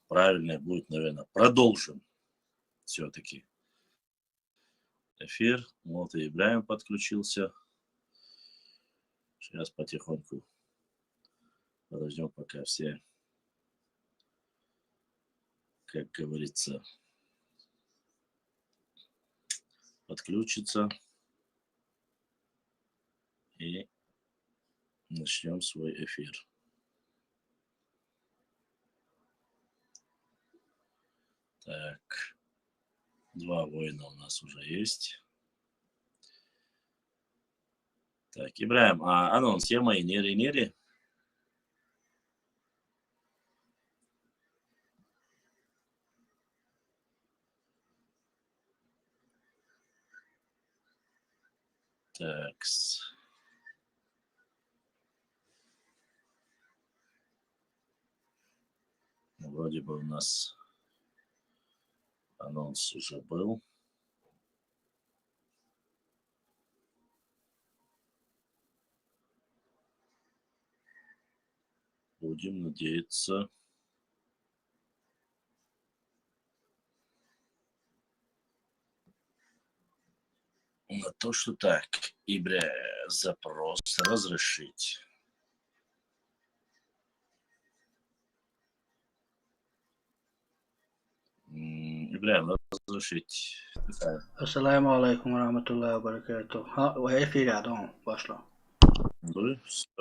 Правильно будет, наверное, продолжим все-таки эфир. Вот и Ибраим подключился. Сейчас потихоньку подождем, пока все, как говорится, подключатся. И начнем свой эфир. Так, 2 воина у нас уже есть. Так, Ибраим, анонс тема и нери. Так. Вроде бы у нас анонс уже был. Будем надеяться. На то, что так, запрос разрешить. Ибраим, разрешить. Ассаламу алейкум ва баракату. В эфире рядом пошло. Ну,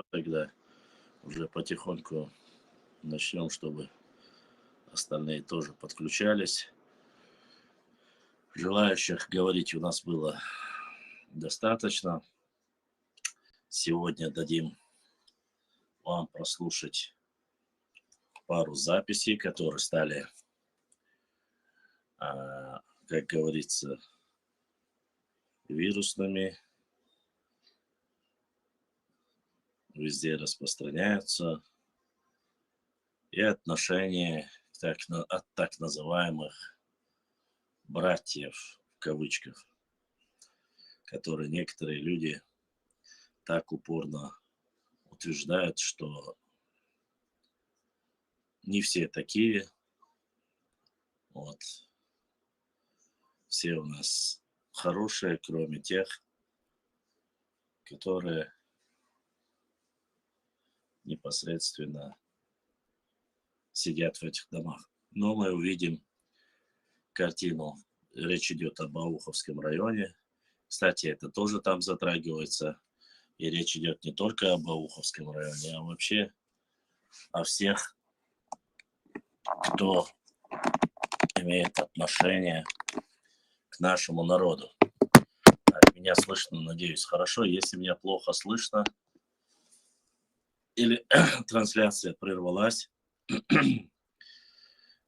тогда уже потихоньку начнем, чтобы остальные тоже подключались. Желающих говорить у нас было достаточно. Сегодня дадим вам прослушать пару записей, которые стали, как говорится, вирусными, везде распространяются, и отношения от так называемых братьев, в кавычках, которые некоторые люди так упорно утверждают, что не все такие. Вот. Все у нас хорошие, кроме тех, которые непосредственно сидят в этих домах. Но мы увидим картину. Речь идет об Ауховском районе. Кстати, это тоже там затрагивается. И речь идет не только об Ауховском районе, а вообще о всех, кто имеет отношение к нашему народу. Так, меня слышно, надеюсь, хорошо. Если меня плохо слышно или трансляция прервалась,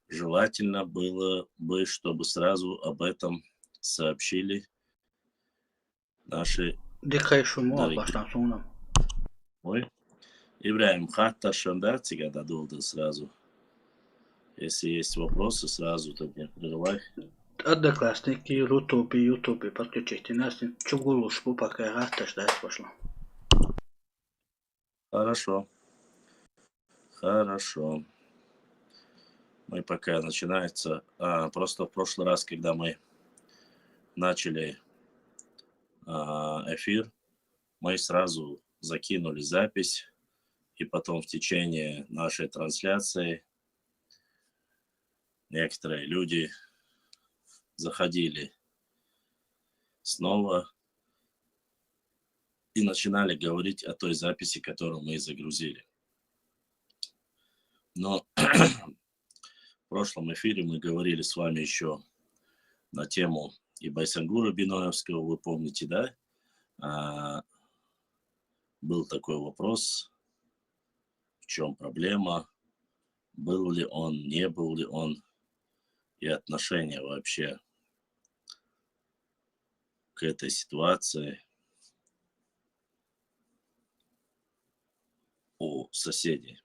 желательно было бы, чтобы сразу об этом сообщили наши дорогие. Ой, Ибраим, хатта шандартига дадулды сразу. Если есть вопросы, сразу то не прерывай. Одноклассники, YouTube, подключите нас. Чугулушку пока хатта ждать пошло. Хорошо. Хорошо. Мы пока начинается. Просто в прошлый раз, когда мы начали эфир, мы сразу закинули запись, и потом в течение нашей трансляции некоторые люди заходили снова и начинали говорить о той записи, которую мы загрузили. Но прошлом эфире мы говорили с вами еще на тему и Байсангура Биноевского, вы помните, да? Был такой вопрос, в чем проблема, был ли он, не был ли он, и отношение вообще к этой ситуации у соседей.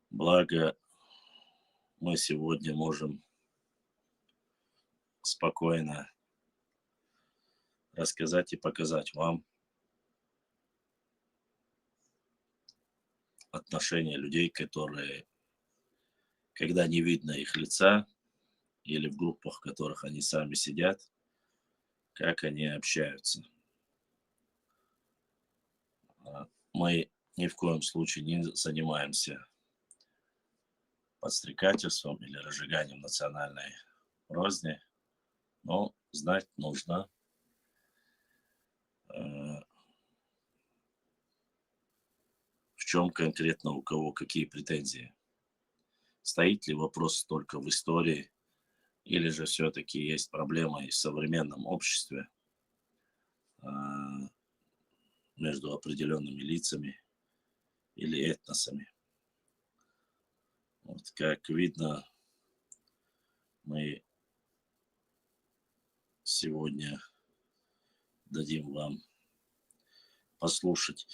Благо, мы сегодня можем спокойно рассказать и показать вам отношения людей, которые, когда не видно их лица, или в группах, в которых они сами сидят, как они общаются. Мы ни в коем случае не занимаемся подстрекательством или разжиганием национальной розни, но знать нужно, в чем конкретно у кого какие претензии. Стоит ли вопрос только в истории, или же все-таки есть проблема и в современном обществе между определенными лицами или этносами. Вот, как видно, мы сегодня дадим вам послушать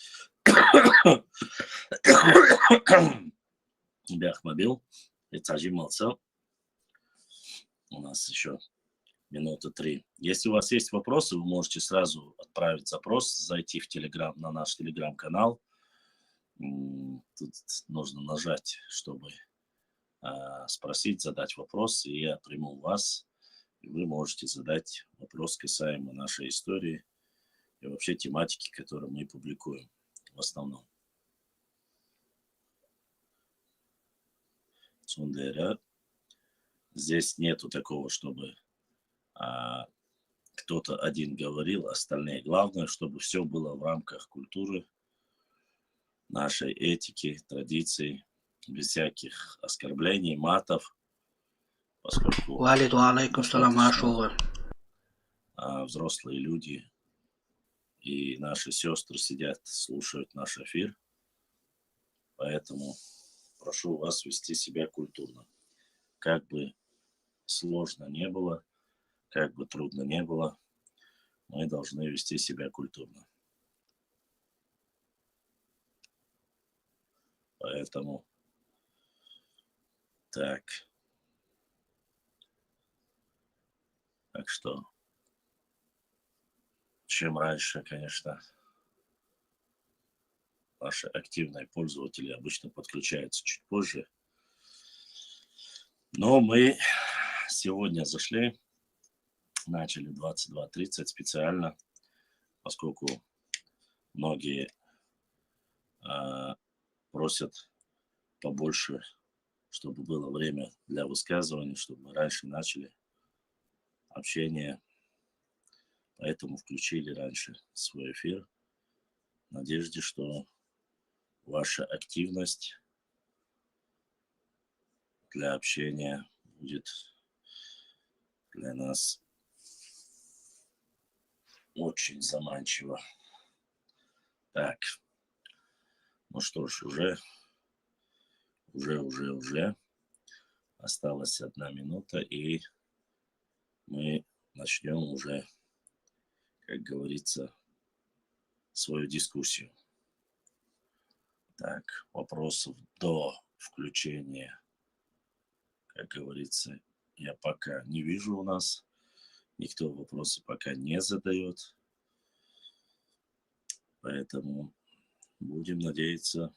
Бяхмобил и Цажим Малцел. У нас еще минуты 3. Если у вас есть вопросы, вы можете сразу отправить запрос, зайти в Telegram, на наш Telegram-канал. Тут нужно нажать, чтобы спросить, задать вопрос, и я приму вас. И вы можете задать вопрос касаемо нашей истории и вообще тематики, которую мы публикуем в основном. Сундера. Здесь нету такого, чтобы кто-то один говорил, остальные. Главное, чтобы все было в рамках культуры, нашей этики, традиций, без всяких оскорблений, матов, поскольку взрослые люди и наши сестры сидят, слушают наш эфир, поэтому прошу вас вести себя культурно. Как бы сложно не было, как бы трудно не было, мы должны вести себя культурно. Поэтому так что чем раньше, конечно, наши активные пользователи обычно подключаются чуть позже. Но мы сегодня зашли, начали 22:30 специально, поскольку многие просят побольше, чтобы было время для высказывания, чтобы мы раньше начали общение. Поэтому включили раньше свой эфир в надежде, что ваша активность для общения будет для нас очень заманчиво. Так, ну что ж, уже осталась 1 минута, и мы начнем уже, как говорится, свою дискуссию. Так, вопросов до включения, как говорится, я пока не вижу у нас. Никто вопросы пока не задает. Поэтому будем надеяться,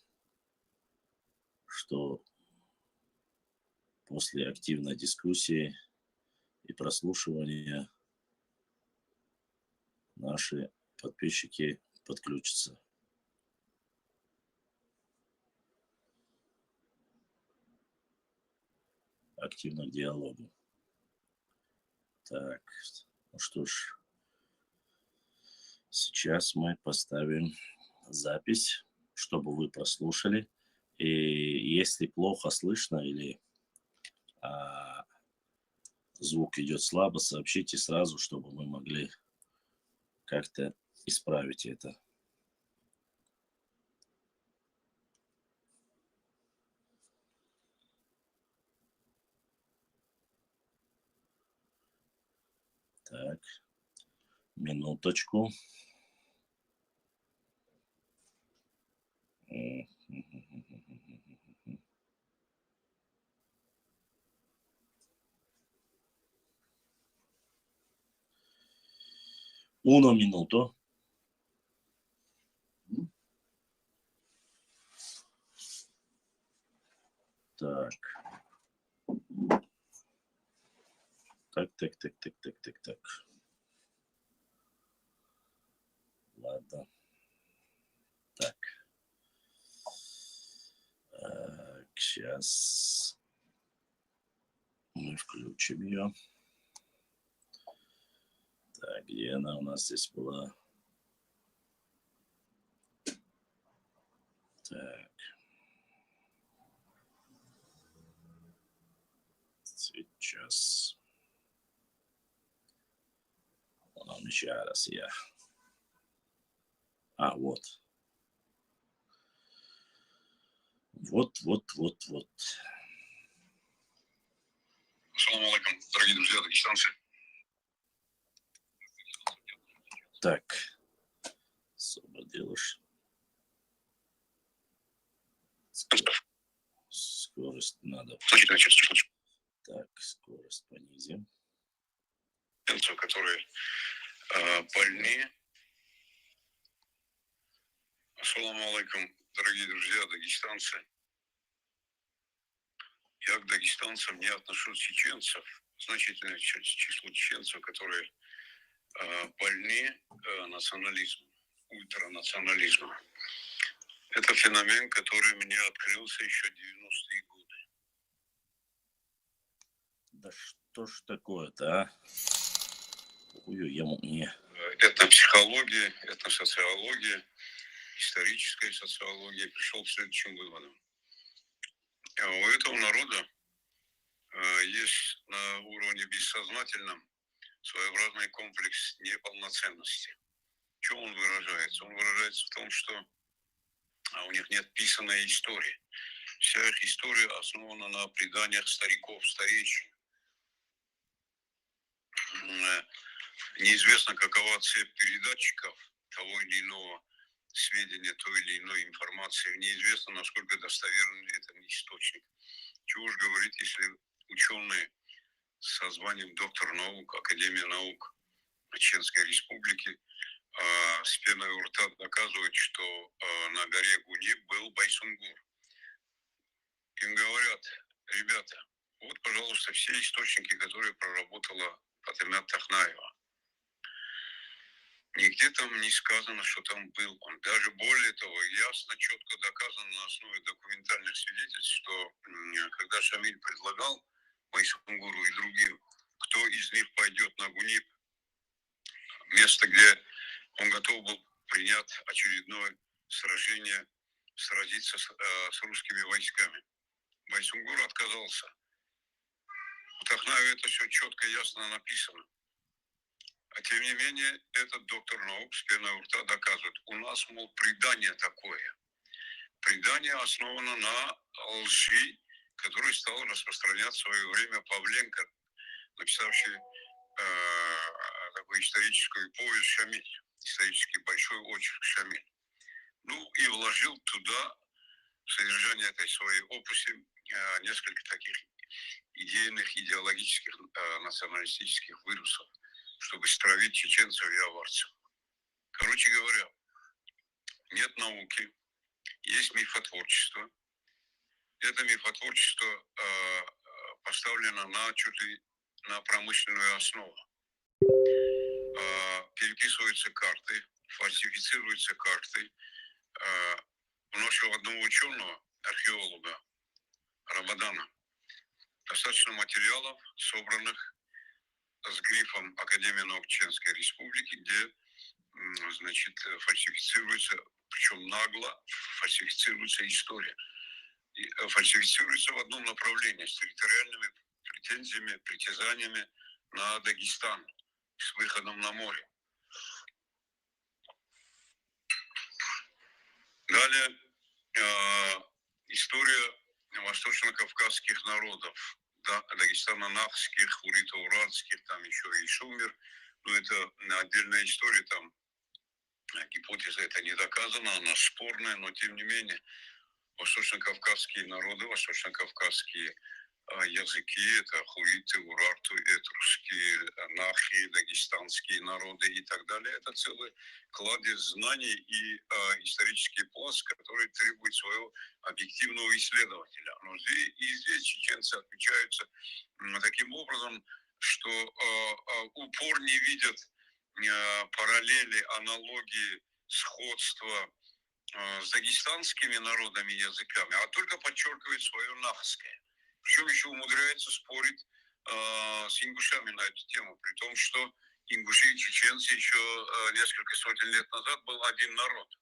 что после активной дискуссии и прослушивания наши подписчики подключатся. Активно к диалогу. Так, ну что ж, сейчас мы поставим запись, чтобы вы прослушали. И если плохо слышно или а звук идет слабо, сообщите сразу, чтобы мы могли как-то исправить это. Так, минуточку. Uno minuto. Так. Так. Ладно. Так. Сейчас мы включим ее. Так, где она у нас здесь была? Так. Сейчас. Он еще раз я. Вот. Вот. Ассаламу алейкум, дорогие друзья, дагестанцы. Так. Освободилась. Скорость надо. Так, скорость понизим. Которые больны. Ассаламу алейкум, дорогие друзья, дагестанцы. Я к дагестанцам не отношусь чеченцев, значительное число чеченцев, которые больны национализмом, ультранационализмом. Это феномен, который мне открылся еще в 90-е годы. Да что ж такое-то, а? Ой, Это психология, это социология, историческая социология. Пришел к следующим выводам. У этого народа есть на уровне бессознательном своеобразный комплекс неполноценности. В чем он выражается? Он выражается в том, что у них нет писаной истории. Вся их история основана на преданиях стариков, старейшин. Неизвестно, какова цепь передатчиков того или иного сведения, той или иной информации. Неизвестно, насколько достоверен этот источник. Чего уж говорить, если ученые со званием доктор наук, Академия наук Чеченской Республики с пеной у рта доказывают, что на горе Гуни был Байсунгур. Им говорят: ребята, вот, пожалуйста, все источники, которые проработала Фатима Тахнаева. Нигде там не сказано, что там был он. Даже более того, ясно, четко доказано на основе документальных свидетельств, что когда Шамиль предлагал Байсунгуру и другим, кто из них пойдет на Гунип, место, где он готов был принять очередное сражение, сразиться с русскими войсками, Байсунгур отказался. У Тахнаева это все четко, ясно написано. А тем не менее, этот доктор наук с пеной у рта доказывает. У нас, мол, предание такое. Предание основано на лжи, который стал распространять в свое время Павленко, написавший такую историческую повесть «Шамиль», исторический большой очерк «Шамиль». Ну и вложил туда в содержание этой своей опуси несколько таких идейных, идеологических, националистических вирусов, чтобы стравить чеченцев и аварцев. Короче говоря, нет науки, есть мифотворчество. Это мифотворчество поставлено чуть ли на промышленную основу. Переписываются карты, фальсифицируются карты. У нашего одного ученого, археолога Рамадана, достаточно материалов, собранных с грифом Академия наук Чеченской Республики, где, значит, фальсифицируется, причем нагло фальсифицируется история. И фальсифицируется в одном направлении, с территориальными претензиями, притязаниями на Дагестан с выходом на море. Далее история восточно-кавказских народов, да, дагестано-нахских, хурито-уральских, там еще и шумер. Но это отдельная история, там гипотеза это не доказана, она спорная, но тем не менее восточно-кавказские народы, восточно-кавказские языки, это хуриты, урарты, этрусские, нахи, дагестанские народы и так далее. Это целый кладезь знаний и исторический пласт, который требует своего объективного исследователя. Но здесь чеченцы отмечаются таким образом, что упор не видят параллели, аналогии, сходства с дагестанскими народами и языками, а только подчеркивает свое нахское. Причем еще умудряется спорить с ингушами на эту тему, при том, что ингуши и чеченцы еще несколько сотен лет назад был один народ.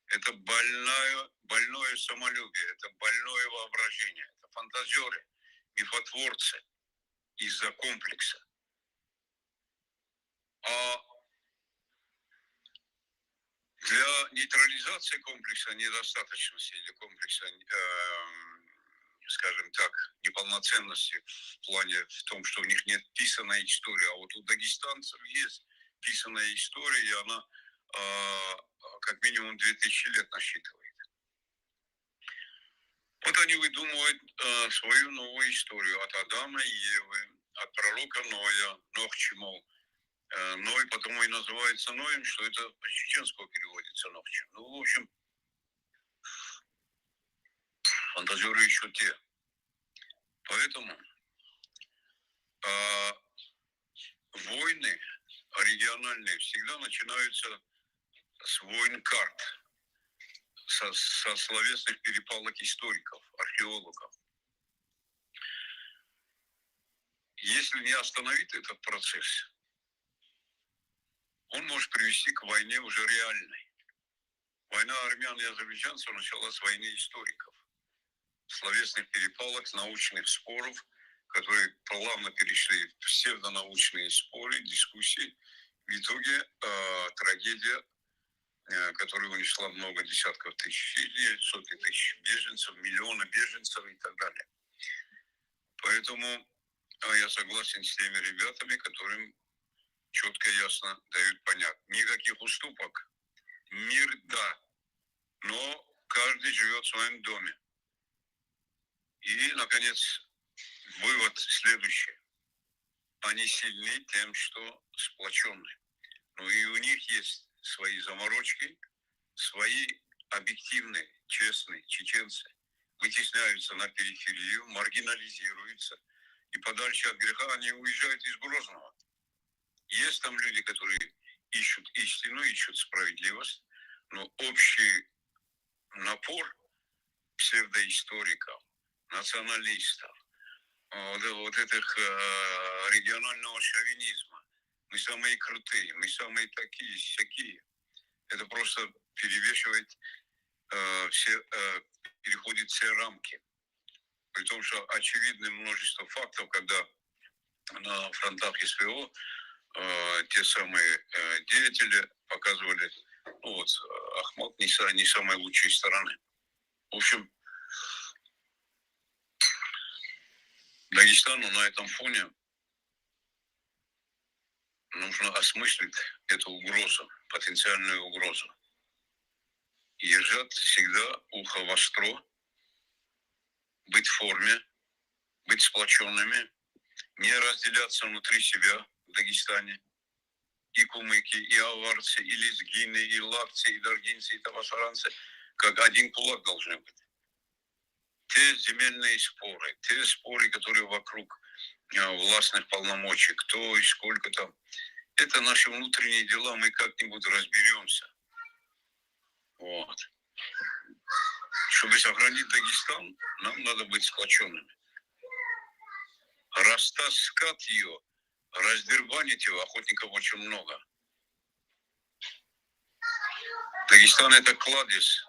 Это больное самолюбие, это больное воображение, это фантазеры, мифотворцы из-за комплекса. А для нейтрализации комплекса недостаточности или комплекса, скажем так, неполноценности в плане в том, что у них нет писаной истории, а вот у дагестанцев есть писаная история, и она как минимум 2000 лет насчитывает. Вот они выдумывают свою новую историю от Адама и Евы, от пророка Ноя, Нох Чимол. Ной, потому и называется Ноем, что это по-чеченскому переводится Нохчим. Ну, в общем, фантазеры еще те. Поэтому войны региональные всегда начинаются с войн карт, со словесных перепалок историков, археологов. Если не остановить этот процесс, он может привести к войне уже реальной. Война армян и азербайджанцев началась с войны историков, словесных перепалок, научных споров, которые плавно перешли в псевдонаучные споры, дискуссии. В итоге трагедия, которая унесла много десятков тысяч людей, сотни тысяч беженцев, миллионы беженцев и так далее. Поэтому я согласен с теми ребятами, которым четко и ясно дают понять. Никаких уступок. Мир – да. Но каждый живет в своем доме. И, наконец, вывод следующий. Они сильны тем, что сплоченны. Но и у них есть свои заморочки, свои объективные, честные чеченцы. Вытесняются на периферию, маргинализируются. И подальше от греха они уезжают из Грозного. Есть там люди, которые ищут истину, ищут справедливость, но общий напор псевдоисториков, националистов, вот этих регионального шовинизма. Мы самые крутые, мы самые такие, всякие. Это просто перевешивает переходит все рамки. При том, что очевидно множество фактов, когда на фронтах СВО те самые деятели показывали, ну вот, Ахмат не самой лучшей стороны. В общем, Дагестану на этом фоне нужно осмыслить эту угрозу, потенциальную угрозу. И держать всегда ухо востро, быть в форме, быть сплоченными, не разделяться внутри себя в Дагестане. И кумыки, и аварцы, и лезгины, и лакцы, и даргинцы, и табасаранцы, как один кулак должны быть. Те земельные споры, те споры, которые вокруг властных полномочий, кто и сколько там, это наши внутренние дела, мы как-нибудь разберемся. Вот. Чтобы сохранить Дагестан, нам надо быть сплоченными. Растаскать ее, раздербанить его, охотников очень много. Дагестан – это кладезь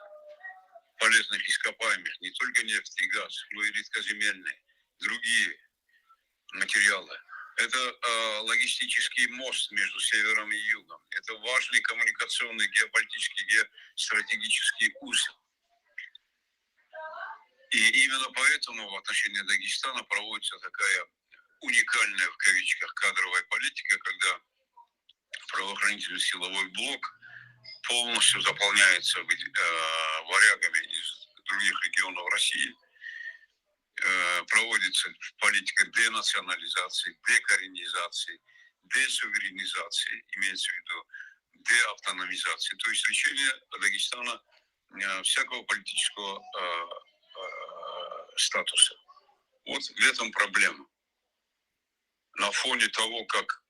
полезных ископаемых, не только нефть и газ, но и редкоземельные, другие материалы. Это логистический мост между севером и югом. Это важный коммуникационный, геополитический, геостратегический узел. И именно поэтому в отношении Дагестана проводится такая уникальная, в кавичках, кадровая политика, когда правоохранительный силовой блок полностью заполняется варягами из других регионов России. Проводится политика денационализации, декоренизации, десуверенизации, имеется в виду деавтономизации. То есть лишение Дагестана всякого политического статуса. Вот в этом проблема. На фоне того, как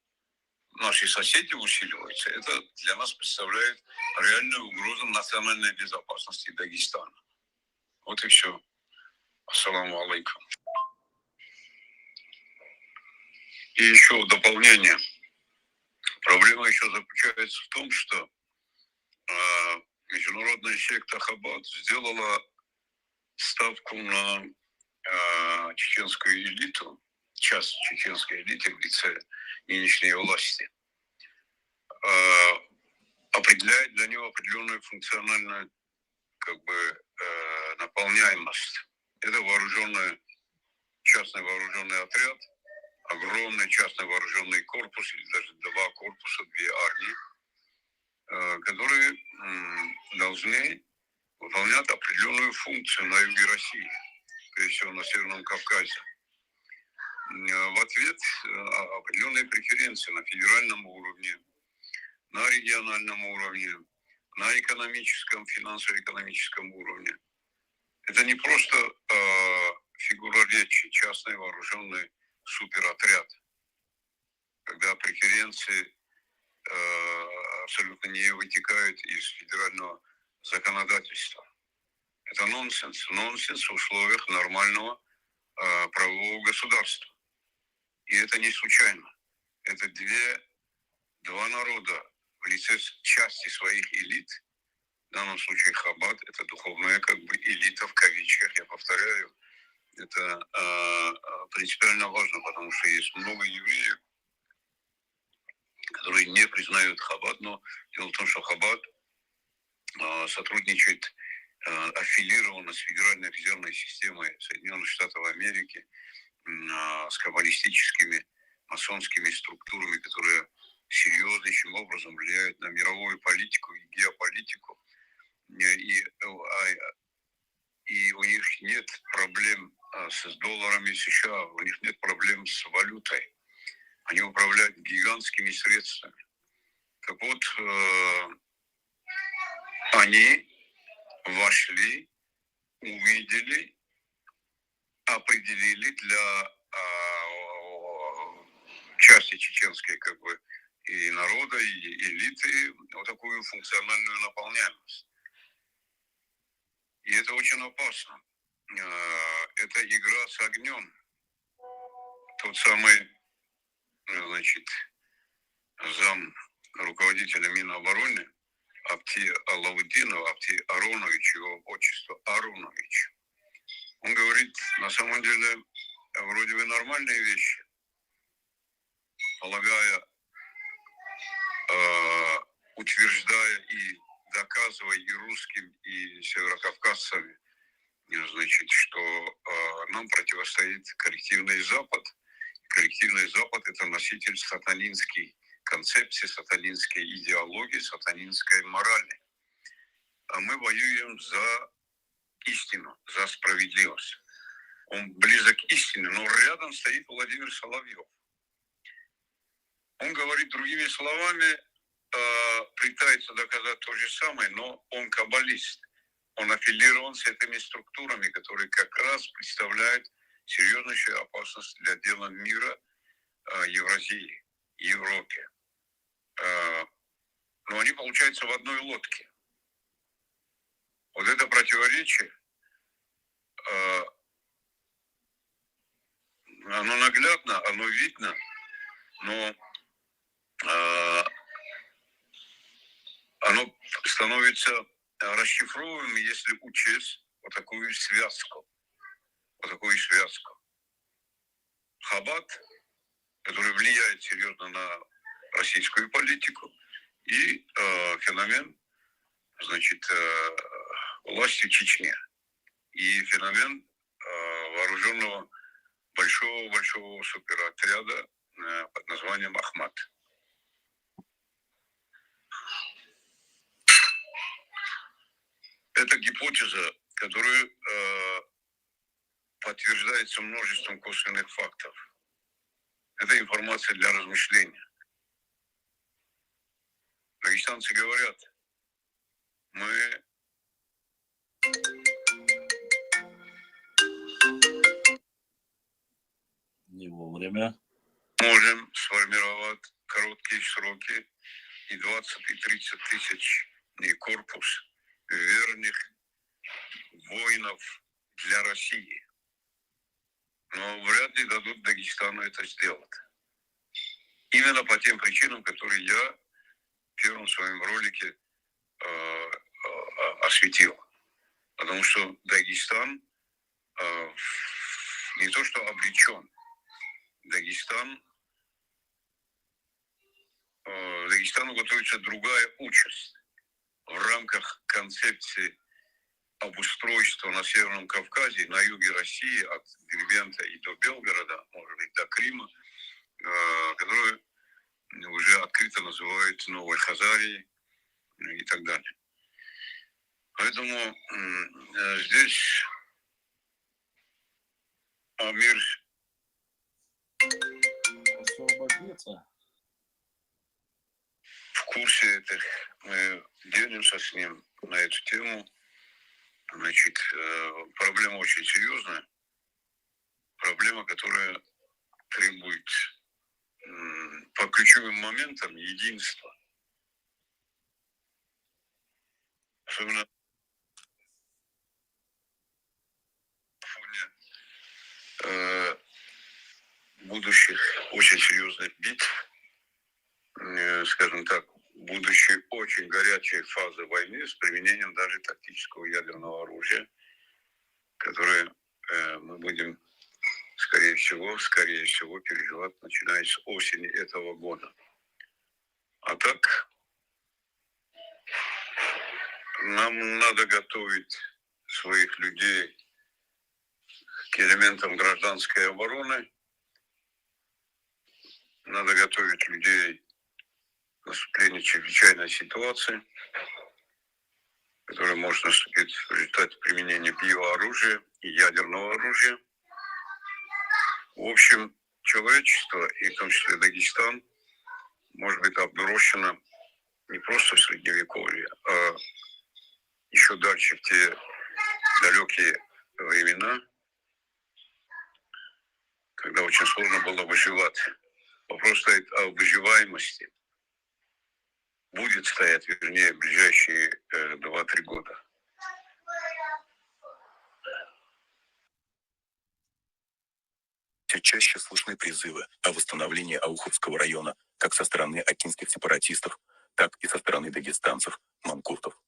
наши соседи усиливаются, это для нас представляет реальную угрозу национальной безопасности Дагестана. Вот и все. Ассаламу алейкум. И еще в дополнение. Проблема еще заключается в том, что международная секта Хабад сделала ставку на чеченскую элиту, часть чеченской элиты в лице нынешней власти, определяет для него определенную функциональную наполняемость. Это частный вооруженный отряд, огромный частный вооруженный корпус, или даже 2 корпуса, 2 армии, которые должны выполнять определенную функцию на юге России, прежде всего на Северном Кавказе. В ответ определенные преференции на федеральном уровне, на региональном уровне, на экономическом, финансово-экономическом уровне. Это не просто фигура речи, частный вооруженный суперотряд, когда преференции абсолютно не вытекают из федерального законодательства. Это нонсенс. Нонсенс в условиях нормального правового государства. И это не случайно. Это два народа в лице части своих элит, в данном случае Хабад, это духовная элита в кавичках, я повторяю, это принципиально важно, потому что есть много евреев, которые не признают Хабад, но дело в том, что Хабад сотрудничает аффилировано с Федеральной резервной системой Соединенных Штатов Америки, с каббалистическими масонскими структурами, которые серьезнейшим образом влияют на мировую политику и геополитику. И у них нет проблем с долларами США, у них нет проблем с валютой. Они управляют гигантскими средствами. Так вот, они вошли, увидели, определили для части чеченской и народа, и элиты вот такую функциональную наполняемость. И это очень опасно. Это игра с огнем. Тот самый, зам руководителя Минобороны Апти Алаудинов, Апти Аронович, его отчество Аронович, он говорит, на самом деле, вроде бы нормальные вещи, полагая, утверждая и доказывая и русским, и северокавказцам, что нам противостоит коллективный Запад. Коллективный Запад – это носитель сатанинской концепции, сатанинской идеологии, сатанинской морали. А мы воюем за истину, за справедливость. Он близок к истине, но рядом стоит Владимир Соловьев. Он говорит другими словами, пытается доказать то же самое, но он каббалист. Он аффилирован с этими структурами, которые как раз представляют серьезнейшую опасность для дела мира Евразии, Европе. Но они, получаются, в одной лодке. Вот это противоречие, оно наглядно, оно видно, но оно становится расшифровываемым, если учесть вот такую связку. Хабад который влияет серьезно на российскую политику, и феномен, значит, власти в Чечне, и феномен вооруженного большого суперотряда под названием Ахмат. Это гипотеза, которая подтверждается множеством косвенных фактов. Это информация для размышления. Дагестанцы говорят, мы Не вовремя. можем сформировать короткие сроки и 20 и 30 тысяч корпус верных воинов для России. Но вряд ли дадут Дагестану это сделать. Именно по тем причинам, которые я в первом своем ролике осветил. Потому что Дагестан не то что обречен, Дагестану готовится другая участь в рамках концепции обустройства на Северном Кавказе, на юге России, от Дербента и до Белгорода, может быть, до Крыма, которую уже открыто называют Новой Хазарией и так далее. Поэтому здесь Амир Освободиться. в курсе этих, мы делимся с ним на эту тему. Значит, проблема очень серьезная, проблема, которая требует по ключевым моментам единства. Особенно на фоне будущих очень серьезных битв, скажем так, будущей очень горячей фазы войны с применением даже тактического ядерного оружия, которое мы будем, скорее всего, переживать, начиная с осени этого года. А так, нам надо готовить своих людей к элементам гражданской обороны, надо готовить людей к наступлению чрезвычайной ситуации, которая может наступить в результате применения биооружия и ядерного оружия. В общем, человечество, и в том числе Дагестан, может быть оброщено не просто в Средневековье, а еще дальше в те далекие времена, когда очень сложно было выживать. Вопрос стоит о выживаемости. Будет стоять, вернее, в ближайшие 2-3 года. Все чаще слышны призывы о восстановлении Ауховского района как со стороны акинских сепаратистов, так и со стороны дагестанцев, манкуртов.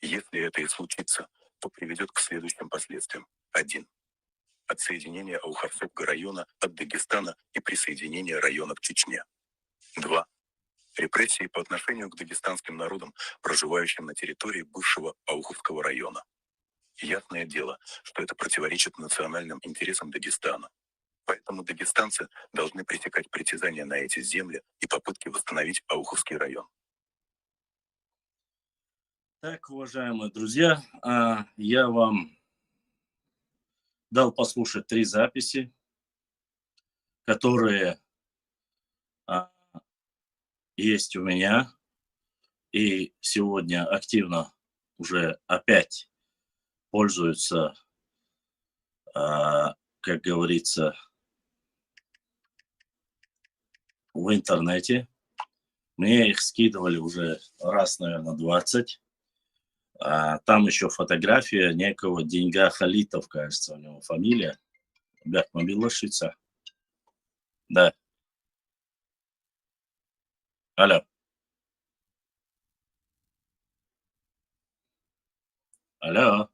Если это и случится, то приведет к следующим последствиям. 1. Отсоединение Ауховского района от Дагестана и присоединение района к Чечне. 2. Репрессии по отношению к дагестанским народам, проживающим на территории бывшего Ауховского района. Ясное дело, что это противоречит национальным интересам Дагестана. Поэтому дагестанцы должны пресекать притязания на эти земли и попытки восстановить Ауховский район. Так, уважаемые друзья, я вам дал послушать 3 записи, которые есть у меня, и сегодня активно уже опять пользуются, как говорится, в интернете. Мне их скидывали уже раз, наверное, 20. Там еще фотография некого Деньга Халитов, кажется, у него фамилия. Бляк, мобила шица. Да. Алло. Алло.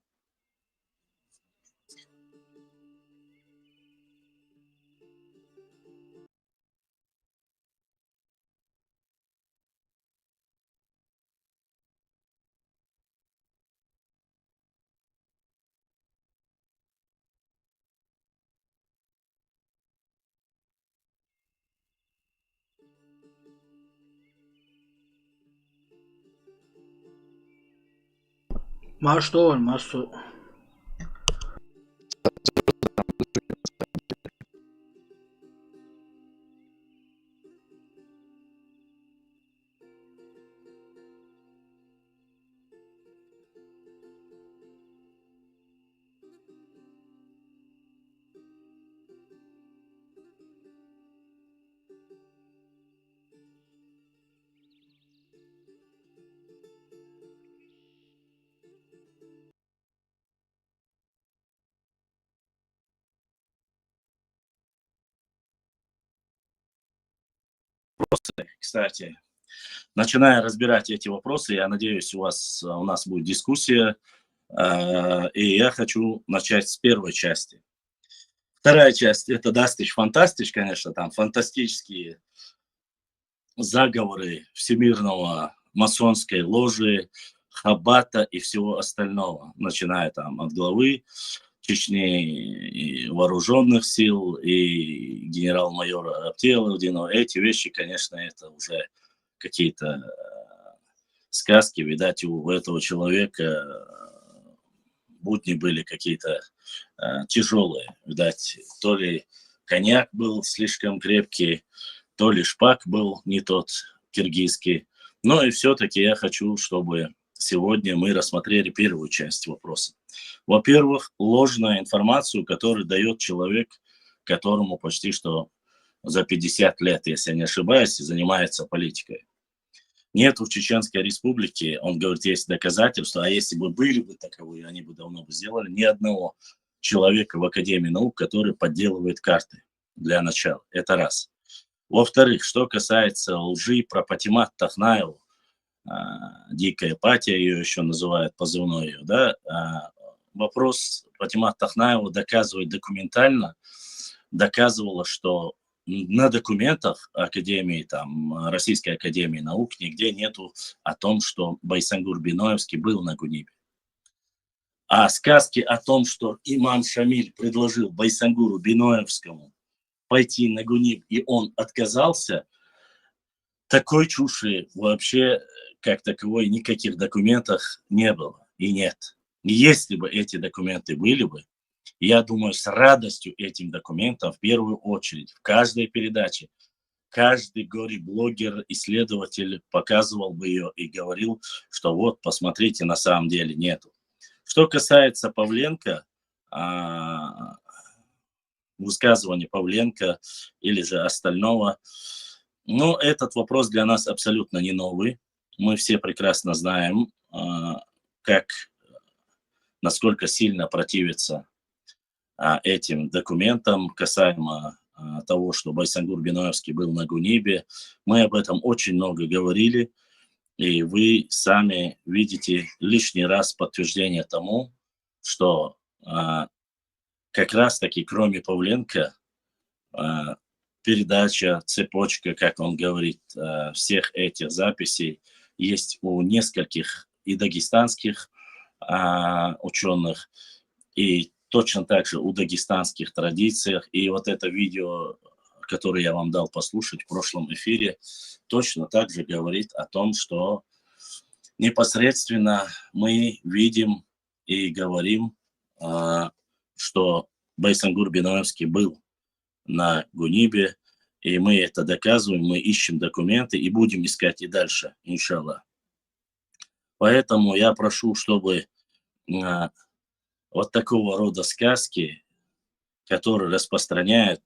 Mastur, mastur. Кстати, начиная разбирать эти вопросы, я надеюсь, у нас будет дискуссия, и я хочу начать с первой части. Вторая часть – это Дастич Фантастич, конечно, там фантастические заговоры всемирного масонской ложи, Хаббата и всего остального, начиная там от главы Чечни и вооруженных сил, и генерал-майора Аптеловдинова. Эти вещи, конечно, это уже какие-то сказки. Видать, у этого человека будни были какие-то тяжелые. Видать, то ли коньяк был слишком крепкий, то ли шпак был не тот киргизский. Но и все-таки я хочу, чтобы сегодня мы рассмотрели первую часть вопроса. Во-первых, ложную информацию, которую дает человек, которому почти что за 50 лет, если я не ошибаюсь, занимается политикой. Нет в Чеченской Республике, он говорит, есть доказательства, а если бы были бы таковые, они бы давно бы сделали, ни одного человека в Академии наук, который подделывает карты для начала. Это раз. Во-вторых, что касается лжи про Патимат Тахнаеву, Дикая Патия ее еще называют, позывной ее, да, вопрос Патимат Тахнаева доказывает документально, доказывала, что на документах Академии, там, Российской Академии Наук нигде нету о том, что Байсангур Биноевский был на Гунибе. А сказки о том, что имам Шамиль предложил Байсангуру Биноевскому пойти на Гуниб, и он отказался, такой чуши вообще как таковой никаких документах не было и нет. Если бы эти документы были бы, я думаю, с радостью этим документом в первую очередь в каждой передаче каждый горе-блогер, исследователь показывал бы ее и говорил, что вот, посмотрите, на самом деле нету. Что касается Павленко, высказывания Павленко или же остального, ну, этот вопрос для нас абсолютно не новый. Мы все прекрасно знаем, насколько сильно противится этим документам касаемо того, что Байсангур Биноевский был на Гунибе. Мы об этом очень много говорили, и вы сами видите лишний раз подтверждение тому, что как раз-таки кроме Павленко передача, цепочка, как он говорит, всех этих записей есть у нескольких и дагестанских ученых, и точно так же у дагестанских традициях. И вот это видео, которое я вам дал послушать в прошлом эфире, точно так же говорит о том, что непосредственно мы видим и говорим, что Байсангур Биноевский был на Гунибе, и мы это доказываем, мы ищем документы и будем искать и дальше, иншаллах. Поэтому я прошу, чтобы вот такого рода сказки, которые распространяют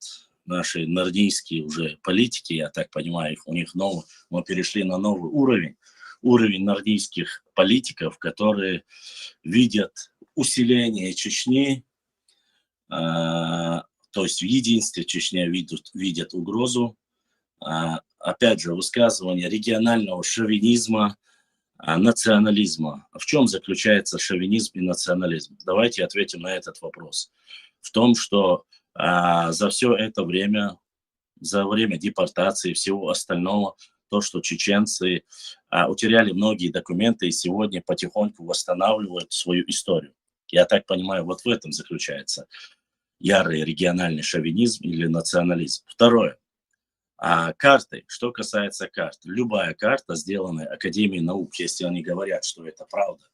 наши нордийские уже политики, я так понимаю, у них мы перешли на новый уровень нордийских политиков, которые видят усиление Чечни, то есть в единстве Чечня видят угрозу, опять же, высказывание регионального шовинизма, национализма. В чем заключается шовинизм и национализм? Давайте ответим на этот вопрос. В том, что за все это время, за время депортации и всего остального, то, что чеченцы утеряли многие документы и сегодня потихоньку восстанавливают свою историю. Я так понимаю, вот в этом заключается ярый региональный шовинизм или национализм. Второе. А карты, что касается карт, любая карта, сделанная Академией наук, если они говорят, что это правда,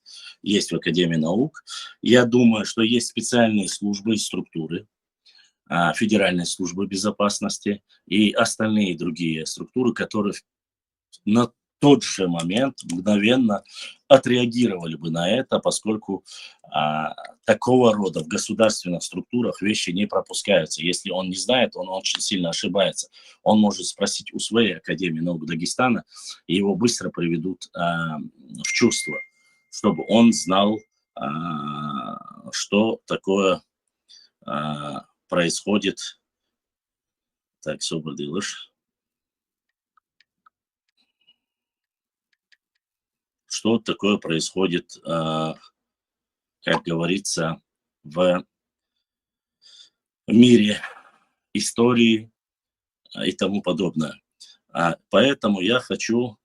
есть в Академии наук, я думаю, что есть специальные службы и структуры, Федеральной службы безопасности и остальные другие структуры, которые на тот же момент мгновенно отреагировали бы на это, поскольку такого рода в государственных структурах вещи не пропускаются. Если он не знает, он очень сильно ошибается. Он может спросить у своей Академии наук Дагестана, и его быстро приведут в чувство, чтобы он знал, что такое происходит. Так, собор делаешь. Что такое происходит, как говорится, в мире истории и тому подобное. Поэтому я хочу,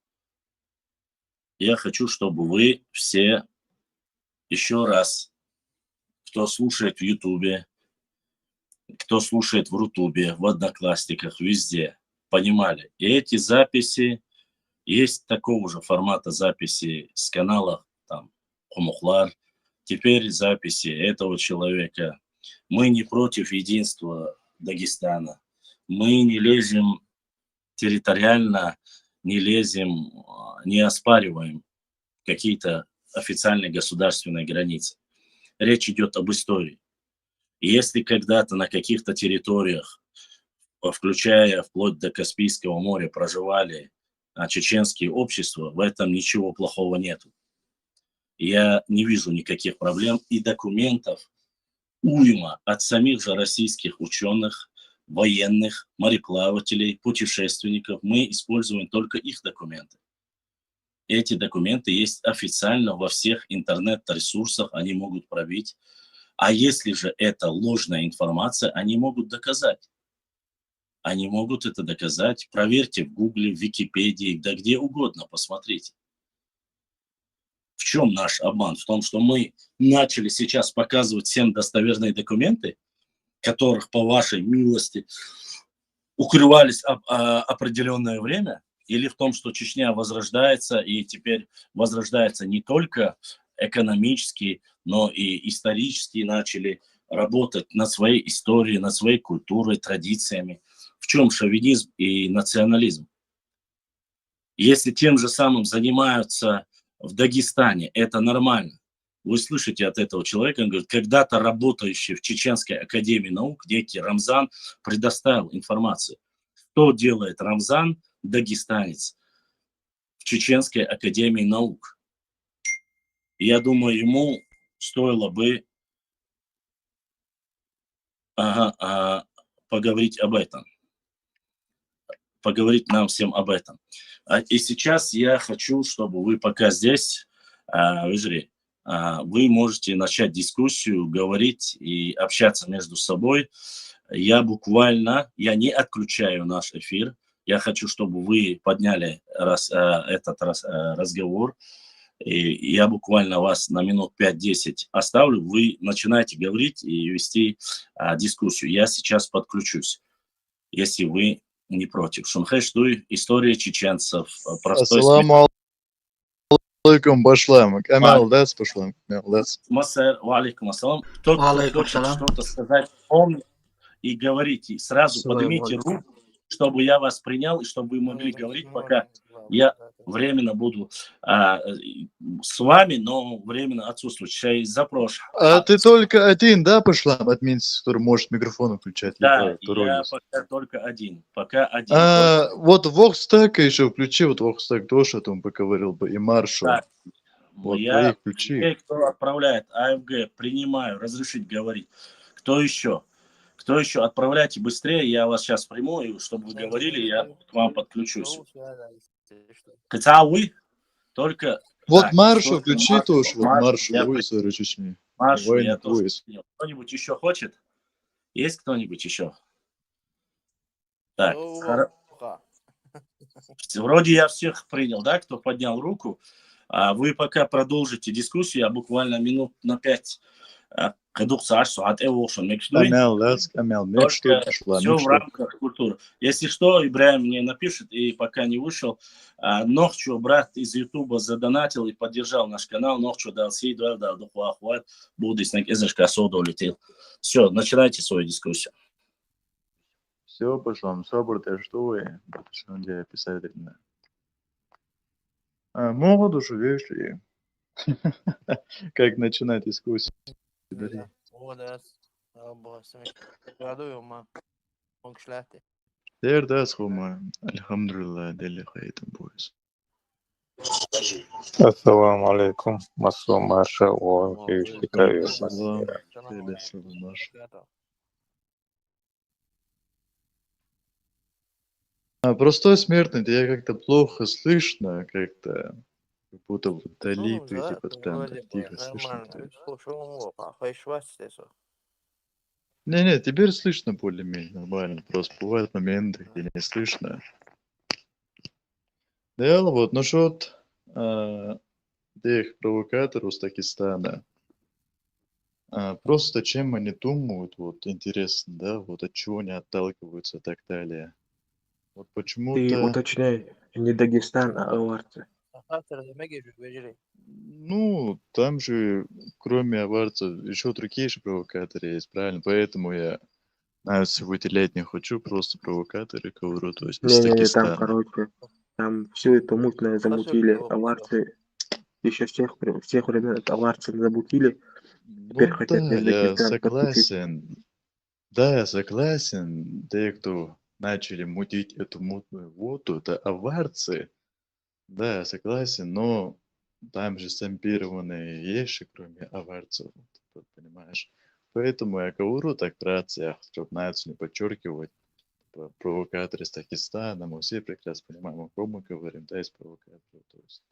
чтобы вы все еще раз, кто слушает в Ютубе, кто слушает в Рутубе, в Одноклассниках, везде, понимали. И эти записи, есть такого же формата записи с канала, там, Хумухлар, теперь записи этого человека. Мы не против единства Дагестана. Мы не лезем территориально, не лезем, не оспариваем какие-то официальные государственные границы. Речь идет об истории. И если когда-то на каких-то территориях, включая вплоть до Каспийского моря, проживали чеченские общества, в этом ничего плохого нету. Я не вижу никаких проблем и документов уйма от самих же российских ученых, военных, мореплавателей, путешественников. Мы используем только их документы. Эти документы есть официально во всех интернет-ресурсах, они могут пробить. А если же это ложная информация, они могут доказать. Они могут это доказать. Проверьте в Гугле, в Википедии, да где угодно, посмотрите. В чем наш обман? В том, что мы начали сейчас показывать всем достоверные документы, которых, по вашей милости, укрывались определенное время, или в том, что Чечня возрождается, и теперь возрождается не только экономически, но и исторически начали работать над своей историей, над своей культурой, традициями. В чем шовинизм и национализм? Если тем же самым занимаются в Дагестане, это нормально. Вы слышите от этого человека, он говорит, когда-то работающий в Чеченской академии наук, некий Рамзан, предоставил информацию. Что делает Рамзан, дагестанец, в Чеченской академии наук? И я думаю, ему стоило бы поговорить об этом. Поговорить нам всем об этом. И сейчас я хочу, чтобы вы пока здесь, вы можете начать дискуссию, говорить и общаться между собой. Я не отключаю наш эфир. Я хочу, чтобы вы подняли этот разговор. И я буквально вас на минут 5-10 оставлю. Вы начинаете говорить и вести дискуссию. Я сейчас подключусь, если вы не против. Шунхэш Дуй, история чеченцев. Ассаламу алейкум, башлам. Камал, да, башлам. Масэр, ва алейкум ассалам. Тот, кто хочет что-то сказать, помните и говорите. Сразу поднимите руку, чтобы я вас принял, и чтобы вы могли говорить, пока я временно буду с вами, но временно отсутствовать. Сейчас запрошую. А ты только один, да, Пашлам, админ, который может микрофон включать? Да, я пока только один. Вот Вохстака еще включи, вот Вохстак тоже о том поговорил бы, и Маршу. Да. Вот твоих ключи. Кто отправляет АФГ, принимаю, разрешить говорить. Кто еще? Кто еще? Отправляйте быстрее, я вас сейчас приму, и чтобы вы говорили, я к вам подключусь. Вы только... Вот так, Маршу включи тоже, вот Маршу, Маршу, Чечни. Маршу, я тоже принял. Кто-нибудь еще хочет? Есть кто-нибудь еще? Так, вроде я всех принял, да, кто поднял руку. Вы пока продолжите дискуссию, я буквально минут на 5 редукция саат эвошон мекслуй. Камел, мечту Только пришла, все в мечту. рамках культуры. Если что, Ибраим мне напишет, и пока не вышел, Нохчу, брат из Ютуба, задонатил и поддержал наш канал. Нохчу дал сей, дал духуахуат, буду снег изышка сода улетел. Все, начинайте свою дискуссию. Все, пошел, собор, ты что вы? Что он делает писательно? Могут уже, видишь ли, как начинать дискуссию. Дердас хума, альхамдулилlah, дели хайтам бойс. Assalamu alaikum. Masu Masha wa Hikayu Салам, Masya. тебе салам, Маша. Простой смертный, тебя как-то плохо слышно, как-то, как будто вдали ты, типа, прям так тихо слышно. Не, теперь слышно более-менее нормально, просто бывают моменты, где не слышно. Да, вот, насчет тех провокаторов с Дагестана. Просто чем они думают, вот интересно, да, вот от чего они отталкиваются и так далее. Вот Ты почему-то, уточняй, не Дагестан, а аварцы. ну, там же, кроме аварцев, еще другие же провокаторы есть, правильно? Поэтому я выделять не хочу, просто провокаторы, говорю, то есть из Не-не-не, там, Дагестана. короче, там все это мутное замутили, аварцы, еще всех времен аварцы замутили, теперь Ну хотят да, весь я Дагестан подключить. согласен. Да, я согласен. Те, кто начали мутить эту мутную воду, это аварцы. Да, я согласен, но там же зомбированные вещи, кроме аварцев, вот, понимаешь. Поэтому я говорю так вкратце, чтобы начали подчеркивать провокаторы из Дагестана. Мы все прекрасно понимаем, о ком мы говорим, да, из провокаторов. То есть,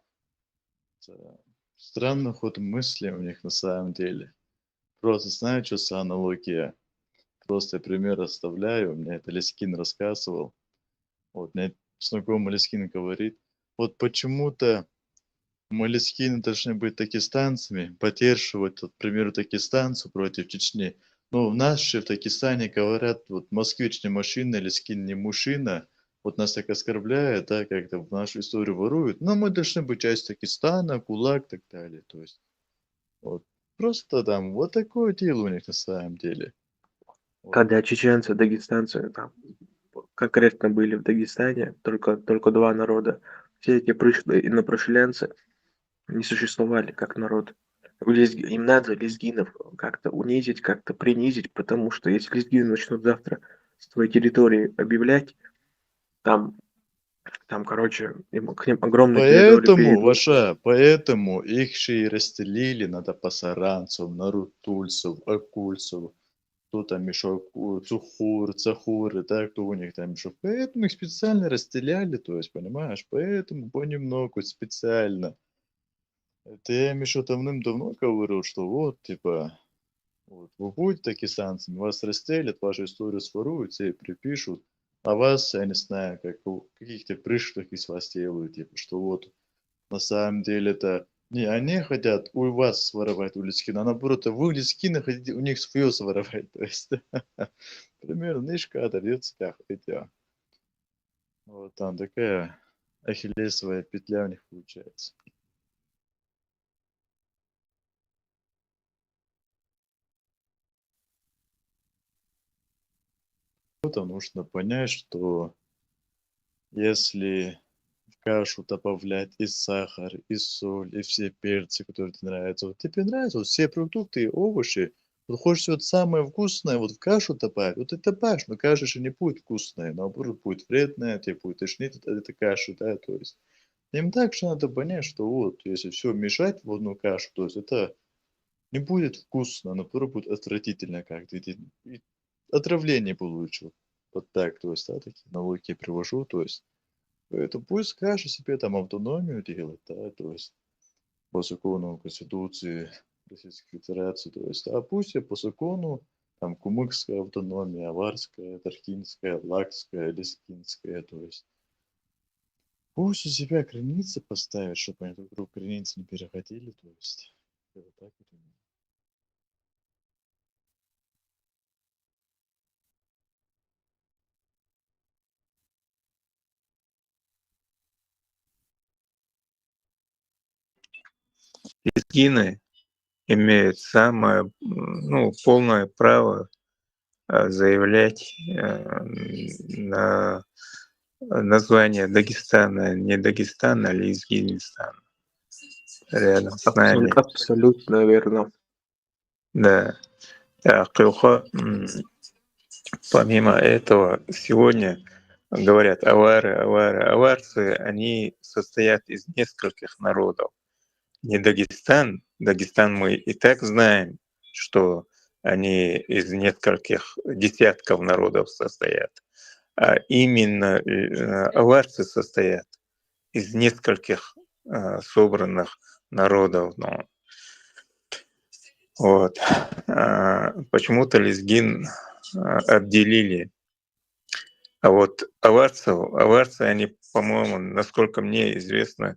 странный ход мысли у них на самом деле. Просто знаю, что за аналогия. Просто пример оставляю. Мне это Лескин рассказывал. Вот мне знакомый Лескин говорит. Вот почему-то Малескины должны быть дагестанцами, поддерживать, вот, к примеру, дагестанцев против Чечни. Но в нас же в Дагестане говорят, вот москвич не машина, Лескин не мужчина. Вот нас так оскорбляют, да, как-то в нашу историю воруют. Но мы должны быть часть Дагестана, КУЛАК и так далее. То есть, вот, просто там, вот такое дело у них на самом деле. Вот. Когда чеченцы, дагестанцы там конкретно были в Дагестане, только два народа, все эти пришлые инопрошеленцы не существовали как народ. Им надо лезгинов как-то унизить, как-то принизить, потому что если лезгины начнут завтра с твоей территории объявлять, там, короче, к ним огромное территории перейдут. Поэтому их же и расстелили на пасаранцев, на рутульцев, акульцев, кто там еще, цахуры, да, кто у них там еще. Поэтому их специально расстеляли, то есть, понимаешь, поэтому понемногу, специально. Это я им еще давным-давно говорил, что вот, типа, вот, вы будете дагестанцами, вас расстелят, вашу историю своруют, все припишут, а вас, я не знаю, как каких-то пришлых из вас делают, типа, что вот, на самом деле это не они хотят у вас своровать у Лискина, а наоборот, вы у Лискина хотите у них свое своровать, то есть, примерно, нишка дается, как хотя. Вот там такая ахиллесовая петля у них получается. Кому-то нужно понять, что если в кашу добавлять и сахар, и соль, и все перцы, которые тебе нравятся, вот тебе нравятся вот все продукты, овощи, вот хочешь вот самое вкусное, вот в кашу добавить, вот ты добавишь, но каша же не будет вкусная, наоборот, будет вредная, тебе будет тошнить от этой каши, да, то есть. Им также надо понять, что вот, если все мешать в одну кашу, то есть это не будет вкусно, наоборот, будет отвратительно как-то, и отравление получу. Вот так, то есть, да, такие налоги я привожу, то есть, это пусть каждый себе там автономию делает, да, то есть, по закону Конституции Российской Федерации, то есть, а пусть и по закону там кумыкская автономия, аварская, тархинская, лакская, лескинская, то есть, пусть у себя границы поставят, чтобы они друг границы не переходили, то есть, вот так вот. лезгины имеют самое, полное право заявлять на название Дагестана, не Дагестан, а Лезгинистан рядом с нами. Абсолютно верно. Да. Помимо этого, сегодня говорят аварцы, они состоят из нескольких народов. Не Дагестан, Дагестан мы и так знаем, что они из нескольких десятков народов состоят, а именно аварцы состоят из нескольких собранных народов. Вот. Почему-то лезгин отделили. А вот аварцы, они, по-моему, насколько мне известно,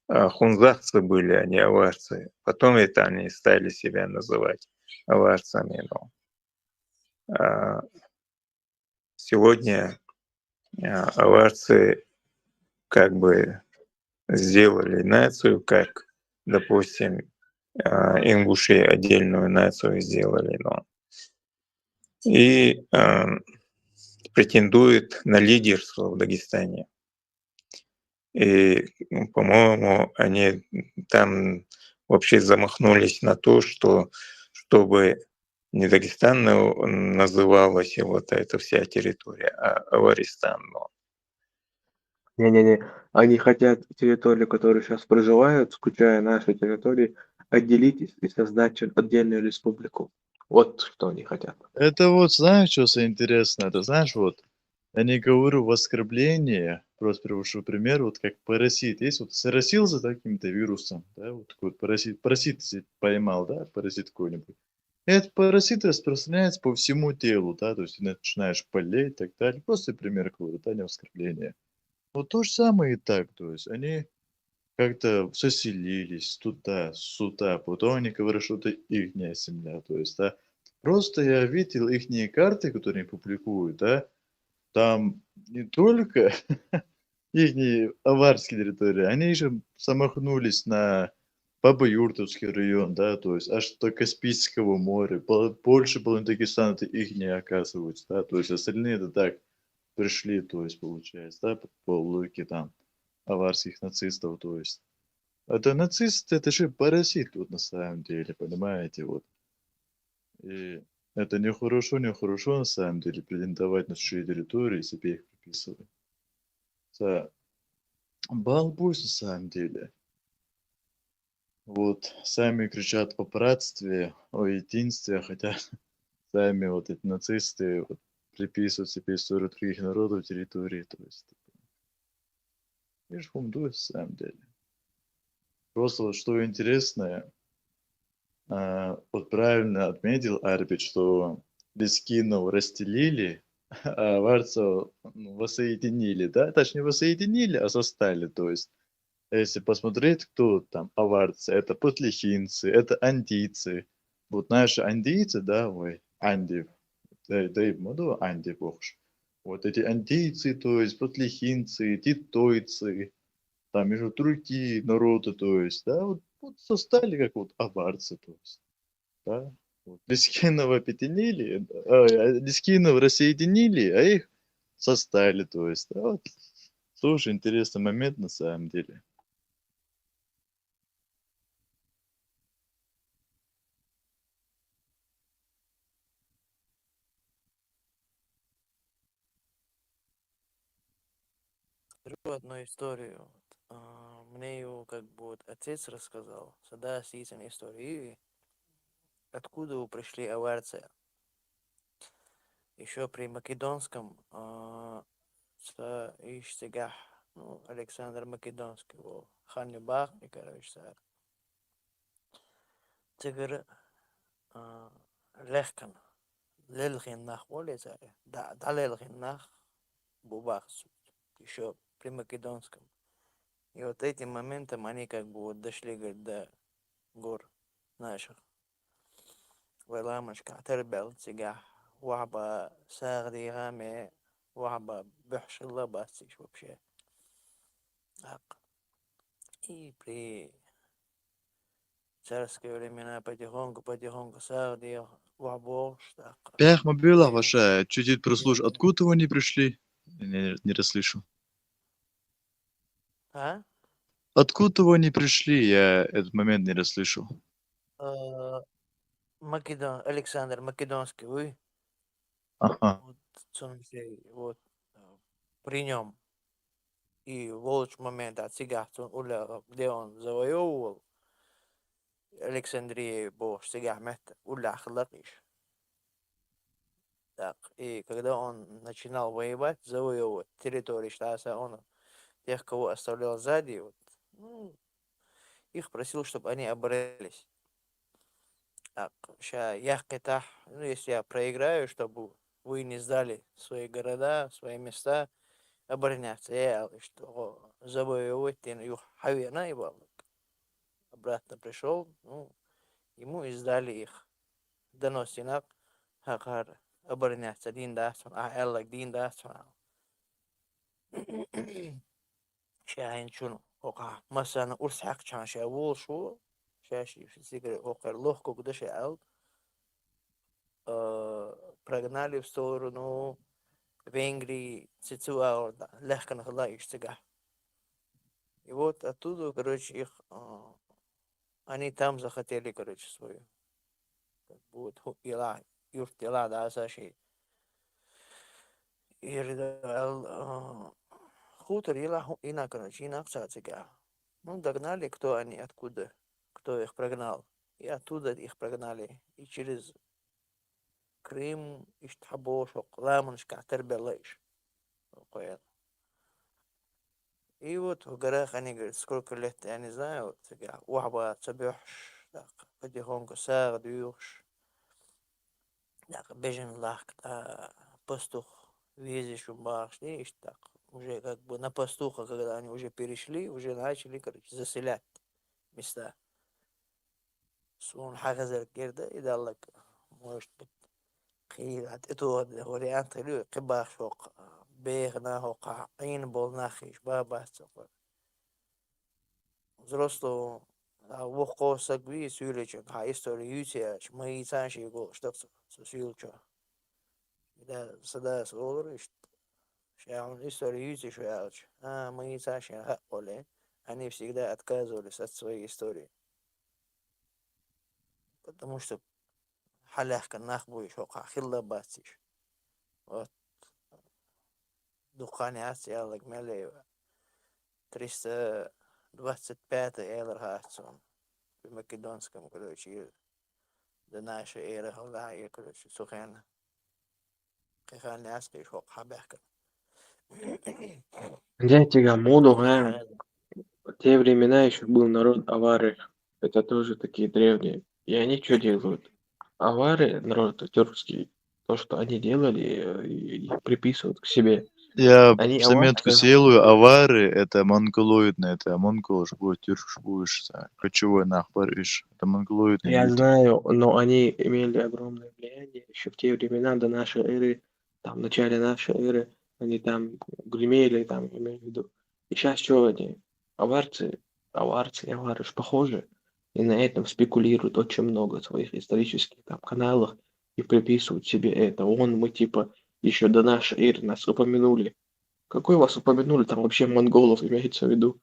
хунзахцы были, а не аварцы. Потом это они стали себя называть аварцами. Но сегодня аварцы как бы сделали нацию, как, допустим, ингуши отдельную нацию сделали. И претендует на лидерство в Дагестане. И, по-моему, они там вообще замахнулись на то, чтобы не Дагестан называлась вот эта вся территория, а Аваристан. Не-не-не, они хотят территорию, которые сейчас проживают, включая наши территории, отделить и создать отдельную республику. Вот что они хотят. Это вот, знаешь, что интересно? Это, знаешь, вот, я не говорю в оскорблении, просто привожу пример, вот как паразит. Есть вот заразился каким-то вирусом, да, вот такой вот паразит если поймал, да, паразит какой-нибудь. И этот паразит распространяется по всему телу, да, то есть ты начинаешь болеть и так далее. Просто пример какой-то, да, не оскорбление. Вот то же самое и так, то есть они как-то заселились туда, сюда, потом они говорят, что это ихняя земля, то есть, да. Просто я видел ихние карты, которые они публикуют, да, там не только ихние аварские территории, они еще замахнулись на Бабо-Юртовский район, да, то есть аж до Каспийского моря, больше половины Дагестана это ихние оказывается, да, то есть остальные это так пришли, то есть получается, да, по логике там аварских нацистов, то есть. Это нацист, это же паразит вот на самом деле, понимаете, вот. И это нехорошо на самом деле претендовать на чужие территории и себе их приписывать. Это балбуз на самом деле. Вот сами кричат о братстве, о единстве, хотя сами вот эти нацисты вот, приписывают себе историю других народов территории, то есть. Видишь, на самом деле. Просто вот что интересное, вот правильно отметил Арбит, что Лискинов расстелили, а аварцев воссоединили, да? Точнее, воссоединили, а состали, то есть. Если посмотреть, кто там аварцы, это потлихинцы, это андийцы. Вот наши андийцы, да, ой, Анди, да и моду Анди богш. Вот эти андийцы, то есть потлихинцы, титойцы, там еще другие народы, то есть, да, вот состали как вот аварцы, то есть, да. Вот. Лискинова объединили, Лискинов рассоединили, а их состали, то есть, да, вот. Слушай, интересный момент на самом деле. Расскажу одну историю. Мне ее как бы вот отец рассказал. Всегда истинная история. И откуда пришли аварцы? Еще при Македонском Иштигах, Александр Македонский, Ханнибах, и, короче, сар. Тигр легкан. Лелхиннах, более царь. Да, лелхиннах, бубах. Еще при Македонском. И вот этим моментом они как бы вот дошли, говорит, до гор наших. Вайламочка, тербел, цигах, ваба, сагди, гаме, ваба, бюхшилла, бастиш вообще. Так. И при царские времена потихоньку сагдия вабош, так. Пях мобила Ой, ваша, чуть-чуть прослушал. Откуда они пришли? Не расслышал. а? Откуда они пришли? Я этот момент не расслышал. Александр Македонский, вы? Ага. Вот, Цунцей, вот, при нем. И в лучший момент от себя, где он завоевывал Александрию, бог себя мета, улахлакиш. Так, и когда он начинал воевать, завоевывать территории штата, он тех, кого оставлял сзади, вот, ну, их просил, чтобы они оборонялись. Так, сейчас ну, если я проиграю, чтобы вы не сдали свои города, свои места, обороняться. Я что завоевывать их хавена и обратно пришел, ну, ему издали их. Доносинак, хакар, обороняться, дин дастон, эллак дин дастон. شاهين شنو وقع مثلا أرسحق كان شاول شو شاشي في سيجري وقع легко куда шел прогнали в сторону Венгрии Цицуа легко нахла их сега. И вот оттуда, короче, их они там захотели, короче, свою будет ила юрт ила да саши и хутор ила ина, короче, ина сега. Ну, догнали, кто они, откуда, кто их прогнал. И оттуда их прогнали. И через Крым, Иштхабошок, Ламаншка, Тербелыш. И вот в горах они говорят, сколько лет, я не знаю, вот, Уахба, Цабюш, так, потихоньку Сагдюш, так, Бежен Лах, пастух, везешь в башне, и так, уже как бы на пастуха, когда они уже перешли, уже начали, короче, заселять места. Сон حاجة كده إذا لك مش بتخيل إتو هوريان تلو قباح شوق بيغنا هوقع عين بول ناخيش بابا سفر взрослого вохко сагви сюлечо а историю ютяч мои санши его что сюлечо да сада сговоришь он историю ютяч яуч мои санши оле они всегда отказывались от своей истории потому что حلاك الناخ بوي شوقع خلا باتيش вот دخاني هاتي يالك ملي 325 эйлер хатсон в македонском, короче, до нашей эры халая, короче, сухена кахани аски шок хабяка Дядя моду, в те времена еще был народ авары. Это тоже такие древние. И они что делают? Авары, народ тюркский, то, что они делали, их приписывают к себе. Я Они заметку сделаю, авары это монголоидное, это монгол будет, тюрк будешь, кочевой нахбаришь, это монголоидный Я вид. знаю, но они имели огромное влияние еще в те времена до нашей эры, там, в начале нашей эры, они там гремели, там, имею в виду. И сейчас что они? Аварцы, авары ж похожи, и на этом спекулируют очень много в своих исторических там каналах и приписывают себе это. Мы типа еще до нашей эры нас упомянули. Какой вас упомянули? Там вообще монголов имеется в виду.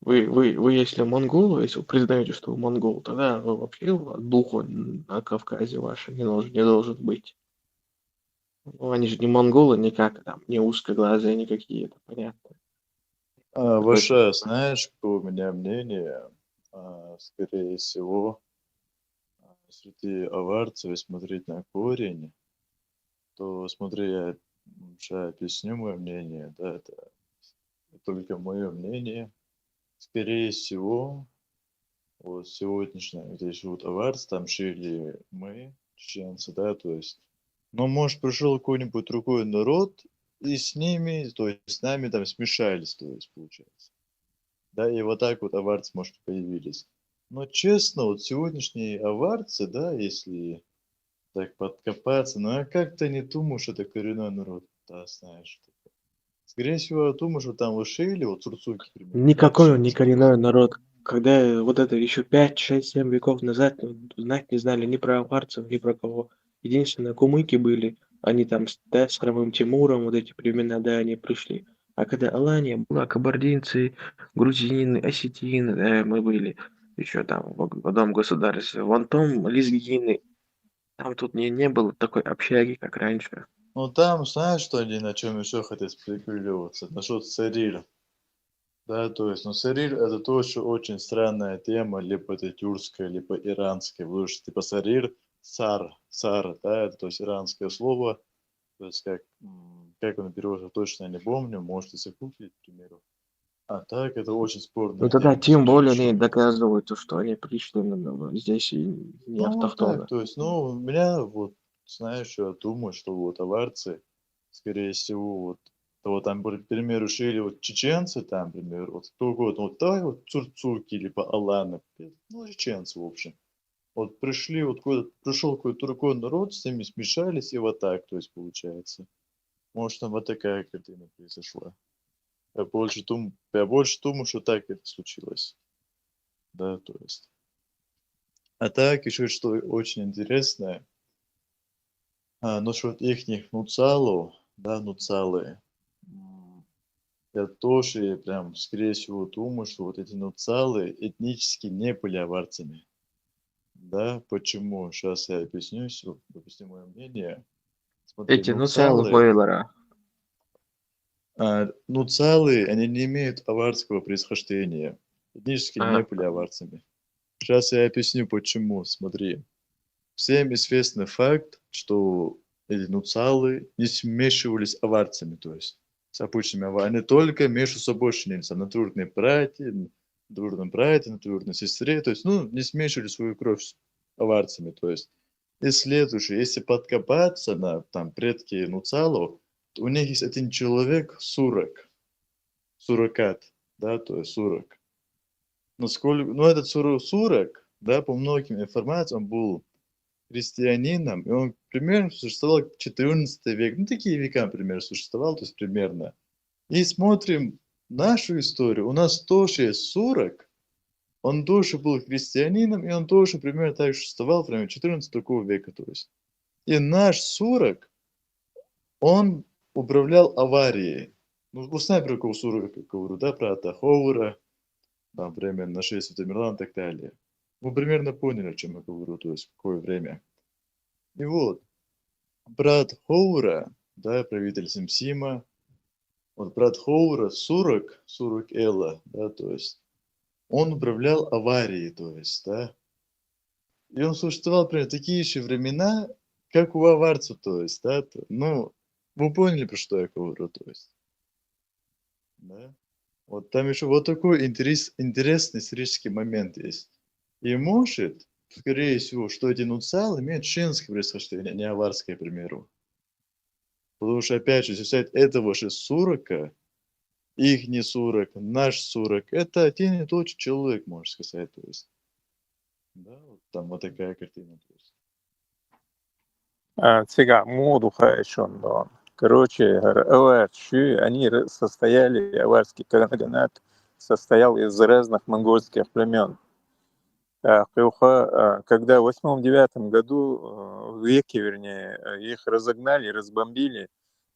Вы, если монголы, если вы признаете, что вы монгол, тогда вы вообще духа на Кавказе ваше не должен быть. Ну, они же не монголы никак, там, не узкоглазые никакие, это понятно. Ваша, знаешь, какое у меня мнение, скорее всего, среди аварцев, если смотреть на корень, то, смотри, я уже объясню мое мнение, да, это только мое мнение. Скорее всего, вот сегодняшнее, где живут аварцы, там жили мы, чеченцы, да, то есть, но, может, пришел какой-нибудь другой народ, и с ними, то есть, с нами там смешались, то есть, получается. Да, и вот так вот аварцы, может, появились. Но, честно, вот сегодняшние аварцы, да, если так подкопаться, но я как-то не думаю, что это коренной народ, да, знаешь. Скорее всего, я думаю, что там Лошили, вот Цурцуки, примерно. Никакой он не коренной народ. когда вот это еще 5, 6, 7 веков назад знать не знали ни про аварцев, ни про кого. Единственное, кумыки были, они там с Хромым Тимуром, вот эти племена, да, они пришли. А когда Алания была, кабардинцы, грузины, осетины, мы были еще там в одном государстве, вон том лезгины, там тут не было такой общаги, как раньше. Ну там, знаешь, что они на чем еще хотят спекулироваться? Насчет цариль. Да, то есть, ну, сариль это тоже очень странная тема, либо это тюркская, либо иранская, потому что, типа, сариль, цар, да, это, то есть, иранское слово, то есть, как он переводится, точно не помню, можете загуглить, к примеру. А так, это очень спорная Ну тогда тема, тем более что они именно. доказывают, что они пришли здесь и не Ну, вот так, автохтоны. то есть, ну, у меня, вот, знаешь, что я думаю, что вот аварцы, скорее всего, вот там, к примеру, шили вот чеченцы, там, к примеру, вот кто угодно, вот давай вот цурцуки, либо аланы, ну, чеченцы, в общем. Вот пришли, вот пришел какой-то другой народ, с ними смешались, и вот так, то есть, получается. Может, там вот такая картина произошла. Я больше думаю, что так это случилось. Да, то есть. А так, еще что очень интересное, насчет ихних нуцалов, да, нуцалы. Я тоже прям, скорее всего, думаю, что вот эти нуцалы этнически не были аварцами. Да, почему? Сейчас я объясню, объясню мое мнение. Смотри, Эти, ну, целых Вейлора. нуцалы, они не имеют аварского происхождения. Этнически не были аварцами. Сейчас я объясню, почему. Смотри. Всем известный факт, что эти нуцалы не смешивались с аварцами, то есть с обычными аварцами. Они только между собой шинились, натурные братья, натурной сестре, то есть, ну, не смешивали свою кровь с аварцами, то есть. И следующее, если подкопаться на там предки нуцалов, то у них есть один человек, суррогат, да, то есть 40. Ну, этот сурок, да, по многим информациям, он был христианином, и он примерно существовал в 14 век. Ну, такие века, например, существовал, то есть примерно. И смотрим нашу историю. У нас тоже есть сурок, он тоже был христианином, и он тоже примерно так существовал, примерно 14 века, то есть. И наш сурок, он управлял аварией. Ну, вы знаете, про какого сурока говорю, да, про Атахоура, там, время нашествия Тамерлана и так далее. Вы примерно поняли, о чем я говорю, то есть, в какое время. И вот, брат Хоура, да, правитель Симсима, вот брат Хоура, Сурок Элла, да, то есть, он управлял аварией, то есть, да, и он существовал примерно такие же времена, как у аварцев, то есть, да, ну, вы поняли, про что я говорю, то есть, да, вот там еще вот такой интересный исторический момент есть. И может, скорее всего, что эти нуцалы имеют женское происхождение, а не аварское, к примеру. Потому что, опять же, если взять этого же сурока, их не сурок, наш сурок, это один и тот же человек, можно сказать, то есть. Да, вот там вот такая картина. То есть. Сега, моду хайшондон. Короче, они состояли, аварский каганат состоял из разных монгольских племен. Когда в 8-9 году, в веке, вернее, их разогнали, разбомбили,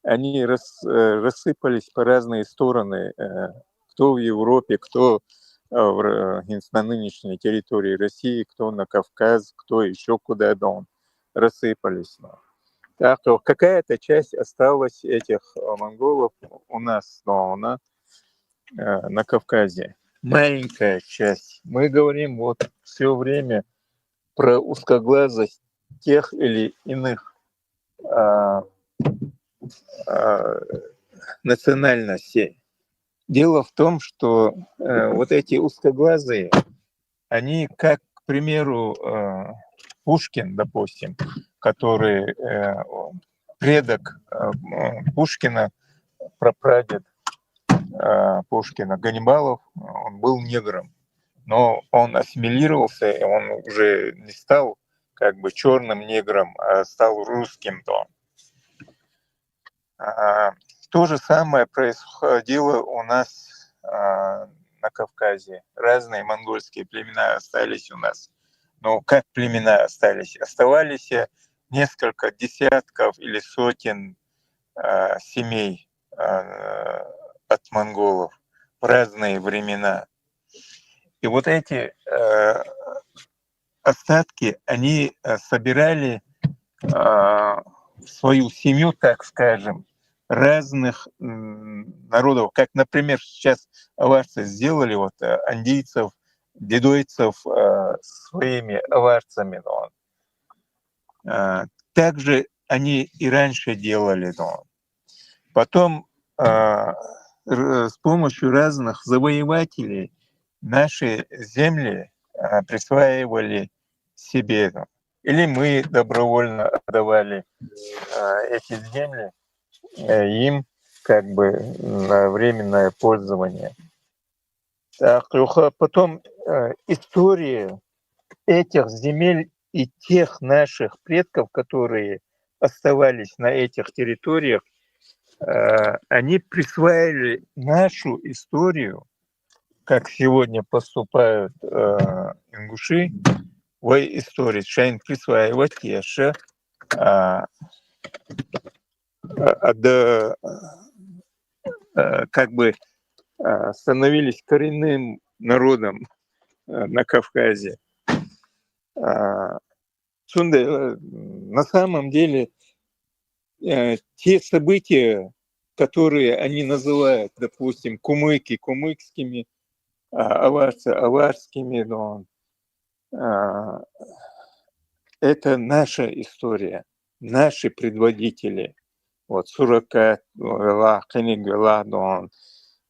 они рассыпались по разные стороны, кто в Европе, кто на нынешней территории России, кто на Кавказ, кто еще куда-то рассыпались. Так, какая-то часть осталась этих монголов у нас, на Кавказе. Маленькая часть. Мы говорим вот все время про узкоглазость тех или иных национальностей. Дело в том, что вот эти узкоглазые, они, как, к примеру, Пушкин, допустим, который предок Пушкина, прапрадед Пушкина, Ганнибалов, он был негром. Но он ассимилировался, и он уже не стал как бы черным негром, а стал русским-то. То же самое происходило у нас на Кавказе. Разные монгольские племена остались у нас. Но как племена остались? Оставались несколько десятков или сотен семей от монголов в разные времена. И вот эти остатки, они собирали свою семью, так скажем, разных народов. Как, например, сейчас аварцы сделали вот андийцев, дедойцев своими аварцами. Также они и раньше делали. Потом с помощью разных завоевателей наши земли присваивали себе. Или мы добровольно отдавали эти земли им как бы на временное пользование. Так, потом история этих земель и тех наших предков, которые оставались на этих территориях, они присваивали нашу историю, как сегодня поступают ингуши, в истории шайн присваивать еще как бы становились коренным народом на Кавказе. На самом деле те события, которые они называют, допустим, кумыки кумыкскими, аварцы аварскими, это наша история, наши предводители. Вот Суракат,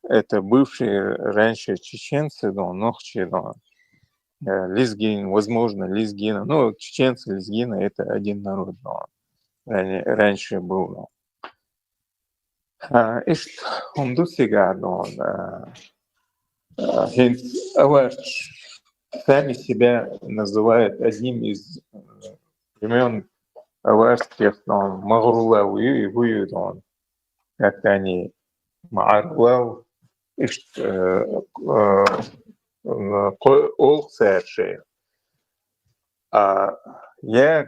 это бывшие раньше чеченцы, Нохчи, Лезгин, возможно, Лезгина. Ну, чеченцы, Лезгина — это один народ, раньше был. И что он до сега, сами себя называют одним из времен аварских, Магрула воюют, как они Маарулау, ол сэрши. Я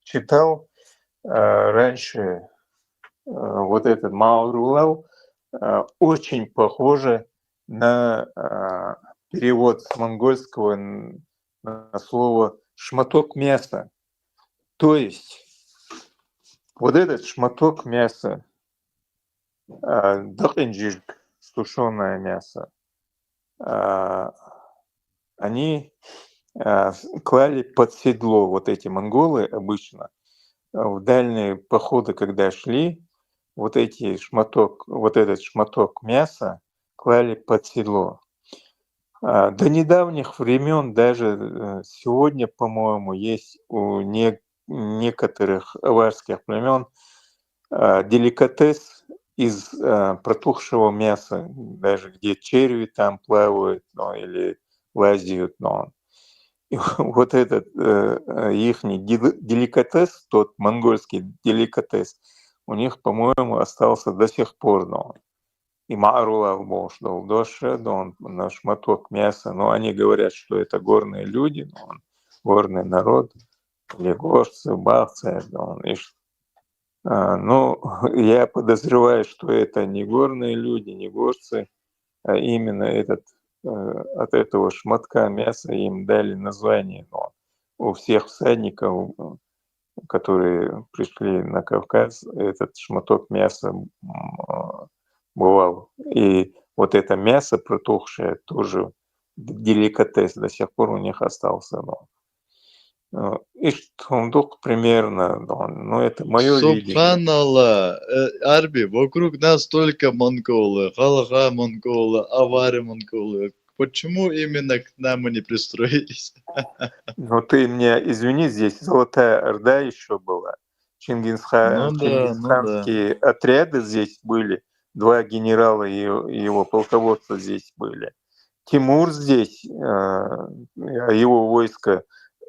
читал раньше вот этот Маарулау, очень похоже на перевод с монгольского на слово «шматок мяса». То есть вот этот шматок мяса, дахинджир, сушеное мясо, они клали под седло, вот эти монголы обычно, в дальние походы, когда шли, вот этот шматок мяса клали под седло. До недавних времен, даже сегодня, по-моему, есть у некоторых аварских племен деликатес из протухшего мяса, даже где черви там плавают, или лазят. И вот этот их деликатес, тот монгольский деликатес, у них, по-моему, остался до сих пор. И Маарулав был доше, на шматок мяса. Но они говорят, что это горные люди, горный народ, или горцы, бахцы. Ну, я подозреваю, что это не горные люди, не горцы, а именно от этого шматка мяса им дали название. Но у всех всадников, которые пришли на Кавказ, этот шматок мяса бывал. И вот это мясо протухшее тоже деликатес до сих пор у них остался. И что примерно, это мое видение. Субханаллах, Арби, вокруг нас только монголы, халаха монголы, авары монголы. Почему именно к нам они пристроились? Ну ты мне извини, здесь Золотая Орда еще была. Чингисханские отряды здесь были, 2 генерала и его полководца здесь были. Тимур здесь, его войско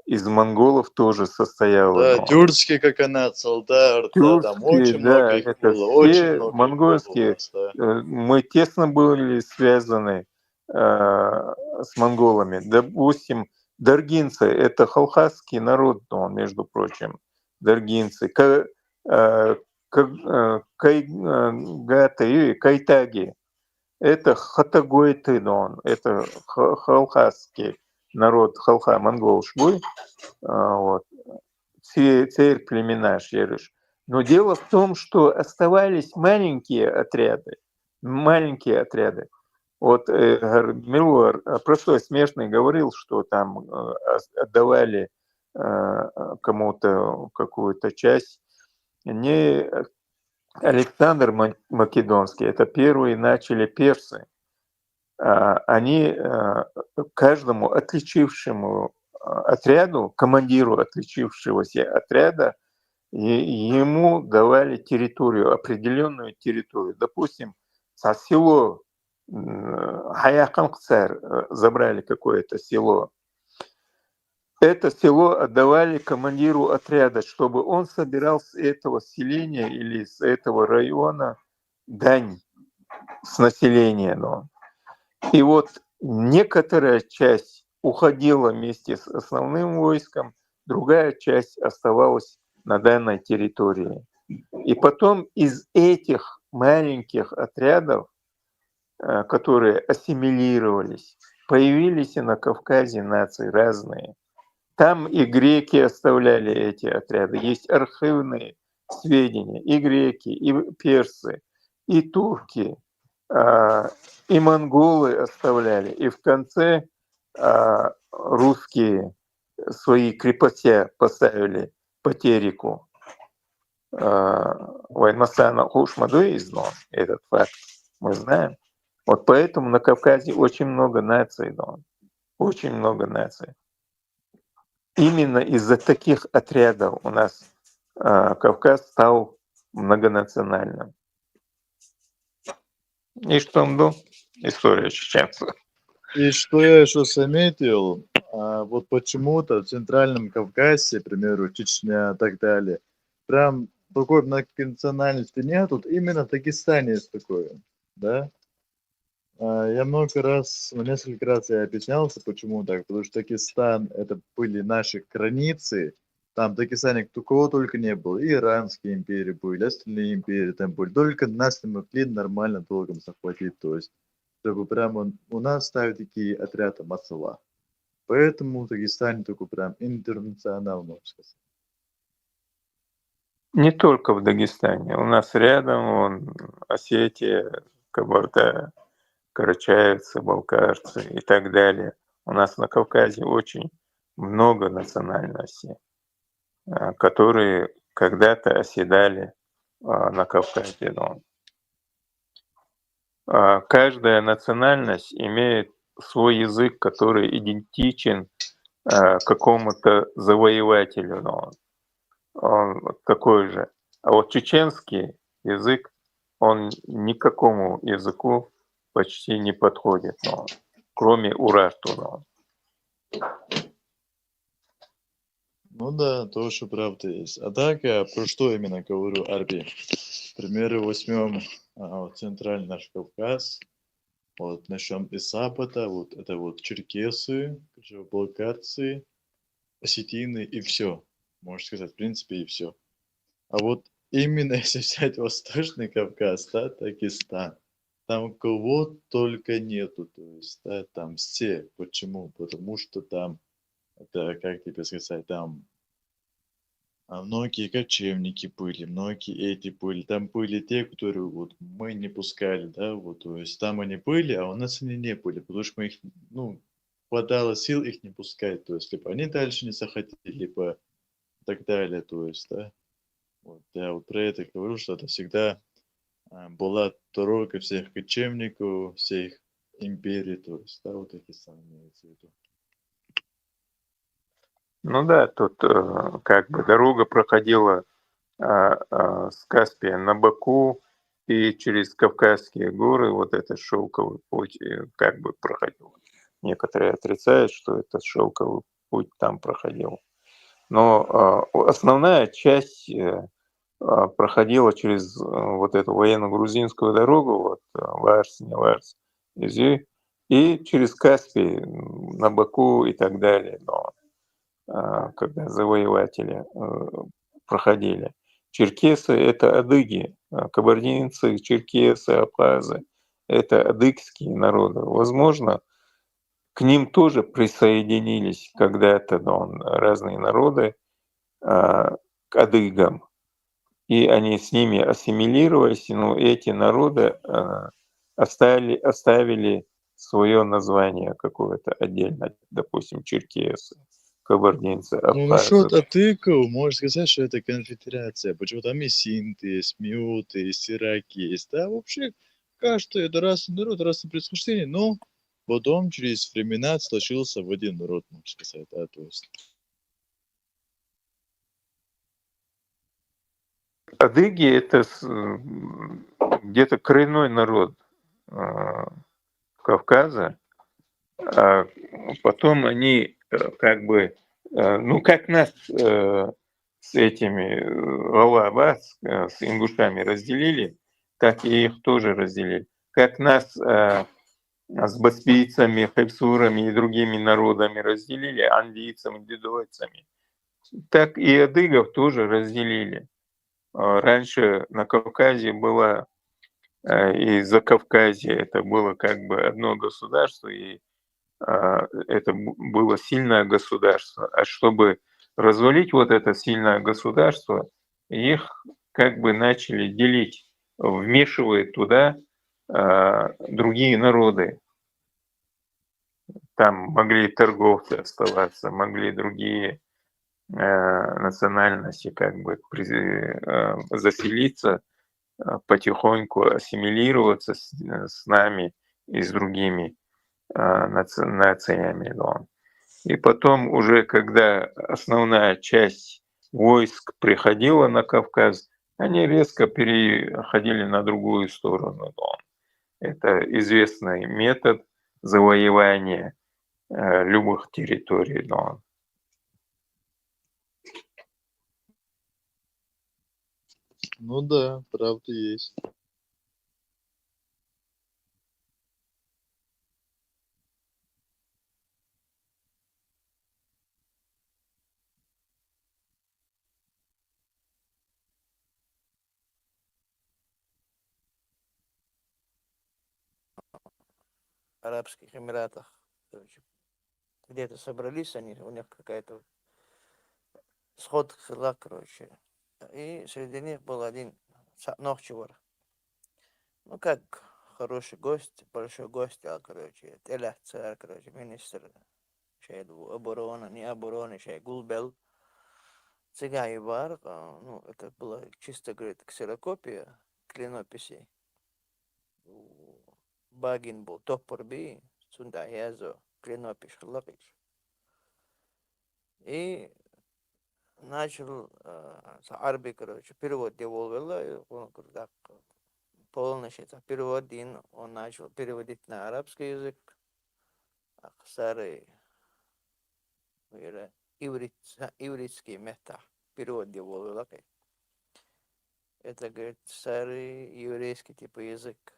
из монголов тоже состояло. Да, тюркский каганат, солдат, там очень много их было, очень много монгольские. Мы тесно были связаны с монголами. Допустим, даргинцы — это халхасский народ, он, между прочим, даргинцы. Кайгаты, кайтаги — это хатагойты, это халхасский народ, халха, монгол шбуй, вот. Церь племена Шерыш. Но дело в том, что оставались маленькие отряды. Вот Милуар, простой смешный, говорил, что там отдавали кому-то какую-то часть. Не Александр Македонский, это первые начали персы. Они каждому отличившему отряду, командиру отличившегося отряда, ему давали территорию, определенную территорию. Допустим, село Хаяканцер, забрали какое-то село. Это село отдавали командиру отряда, чтобы он собирал с этого селения или с этого района дань с населения. И вот некоторая часть уходила вместе с основным войском, другая часть оставалась на данной территории. И потом из этих маленьких отрядов, которые ассимилировались, появились и на Кавказе нации разные. Там и греки оставляли эти отряды. Есть архивные сведения. И греки, и персы, и турки, и монголы оставляли. И в конце русские свои крепости поставили по Тереку. Ваймасана Хушмадуизно, этот факт мы знаем. Вот поэтому на Кавказе очень много наций, очень много наций. Именно из-за таких отрядов у нас Кавказ стал многонациональным. И что история чеченцев. И что я еще заметил, вот почему-то в Центральном Кавказе, к примеру, Чечня и так далее, прям такой многонациональности нет, тут именно в Дагестане есть такое, да? Я несколько раз я объяснялся, почему так, потому что Дагестан, это были наши границы, там в Дагестане кого только не было, и Иранские империи были, остальные империи там были, только нас не могли нормально долго захватить, то есть, чтобы прямо у нас ставят такие отряды Масала. Поэтому в Дагестане такой прям интернационал, можно сказать. Не только в Дагестане. У нас рядом Осетия, Кабарда, карачаевцы, балкарцы и так далее. У нас на Кавказе очень много национальностей, которые когда-то оседали на Кавказе. Каждая национальность имеет свой язык, который идентичен какому-то завоевателю. Он такой же. А вот чеченский язык, он ни к какому языку почти не подходит, кроме урашту. Ну да, тоже правда есть. А так, я про что именно говорю, Арби? К примеру, возьмем центральный наш Кавказ, вот начнем из запада, вот это вот черкесы, балкарцы, осетины и все. Можно сказать, в принципе, и все. А вот именно если взять Восточный Кавказ, да, Дагестан, там кого только нету, то есть, да, там все. Почему? Потому что там, это, как тебе сказать, там многие кочевники были, многие эти были. Там были те, которые вот мы не пускали, да, вот, то есть там они были, а у нас они не были, потому что мы их, хватало сил их не пускать, то есть, либо они дальше не захотели, либо так далее, то есть, да. Вот, я вот про это говорю, что это всегда была дорога всех кочевников, всех империй, то есть, да, вот такие самые имеются в виду. Ну да, тут как бы дорога проходила с Каспия на Баку и через Кавказские горы, вот этот шелковый путь как бы проходил. Некоторые отрицают, что этот шелковый путь там проходил. Но основная часть проходила через вот эту военно-грузинскую дорогу, вот Ларс, не Ларс, Изюй, и через Каспий на Баку и так далее, но когда завоеватели проходили. Черкесы — это адыги, кабардинцы, черкесы, абхазы — это адыгские народы. Возможно, к ним тоже присоединились когда-то разные народы к адыгам, и они с ними ассимилировались, но эти народы оставили свое название какое-то отдельно, допустим, черкесы, кабардинцы, Ну, насчет абхазы. атыков, можно сказать, что это конфедерация. Почему там и синты есть, миуты есть, ираки есть. Да, вообще, каждый это разный народ, разное происхождение, но потом через времена сложился в один народ, можно сказать, да, то есть. Адыги — это где-то коренной народ Кавказа, а потом они как бы, ну как нас с этими с ингушами разделили, так и их тоже разделили. Как нас с баспийцами, хайпсурами и другими народами разделили, андийцами, дедовцами, так и адыгов тоже разделили. Раньше на Кавказе было, и Закавказье, это было как бы одно государство, и это было сильное государство. А чтобы развалить вот это сильное государство, их как бы начали делить, вмешивая туда другие народы. Там могли торговцы оставаться, могли другие национальности как бы заселиться, потихоньку ассимилироваться с нами и с другими нациями. Да. И потом уже, когда основная часть войск приходила на Кавказ, они резко переходили на другую сторону. Да. Это известный метод завоевания любых территорий. Да. Ну да, правда есть. Арабских Эмиратах. Короче, где-то собрались они, у них какая-то сход села, короче. И среди них был один Нохчевар. Ну, как хороший гость, большой гость, короче, Теля царь, короче, министр обороны, не обороны, Гулбел. Цигай бар, ну, это было чисто, говорит, ксерокопия клинописей. Багин был топор би, сунда язо, клинопись хлопич. И начал арби, короче, перевод делал, он так полностью перевод, он начал переводить на арабский язык, старый ивритский мета перевод делал, это, говорит, старый еврейский типа язык.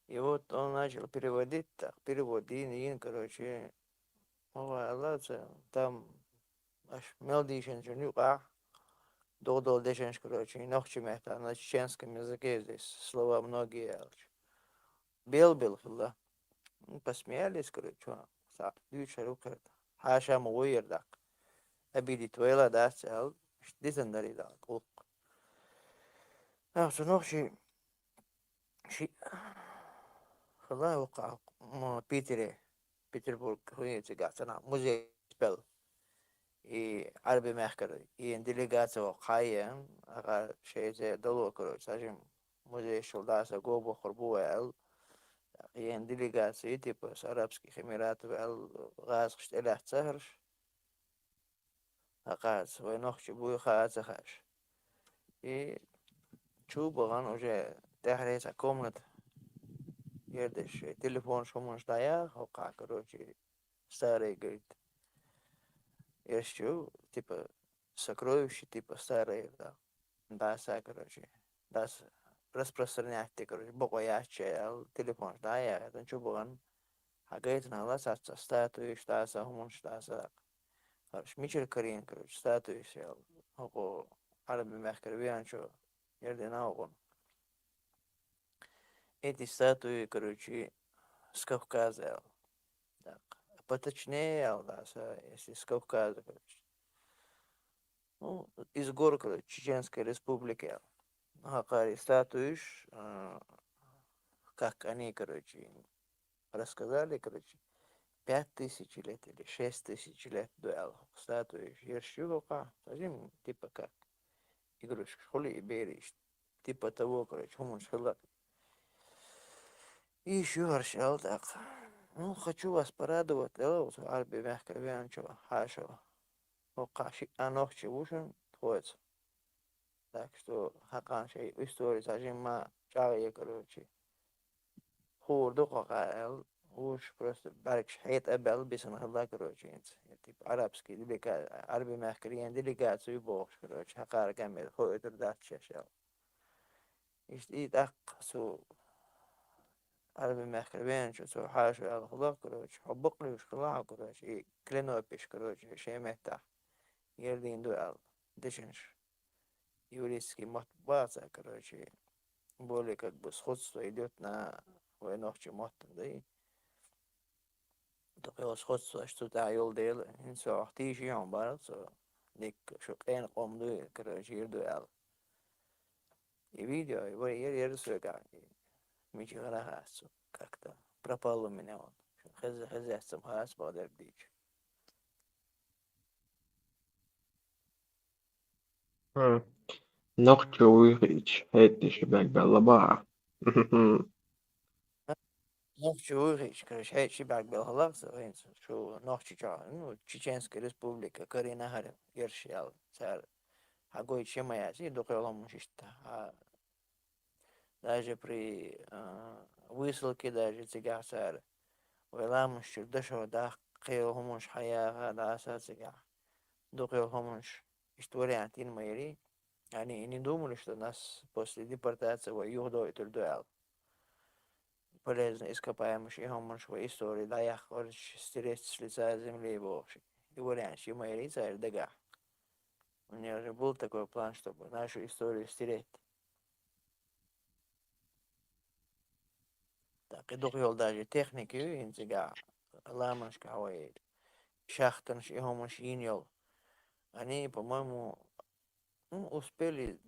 И вот он начал переводить, так, перевод, короче, там аж мелдишен, додол дешен, короче, ногчи мета, на чеченском языке здесь слова многие. Бел, да. Посмеялись, короче, дюча рука, хаша муир, так. Обиди твоя, да, цел, дизендари, да, кулк. Что ногчи, خلاص وقع Петербург, она музей спел. И Арби Мехкер, и делегация Хая, ага, шейзе дало, короче, сажим музей Шелдаса, Гобо, Хорбуэл, и делегация, типа, с Арабских Эмиратов, газ, штелях цахарш, ага, свой ногчи буй хазахаш. И чубаган уже тахрейса комната. Едешь, телефон шумон стоя, хока, короче, старый, говорит, еще, типа, сокровища, типа, старые, да, даса, короче, даса, распространять, короче, бокоячая, телефон, да, я это чубан, а говорит, на вас отца статуи, штаса, хумон штаса, короче, Мичель Карин, короче, статуи сел, око, арабы мягкий вианчо, ерди на окон. Эти статуи, короче, с Кавказа, так, поточнее, да, если с Кавказа, короче. Ну, из гор, короче, Чеченской Республики. Хакари статуиш, как они, короче, рассказали, короче, 5000 лет или 6000 лет до статуиш. Ершюга, скажем, типа как игрушка, хули и берешь. Типа того, короче, хумун шхилак. И еще аршал так. Ну, хочу вас порадовать, вот арби мягко вянчо, хашо. Окаши анохчи ушен, тхоец. Так что, хакан шей история, скажем, ма чая, короче. Хурду какаэл, уж просто баркш хейт абел бисен хала, короче, типа арабский делегат, арби мягкриен делегацию бокс, короче, хакар камер, хойтер датча шел. И так, су, арби мягкриен, что хашу ал хала, короче, хаббукли уж хала, короче, и клинопиш, короче, шемета, ердин дуэл, дешенш, еврейский матбаца, короче, более как бы сходство идет на войнохче моттан, да и такое сходство, что да, йол дел, инсо ахтиши он барат, so дик шукен комду, короче, ирдуэл. И видео, его ерсуга, мичи гарахасу, как-то пропал у меня он. Хазяцам хас бадер дич. Нохчо уйрич, хейтиш бәк-бәллаба. Нохчи уйрич, короче, хейчи бак бел халакса, что нохчи ча, ну, Чеченская Республика, Карина Харев, ершиал, царь. Агой чемая, и доколом мужчина. Даже при высылке даже цигар царь. Вэлам что дошел да кел хомуш хая да аса цигар. Докел хомуш история тин майри. Они не думали, что нас после депортации в юго и тульдуэл. Полезно ископаемость и хомуш в истории да я хочу стереть с лица земли его. И вариант, что майри царь дега. У меня уже был такой план, чтобы нашу историю стереть. Так, и дохел даже техники, интига, ламаншка, хавай, шахтанш и хомаш иньол. Они, по-моему, ну, успели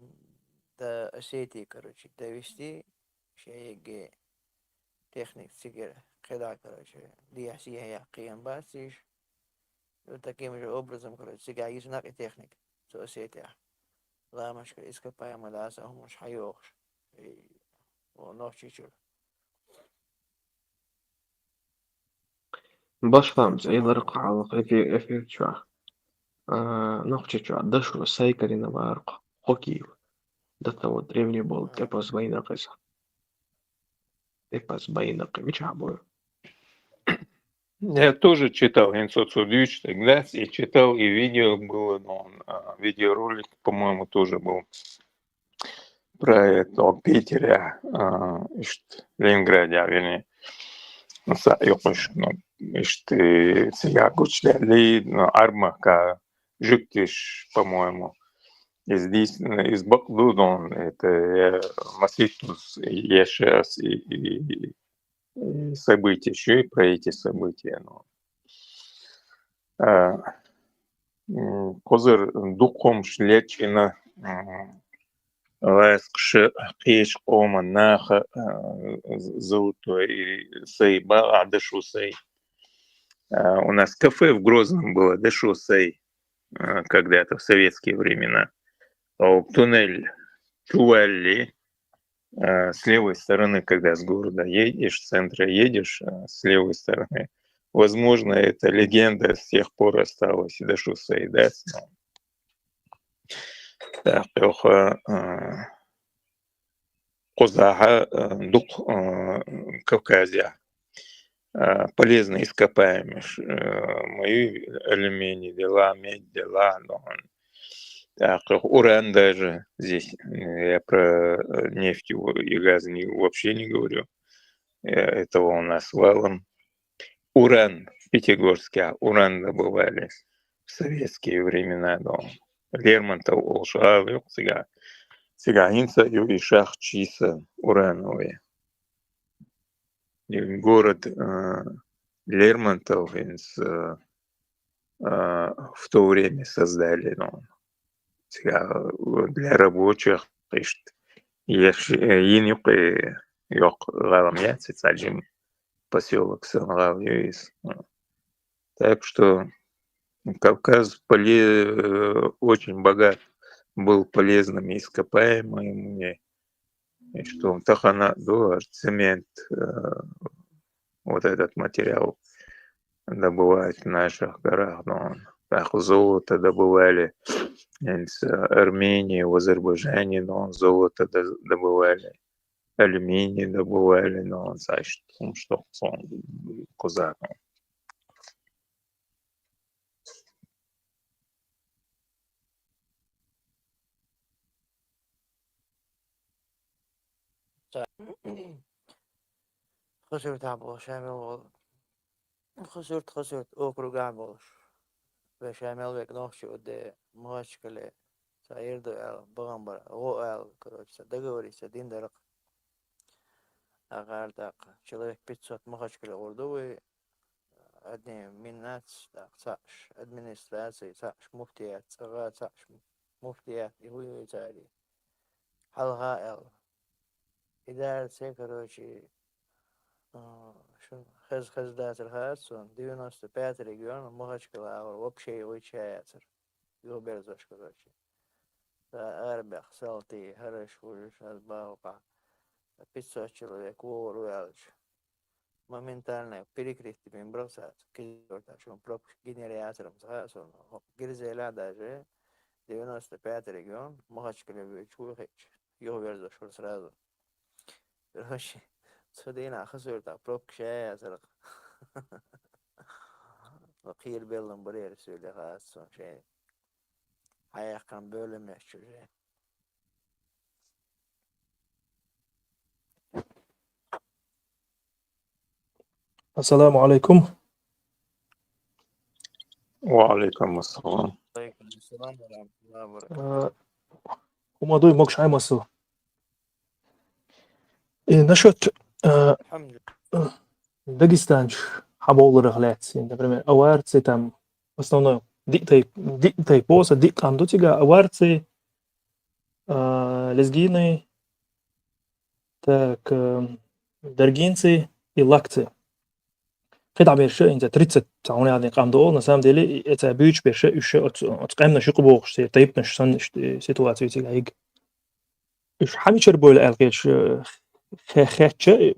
до Осетии, короче, довести, шееге техник цигер, когда, короче, диасия я киямбасиш. Вот таким же образом, короче, цигар есть знак и техник, с Осетия. Ламаншка, ископаемая даса, хомаш хайохш. И ночь чичур. Башламс, эйларق алق эфир чуах. Нохчо чуах, дашу сайкарина варق. Хокиев. До того древний был, тепас байнакис. Тепас байнак, мичабой. Я тоже читал Инсоцудвич тогда, и читал, и видео было, но видеоролик, по-моему, тоже был про это, о Питере, Ленинграде, вернее. Yokuş, işte siyah güçlerli armaka жуктиш, по-моему. И здесь из Баклудон это Маситус Ешес и события, еще и про эти события. Козыр духом шлечина лэскши киш ома наха золотой сейба, дышу сей. У нас кафе в Грозном было, дышу сей, когда-то в советские времена. Туннель Чували, с левой стороны, когда с города едешь, с центра едешь, с левой стороны. Возможно, эта легенда с тех пор осталась, дышу сей, да? Так, Козаха, дух Кавказя, полезно ископаемые, мои алюминий, дела, медь, дела, Так, уран даже здесь. Я про нефть и газ вообще не говорю. Этого у нас валом. Уран в Пятигорске, уран добывали в советские времена. Но Лермонтов улшал, Цыганинца и шах чиса урановые. И город Лермонтов в то время создали, для рабочих, поселок Сан-Равьёис. Так что Кавказ очень богат был полезными ископаемыми, и что тахана, цемент, вот этот материал добывают в наших горах, так золото добывали из Армении, в Азербайджане, золото добывали, алюминий добывали, значит, что козак. خسرت عبو شامل خسرت округ عبوش بشامل بك نوخش ودي مشكلة سايردو ال بغمبر هو ال короче договориться дин дарак агар так человек 500 махачкали ордовый одни минац так саш администрации саш муфтият сага саш муфтият и цари حلقة ال إدارة короче خز دات الخاصون 95 регион махачкала вообще вычается его берзош короче арбах салти хорошо разбавка 500 человек воруялч моментально перекрестить им бросать к пропуск генератором сразу гризеля даже 95 регион махачкале вычует его берзош сразу короче صدقنا خسرت بروك شيء أزرق وقيل بيلن برير سولي خاص شيء حيقن بيلن مشجع السلام عليكم. وعليكم السلام. عليكم السلام ورحمة الله وبركاته. وموضوع مقش عمسو насчет Дагестан хаболы рахлять, например, аварцы там в основном дитай поса дик андутига аварцы лезгины, так даргинцы и лакцы. قطع برشة أنت 30 تعاوني عادي قامدو на самом деле это бьюч برشة еще от قامنا شو قبوخ طيب نش سن سيتواتي تيجي إيش حميشر بول ألقيش خاتشة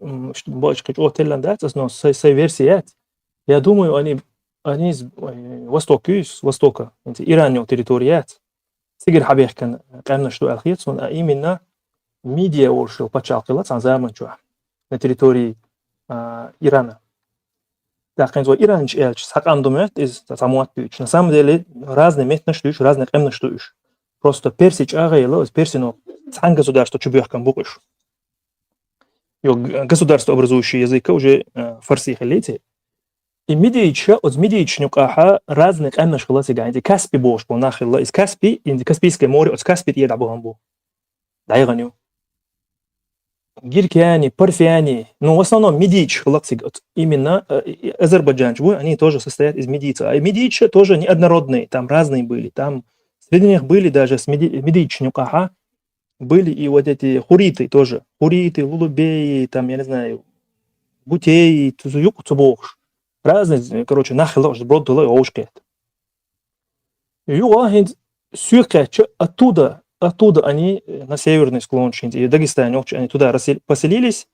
باش كش أوتيلاندات أصلا سي версият. Я думаю, они из Востока, Ираньо территорият. Сигер хабех кан قامنا что ألقيت а именно медиа оршил почалкилат санзаманчуа на территории Ирана. Так, Иран эльч сакамдумет из самуат бьюч. На самом деле разные метнашtuш, разные قامنашtuш. Просто персич агайло, персино цан государство чубьёхкан букыш. Государство образующее языка уже фарси халите. И медиича от медиичнюк аха разные قامنаш классы ганди Каспий бош по нахилла из Каспий, инди Каспийское море от Каспий еда богамбу. Дайганю. Гиркиане, парфяне, в основном медич классы именно азербайджанцы, они тоже состоят из медийца. А медичи тоже неоднородные, там разные были, там среди них были даже с медичнюк аха были и вот эти хуриты тоже. Хуриты, лулубеи, там, я не знаю, бутеи, тузуюк, цубохш. Разные, короче, нахилош, броддулы, оушкет. И уахид сюркача оттуда они на северный склон Шинди, и Дагестане, они туда поселились,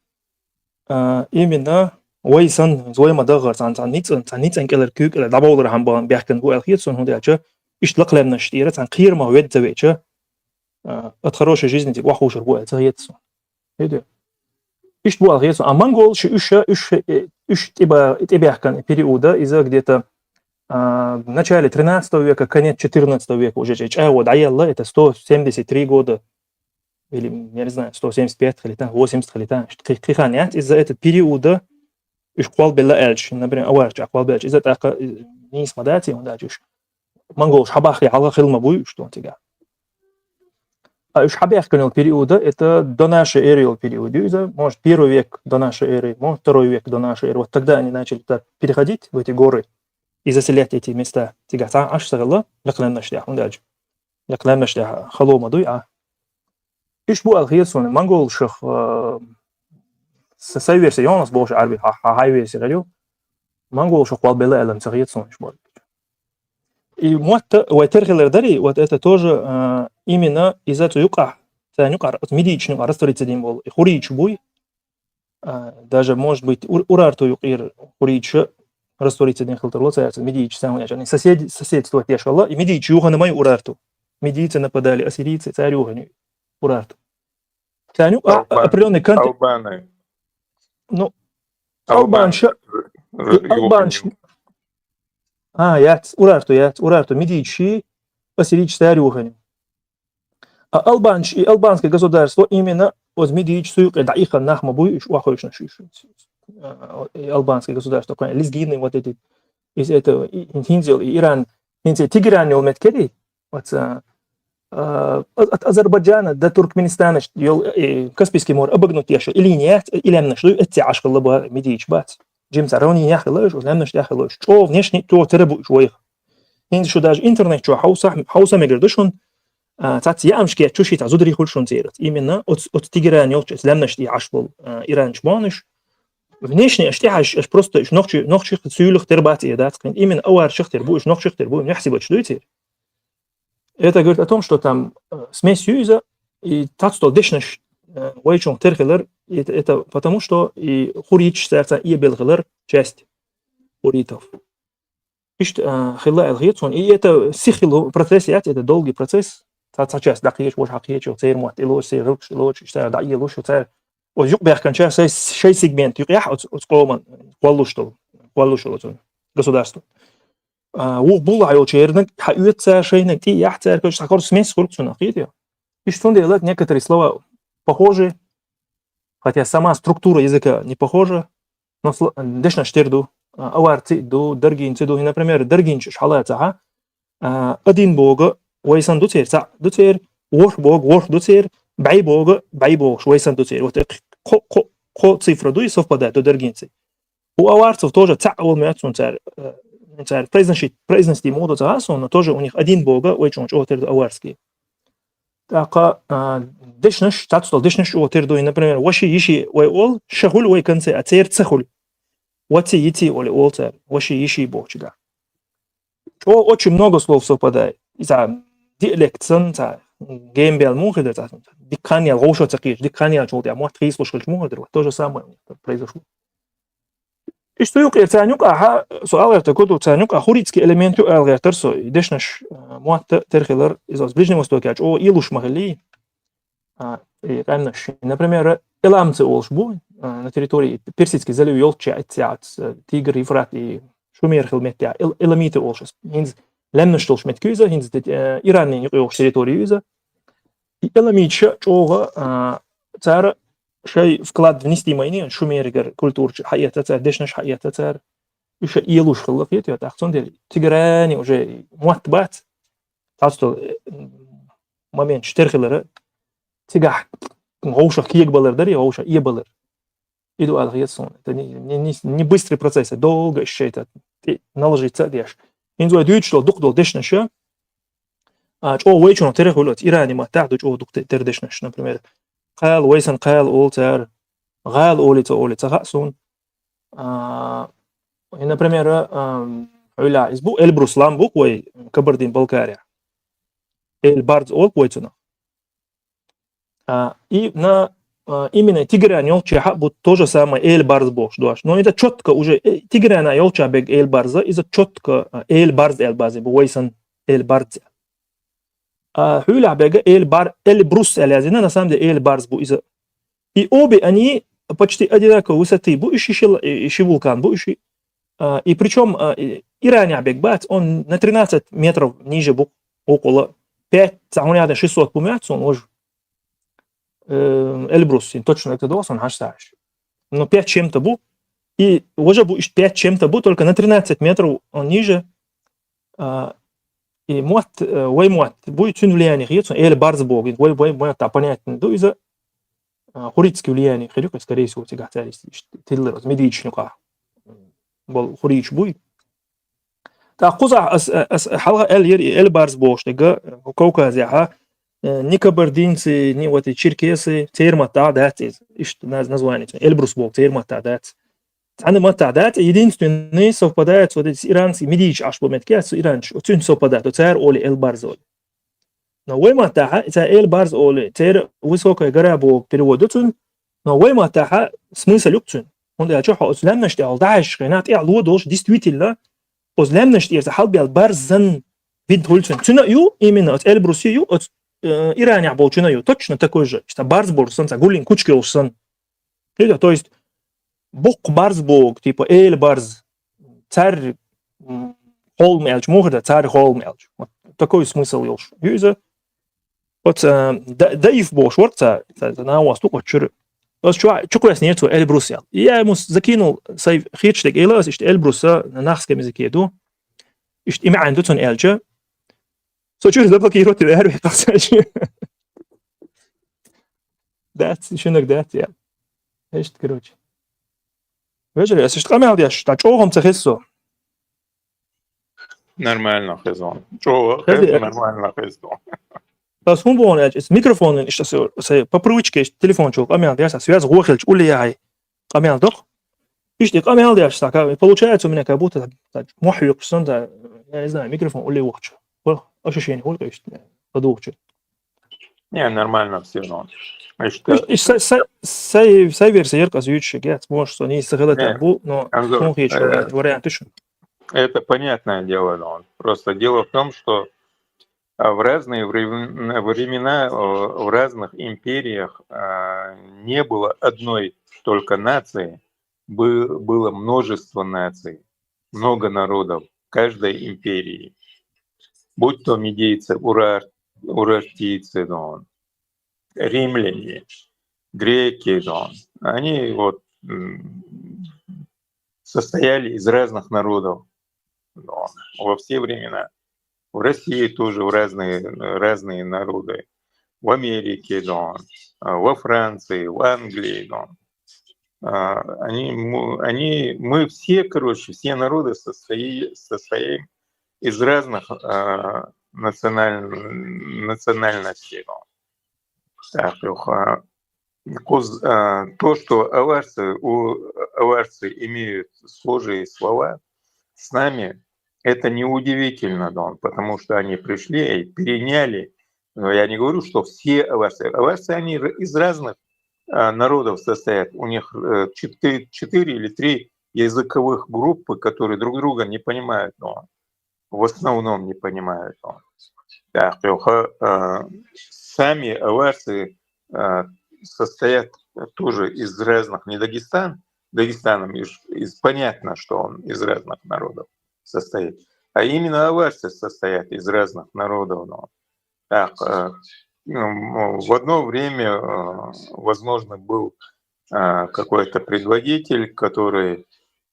именно Уайсан, Зуаймадагар, Санницан Келлер Кюк, Даболер Хамбан, Бяхкен, Гуэлхитсон, Худяча, Иштlaklem на штира, Цанкирма, Ведзавеча, от хорошей жизни типа вахушер будет заеться. Это. Ишь был заеться. А монгол еще типа периода из-за где-то в начале 13 века, конец 14 века уже вот аялла это 173 года, или, я не знаю, 175 или там, 80 или там, киханят из-за этого периода ишквал белла эльч, например, аварч, аквал белч, из-за этого не смотрите, он даже монгол шабахи алга хилма буй, что он тебя. А шабахканил периода это до нашей эры периода, может 1 век до нашей эры, может 2 век до нашей эры. Вот тогда они начали переходить в эти горы и заселять эти места. Тига аш сагала, лаклемнаштях, он даже. Лаклемнаштях халома дуй, а иш бу алхиетсон монгол шах с версией у нас больше арби, хай версия говорил. Монгол шах вал бела элем сагиетсон иш бу. И вот терхилер дари, вот это тоже именно из-за юка, от медичного раствориться день был, и хурич буй, даже может быть урарту юкир хурич раствориться день хилтерлоца, медич самый, они соседствуют ешалла, и медич юха на мою урарту, медийцы нападали, ассирийцы царь юханю урарту. Царь определенный контекст. Албаны. Ну, албанша. Урарту, медичи, ассирийцы царь юханю. А албанское государство именно от медичи, да их нахма буй, уахойшно шиши. Албанское государство, лезгины вот эти, из этого Хинзел и Иран, Тегеран ел меткери, от Азербайджана до Туркменистана, Каспийский море обогнут еще, или нет, или не что это ашкал лаба медич бац. Джимс Арони яхлош, лемнаш яхлош. Что внешне, то требуешь воих. Инзу даже интернет, что хауса мегердуш он, цац ямшки, чушит азудри хульшун церет. Именно от Тегеран ел, лемнаш яшбол Иран шбаныш. Внешне аж просто noch цюлих тербати, да, именно ауар шихтер будешь, noch шихтер будем, не хсибать, что это. Это говорит о том, что там смесь юза и так что дешнеш вайчон терхелер, это потому что и хурич сердца и белхелер часть хуритов. Ишт хилла элхитсон, и это сихилу процесс, это долгий процесс. Та часть дакиеш бош хакиеш, цейрмат илош, цейрукш, илош, цейр да илош, цейр ويق بيحكي كان شيء سيجمنت يقيح أتقوم قلوشتو государство. وبول عيو чернок حيوت شيء نكتي يحتاج كش تكرر смесь курцу нахидио. И что он делает некоторые слова похожи, хотя сама структура языка не похожа, но дешна штерду, аварти ду, даргинцы ду, например, даргинч шалаца, один бога, вайсан дуцер, вор бог, вор дуцер, бай бога, вайсан дуцер. Вот ко цифра ду и совпадает до даргинцы. У аварцев тоже цаул мяцун царь произносить моду цаасу, но тоже у них один бога, очень аварские. Так, дешнеш, тацтол дешнеш отерду, например, ваши иши ол, шахуль ой конце, а цер цахуль. Вати ити оли олцер, ваши иши богчига. Очень много слов совпадает. За диалектцен, за геймбел мухидер, за диканиал роша цакиш, диканиал чолдя, может три слушать мухидер, то же самое произошло. И что юк цанюк, ага, суал такой цанюк, хурицкий элемент алгертерсо, дешнеш муат терхилер из Ближнего Востока, о илуш махали, и раньше, например, эламцы олшбу на территории Персидский залив елча, Тигр, Ефрат и Шумер хилметя, эламиты олшес, инз лемнеш толшметкюза, инз Иран не олш территориюза, и эламича чога цара شيء вклад внести майни шумеригер культурчи hayata цар дешнеш hayata цар еще илуш хлофет я так сондели тиграни уже муатбат тасто момент штерхлера тигах гоуша киек балер дари гоуша и балер иду алгиетсон это не быстрый процесс долго еще это наложиться деш инзу дючло духдол дешнеша о вейчон терхлот ирани ма тахдуч о дук тердешнеш например قال ويسن قال أولتر قال أولتا غاسون например علا إسبو البروسلام بوك وي كبردين Болгария البارد أول ويتنا и на именно Тигран Ёлча будет то же самое эльбарз бош дуаш, но это четко уже Тигран Ёлча бег эльбарза это четко эльбарз эльбази вейсен эльбарз Хюля бега эльбрус элязина на самом деле эльбарз бу из и обе они почти одинаковой высоты бу ищи вулкан бу ищи И причем Иране Абекбат, он на 13 метров ниже был, около 5,600 пумят, он уже Эльбрус, точно это дос, он хашсаш. Но 5 чем-то был, и уже был 5 чем-то был, только на 13 метров он ниже. И муат будет чин влияние хьется, или барзбог, муат понятно, да из-за хуритское влияние, хрюка, скорее всего, тяготались, тиллер, медичника, был хурич будет. Так, куза حلقة ال барзбог, что Кавказя, не кабардинцы, не вот эти черкесы, термата, да, что название, Эльбрусбог, термата, да. Они матадат, единственные совпадают вот эти иранцы, медич аж пометкят, иранч, очень совпадают, царь Оли Эль-Барзоли. Но Уэйматаха, это Эль-Барзоли, царь высокая гора бог переводится, но Уэйматаха смысл любцун. Он я чё, озлямнашти алдаш, хренат и алудош, действительно, озлямнашти это халби Аль-Барзан вид хульцун. Цуна ю, именно от Эль-Бруси ю, от Иране был цуна ю, точно такой же, что Барзборсан, гулин кучкеусан. То есть, Бог Барзбог, типа Эль Барз, царь Холмелч, мухда царь Холмелч. Вот такой смысл есть. Юза, вот Даив Бог шворца, на вас только чур. Вот что я с нету Эль Брусел. Я ему закинул свой хэштег Элас, что Эль Бруса на нахском языке ду, что имя андутон Элча. Чур заблокировать веру, да, еще иногда, я. Эшт, короче. Вежери, если что камел дяш, та чогом цехессо. Нормально, Хезон. Чего? Нормально, Хезон. Бас хумбон, микрофон, что по привычке телефон чог, камел дяш, связь гохельч, улияй. Камел дох. Ишь, камел дяш, так, получается у меня как будто мухюк, сонда, я не знаю, микрофон улиёхч. Ощущение, ольга, подухч. Не, нормально все равно. Сай версия ярко звучит, я может, что не сохранить табу, но вариант еще. Это понятное дело, но просто дело в том, что в разные времена, в разных империях не было одной только нации, было множество наций, много народов каждой империи. Будь то медийцы, урартийцы, римляне, греки, они вот состояли из разных народов во все времена. В России тоже разные народы. В Америке, во Франции, в Англии. Мы все, короче, все народы состоим из разных национальностей. Так, то, что аварцы имеют схожие слова с нами, это неудивительно, потому что они пришли и переняли. Я не говорю, что все аварцы. Аварцы, они из разных народов состоят. У них 4 или 3 языковых группы, которые друг друга не понимают, но в основном не понимают. Так, сами аварцы состоят тоже из разных, не Дагестаном понятно, что он из разных народов состоит, а именно аварцы состоят из разных народов. Так, в одно время, возможно, был какой-то предводитель, который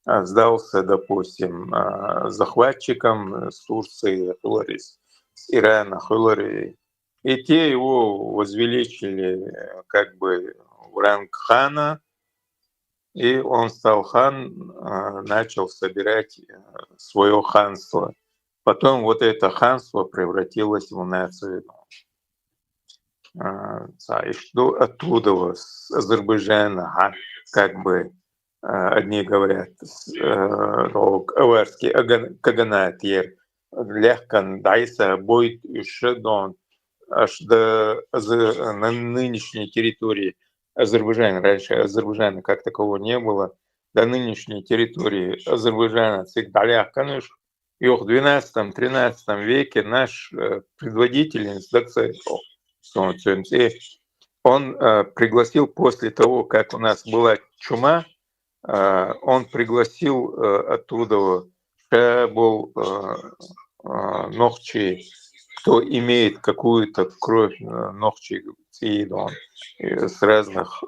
сдался, допустим, захватчикам с Турции, с Ирана, и те его возвеличили как бы в ранг хана, и он стал начал собирать свое ханство. Потом вот это ханство превратилось в нацию. И что оттуда, с Азербайджана, как бы одни говорят, аварский каганат легкан дайса будет шедон аж на нынешней территории Азербайджана. Раньше Азербайджана как такового не было. До нынешней территории Азербайджана цикдалях, конечно, и в 12-13 веке наш предводитель он пригласил после того, как у нас была чума, он пригласил оттуда был Нохчи, кто имеет какую-то кровь Нохчи с разных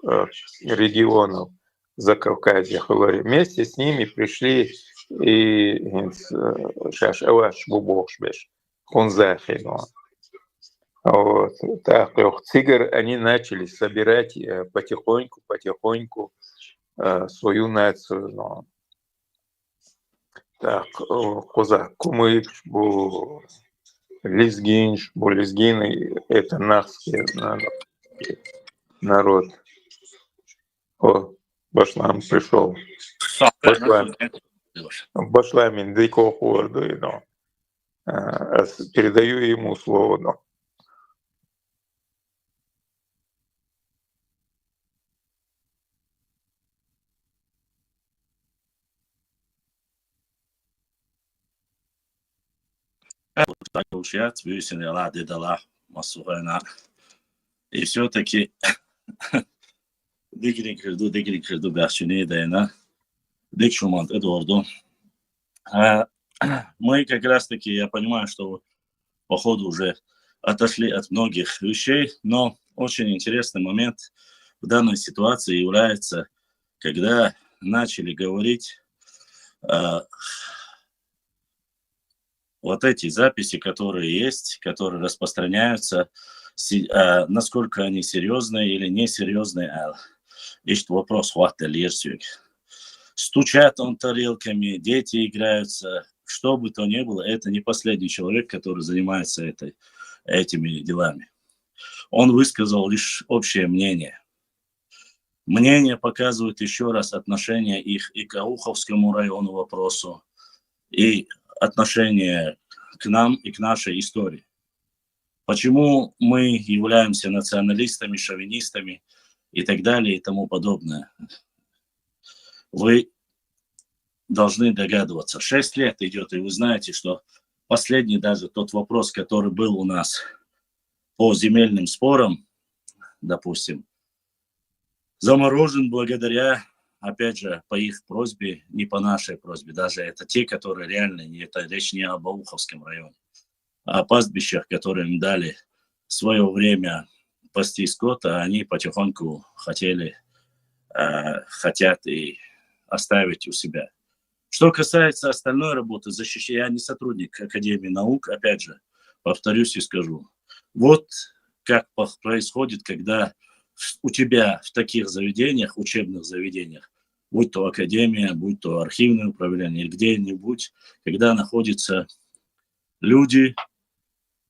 регионов Закавказья. Вместе с ними пришли и Шашаваш Бубокшбеш, Хунзахидон. Вот. Так, цигар они начали собирать потихоньку свою нацию. Но. Так, Козак, Кумыч, Лезгинш, Лезгины, это нахский народ. О, Башлам пришел. Башламин, Дейко Хорду, но передаю ему слово. Но. И все-таки мы как раз-таки, я понимаю, что по ходу уже отошли от многих вещей, но очень интересный момент в данной ситуации является, когда начали говорить вот эти записи, которые есть, которые распространяются, насколько они серьезные или несерьезные. Есть вопрос, хватит ли стучат он тарелками, дети играются, что бы то ни было, это не последний человек, который занимается этими делами. Он высказал лишь общее мнение. Мнение показывает еще раз отношение их и к Ауховскому району вопросу, и отношение к нам и к нашей истории. Почему мы являемся националистами, шовинистами и так далее и тому подобное. Вы должны догадываться. 6 лет идет, и вы знаете, что последний даже тот вопрос, который был у нас по земельным спорам, допустим, заморожен благодаря, опять же, по их просьбе, не по нашей просьбе, даже это те, которые реально, это речь не об Ауховском районе, а о пастбищах, которые им дали в свое время пасти скот, а они потихоньку хотят и оставить у себя. Что касается остальной работы, я не сотрудник Академии наук, опять же, повторюсь и скажу. Вот как происходит, когда у тебя в таких заведениях, учебных заведениях, будь то академия, будь то архивное управление, или где-нибудь, когда находятся люди,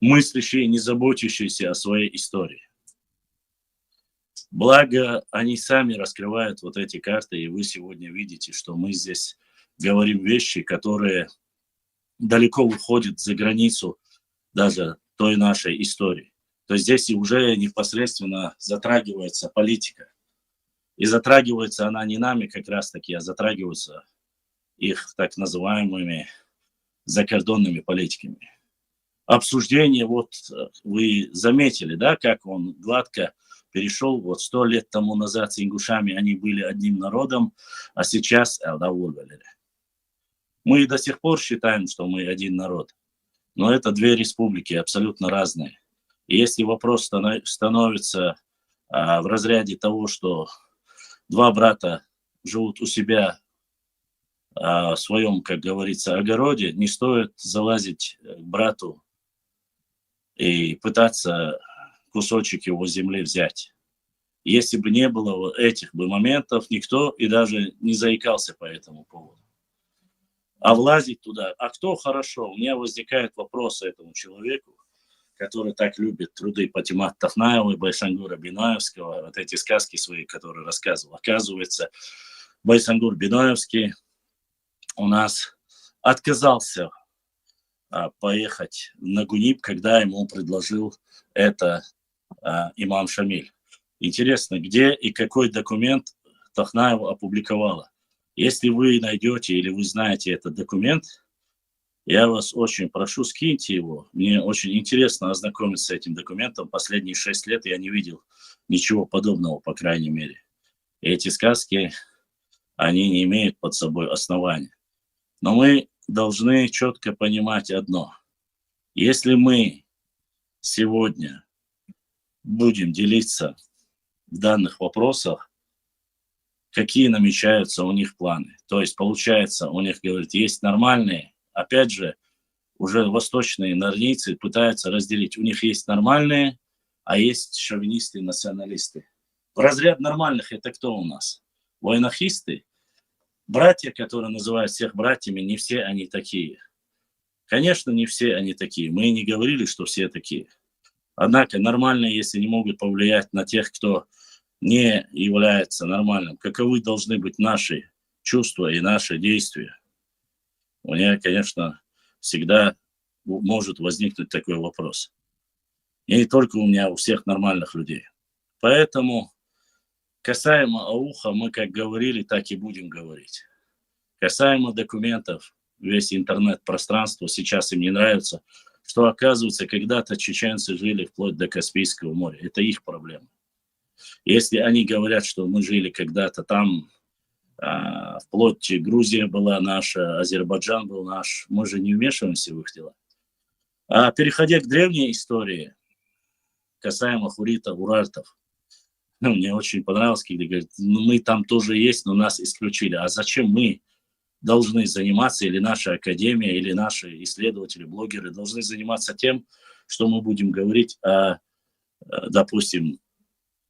мыслящие, не заботящиеся о своей истории. Благо, они сами раскрывают вот эти карты, и вы сегодня видите, что мы здесь говорим вещи, которые далеко выходят за границу даже той нашей истории. То есть здесь уже непосредственно затрагивается политика. И затрагивается она не нами как раз-таки, а затрагивается их так называемыми закордонными политиками. Обсуждение, вот вы заметили, да, как он гладко перешел, вот 100 лет тому назад с ингушами они были одним народом, а сейчас мы до сих пор считаем, что мы один народ, но это 2 республики абсолютно разные. И если вопрос становится в разряде того, что 2 брата живут у себя в своем, как говорится, огороде, не стоит залазить к брату и пытаться кусочек его земли взять. Если бы не было этих бы моментов, никто и даже не заикался по этому поводу. А влазить туда, а кто хорошо? У меня возникает вопрос этому человеку, который так любит труды Патимата Тафнаева и Байсангура Биноевского, вот эти сказки свои, которые рассказывал. Оказывается, Байсангур Биноевский у нас отказался поехать на Гуниб, когда ему предложил это имам Шамиль. Интересно, где и какой документ Тафнаева опубликовала. Если вы найдете или вы знаете этот документ, я вас очень прошу, скиньте его. Мне очень интересно ознакомиться с этим документом. Последние 6 лет я не видел ничего подобного, по крайней мере. И эти сказки, они не имеют под собой основания. Но мы должны четко понимать одно. Если мы сегодня будем делиться в данных вопросах, какие намечаются у них планы. То есть, получается, у них, говорит, есть нормальные, опять же, уже восточные норвийцы пытаются разделить. У них есть нормальные, а есть шовинисты и националисты. В разряд нормальных это кто у нас? Войнахисты? Братья, которые называют всех братьями, не все они такие. Конечно, не все они такие. Мы не говорили, что все такие. Однако нормальные, если не могут повлиять на тех, кто не является нормальным, каковы должны быть наши чувства и наши действия? У меня, конечно, всегда может возникнуть такой вопрос. И не только у меня, у всех нормальных людей. Поэтому касаемо ауха, мы как говорили, так и будем говорить. Касаемо документов, весь интернет-пространство сейчас им не нравится, что, оказывается, когда-то чеченцы жили вплоть до Каспийского моря. Это их проблема. Если они говорят, что мы жили когда-то там, вплоть Грузия была наша, Азербайджан был наш, мы же не вмешиваемся в их дела. А переходя к древней истории, касаемо хуритов, урартов, мне очень понравилось, когда говорят, мы там тоже есть, но нас исключили. А зачем мы должны заниматься, или наша академия, или наши исследователи, блогеры должны заниматься тем, что мы будем говорить о, допустим,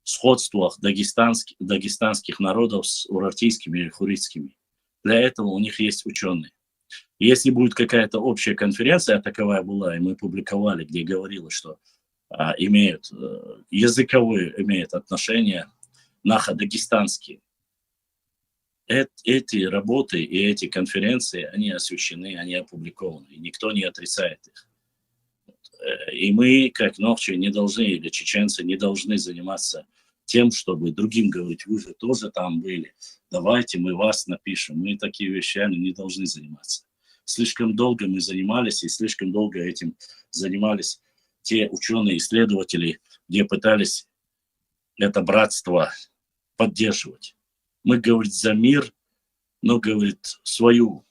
сходствах дагестанских народов с урартийскими или хуритскими. Для этого у них есть ученые. Если будет какая-то общая конференция, а таковая была, и мы публиковали, где говорилось, что имеют языковое имеют отношение нахо-дагестанские. Эти работы и эти конференции, они освещены, они опубликованы, и никто не отрицает их. И мы, как нохчи, не должны, или чеченцы, не должны заниматься тем, чтобы другим говорить, вы же тоже там были, давайте мы вас напишем. Мы такие вещами не должны заниматься. Слишком долго мы занимались, и слишком долго этим занимались те ученые-исследователи, где пытались это братство поддерживать. Мы, говорит, за мир, но, говорит, свою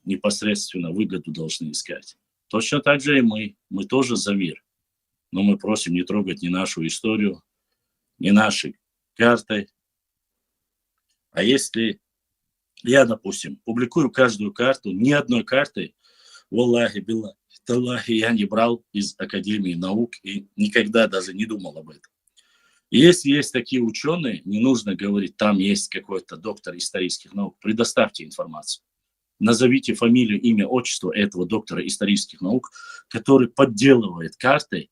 непосредственно выгоду должны искать. Точно так же и мы тоже за мир. Но мы просим не трогать ни нашу историю, ни наши карты. А если я, допустим, публикую каждую карту, ни одной карты, валлахи, биллахи, таллахи, я не брал из Академии наук и никогда даже не думал об этом. И если есть такие ученые, не нужно говорить, там есть какой-то доктор исторических наук, предоставьте информацию. Назовите фамилию, имя, отчество этого доктора исторических наук, который подделывает карты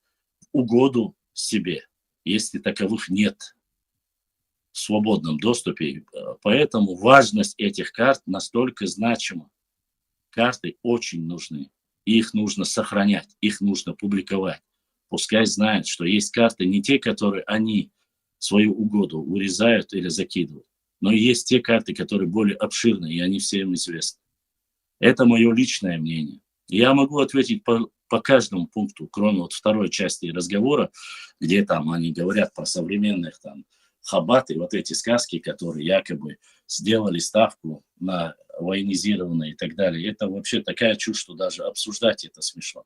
в угоду себе, если таковых нет в свободном доступе. Поэтому важность этих карт настолько значима. Карты очень нужны. Их нужно сохранять, их нужно публиковать. Пускай знают, что есть карты не те, которые они свою угоду урезают или закидывают, но есть те карты, которые более обширные, и они всем известны. Это мое личное мнение. Я могу ответить по каждому пункту, кроме вот второй части разговора, где там они говорят про современных там хаббат и вот эти сказки, которые якобы сделали ставку на военизированные и так далее. Это вообще такая чушь, что даже обсуждать это смешно.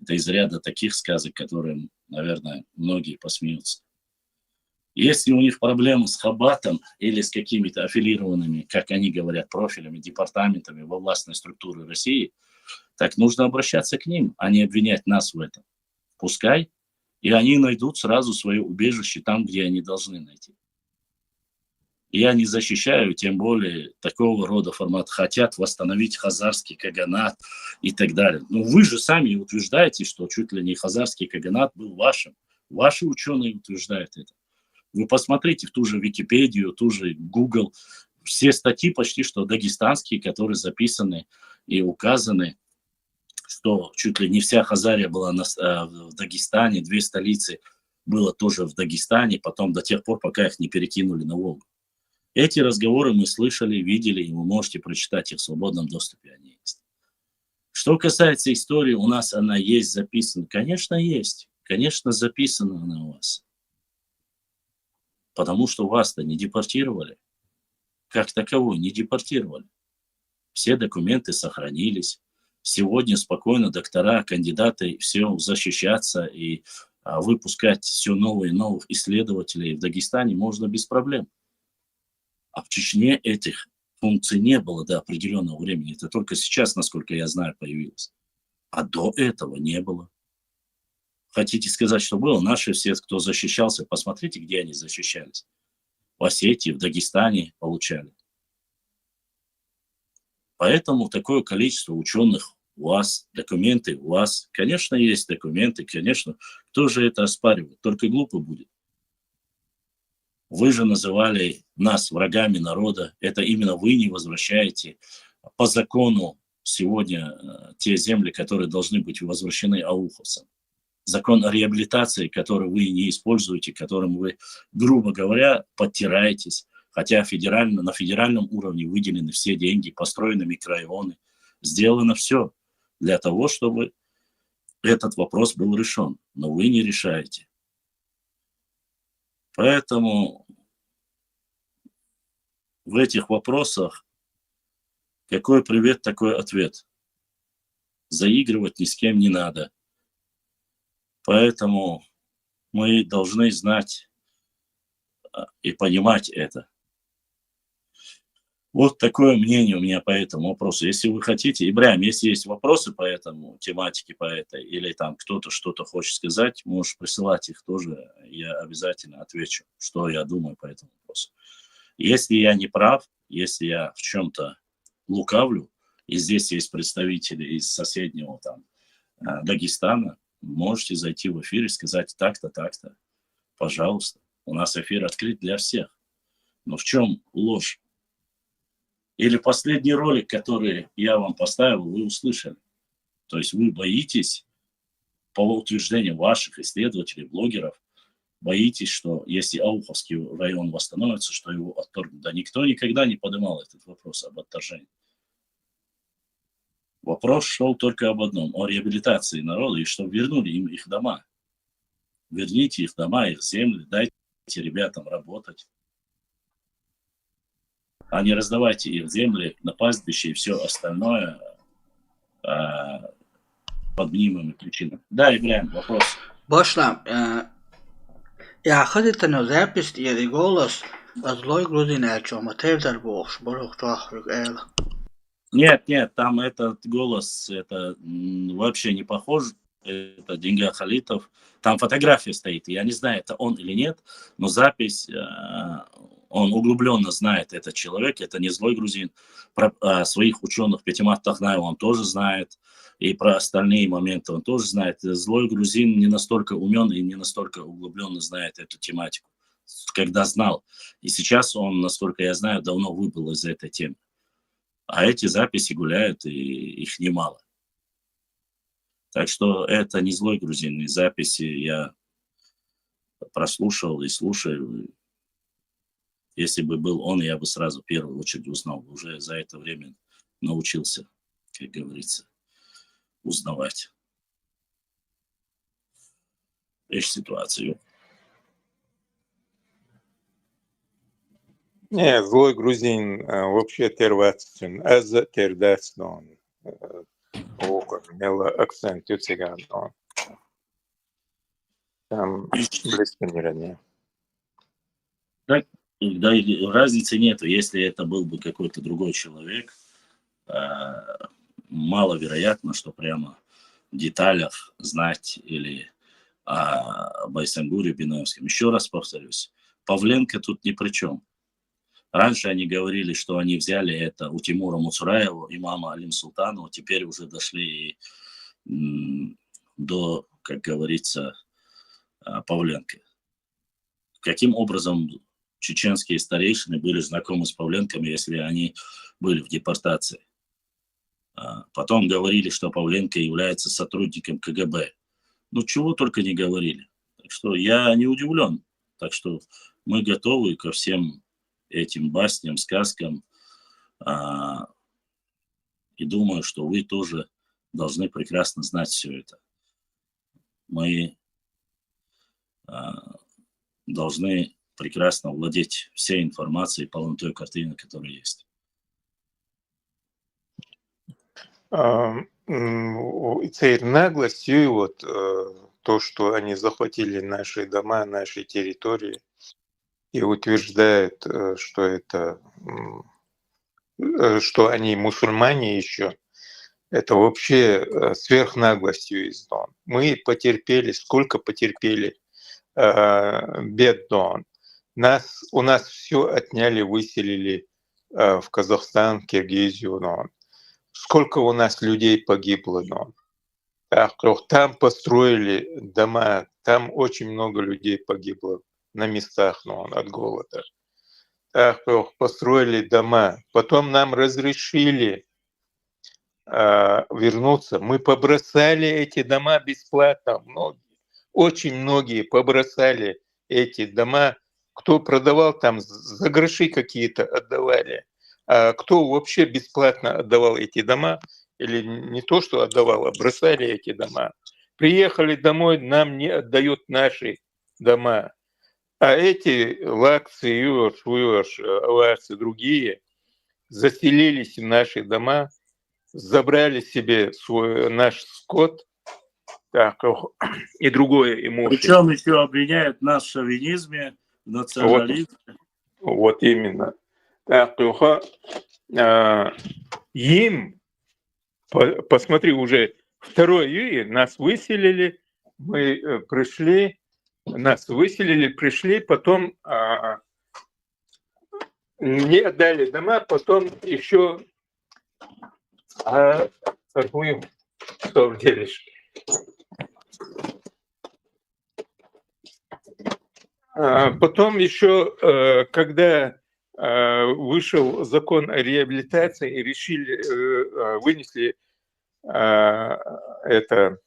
Это из ряда таких сказок, которые, наверное, многие посмеются. Если у них проблемы с хаббатом или с какими-то аффилированными, как они говорят, профилями, департаментами во властной структуре России, так нужно обращаться к ним, а не обвинять нас в этом. Пускай, и они найдут сразу свое убежище там, где они должны найти. Я не защищаю, тем более, такого рода формат. Хотят восстановить хазарский каганат и так далее. Но вы же сами утверждаете, что чуть ли не хазарский каганат был вашим. Ваши ученые утверждают это. Вы посмотрите в ту же Википедию, ту же Google. Все статьи почти что дагестанские, которые записаны и указаны, что чуть ли не вся Хазария была в Дагестане, 2 столицы было тоже в Дагестане, потом до тех пор, пока их не перекинули на Волгу. Эти разговоры мы слышали, видели, и вы можете прочитать их в свободном доступе, они есть. Что касается истории, у нас она есть записана. Конечно, есть. Конечно, записана она у вас. Потому что вас-то не депортировали. как таковой не депортировали. Все документы сохранились. Сегодня спокойно доктора, кандидаты, все защищаться и выпускать все новые и новых исследователей в Дагестане можно без проблем. А в Чечне этих функций не было до определенного времени. Это только сейчас, насколько я знаю, появилось. А до этого не было. Хотите сказать, что было? Наши все, кто защищался, посмотрите, где они защищались. В Осетии, в Дагестане получали. Поэтому такое количество ученых у вас, документы у вас. Конечно, есть документы, конечно. Кто же это оспаривает? Только глупо будет. Вы же называли нас врагами народа. Это именно вы не возвращаете по закону сегодня те земли, которые должны быть возвращены ауховцам. Закон о реабилитации, который вы не используете, которым вы, грубо говоря, подтираетесь. Хотя на федеральном уровне выделены все деньги, построены микрорайоны. Сделано все для того, чтобы этот вопрос был решен. Но вы не решаете. Поэтому в этих вопросах какой привет, такой ответ. Заигрывать ни с кем не надо. Поэтому мы должны знать и понимать это. Вот такое мнение у меня по этому вопросу. Если вы хотите, Ибрахим, если есть вопросы по этому, тематике по этой, или там кто-то что-то хочет сказать, можешь присылать их тоже, я обязательно отвечу, что я думаю по этому вопросу. Если я не прав, если я в чем-то лукавлю, и здесь есть представители из соседнего там Дагестана, можете зайти в эфир и сказать так-то, так-то. Пожалуйста. У нас эфир открыт для всех. Но в чем ложь? Или последний ролик, который я вам поставил, вы услышали. То есть вы боитесь, по утверждению ваших исследователей, блогеров, боитесь, что если Ауховский район восстановится, что его отторгнут. Да никто никогда не поднимал этот вопрос об отторжении. Вопрос шел только об одном, о реабилитации народа, и чтобы вернули им их дома. Верните их дома, их земли, дайте ребятам работать. А не раздавайте их земли на пастбище и все остальное под мнимыми причинами. Да, Ибрахим, вопрос. Bošna, ja ходите на запись и голос злой грузинячо, Матевдар Бог, Борох Твахрук Эла. Нет, там этот голос, это вообще не похож. Это Деньга Халитов. Там фотография стоит. Я не знаю, это он или нет, но запись, он углубленно знает этот человек, это не злой грузин. Про своих ученых Петимат Тахнаева он тоже знает. И про остальные моменты он тоже знает. Злой грузин не настолько умен и не настолько углубленно знает эту тематику, когда знал. И сейчас он, насколько я знаю, давно выбыл из этой темы. А эти записи гуляют, и их немало. Так что это не злой грузин. И записи я прослушал и слушаю. Если бы был он, я бы сразу в первую очередь узнал. Уже за это время научился, как говорится, узнавать эту ситуацию. Не, злой грузин вообще тервацин, аз тердастон. Имела акцент у цыган. Там близко не роднее. Да, разницы нету. Если это был бы какой-то другой человек, маловероятно, что прямо в деталях знать или о Байсангуре Биновском. Еще раз повторюсь, Павленко тут ни при чем. Раньше они говорили, что они взяли это у Тимура Муцураева, имама Алим Султанова. Теперь уже дошли до, как говорится, Павленко. Каким образом чеченские старейшины были знакомы с Павленком, если они были в депортации? Потом говорили, что Павленко является сотрудником КГБ. Ну, чего только не говорили. Так что я не удивлен. Так что мы готовы ко всем этим басням, сказкам. И думаю, что вы тоже должны прекрасно знать все это. Мы должны прекрасно владеть всей информацией, полнотой картины, которая есть. Цель наглостью, вот то, что они захватили наши дома, наши территории, и утверждают, что это, что они мусульмане еще, это вообще сверхнаглостью издан. Мы потерпели, сколько потерпели бед Дон. У нас все отняли, выселили в Казахстан, Киргизию. Дон. Сколько у нас людей погибло. Дон. Там построили дома, там очень много людей погибло на местах от голода. Построили дома, потом нам разрешили вернуться. Мы побросали эти дома бесплатно. Очень многие побросали эти дома. Кто продавал там, за гроши какие-то отдавали. А кто вообще бесплатно отдавал эти дома, или не то, что отдавал, а бросали эти дома. Приехали домой, нам не отдают наши дома. А эти лакцы, аварцы, другие заселились в наши дома, забрали себе наш скот и другое имущество. Причем еще обвиняют нас в шовинизме, в национализме. Вот именно. Им, посмотри, уже 2 июля нас выселили, мы пришли, нас выселили, пришли, потом не отдали дома, потом еще что делишь? Потом еще, когда вышел закон о реабилитации, и решили, вынесли это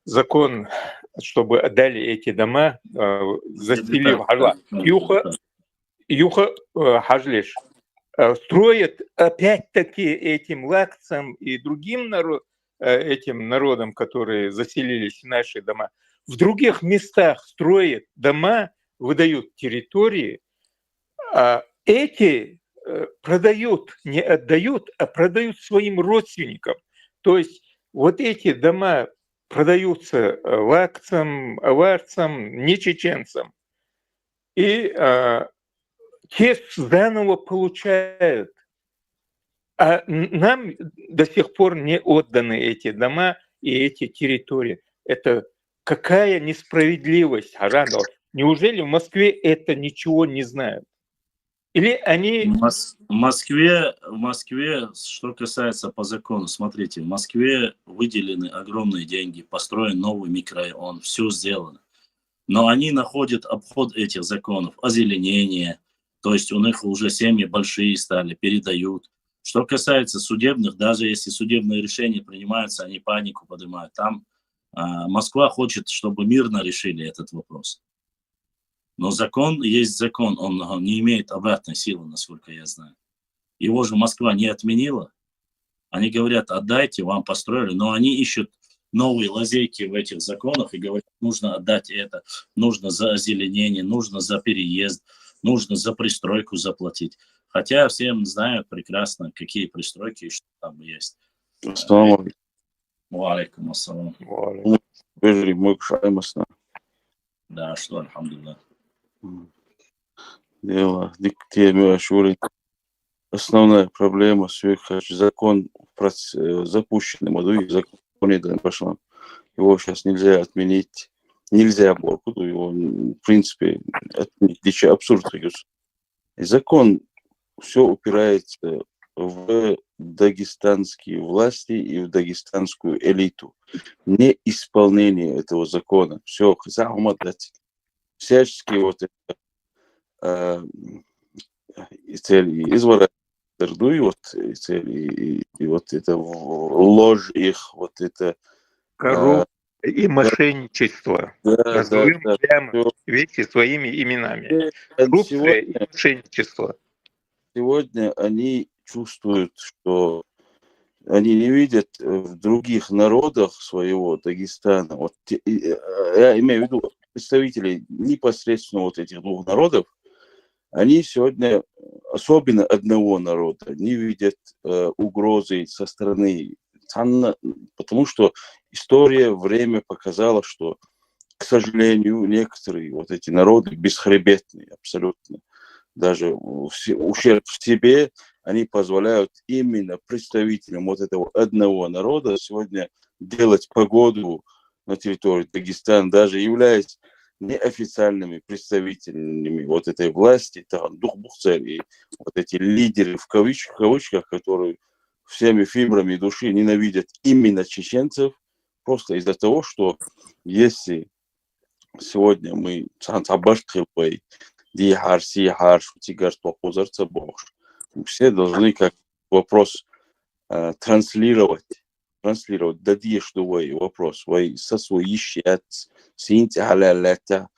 закон, чтобы отдали эти дома, заселив Юха Хажлиш, строят опять-таки этим лакцам и другим этим народам, которые заселились в наши дома, в других местах строят дома, выдают территории, а эти продают, не отдают, а продают своим родственникам. То есть вот эти дома продаются лакцам, аварцам, не чеченцам. И те заново получают. А нам до сих пор не отданы эти дома и эти территории. Это какая несправедливость, Харадов. Неужели в Москве это ничего не знают? Или они... В Москве, что касается по закону, смотрите, в Москве выделены огромные деньги, построен новый микрорайон, все сделано. Но они находят обход этих законов, озеленение, то есть у них уже семьи большие стали, передают. Что касается судебных, даже если судебные решения принимаются, они панику поднимают. Там Москва хочет, чтобы мирно решили этот вопрос. Но закон есть закон, он не имеет обратной силы, насколько я знаю. Его же Москва не отменила. Они говорят, отдайте, вам построили, но они ищут новые лазейки в этих законах и говорят, нужно отдать это, нужно за озеленение, нужно за переезд, нужно за пристройку заплатить. Хотя всем знают прекрасно, какие пристройки и что там есть. Ассаламу алейкум. Ва алейкум ассалам. Да, что, альхамдулилlah. Дело к теме Ашуры. Основная проблема закон запущенный, закон пошел. Его сейчас нельзя отменить, нельзя его в принципе отменить, абсурд. И закон все упирается в дагестанские власти и в дагестанскую элиту. Неисполнение этого закона. Все, всячески вот это цели изворотные, и цели, и вот это ложь их, вот это коррупция и мошенничество. Назовем прямо вещи своими именами. Коррупция и мошенничество. Сегодня они чувствуют, что они не видят в других народах своего Дагестана. Вот, я имею в виду представителей непосредственно вот этих двух народов, они сегодня, особенно одного народа, не видят угрозы со стороны Цанна, потому что история, время показало, что, к сожалению, некоторые вот эти народы бесхребетные абсолютно. Даже ущерб в себе они позволяют именно представителям вот этого одного народа сегодня делать погоду на территории Дагестана, даже являясь неофициальными представителями вот этой власти, Дух-Бухцари, вот эти лидеры в кавычках, которые всеми фибрами души ненавидят именно чеченцев, просто из-за того, что если сегодня мы все должны как вопрос транслировать, дадишь твой вопрос, вой со своей ищет, синти халялята,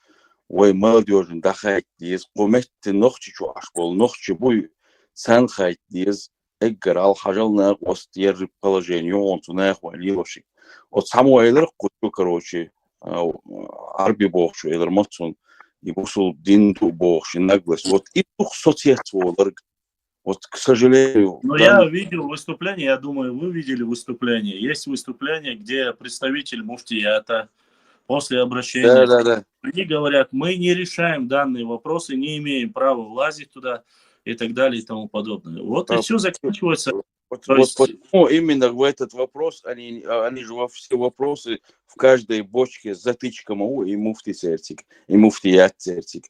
вой молодежь дахайт, есть кометты нохчи чуаш бол, нохчи буй санхайт, есть эггар хажална остер положение, он тунах валилошик. От самуэлэр куту, короче, арби бохшу, элэр матсон, и бусул динту бохши, наглость. Вот и дух соцсетьство, вот, к сожалению... Но я видел выступление, я думаю, вы видели выступление. Есть выступление, где представитель муфтията после обращения... Да. Они говорят, мы не решаем данные вопросы, не имеем права влазить туда и так далее и тому подобное. Вот и все заканчивается. Вот почему именно в этот вопрос, они же во все вопросы в каждой бочке затычка и муфти цертик, и муфтият цертик.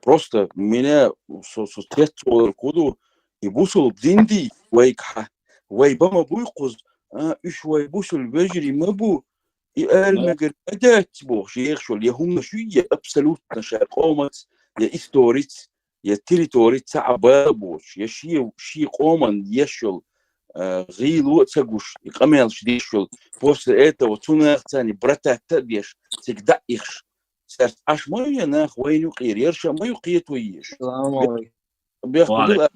Просто меня соцсеть куду и бусул динди вайкха, вайбама буйкуз, уж вайбусул вежри мабу, и эльмегер адять бог, шейхшул, я хумна шуя абсолютно шаркомац, я историц, я территориц, абабоч, я ши коман ешул, غيلو تسقوش يقمل شديشول после этого цунахтани брата табеш всегда ихш серт аш мою нах войну қирерша мою қиету еш бяхбил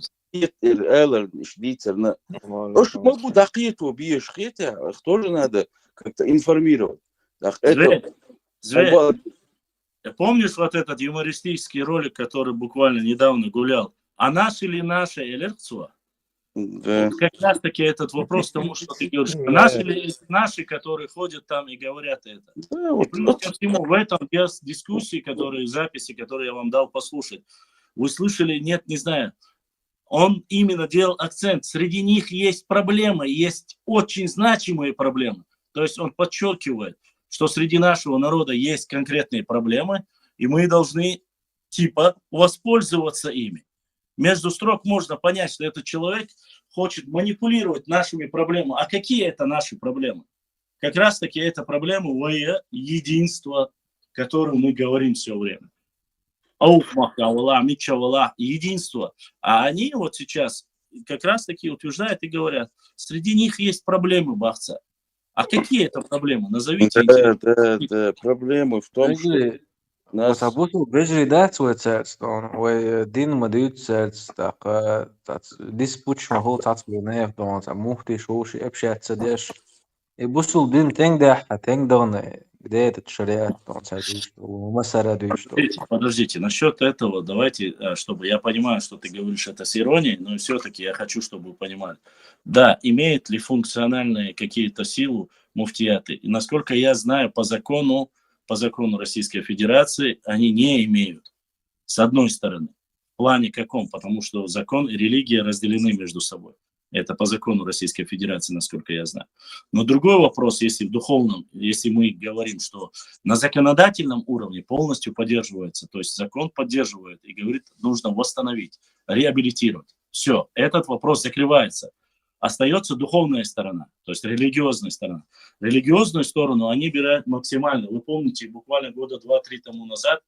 элер шдицерна уж могу дақиету биеш хета тоже надо как-то информировать. Помнишь вот этот юмористический ролик, который буквально недавно гулял? А наш или наша элерцуа? Да. Вот как раз таки этот вопрос тому, что ты говоришь. Наши ли наши, которые ходят там и говорят это? Да, и плюс ко всему, в этом без дискуссии, записи, которые я вам дал послушать, вы слышали, нет, не знаю, он именно делал акцент. Среди них есть проблемы, есть очень значимые проблемы. То есть он подчеркивает, что среди нашего народа есть конкретные проблемы, и мы должны типа воспользоваться ими. Между строк можно понять, что этот человек хочет манипулировать нашими проблемами. А какие это наши проблемы? Как раз таки это проблема единства, о котором мы говорим все время. Единство. А они вот сейчас как раз таки утверждают и говорят, среди них есть проблемы, бахца. А какие это проблемы? Назовите. Да, проблемы в том, что Вот būtu bieži dēcots, vai Dinama dīcēts, tāds disputs, ma holt atspēju neefdons, muhti šūši, epšēts, dēš. И бусул дин тенгдагны, где этот шариат, Подождите, насчет этого давайте, чтобы я понимаю, что ты говоришь это с иронией, но все-таки я хочу, чтобы вы понимали. Да, имеют ли функциональные какие-то силы муфтияты? И насколько я знаю, по закону Российской Федерации они не имеют. С одной стороны. В плане каком? Потому что закон и религия разделены между собой. Это по закону Российской Федерации, насколько я знаю. Но другой вопрос, если в духовном, если мы говорим, что на законодательном уровне полностью поддерживается, то есть закон поддерживает и говорит, нужно восстановить, реабилитировать. Все, этот вопрос закрывается. Остается духовная сторона, то есть религиозная сторона. Религиозную сторону они берут максимально. Вы помните, буквально года 2-3 тому назад,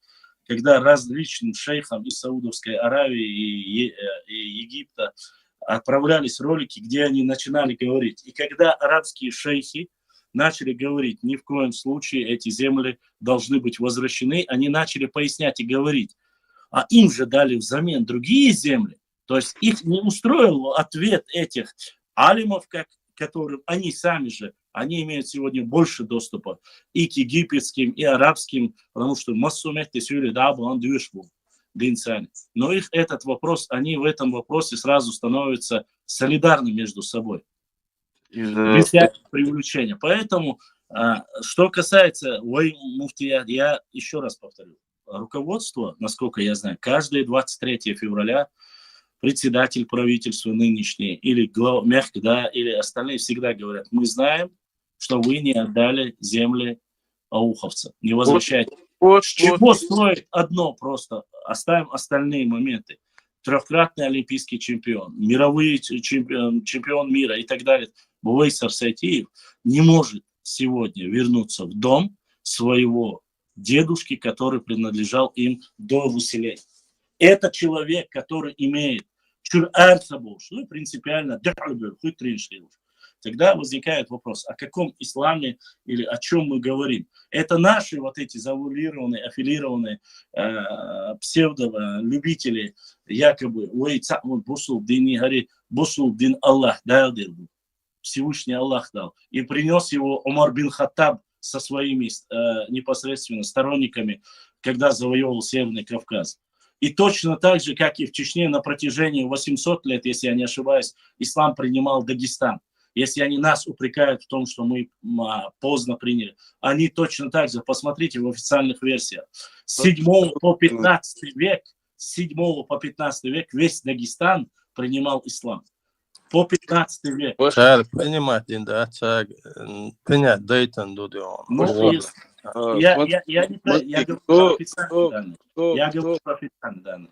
когда различным шейхам из Саудовской Аравии и Египта отправлялись ролики, где они начинали говорить. И когда арабские шейхи начали говорить, ни в коем случае эти земли должны быть возвращены, они начали пояснять и говорить. А им же дали взамен другие земли. То есть их не устроил ответ этих алимов, как которым они сами же, они имеют сегодня больше доступа и к египетским, и арабским, потому что массумехте сюли да он движбу. Но их этот вопрос, они в этом вопросе сразу становятся солидарны между собой. Без всякого привлечения. Поэтому, что касается муфтия, я еще раз повторю. Руководство, насколько я знаю, каждое 23 февраля председатель правительства нынешний или Мехда, или остальные всегда говорят, мы знаем, что вы не отдали земли ауховцам, не возвращайте. С чего строить одно просто? Оставим остальные моменты. Трехкратный олимпийский чемпион, мировой чемпион мира и так далее. Буайсар Сайтиев не может сегодня вернуться в дом своего дедушки, который принадлежал им до выселения. Это человек, который имеет принципиально тогда возникает вопрос, о каком исламе или о чем мы говорим. Это наши вот эти завуалированные, аффилированные псевдо-любители, якобы Аллах дал, Всевышний Аллах дал. И принес его Омар бин Хаттаб со своими непосредственно сторонниками, когда завоевал Северный Кавказ. И точно так же, как и в Чечне на протяжении 800 лет, если я не ошибаюсь, ислам принимал Дагестан. Если они нас упрекают в том, что мы поздно приняли, они точно так же, посмотрите в официальных версиях, с 7 по 15 век весь Дагестан принимал ислам. По 15 век. Принимать, да, принять Дейтон, я говорю про официальные данные. Я говорю про официальные данные.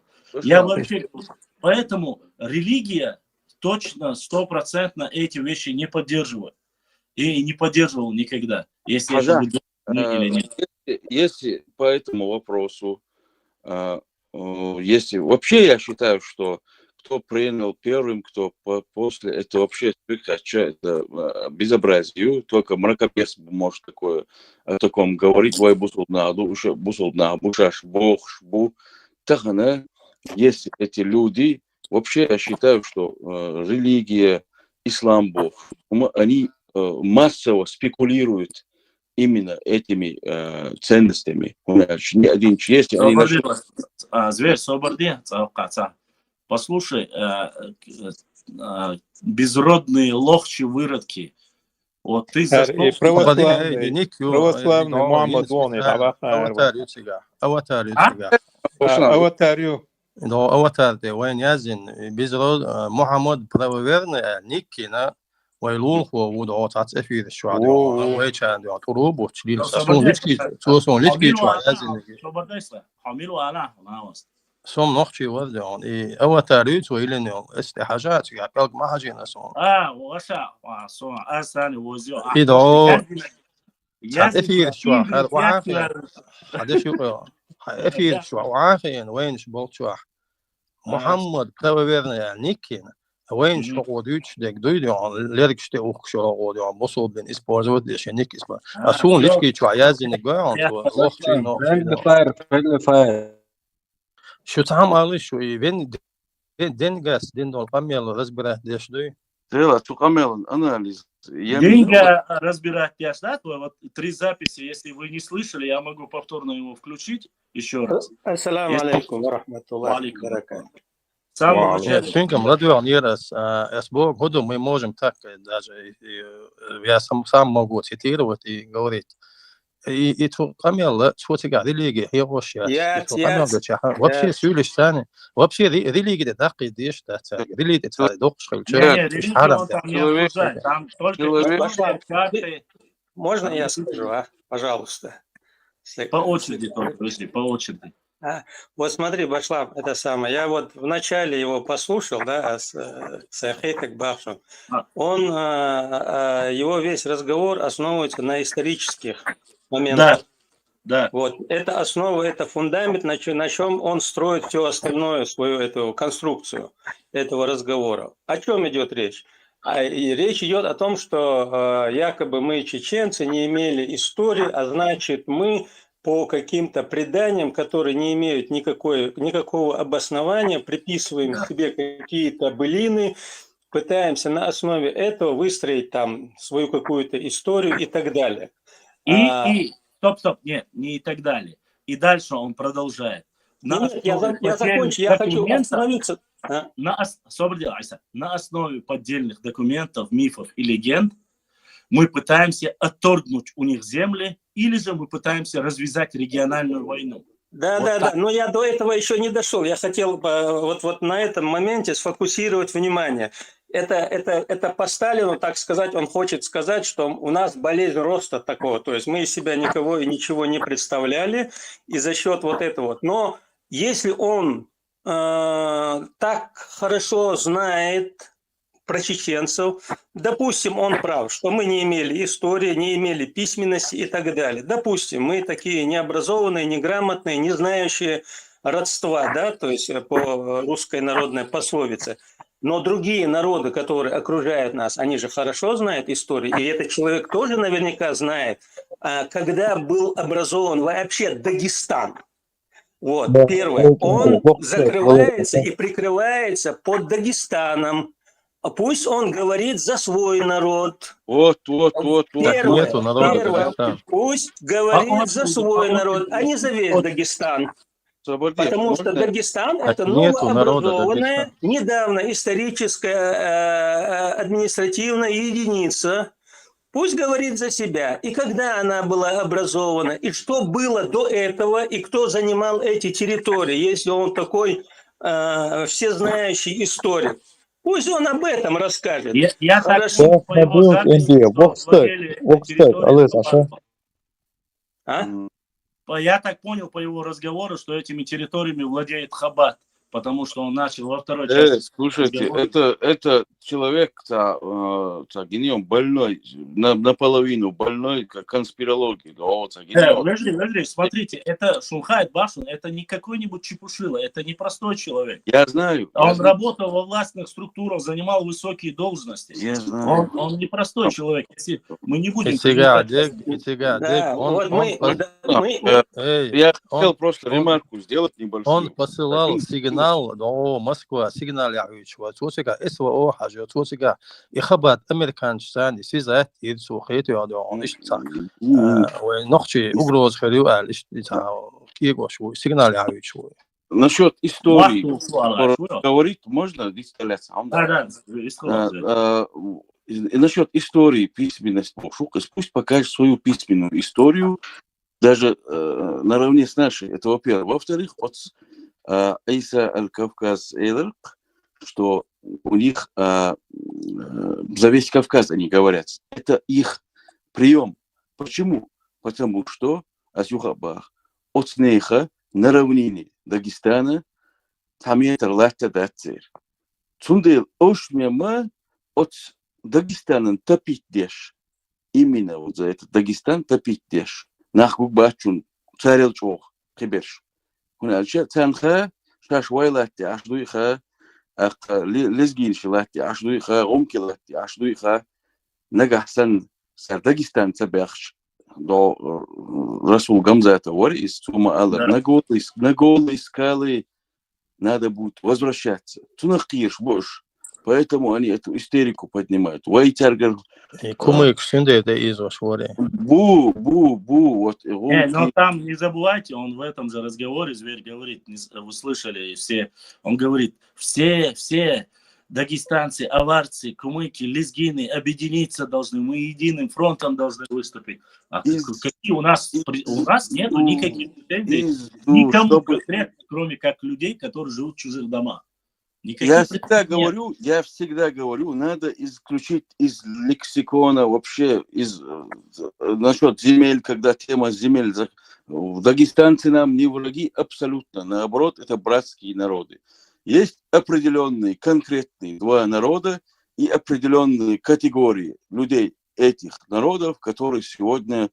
Поэтому религия точно, 100% эти вещи не поддерживает. И не поддерживал никогда. Если это или нет. Если по этому вопросу, если вообще я считаю, что кто принял первым, кто после, это вообще безобразие. Только мракобес может такое, о таком говорить. Если эти люди, вообще я считаю, что религия, ислам, Бог, они массово спекулируют именно этими ценностями. Зверь, соборди, послушай, безродные лохчи, выродки. Вот ты за что... Православный Мухаммад Лони, Аватар, وين يزن بيزرود محمد براورنا نيكينا ويلون هو ودعوة تعرف الشعراء ويشان دعوة تروب وتشليل سون ليشكي سون ليشكي شو يزن حميلو على سوم نخشي وردون أوتار ويلين استحاجات يا بلغ ما هجينا سون وغشا سون أسان وزيو إذا تعرف الشعراء وعافية هذا شو أفير شو وعافين وين شبوط شو محمد براورنا يعني نيكينا وين شو قوديش دك دويدي عن ليرك شتى أوك شو قودي عن بصل بين إسبوعات ليش نيك إسبوع أسون ليش كي شو عيازي نقول عن شو شو تعمل شو وين دين جاس دين دول قميل رزبره ليش دوي Трела, Цукамел, анализ. Деньга разбирать ясно. Вот 3 записи, если вы не слышали, я могу повторно его включить еще раз. Ассаламу алейкум ва рахматуллахи ва баракатуху. Çünkü радиоанирас СБО году мы можем так даже я сам могу цитировать и говорить. И Цукамел, что ты говоришь, религия, вообще сюлиш сани, вообще религия дакки деш, религия это докшил. Можно я скажу, пожалуйста? По очереди, подожди, по очереди. Вот смотри, Башлам, это самое. Я вот в начале его послушал, да, с Ахейкак Бахшем. Он, его весь разговор основывается на исторических моментах. Да. Вот это основа, это фундамент, на чем он строит все остальное, свою эту конструкцию этого разговора. О чем идет речь? Речь идет о том, что якобы мы, чеченцы, не имели истории, а значит мы по каким-то преданиям, которые не имеют никакого обоснования, приписываем себе какие-то былины пытаемся на основе этого выстроить там свою какую-то историю и так далее. Стоп, нет, не и так далее. И дальше он продолжает. Я закончу, я хочу остановиться. На основе поддельных документов, мифов и легенд мы пытаемся отторгнуть у них земли, или же мы пытаемся развязать региональную войну. Да, но я до этого еще не дошел. Я хотел вот на этом моменте сфокусировать внимание. Это по Сталину, так сказать, он хочет сказать, что у нас болезнь роста такого. То есть мы из себя никого и ничего не представляли, и за счет вот этого. Но если он так хорошо знает про чеченцев, допустим, он прав, что мы не имели истории, не имели письменности и так далее. Допустим, мы такие необразованные, неграмотные, не знающие родства, да, то есть по русской народной пословице. Но другие народы, которые окружают нас, они же хорошо знают историю, и этот человек тоже наверняка знает, когда был образован вообще Дагестан. Вот, первое, он закрывается и прикрывается под Дагестаном. Пусть он говорит за свой народ. Вот. Первое, пусть говорит за свой народ, а не за весь Дагестан. Потому что Дагестан – это новообразованная, недавно историческая административная единица. Пусть говорит за себя. И когда она была образована, и что было до этого, и кто занимал эти территории, если он такой всезнающий историк. Пусть он об этом расскажет. Я так понял по его записи, я так понял по его разговору, что этими территориями владеет Хаббат, потому что он начал во второй части. Слушайте, это человек, гением больной, наполовину больной, как конспирологией. Подожди, смотрите, это Шулхайт Башин, это не какой-нибудь чепушила, это не простой человек. Я знаю. Он работал во властных структурах, занимал высокие должности. Я знаю. Он не простой человек. Если мы не будем... Я хотел просто ремарку сделать небольшую. Он посылал сигнал, Москва, сигнал явуючи, цусига СВО хажу, цусига и Хаббат американчан, сизат и сухет он ишта. Нохчи угроз халю ал ишта кигошу, сигнал явуючи. Насчет истории, говорить можно дисталляться. Насчет истории, письменность, пусть покажет свою письменную историю, даже наравне с нашей. Это во-первых. Во-вторых, от Иса Аль-Кавказ Эйлерк, что у них за весь Кавказ они говорят. Это их прием. Почему? Потому что Асюхабах от Снейха на равнине Дагестана Тамиетр Латта Дацер. Цундел Ошмема от Дагестана топить деш. Именно вот за этот Дагестан топить деш. Нахук бачун царил чох киберш. هنالك تنخا شاش ويلاتي عشدويخا لزجين شلاتي عشدويخا غمكي لاتي عشدويخا نجح سن سرداجستان تبخش دو رسول гамзата ورئيس ثم قال نقول искали надо будет возвращаться тунахтирш бош. Поэтому они эту истерику поднимают. Кумык сюда это из вашего. Но там не забывайте, он в этом же разговоре, Зверь говорит, вы слышали все, он говорит, все дагестанцы, аварцы, кумыки, лезгины объединиться должны, мы единым фронтом должны выступить. А какие у нас нету никаких претензий никому конкретно, кроме как людей, которые живут в чужих домах. Я всегда говорю, надо исключить из лексикона вообще насчет земель, когда тема земель. Дагестанцы нам не враги абсолютно, наоборот, это братские народы. Есть определенные конкретные два народа и определенные категории людей этих народов, которые сегодня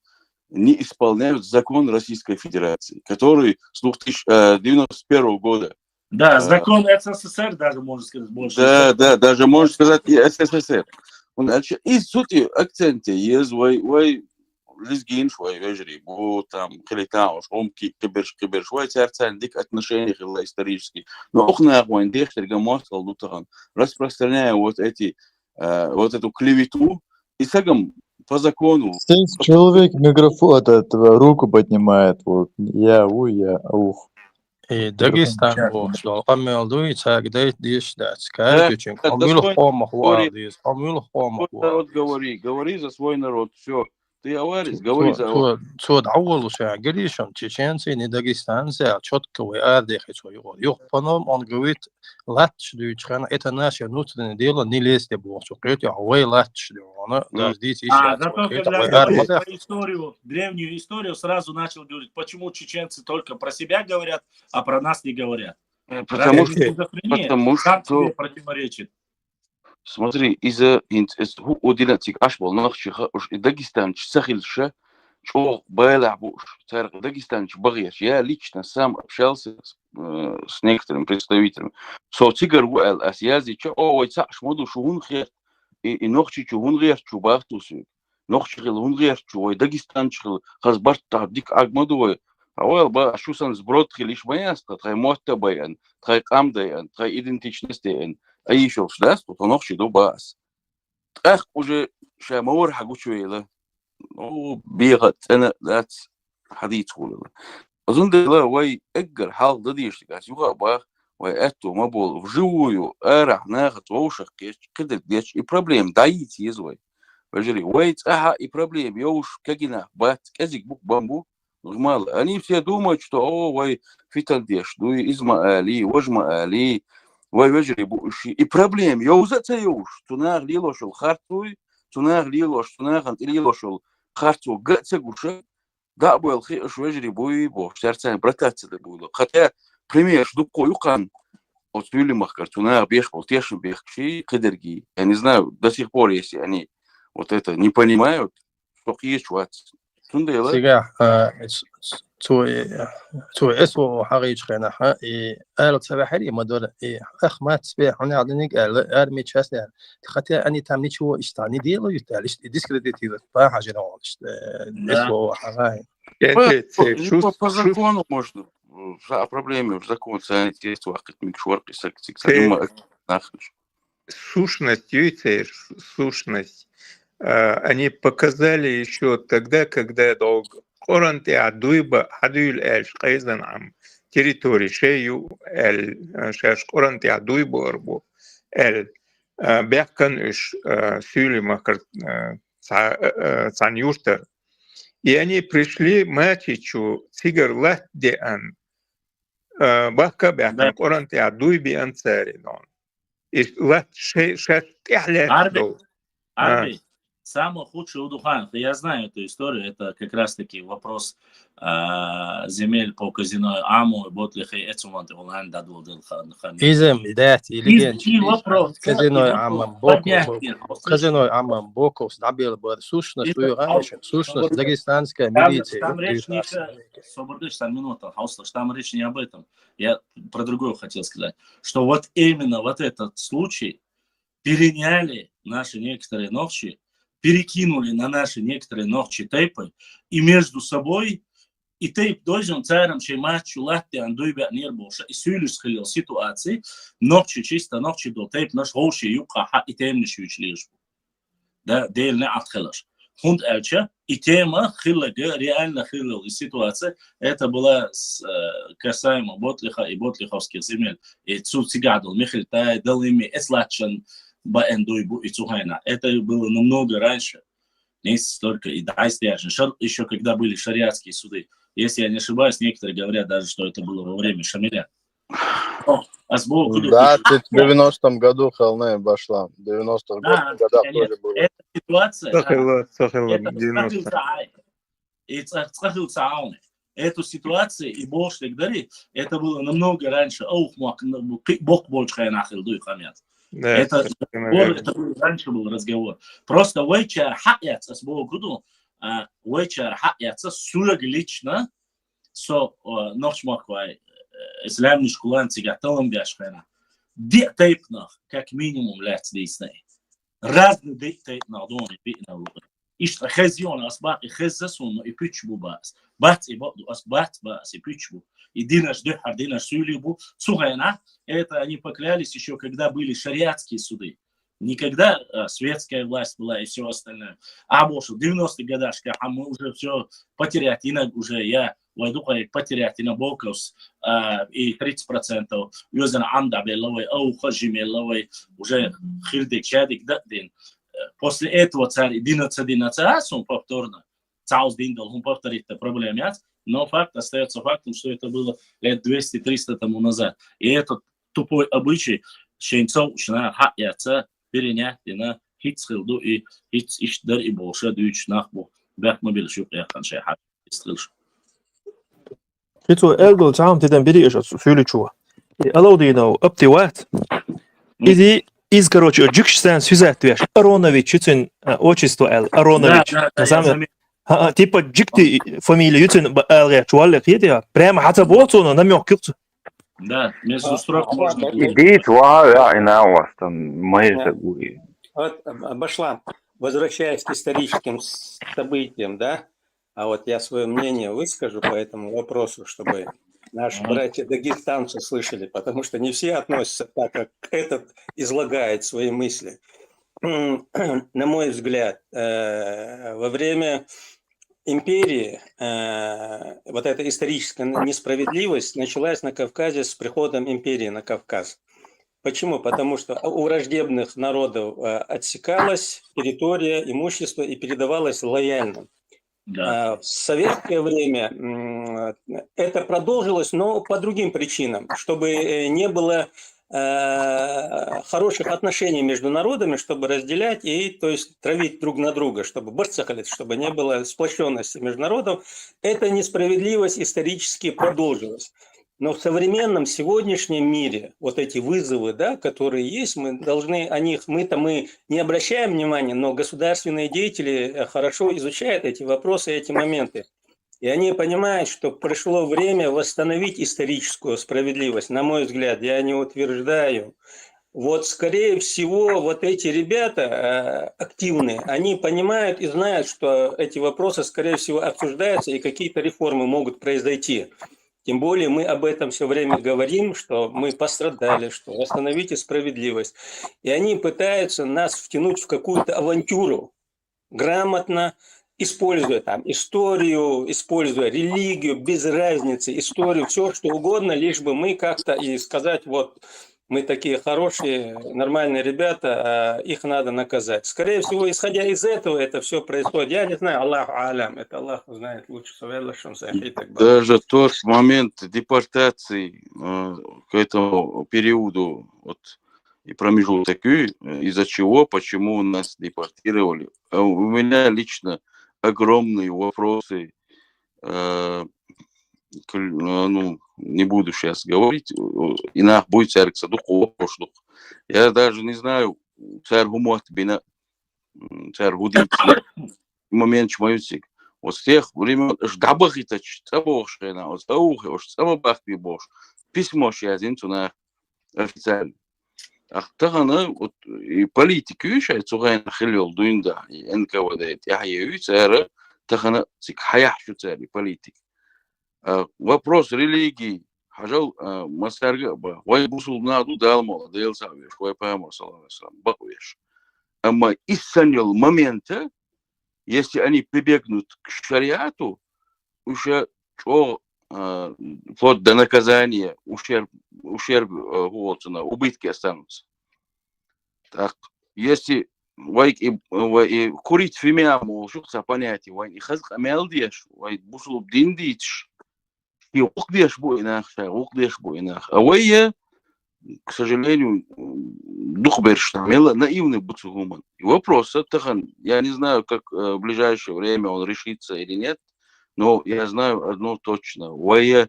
не исполняют закон Российской Федерации, который с 1991 года. Да, закон СССР даже можно сказать больше. Да, даже можно сказать и СССР. И сути акценте есть لزقين شوي يجري там خليتاوش كبر شوي ترتان ديك отношения خلا исторически. Но охна войн дехтер гамостал дутаган распространяя вот эту клевету и сагам по закону. Здесь человек микрофон, руку поднимает, вот, я, ух. И Дагестан бошла, амелдуй цагдейт дишдать, кайпичен, амюл хомах вардис, амюл хомах вардис. Говори за свой народ, все. Ты аварис, говори за... Цод аввалу ша, гришон, чеченцы, не дагестанцы, четко вы ардехи свой год. Юх, потом он говорит, латч дючхан, это наше внутреннее дело, не лезьте бошла. Говорит, вы латч дючхан, дождитесь. Зато когда говорит про историю, древнюю историю, сразу начал говорить, почему чеченцы только про себя говорят, а про нас не говорят. Потому что противоречит. Смотри, из-за удилатик ашбол нахчиха Дагестан сахильша чо байлабуш царь Дагестан багеш. Я лично сам общался с некоторыми представителями. Социгар уэл асьязи чо ой цаш моду шунхер и нохчи чунхер чубартусу. Нохчи хунхер чой Дагестан чхил хазбарта дик агмадуй. Ауэл ба шусан сброд хилиш маяста трай мотта баян, трай камдаян, трай идентичность даян. А еще что-то, то ног чидо бас. Эх, уже шамор хагучуэла. Ну, бегат, это that's حديث خلله. أظن ده لا واي أجر حال ده ديش تقاس يوقع بقى واي أتو ما بول وجويو أرح ناخد ووشك كده ديش إبرابليم دايت يزوي. وجري واي تأها إبرابليم يوش كجنا بات كذيك بوك بامبو. نغمال أني все думают, что о واي فيتال ديش دوي إزما آلي وجما آلي. ويجري بوشي إبرابليم يوزت يوش تناغ ليلوش الخارتوي تناغ ليلوش تناغ أنت ليلوش الخارتو قتة قوشة دا أبو الخيش ويجري بوي بوش ترتين بركات تدبولو خطأ بريمير دبقو يقان وتقولي مخكر تناغ بيشبل تيشن بيخشي قدرجي يعني знаю до сих пор если они вот это не понимают что есть вот Сега توي اسو حقيقة خنا قالوا تبعي مدور اخ ما تسبح انا عندي قال ارمي تشاسل خاطر اني تامني شو اشتاني ديلو يتعال ديسكريديتي با حاجه نوع اسو حقاي شو по закону можно за проблемы в закон ценить есть وقت مشوار قصه сущность они показали еще тогда, когда долго قرنت عدويبة حدويل إيش قيزن عم تريتوري شيء شاش قرنت عدويبة أربو بيحكن إيش سولي مكر цанюртер и они пришли матичу цигарлат де ан бахка бяхкан قرنت عدويبي أنصاري دون إيش لات شيء شاش تحلات دو Самый худший удуханов. Я знаю эту историю. Это как раз-таки вопрос земель по казино Аму и Ботлиха и Эцуманты Уланда Дулдилхан. Изем, дати, и вопрос. Казино Амам Боков. Казино Амам Боков. Набил бар сущность, сущность дагестанская милиция. Там речь не Собордыш, там минута, Хауслаш, там речь не об этом. Я про другое хотел сказать. Что вот именно вот этот случай переняли наши некоторые ногчи, перекинули на наши некоторые ногчи тейпы, и между собой, и тейп должен царем чеймачу латте андуйбе нирбоша, и сюлюс хилил ситуации, ногчи чисто, ногчи до тейп наш гоши юбка и темниш ючлишбу. Да, дейл не отхилаш. Хунд элча, и тема хиллага, реально хиллил, и ситуация, это была касаемо Ботлиха и Ботлиховских земель. И Цуцигадл, Михель Тай, дал ими Эслачан, Баэндуйбу и Цухайна. Это было намного раньше. Не столько и еще когда были шариатские суды. Если я не ошибаюсь, некоторые говорят даже, что это было во время Шамиля. Да, ты в 90-м году Халне обошла. В 90-х годах тоже было. Эта ситуация... Эту ситуацию и больше говорит, это было намного раньше. Бог больше нахил дуй хамят. Это раньше был разговор. Просто вечер хаяться с Богу, вечер хаяться сураг лично, со ночь маквай, ислам школан цигаталом бяшхена. Диктейпнах, как минимум, лет десять. Разные диктейпнах доны битна. إيش خزيون أصبح خزسون يبيتشبو باس بات يبقى أصبحت باس يبيتشبو يدينаш дехар динаш сулибу сугайна. Это они поклялись еще, когда были шариатские суды. Никогда светская власть была и все остальное. А больше в 90-х годах, а мы уже все потерять, иногда уже я войду потерять и на Бокус и 30%. Юзан анда беловой, ау хажимеловой, уже хирдик шадик дадин. После этого царь 11 он повторно, цаус диндал, он повторит проблему, но факт остается фактом, что это было лет 200-300 тому назад. И этот тупой обычай, шейнцов, шна, хатьяца, перенять на хитсхилду и хитсишдар и больше дюч нахбу. Бахмобиль шук яхан шейхат истрилш. Хитсу элгол цаам тиден бериш сюличуа. Алаудино оптиват. Иди из, короче, Джукшстан сюзет веш. Аронович, ютин отчество Эл. Аронович. Типа Джикти фамилия ютин Эл чуалек едя. Прямо хата болцуно намёк кюкцу. Да, между строк можно. Идея твоя, и у вас там мои такие. Вот, Башлам, возвращаясь к историческим событиям, да, а вот я свое мнение выскажу по этому вопросу, чтобы наши братья-дагестанцы слышали, потому что не все относятся так, как этот излагает свои мысли. На мой взгляд, во время империи вот эта историческая несправедливость началась на Кавказе с приходом империи на Кавказ. Почему? Потому что у враждебных народов отсекалась территория, имущество и передавалось лояльно. Да. В советское время это продолжилось, но по другим причинам, чтобы не было хороших отношений между народами, чтобы разделять и, то есть, травить друг на друга, чтобы чтобы не было сплоченности между народов. Эта несправедливость исторически продолжилась. Но в современном сегодняшнем мире вот эти вызовы, да, которые есть, мы должны о них, мы не обращаем внимания, но государственные деятели хорошо изучают эти вопросы, эти моменты. И они понимают, что пришло время восстановить историческую справедливость. На мой взгляд, я не утверждаю. Вот, скорее всего, вот эти ребята активные, они понимают и знают, что эти вопросы, скорее всего, обсуждаются и какие-то реформы могут произойти. Тем более мы об этом все время говорим, что мы пострадали, что восстановите справедливость. И они пытаются нас втянуть в какую-то авантюру, грамотно, используя там историю, используя религию, без разницы, историю, все что угодно, лишь бы мы как-то и сказать, вот мы такие хорошие, нормальные ребята, их надо наказать. Скорее всего, исходя из этого, это все происходит. Я не знаю, Аллах алям, это Аллах знает лучше. Даже тот момент депортации к этому периоду вот, и промежуток такой, из-за чего, почему нас депортировали. У меня лично огромные вопросы, ну, не буду сейчас говорить, инах будет царь садух, я даже не знаю, царь гумат бина, царь гудит, момент чмаютик. Вот с тех времен ждабах и тач, цабошена, вот цаух, вот самобах бибош, письмо шязин тунах официально. Ах, тагана вот и политику еще цугайн хилил дуинда, НКВД, яхью царь, тагана цик хаях шу царь политик. Вопрос религии, хажал масарга, вай бусул наду далмола, дел савиш, вай памор салам бакуеш. Ама иссанил момента, если они прибегнут к шариату, уже вплоть до наказания, ущерб убытки останутся. Так, если курить фимя, мол, что понятие, вай хазк амелдеш, вай бусул диндич, и ухдеш буйнах, а вай, к сожалению, дух берштамела наивный буцугуман. И вопрос, я не знаю, как в ближайшее время он решится или нет, но я знаю одно точно. Вай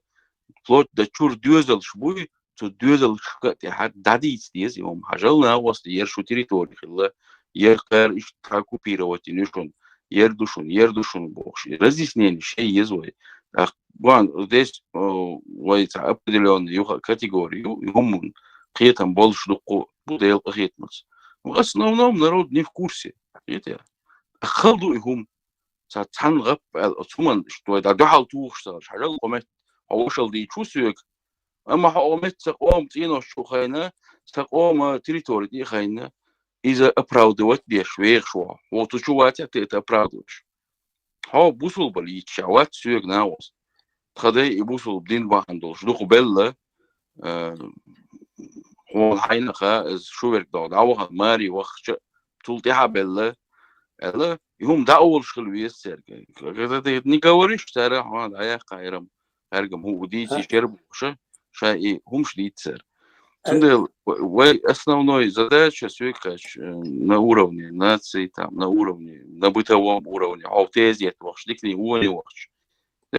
вплоть до чур дюзел шбуй, то дюзел шкат, я дадить здесь, и он хажал на вас, ершу территорию, еркар оккупировать или что, ердушун бог. Разъяснение, что есть. Здесь определенную категорию, при этом больше будет хитмус. В основном народ не в курсе. خلدوا هم تنغب ثم شو ده حال توخشل شغل قمت هوشل دي تشوسيك أما قمت تقوم تينو شو خينا تقوم تريتوري دي خينا إذا أبراودوت دي شوير شو وتشوات أبراودوش هو بوصل بلي شوات سيك ناوس خدي يبوصل بدين باندوش دو قبل هو الحين خا شو بيرك دود عوها ماري وخش تلتها بله ألا يوم ده أول شغل بيصير كذا ده نيجوريش ترى هذا يا خيرم هرجم هو دي تشرب شيء هم شديد صار تندل وأصلا задача свекач на уровне нации там на уровне на бытовом уровне а вот эти ваш дикли уровень ваш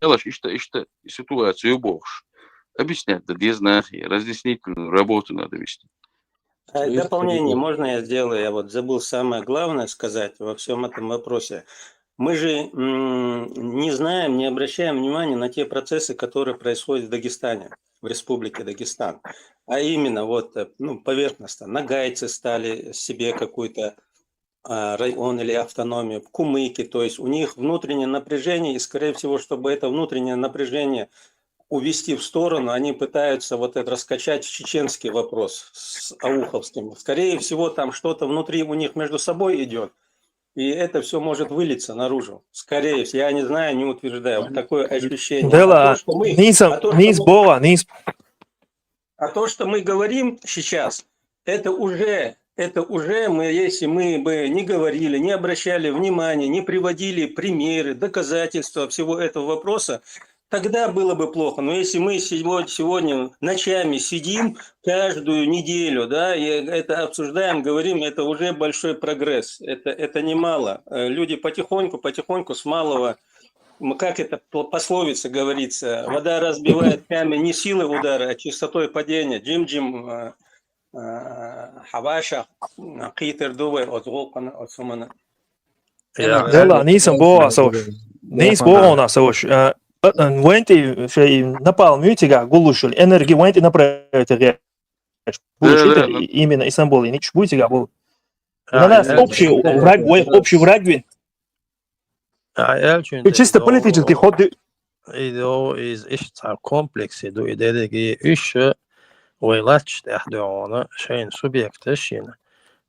делаешь что ситуацию бог объяснять да без нахи разъяснительную работу надо вести. Дополнение можно я сделаю? Я вот забыл самое главное сказать во всем этом вопросе. Мы же не знаем, не обращаем внимания на те процессы, которые происходят в Дагестане, в Республике Дагестан. А именно вот, поверхностно, нагайцы стали себе какой-то район или автономию, кумыки, то есть у них внутреннее напряжение, и скорее всего, чтобы это внутреннее напряжение увести в сторону, они пытаются вот это раскачать чеченский вопрос с ауховским. Скорее всего, там что-то внутри у них между собой идет. И это все может вылиться наружу. Скорее всего, я не знаю, не утверждаю. Вот такое ощущение. А то, что мы говорим сейчас, это уже мы, если мы бы не говорили, не обращали внимания, не приводили примеры, доказательства всего этого вопроса, тогда было бы плохо. Но если мы сегодня ночами сидим каждую неделю, да, и это обсуждаем, говорим, это уже большой прогресс. Это немало. Люди потихоньку с малого, как это пословица говорится, вода разбивает камень не силой удара, а частотой падения. Джим Хаваша, Китер Дувай, Отголкана, Отсумана. لا نيسان بوغا سوش نيس بوغا سوش وين تي شيء نبال ميوتيغا قولوش الانرجي وين تي نبرتغي именно Истанбул не чбутига был на нас общий враг вин чисто политический ход إذا إشتى كومبلكس إذا إداري إيش ويلاتش تحدونه شيء سوبيكتشين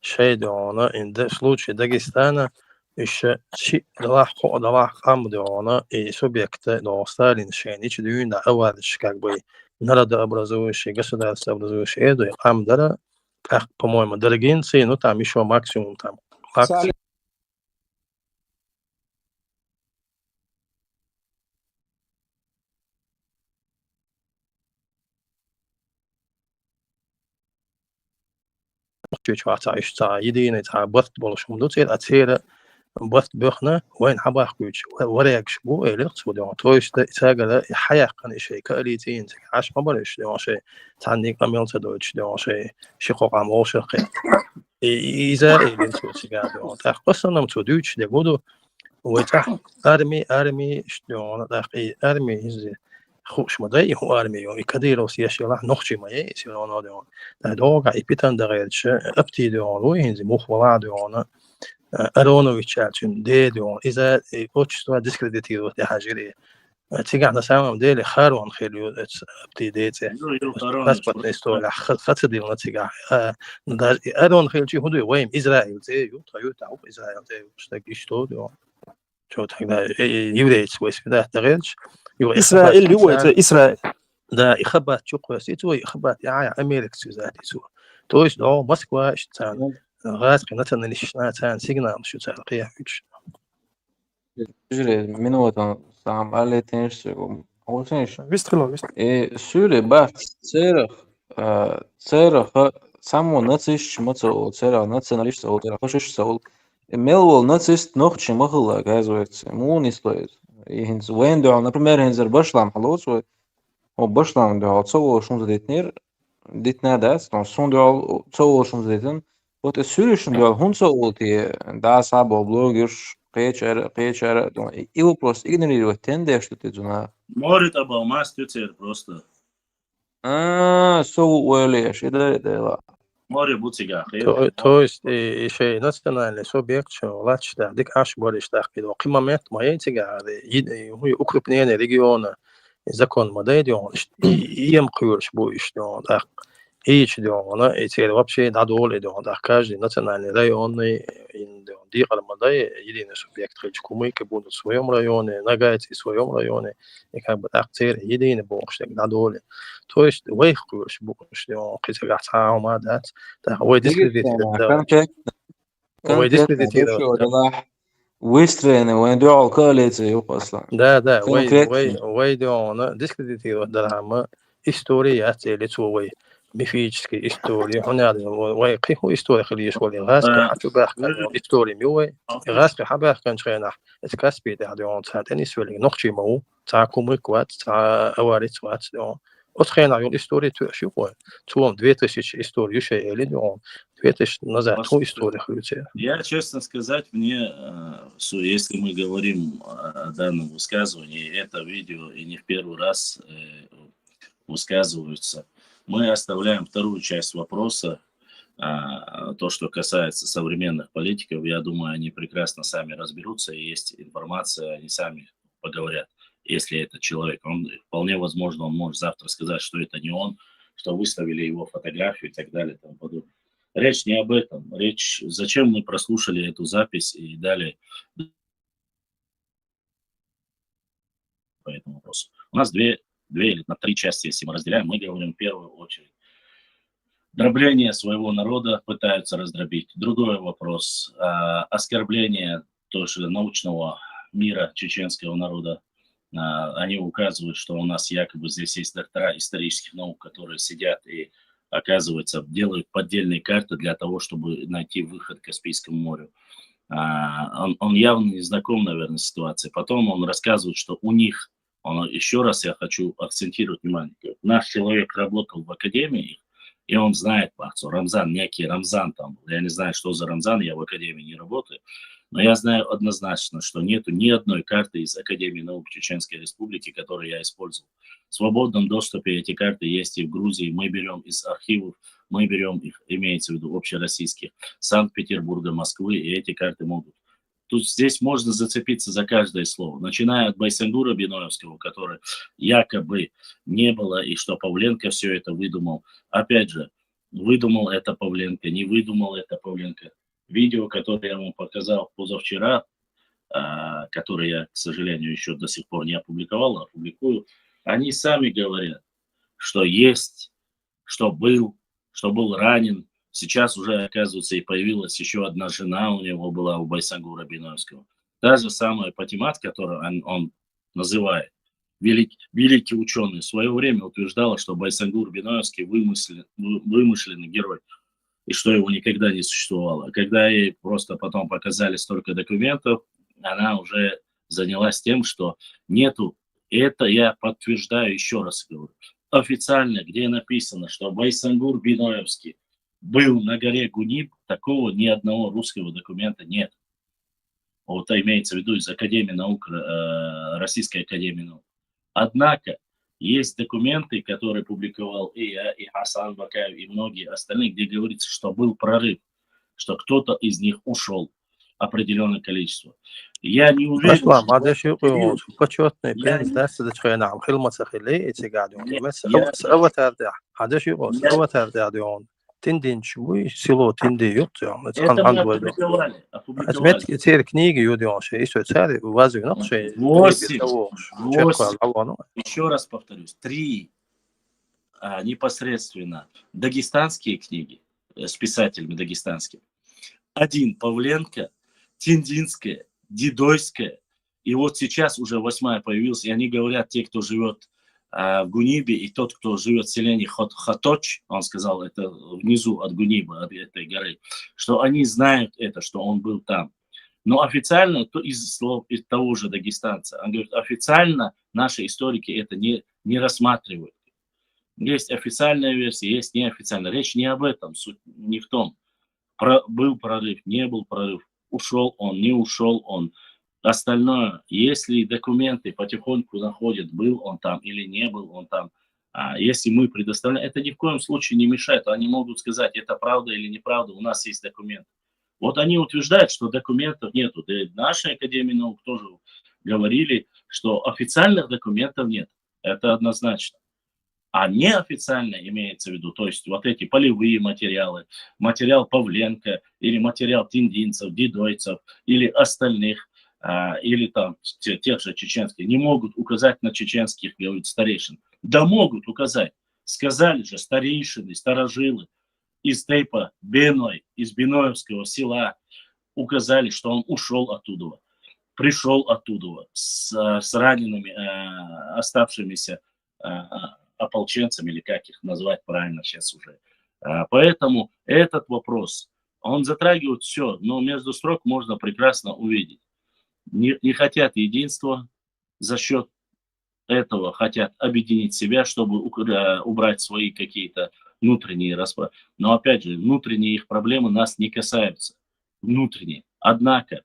شيء دونه إن ده случай Дагестана إيش شيء دلاح قام دونه إيه سوبيكت دوستالين شيء إيش ديونا أول شكاك بي نرد образующий государство образующий это قام дара как по-моему даргинцы ну там еще максимум там يدينا تاع بث بولشم دوت أثير بث بخنا وين حباح كويش وريك شبو إليقت وديو تويش تاجل حياة كان شيء كأليتين عاش ما بريش ديو شيء تعني كميل تدوش ديو شيء شقق عم وشقي إذا إلين توش قاعد تأخذنا متودوش ديودو وتح أرمي شديو تأخي أرمي إزاي خوش مدعي هو أرمي يوم يكديرو سياشي الله نخشي ما يسيرون هذا دوغا إبتان دغيرش أبتي ديون وين زي مخبرات ديون أرونوفيتش عشان ديون إذا كوتش تو ديسكريديتيرو تحاجري تيجي عند سامم ديلي خارون خيليو أبتي ديته بس بتنستو لا خط ديال نتيجة أرون خيلشي هدو وين إسرائيل تيجو تعو إسرائيل تيجو شتاكيش تو ديون شو تحنا يوريتس ويس ده دغيرش إسرائيل هو إسرائيل ده إخبات شو قوسيتو إخبات يا أمريكا سوزاتي سو تويش دو موسكوا إشتان غاز قناتنا ليشنا تان سيجنال شو تلقيه ويش جري منوتان سام على تنش أوسنش بيستخلو سوري بات سيرخ سامو ناتسيش ماتو سيرا ناتسيوناليست أو ترى خشش سول ميلول ناتسيست نوختش مخلا غازويت مونيستويد يهنز وين دو например هنزر باشلام خلاص o başlan da çoğuşumuz detner detnadas ton son da çoğuşumuz deten o te sürüşün da hunsa olti da sabo blogger qeçer его просто игнорировать тенде что ты зуна может обалмас тюцер просто so well я да Море Бутига. То есть شيء национальный субъект شغلات ديك عاش بوريش تحقيد وقيمة ما ينتجع هو أوكرانيا ريجيون إذا كان مدايدون يم قيورش بويش دون دق إيش دون أنا إتير وابشي دادول دون دق كاج национальный район إن دون دي على مداي يدين سубъект خلج كومي كبون своем районе нагайцы в своем районе и как бы так цер يدين بوش دادول то есть ويخ قيورش بوش دون قيسة قاعد ما دات هو Конкретно ديسكريديتي выстроены وين دعوا коалиции أصلا да конкретно وي دون ديسكريديتي درهم история اللي تسوي ميفيتشكي история هنا وي قيهو история خليش ولي غاس حتى باخ история ميوي غاس حباخ كان شينا اسكاسبي ده دون تاني سولي نقشي مو تاع كوميكوات تاع اواريت وات دون أتخيل يون история شو هو توم две-тысячи историю شيء اللي دون две-тысячи назад то история хлюция. Я, честно сказать, если мы говорим о данном высказывании, это видео и не в первый раз высказываются, мы оставляем вторую часть вопроса, то, что касается современных политиков. Я думаю, они прекрасно сами разберутся, и есть информация, они сами поговорят. Если это человек, вполне возможно, он может завтра сказать, что это не он, что выставили его фотографию и так далее и тому подобное. Речь не об этом. Речь, зачем мы прослушали эту запись и дали по этому вопросу. У нас две или на три части, если мы разделяем, мы говорим в первую очередь. Дробление своего народа пытаются раздробить. Другой вопрос. Оскорбление тоже научного мира чеченского народа. Они указывают, что у нас якобы здесь есть доктора исторических наук, которые сидят и, оказывается, делают поддельные карты для того, чтобы найти выход к Каспийскому морю. Он явно не знаком, наверное, с ситуацией. Потом он рассказывает, что у них, еще раз я хочу акцентировать внимание, наш человек работал в академии, и он знает Пахцу, Рамзан, некий Рамзан там был. Я не знаю, что за Рамзан, я в академии не работаю. Но я знаю однозначно, что нету ни одной карты из Академии наук Чеченской Республики, которую я использовал. В свободном доступе эти карты есть и в Грузии. Мы берем из архивов, мы берем их, имеется в виду общероссийских, Санкт-Петербурга, Москвы, и эти карты могут. Тут здесь можно зацепиться за каждое слово. Начиная от Байсангура Биноевского, который якобы не было, и что Павленко все это выдумал. Опять же, выдумал это Павленко, не выдумал это Павленко. Видео, которое я вам показал позавчера, которое я, к сожалению, еще до сих пор не опубликовал, опубликую, они сами говорят, что есть, что был ранен. Сейчас уже, оказывается, и появилась еще одна жена у него была, у Байсангура Биноевского. Та же самая Патимат, которую он называет, великий ученый, в свое время утверждала, что Байсангур Биноевский вымышленный герой, и что его никогда не существовало. Когда ей просто потом показали столько документов, она уже занялась тем, что нету. Это я подтверждаю, еще раз говорю. Официально, где написано, что Байсангур Биноевский был на горе Гуниб, такого ни одного русского документа нет. Вот имеется в виду из Академии наук, Российской Академии наук. Однако, есть документы, которые публиковал и я, и Хасан Бакаев, и многие остальные, где говорится, что был прорыв, что кто-то из них ушел, определенное количество. Я не уверен, что... هذا شيء почетный принц دستخ نعم خدمة خليه تقعدون بس أول ترتاح هذا شيء أول ترتاح ديون تندين شوي سلو تندي يقطع это мы опубликовали. أتمت كتير كنيجي يوديون شيء يسوي تساري ووازي نقشة Еще раз повторюсь, 3 непосредственно дагестанские книги с писателями дагестанскими. 1 Павленко, Тиндинская, Дидойская, и вот сейчас уже 8-я появилась, и они говорят, те, кто живет в Гунибе, и тот, кто живет в селении Хаточ, он сказал, это внизу от Гуниба, от этой горы, что они знают это, что он был там. Но официально, то из слов из того же дагестанца, он говорит, официально наши историки это не рассматривают. Есть официальная версия, есть неофициальная. Речь не об этом, суть не в том. Был прорыв, не был прорыв, ушел он, не ушел он. Остальное, если документы потихоньку находят, был он там или не был он там, Если мы предоставляем, это ни в коем случае не мешает. Они могут сказать, это правда или неправда, у нас есть документы. Вот они утверждают, что документов нету. Да и в нашей Академии наук тоже говорили, что официальных документов нет. Это однозначно. А неофициально имеется в виду, то есть вот эти полевые материалы, материал Павленко или материал тиндинцев, дидойцев или остальных, или там тех же чеченских, не могут указать на чеченских, говорит, старейшин. Да могут указать. Сказали же старейшины, старожилы из Тейпа Беной, из Биноевского села, указали, что он ушел оттуда, пришел оттуда с ранеными, оставшимися ополченцами, или как их назвать правильно сейчас уже. Поэтому этот вопрос, он затрагивает все, но между строк можно прекрасно увидеть. Не хотят единства, за счет этого хотят объединить себя, чтобы убрать свои какие-то внутренние расправы. Но опять же, внутренние их проблемы нас не касаются. Внутренние. Однако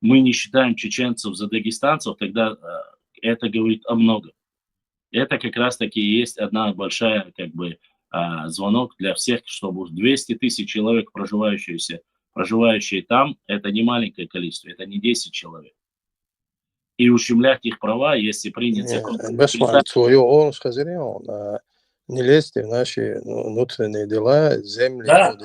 мы не считаем чеченцев за дагестанцев, тогда это говорит о многом. Это как раз-таки и есть одна большая звонок для всех, чтобы 200 тысяч человек, проживающие там, это не маленькое количество, это не 10 человек. И ущемлять их права, если принят закон. Не лезьте в наши внутренние дела, земли, да,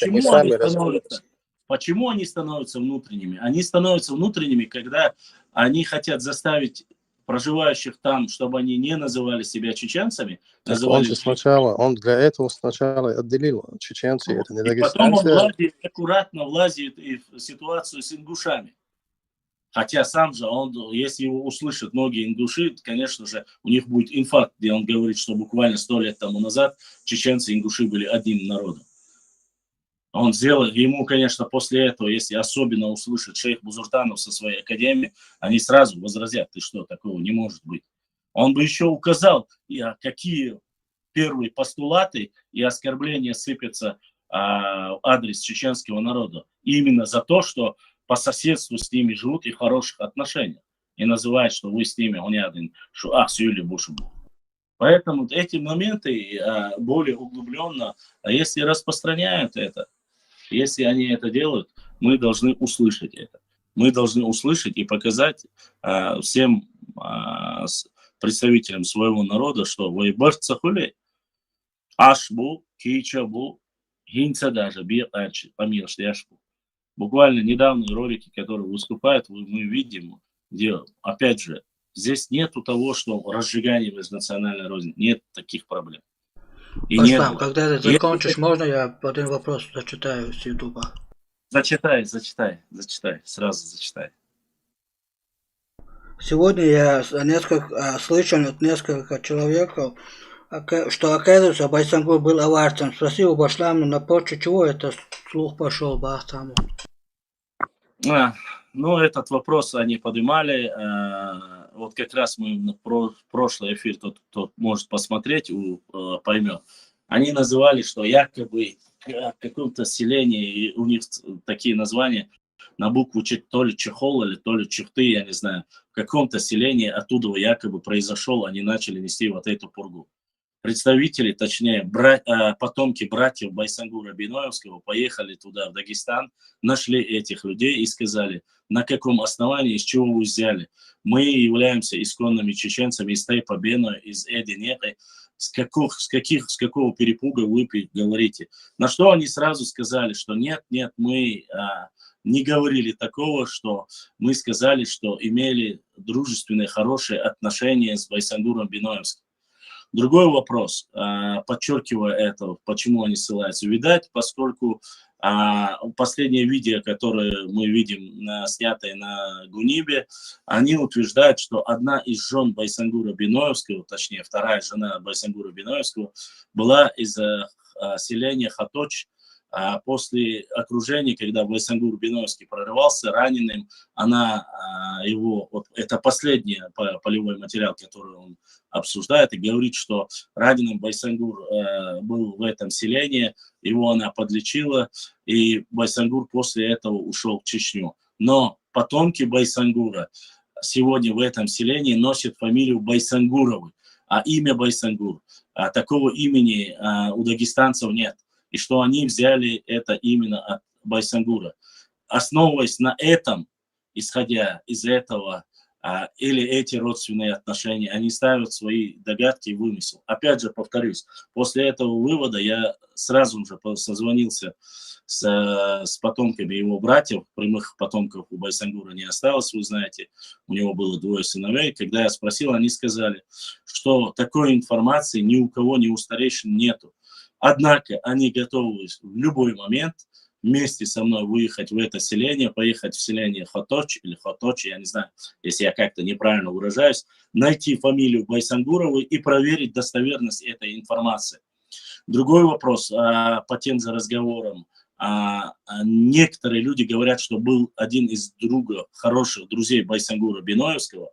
мы сами разберемся. Почему они становятся внутренними? Они становятся внутренними, когда они хотят заставить проживающих там, чтобы они не называли себя чеченцами. Он для этого сначала отделил чеченцы, это не дагестанцы. Потом он аккуратно влазит и в ситуацию с ингушами. Хотя сам же он, если его услышат многие ингуши, конечно же, у них будет инфаркт, где он говорит, что буквально 100 лет тому назад чеченцы и ингуши были одним народом. Он сделал, ему, конечно, после этого, если особенно услышит шейх Бузуртанов со своей академией, они сразу возразят, ты что, такого не может быть. Он бы еще указал, какие первые постулаты и оскорбления сыпятся в адрес чеченского народа. Именно за то, что по соседству с ними живут и в хороших отношениях. И называют, что вы с ними, он один, что сюли бушубу. Поэтому эти моменты более углубленно, если распространяют это, если они это делают, мы должны услышать это. Мы должны услышать и показать всем представителям своего народа, что вы борцахули, ашбу, кичабу, гинца даже, помиршляшбу. Буквально недавние ролики, которые выступают, мы видим, где, опять же, здесь нету того, что разжигание межнациональной розни, нет таких проблем. Аслан, когда ты закончишь, можно я один вопрос зачитаю с Ютуба? Зачитай, сразу зачитай. Сегодня я слышал от нескольких человек, что, оказывается, Байсангур был аварцем. Спросил у Башлама, на почве чего это слух пошел Бахтаму. Ну, этот вопрос они поднимали. Вот как раз мы прошлый эфир, тот может посмотреть, поймет. Они называли, что якобы в каком-то селении, у них такие названия, на букву то ли Чехол, или то ли Чехты, я не знаю, в каком-то селении оттуда якобы произошел, они начали нести вот эту пургу. Представители, точнее, потомки братьев Байсангура Биноевского поехали туда, в Дагестан, нашли этих людей и сказали, на каком основании, из чего вы взяли. Мы являемся исконными чеченцами из Тейпа Бена, из Эдинеты. С какого перепуга вы говорите? На что они сразу сказали, что нет, мы не говорили такого, что мы сказали, что имели дружественные, хорошие отношения с Байсангуром Биноевским. Другой вопрос, подчеркивая это, почему они ссылаются. Видать, поскольку последнее видео, которое мы видим, снятое на Гунибе, они утверждают, что одна из жен Байсангура Биноевского, точнее, вторая жена Байсангура Биноевского, была из селения Хаточ. После окружения, когда Байсангур Биноевский прорывался раненым, она его, вот это последний полевой материал, который он обсуждает, и говорит, что раненым Байсангур был в этом селении, его она подлечила, и Байсангур после этого ушел в Чечню. Но потомки Байсангура сегодня в этом селении носят фамилию Байсангуровы, а имя Байсангур такого имени у дагестанцев нет. И что они взяли это именно от Байсангура. Основываясь на этом, исходя из этого, или эти родственные отношения, они ставят свои догадки и вымысел. Опять же, повторюсь, после этого вывода я сразу же созвонился с потомками его братьев, прямых потомков у Байсангура не осталось, вы знаете, у него было 2 сыновей. Когда я спросил, они сказали, что такой информации ни у кого, ни у старейшин нету. Однако они готовы в любой момент вместе со мной выехать в это селение, поехать в селение Хоточ или Хоточ, я не знаю, если я как-то неправильно выражаюсь, найти фамилию Байсангуровой и проверить достоверность этой информации. Другой вопрос по тем же разговорам. Некоторые люди говорят, что был один из хороших друзей Байсангура Биноевского,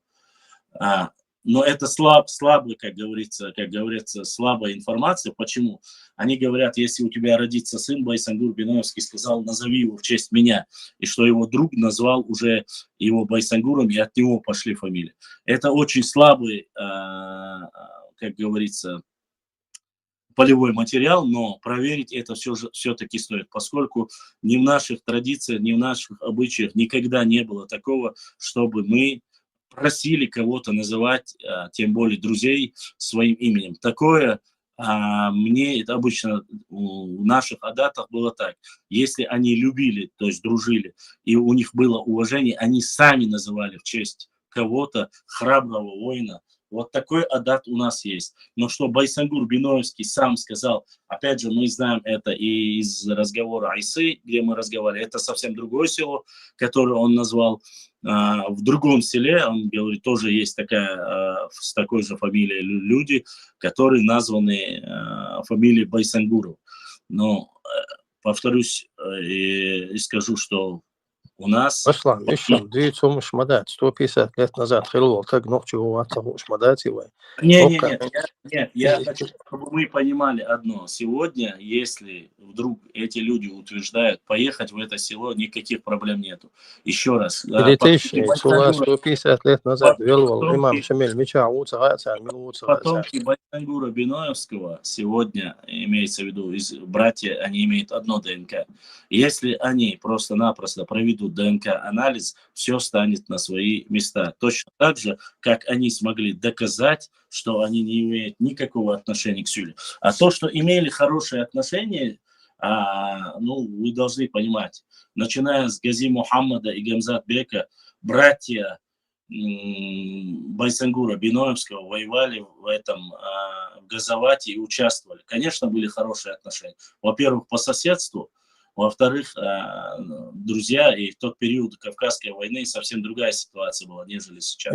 но это слабая, как говорится, слабая информация. Почему? Они говорят, если у тебя родится сын, Байсангур Биноевский сказал, назови его в честь меня. И что его друг назвал уже его Байсангуром, и от него пошли фамилии. Это очень слабый, как говорится, полевой материал, но проверить это все-таки стоит, поскольку ни в наших традициях, ни в наших обычаях никогда не было такого, чтобы мы просили кого-то называть, тем более друзей, своим именем. Такое мне это обычно в наших адатах было так. Если они любили, то есть дружили, и у них было уважение, они сами называли в честь кого-то храброго воина. Вот такой адат у нас есть. Но что Байсангур Биноевский сам сказал, опять же, мы знаем это и из разговора Айсы, где мы разговаривали, это совсем другое село, которое он назвал. В другом селе, он говорит, тоже есть с такой же фамилией люди, которые названы фамилией Байсангуров. Но, повторюсь и скажу, что у нас... Аслан, Ишам, двигаться мадать, 150 лет назад, хилол, как ногчу у мадать его. Нет, я хочу, чтобы мы понимали одно. Сегодня, если вдруг эти люди утверждают, поехать в это село, никаких проблем нету. Еще раз. 150 лет назад, имам Шамиль Мича, потомки Байсангура Биноевского сегодня, имеется в виду, братья, они имеют одно ДНК. Если они просто-напросто проведут ДНК-анализ, все станет на свои места. Точно так же, как они смогли доказать, что они не имеют никакого отношения к Сюле. А то, что имели хорошие отношения, вы должны понимать, начиная с Гази Мухаммада и Гамзат Бека, братья Байсангура Биноевского воевали в Газавате и участвовали. Конечно, были хорошие отношения. Во-первых, по соседству, во-вторых, друзья, и в тот период Кавказской войны совсем другая ситуация была, нежели сейчас.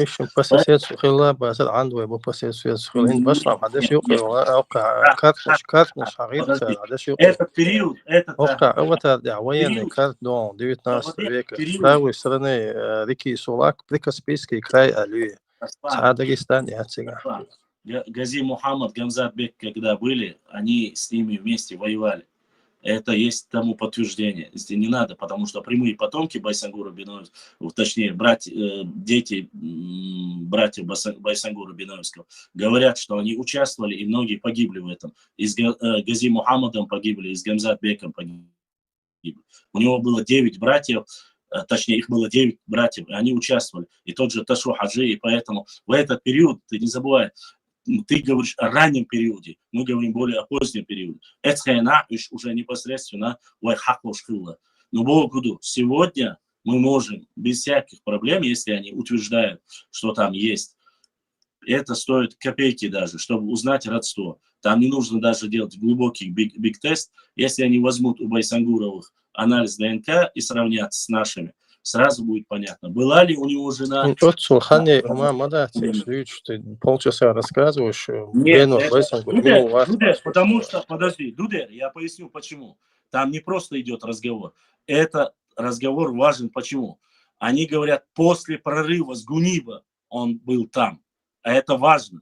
Этот период, Гази Мухаммад, Гамзат Бек, когда были, они с ними вместе воевали. Это есть тому подтверждение. Если не надо, потому что прямые потомки Байсангура Биноевского, точнее, дети братьев Байсангура Биноевского, говорят, что они участвовали, и многие погибли в этом. И с Гази Мухаммадом погибли, и с Гамзат Беком погибли. У него было 9 братьев, точнее, их было 9 братьев, и они участвовали. И тот же Ташу Хаджи, и поэтому в этот период, ты не забывай, ты говоришь о раннем периоде, мы говорим более о позднем периоде. Это уже непосредственно но Богу, сегодня мы можем без всяких проблем, если они утверждают, что там есть, это стоит копейки даже, чтобы узнать родство. Там не нужно даже делать глубокий биг-тест. Если они возьмут у Байсангуровых анализ ДНК и сравнят с нашими, сразу будет понятно, была ли у него жена. Полчаса рассказываешь. Нет, потому что, подожди, Дудер, я поясню почему. Там не просто идет разговор. Это разговор важен почему. Они говорят, после прорыва с Гуниба он был там. А это важно.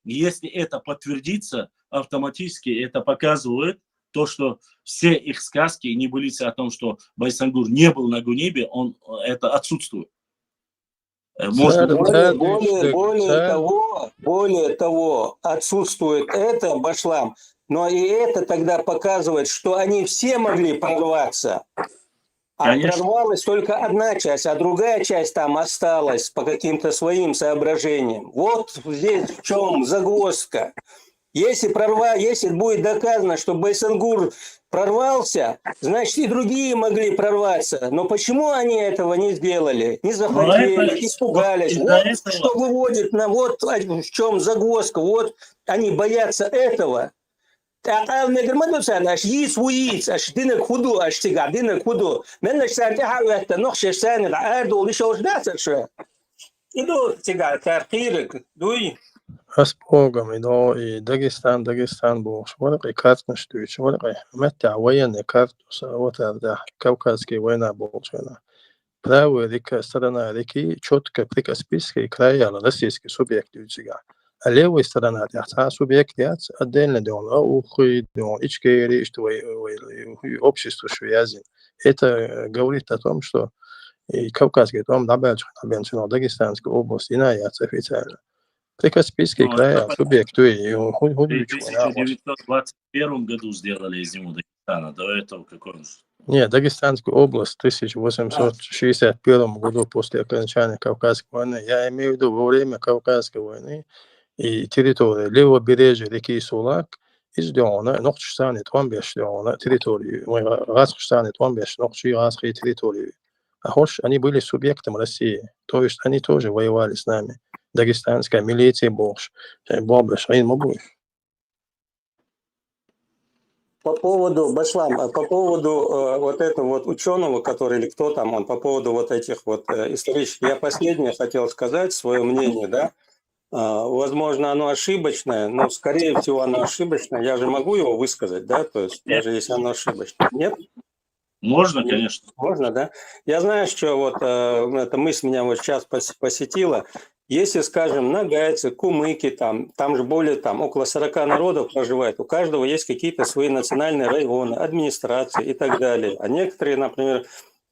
И если это подтвердится, автоматически это показывает то, что все их сказки и небылицы о том, что Байсангур не был на Гунибе, это отсутствует. Может быть, более того, отсутствует это башлам, но и это тогда показывает, что они все могли прорваться. А прорвалась только одна часть, а другая часть там осталась по каким-то своим соображениям. Вот здесь в чем загвоздка. Если будет доказано, что Байсангур прорвался, значит и другие могли прорваться. Но почему они этого не сделали? Не захотели, испугались. Вот что выводит на вот в чем загвоздка. Вот они боятся этого. أقل نقدر ما نوصل أش يس ويس أش دينك خدو أش تجا دينك خدو من الشارع حاول تنخش السنة العرض وليش وش ناسر شو يدو تجا تغييرك دوي أسبوعهم إنه داغستان بوش ورقة كارت نشتويش ورقة متى وين كارت وتردح كوكاسكي وين بوش وين правый река сторона реки четко прика списки края российский субъект утига. А левая сторона ряца субъект ряц отдельно дон, а ухы дон, ичкери, что общество связан. Это говорит о том, что и Кавказский дом Набенчино, Дагестанская область, иная официально. Прика списки края субъект и в 1921 году сделали из него Дагестана, до этого какой он? Нет, Дагестанскую область в 1861 году после окончания Кавказской войны, я имею в виду во время Кавказской войны и территория левобережья реки Сулак издёна, Нохчистан и 15 дёна территории, Разхштан и 15 Нохчистан территории. А хош, они были субъектом России, то есть они тоже воевали с нами. Дагестанская милиция Борш, Бобеш, Рейн Мобуш. По поводу Башлам, по поводу вот этого вот ученого, который или кто там, он по поводу вот этих вот исторических, я последнее хотел сказать, свое мнение, да, возможно, оно ошибочное, но, скорее всего, оно ошибочное, я же могу его высказать, да, то есть даже если оно ошибочное, нет? Можно, конечно. Можно, да? Я знаю, что вот эта мысль меня вот сейчас посетила. Если, скажем, нагайцы, кумыки, там же более около 40 народов проживает, у каждого есть какие-то свои национальные районы, администрации и так далее. А некоторые, например,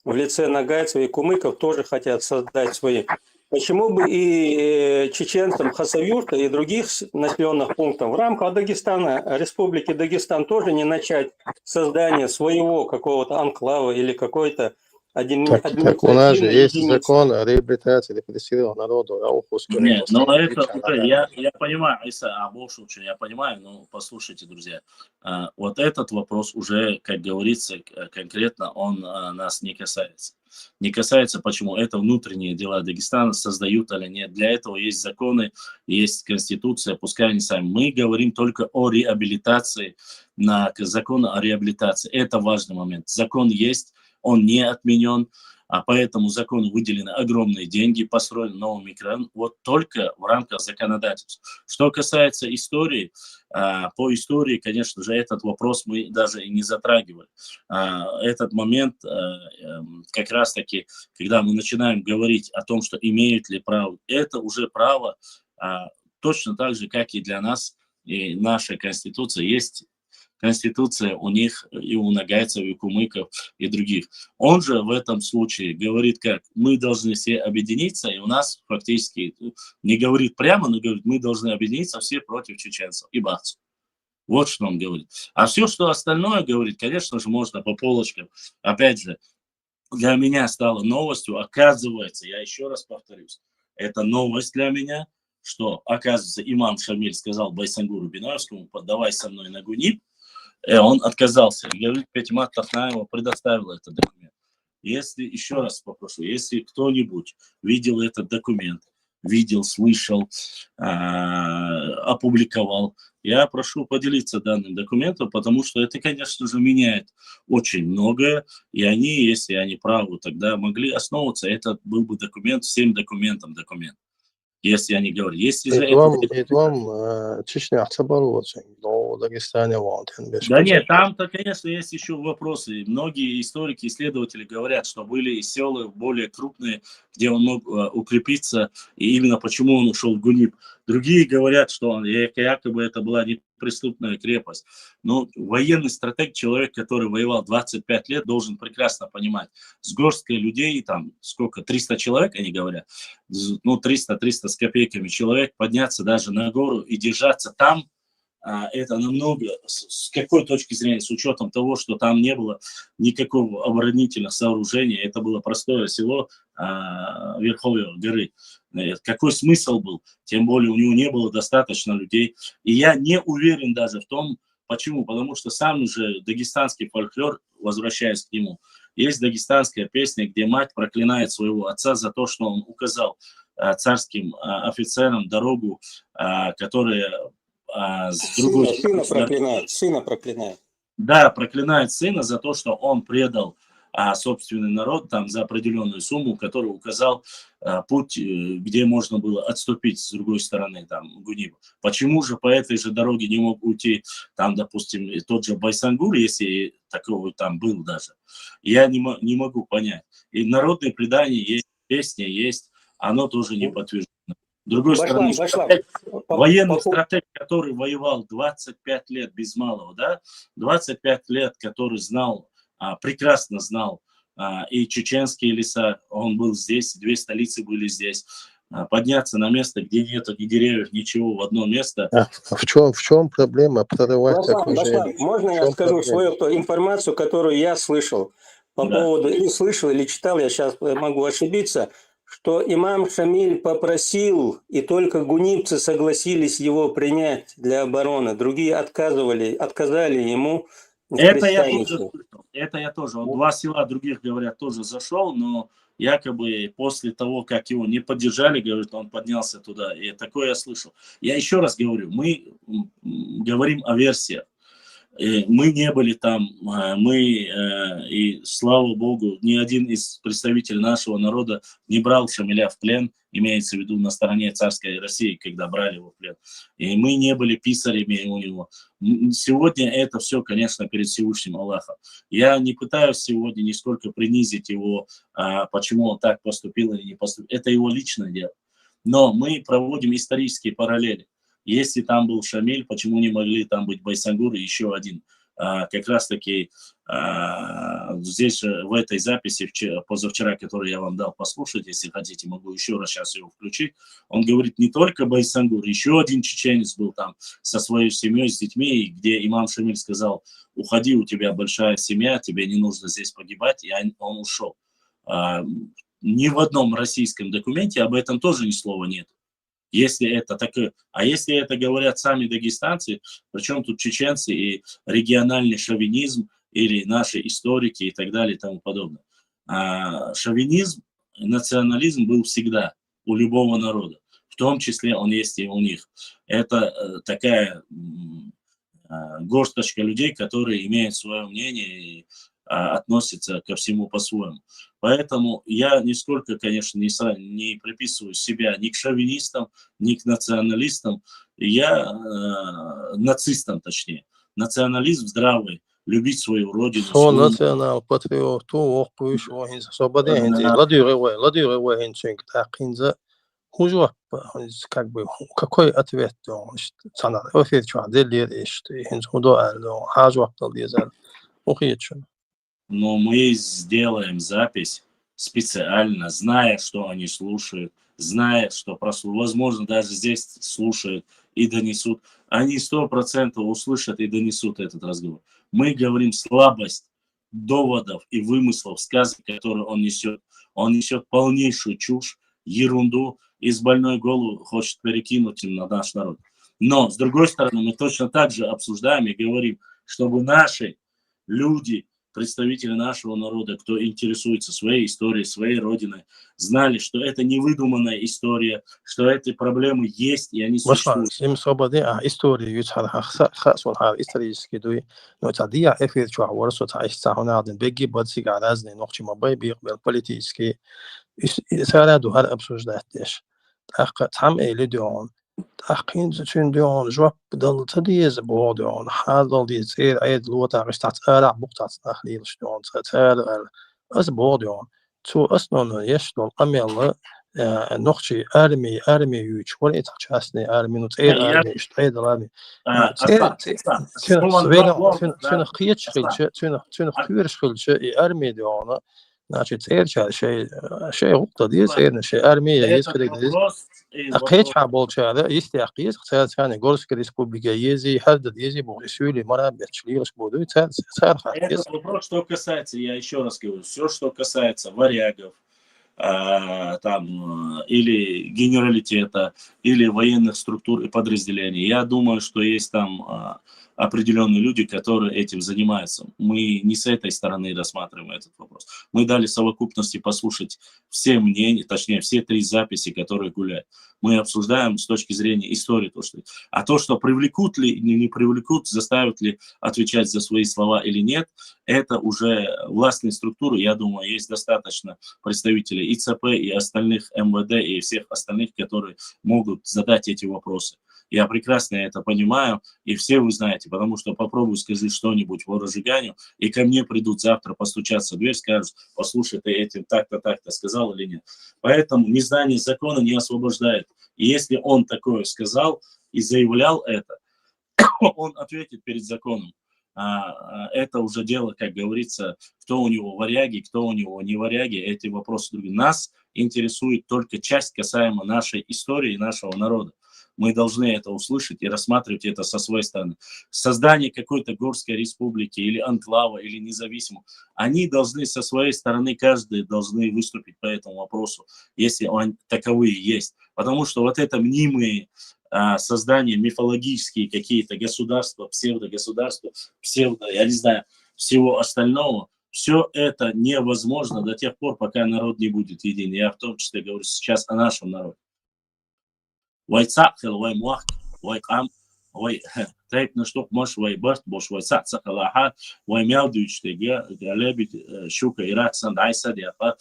в лице нагайцев и кумыков тоже хотят создать свои. Почему бы и чеченцам Хасавюрта и других населенных пунктов в рамках Дагестана, Республики Дагестан тоже не начать создание своего какого-то анклава или какой-то Так у нас же есть закон о реабилитации репрессированного народа. Нет, но это уже, я понимаю, Иса Абошевич, я понимаю, но послушайте, друзья, вот этот вопрос уже, как говорится, конкретно он нас не касается. Не касается, почему это внутренние дела Дагестана, создают или нет. Для этого есть законы, есть конституция, пускай они сами. Мы говорим только о реабилитации, на закон о реабилитации. Это важный момент. Закон есть, он не отменен, а поэтому закону выделены огромные деньги, построен новый микрорайон, вот только в рамках законодательства. Что касается истории, по истории, конечно же, этот вопрос мы даже и не затрагивали. Этот момент, как раз-таки, когда мы начинаем говорить о том, что имеют ли право, это уже право, точно так же, как и для нас, и наша Конституция есть. Конституция у них, и у нагайцев, и у кумыков, и других. Он же в этом случае говорит, как мы должны все объединиться, и у нас фактически не говорит прямо, но говорит, мы должны объединиться все против чеченцев и бахцев. Вот что он говорит. А все, что остальное говорит, конечно же, можно по полочкам. Опять же, для меня стало новостью, оказывается, я еще раз повторюсь, это новость для меня, что, оказывается, имам Шамиль сказал Байсангуру Бинаевскому, подавай со мной на ГУНИП, он отказался. И говорит, Петимат Тахнаева предоставила этот документ. Если, еще раз попрошу, если кто-нибудь видел этот документ, видел, слышал, опубликовал, я прошу поделиться данным документом, потому что это, конечно же, меняет очень многое, и они, если они правы, тогда могли основываться, это был бы документ, всем документам документ. Если они говорят, если же это... Чечня, Да нет, там-то, конечно, есть еще вопросы. Многие историки, исследователи говорят, что были и села более крупные, где он мог укрепиться, и именно почему он ушел в ГУНИП. Другие говорят, что якобы это была не преступная крепость. Но военный стратег, человек, который воевал 25 лет, должен прекрасно понимать, с горсткой людей, там, сколько, 300 человек, они говорят, ну, 300 с копейками человек, подняться даже на гору и держаться там, это намного, с какой точки зрения, с учетом того, что там не было никакого оборонительных сооружений, это было простое село Верховье горы. Какой смысл был? Тем более у него не было достаточно людей. И я не уверен даже в том, почему. Потому что сам же дагестанский фольклор, возвращаясь к нему, есть дагестанская песня, где мать проклинает своего отца за то, что он указал царским офицерам дорогу, которая с другой стороны... Сына проклинает. Да, проклинает сына за то, что он предал собственный народ там за определенную сумму, который указал путь, где можно было отступить с другой стороны, там, Гуниба. Почему же по этой же дороге не мог уйти, там, допустим, тот же Байсангур, если такого там был даже? Я не могу понять. И народные предания есть, песни есть, оно тоже не подтверждено. С другой стороны, военный стратег, который воевал 25 лет без малого, да, 25 лет, который знал, прекрасно знал и чеченские леса, он был здесь, две столицы были здесь, подняться на место, где нет ни деревьев, ничего, в одно место. В чем проблема прорывать окружение? Можно я скажу свою информацию, которую я слышал по поводу, или слышал, или читал, я сейчас могу ошибиться, что имам Шамиль попросил, и только гунибцы согласились его принять для обороны. Другие отказали ему в крестьянстве. Это я тоже. Он 2 села других, говорят, тоже зашел, но якобы после того, как его не поддержали, говорит, он поднялся туда. И такое я слышал. Я еще раз говорю, мы говорим о версиях. Мы не были там, и слава богу, ни один из представителей нашего народа не брал Шамиля в плен, имеется в виду на стороне царской России, когда брали его в плен. И мы не были писарями у него. Сегодня это все, конечно, перед Всевышним Аллахом. Я не пытаюсь сегодня нисколько принизить его, почему он так поступил или не поступил. Это его личное дело. Но мы проводим исторические параллели. Если там был Шамиль, почему не могли там быть Байсангур и еще один? Как раз таки здесь же в этой записи позавчера, которую я вам дал послушать, если хотите, могу еще раз сейчас его включить. Он говорит, не только Байсангур, еще один чеченец был там со своей семьей, с детьми, где имам Шамиль сказал, уходи, у тебя большая семья, тебе не нужно здесь погибать, и он ушел. Ни в одном российском документе об этом тоже ни слова нет. Если это так, а если это говорят сами дагестанцы, причем тут чеченцы и региональный шовинизм или наши историки и так далее и тому подобное. Шовинизм, национализм был всегда у любого народа, в том числе он есть и у них. Это такая горсточка людей, которые имеют свое мнение и относятся ко всему по-своему. Поэтому я нисколько, конечно, не приписываю себя ни к шовинистам, ни к националистам. Я нацистам, точнее. Национализм здравый, любить свою родину. Son national patriot, то оқуш вахин собаде хинзи, ладюры хинчинг тахинза. Хужва, как бы, какой ответ? Sana ответ что? Делир ишь, хинз худо альдо, хажва талдизал. Ухиечун. Но мы сделаем запись специально, зная, что они слушают, зная, что, возможно, даже здесь слушают и донесут. Они 100% услышат и донесут этот разговор. Мы говорим слабость доводов и вымыслов, сказок, которые он несет. Он несет полнейшую чушь, ерунду, и с больной головы хочет перекинуть на наш народ. Но, с другой стороны, мы точно так же обсуждаем и говорим, чтобы наши люди, представители нашего народа, кто интересуется своей историей, своей родиной, знали, что это не выдуманная история, что эти проблемы есть, и они существуют. Им свободы, истории, исторические дуи, но тадия эфир чуахвар соцайста хонаден беги бадси гаразны нохчи мабай бигбел политические сараду хар обсуждаттеш. Там элидион تحقين تشندون جواب بدل تديز بودون حاضر دي تصير عيد لوتا غشتات أرع بقطع تخليل شلون تتار أس بودون تو أصلا يشلون أميل نقشي أرمي يوش ولا يتحشاسني أرمي نتعير أرمي اشتعيد أرمي تون خيط شخلش تون خير شخلش أرمي ديونا ناشي تعير شيء غلطة دي تعير شيء أرمي يدخل دي أقيت حابول شهادة يستيقظ خسارة ثانية غورسك ريسبублика يزي حد يزي بغيسولي مرة بيتشليرش بودو царь Это вопрос, что касается, я еще раз говорю, все, что касается варягов, там, или генералитета, или военных структур и подразделений. Я думаю, что есть там определенные люди, которые этим занимаются. Мы не с этой стороны рассматриваем этот вопрос. Мы дали совокупности послушать все мнения, точнее, все 3 записи, которые гуляют. Мы обсуждаем с точки зрения истории то, что... А то, что привлекут ли или не привлекут, заставят ли отвечать за свои слова или нет, это уже властные структуры. Я думаю, есть достаточно представителей ИЦП и остальных МВД и всех остальных, которые могут задать эти вопросы. Я прекрасно это понимаю, и все вы знаете, потому что попробую сказать что-нибудь по разжиганию, и ко мне придут завтра постучаться в дверь, скажут: послушай, ты этим так-то сказал или нет. Поэтому незнание закона не освобождает. И если он такое сказал и заявлял это, он ответит перед законом. Это уже дело, как говорится, кто у него варяги, кто у него не варяги, эти вопросы другие. Нас интересует только часть касаемо нашей истории и нашего народа. Мы должны это услышать и рассматривать это со своей стороны. Создание какой-то горской республики или анклава, или независимого, они должны со своей стороны, каждый должны выступить по этому вопросу, если таковые есть. Потому что вот это мнимые создание, мифологические какие-то государства, псевдогосударства, я не знаю, всего остального, все это невозможно до тех пор, пока народ не будет един. Я в том числе говорю сейчас о нашем народе. ويتسعقل ويموح ويقام ويتعب نشطق مش ويبرت بوش ويتسعقل لها ويمياودو يشتغل غالبي شوكا ирак сандайса диапа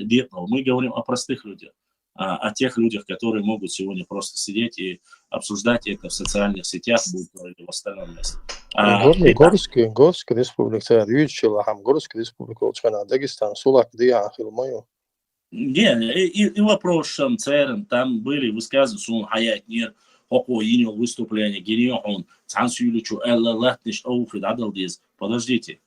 диапа. Мы говорим о простых людях, о тех людях, которые могут сегодня просто сидеть и обсуждать это в социальных сетях, или в остальном месте. Горская республика, Горская республика, Дагестан, Сулак, Диахил, мою. И вопросом царем там были высказывания хаят нир око инил выступление генион цансюличу эллахтиш оуфид адалдиз. Подождите,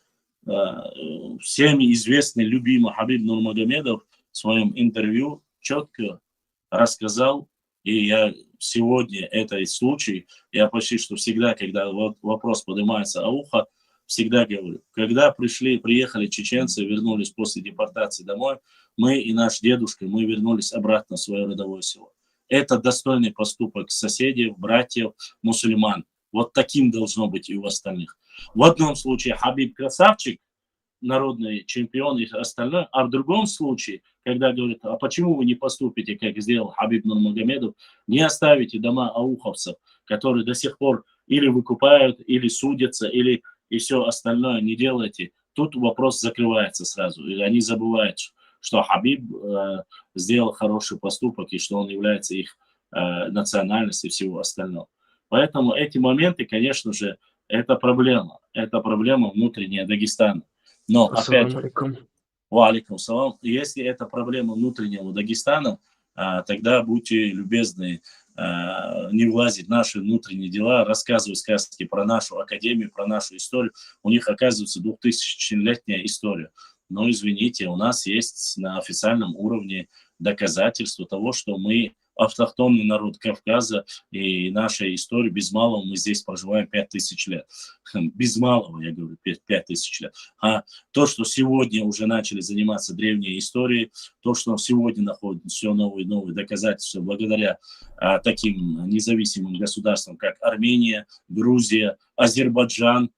всеми известный любимый Хабиб Нурмагомедов в своем интервью четко рассказал, и я сегодня этот случай, я почти что всегда, когда вопрос поднимается ауха, всегда говорю, когда приехали чеченцы, вернулись после депортации домой, мы и наш дедушка, мы вернулись обратно в свое родовое село. Это достойный поступок соседей, братьев, мусульман. Вот таким должно быть и у остальных. В одном случае Хабиб красавчик, народный чемпион и остальное, а в другом случае, когда говорят, а почему вы не поступите, как сделал Хабиб Нурмагомедов, не оставите дома ауховцев, которые до сих пор или выкупают, или судятся, или и все остальное не делаете, тут вопрос закрывается сразу, и они забывают, что Хабиб сделал хороший поступок и что он является их национальностью и всего остального. Поэтому эти моменты, конечно же, это проблема внутренняя Дагестана. Но опять же, валикум салам, если это проблема внутреннего Дагестана, тогда будьте любезны не влазить в наши внутренние дела, рассказывать сказки про нашу академию, про нашу историю. У них, оказывается, 2000-летняя история. Но, извините, у нас есть на официальном уровне доказательства того, что мы автохтонный народ Кавказа, и наша история, без малого мы здесь проживаем 5000 лет. Без малого, я говорю, 5000 лет. А то, что сегодня уже начали заниматься древней историей, то, что сегодня находят все новые и новые доказательства благодаря таким независимым государствам, как Армения, Грузия, Азербайджан,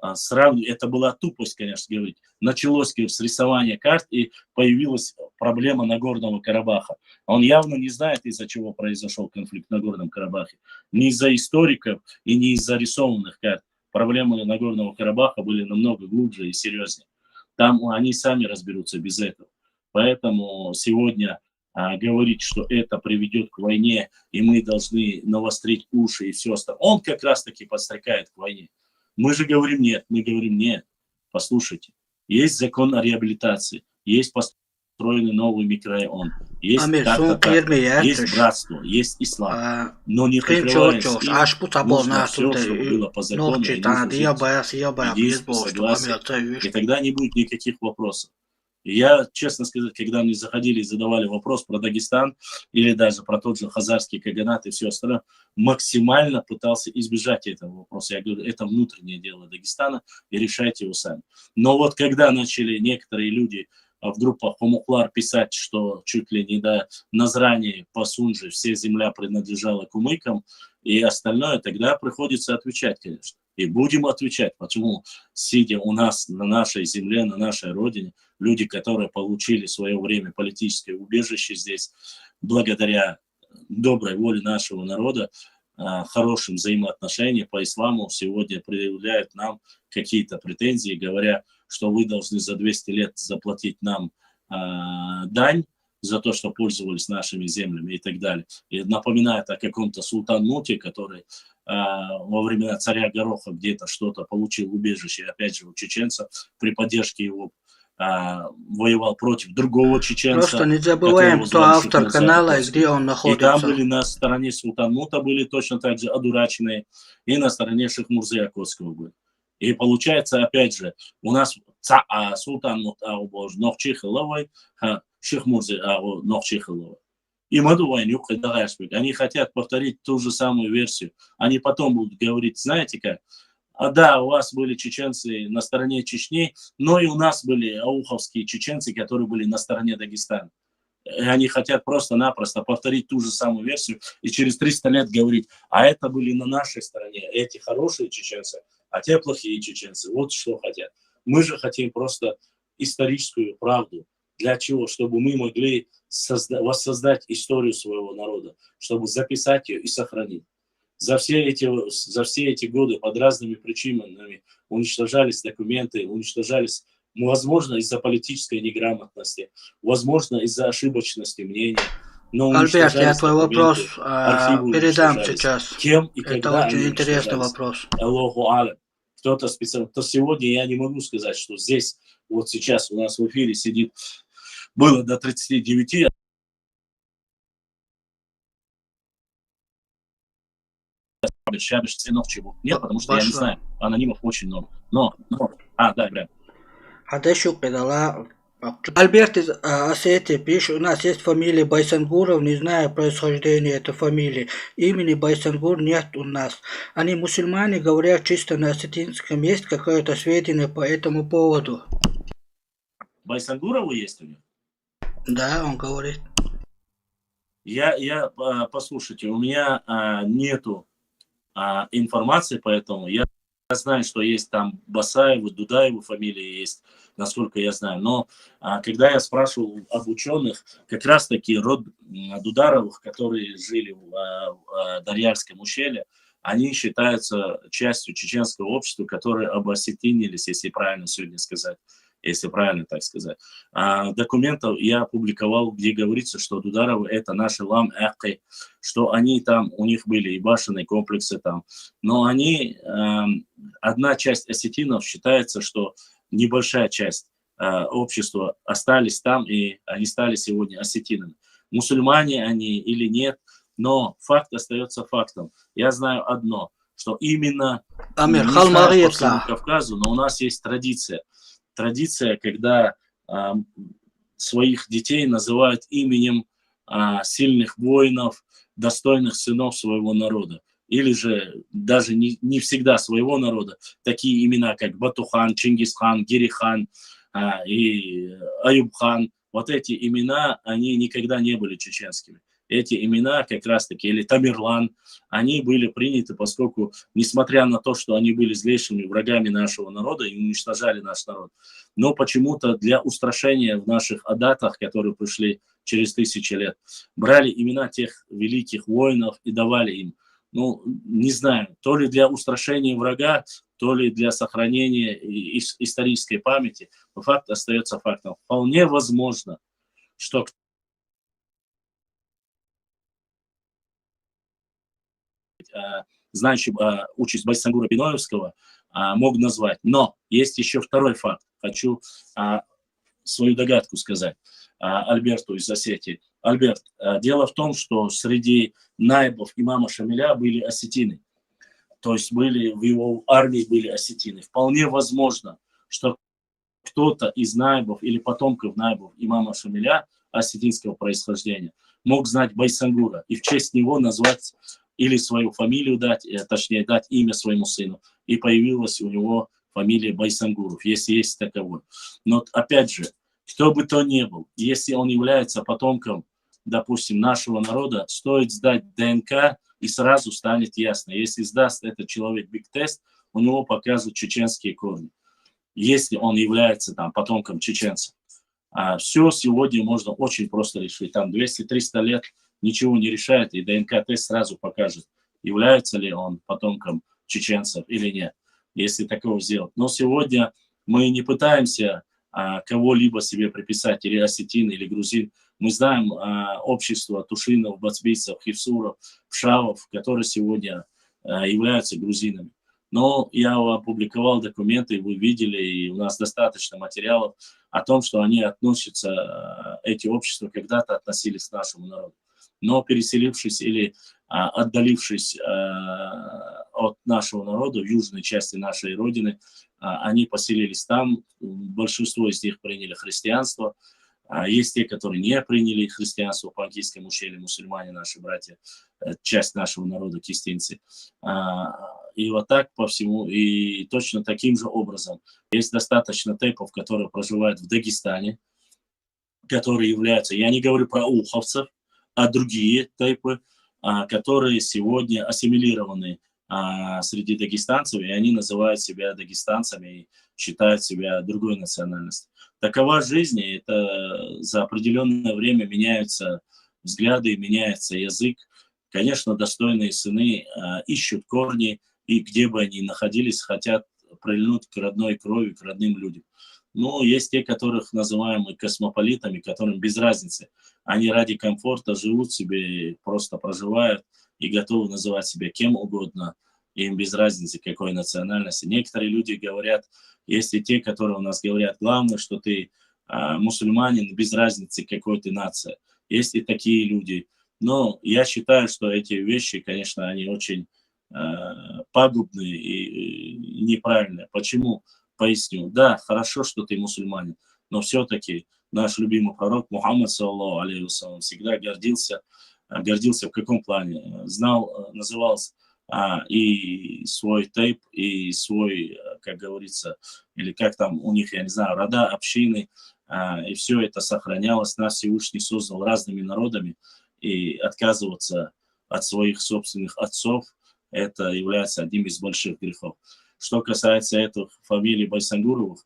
это была тупость, конечно, говорить. Началось с рисования карт, и появилась проблема Нагорного Карабаха. Он явно не знает, из-за чего произошел конфликт в Нагорном Карабахе. Не из-за историков и не из-за рисованных карт. Проблемы Нагорного Карабаха были намного глубже и серьезнее. Там они сами разберутся без этого. Поэтому сегодня говорить, что это приведет к войне, и мы должны навострить уши и все остальное, он как раз-таки подстрекает к войне. Мы же говорим нет, послушайте, есть закон о реабилитации, есть построенный новый микрорайон. Есть Амир, так-то сун так, кирми есть братство, есть ислам. Но не прикрываясь им, нужно все, чтобы было по закону, и нужно жить в единстве, согласии, и тогда не будет никаких вопросов. И я, честно сказать, когда мне заходили и задавали вопрос про Дагестан или даже про тот же Хазарский каганат и все остальное, максимально пытался избежать этого вопроса. Я говорю, это внутреннее дело Дагестана, и решайте его сами. Но вот когда начали некоторые люди в группах Хомуклар писать, что чуть ли не до Назрани, по Сунже, вся земля принадлежала кумыкам и остальное, тогда приходится отвечать, конечно. И будем отвечать, почему, сидя у нас на нашей земле, на нашей родине, люди, которые получили в свое время политическое убежище здесь, благодаря доброй воле нашего народа, хорошим взаимоотношениям по исламу, сегодня предъявляют нам какие-то претензии, говоря, что вы должны за 200 лет заплатить нам дань за то, что пользовались нашими землями и так далее. И напоминает о каком-то Султан-Муте, который во времена царя Гороха где-то что-то получил убежище, опять же, у чеченцев, при поддержке его воевал против другого чеченца. Просто не забываем, кто автор канала и где он находится. И там были на стороне Султан-Мута, были точно так же одураченные, и на стороне Шихмурзы Якутского были. И получается, опять же, у нас Султан-Мут Нохчихиловой, Шихмурзы Нохчихиловой. И они хотят повторить ту же самую версию. Они потом будут говорить, знаете как, да, у вас были чеченцы на стороне Чечни, но и у нас были ауховские чеченцы, которые были на стороне Дагестана. И они хотят просто-напросто повторить ту же самую версию и через 300 лет говорить, а это были на нашей стороне, эти хорошие чеченцы, а те плохие чеченцы. Вот что хотят. Мы же хотим просто историческую правду. Для чего? Чтобы мы могли воссоздать историю своего народа, чтобы записать ее и сохранить. За все эти годы под разными причинами уничтожались документы, уничтожались, возможно, из-за политической неграмотности, возможно, из-за ошибочности мнений. Но Альберт, я твой вопрос передам сейчас. Кем и это когда очень интересный вопрос. Аллаху алям. Кто-то специально. То сегодня я не могу сказать, что здесь, вот сейчас у нас в эфире сидит, было до 39. Нет, потому что я не знаю, анонимов очень много. Но, да, прям. Альберт из Осетии пишет, у нас есть фамилия Байсангуров, не знаю происхождения этой фамилии. Имени Байсангур нет у нас. Они мусульмане, говорят чисто на осетинском. Есть какое-то сведение по этому поводу? Байсангурову есть у них? Да, он говорит. Послушайте, у меня нету информации, поэтому я знаю, что есть там Басаевы, Дудаевы фамилии есть, насколько я знаю. Но когда я спрашивал об ученых, как раз таки род Дударовых, которые жили в Дарьяльском ущелье, они считаются частью чеченского общества, которые обосетинились, если правильно сегодня сказать. Если правильно так сказать. Документов я опубликовал, где говорится, что Дударовы это наши лам-эхкы, что они там, у них были и башенные комплексы там. Но они, одна часть осетинов считается, что небольшая часть общества остались там, и они стали сегодня осетинами. Мусульмане они или нет, но факт остается фактом. Я знаю одно, что именно не знаю по всему Кавказу, но у нас есть традиция. Традиция, когда своих детей называют именем сильных воинов, достойных сынов своего народа. Или же даже не всегда своего народа. Такие имена, как Батухан, Чингисхан, Гирихан и Аюбхан. Вот эти имена, они никогда не были чеченскими. Эти имена как раз-таки, или Тамерлан, они были приняты, поскольку, несмотря на то, что они были злейшими врагами нашего народа и уничтожали наш народ, но почему-то для устрашения в наших адатах, которые пришли через тысячи лет, брали имена тех великих воинов и давали им. Ну, не знаю, то ли для устрашения врага, то ли для сохранения исторической памяти, но факт остается фактом. Вполне возможно, что знающий участь Байсангура Биноевского мог назвать. Но есть еще второй факт. Хочу свою догадку сказать. Альберту из Осетии. Альберт, дело в том, что среди наибов имама Шамиля были осетины. То есть были в его армии были осетины. Вполне возможно, что кто-то из наибов или потомков наибов имама Шамиля осетинского происхождения мог знать Байсангура и в честь него назвать или свою фамилию дать, точнее дать имя своему сыну. И появилась у него фамилия Байсангуров, если есть таковой. Но опять же, кто бы то ни был, если он является потомком, допустим, нашего народа, стоит сдать ДНК, и сразу станет ясно. Если сдаст этот человек биг-тест, у него покажут чеченские корни. Если он является там потомком чеченцев. Все сегодня можно очень просто решить. Там 200-300 лет ничего не решает, и ДНК-тест сразу покажет, является ли он потомком чеченцев или нет, если такого сделать. Но сегодня мы не пытаемся кого-либо себе приписать, или осетин, или грузин. Мы знаем общество тушинов, бацбийцев, хивсуров, пшавов, которые сегодня являются грузинами. Но я опубликовал документы, и вы видели, и у нас достаточно материалов о том, что они относятся, эти общества когда-то относились к нашему народу. Но переселившись или отдалившись от нашего народа в южной части нашей родины, они поселились там, большинство из них приняли христианство. Есть те, которые не приняли христианство, по анкийскому ущелью мусульмане, наши братья, часть нашего народа, кистинцы. И вот так по всему, и точно таким же образом. Есть достаточно тейпов, которые проживают в Дагестане, которые являются, я не говорю про уховцев, а другие тейпы, которые сегодня ассимилированы среди дагестанцев, и они называют себя дагестанцами и считают себя другой национальностью. Такова жизнь, и это за определенное время меняются взгляды, меняется язык. Конечно, достойные сыны ищут корни, и где бы они ни находились, хотят прильнуть к родной крови, к родным людям. Но есть те, которых называем космополитами, которым без разницы. Они ради комфорта живут себе, просто проживают и готовы называть себя кем угодно. Им без разницы, какой национальности. Некоторые люди говорят, есть и те, которые у нас говорят, главное, что ты мусульманин, без разницы, какой ты нация. Есть и такие люди. Но я считаю, что эти вещи, конечно, они очень пагубные и неправильные. Почему? Поясню. Да, хорошо, что ты мусульманин, но все-таки наш любимый пророк Мухаммад, саллаллаху алейхи вассалям, всегда гордился в каком плане? Знал, назывался и свой тейп, и свой, как говорится, или как там у них, я не знаю, рода, общины, и все это сохранялось. Нас Всевышний создал разными народами, и отказываться от своих собственных отцов, это является одним из больших грехов. Что касается этих фамилий Байсангуровых,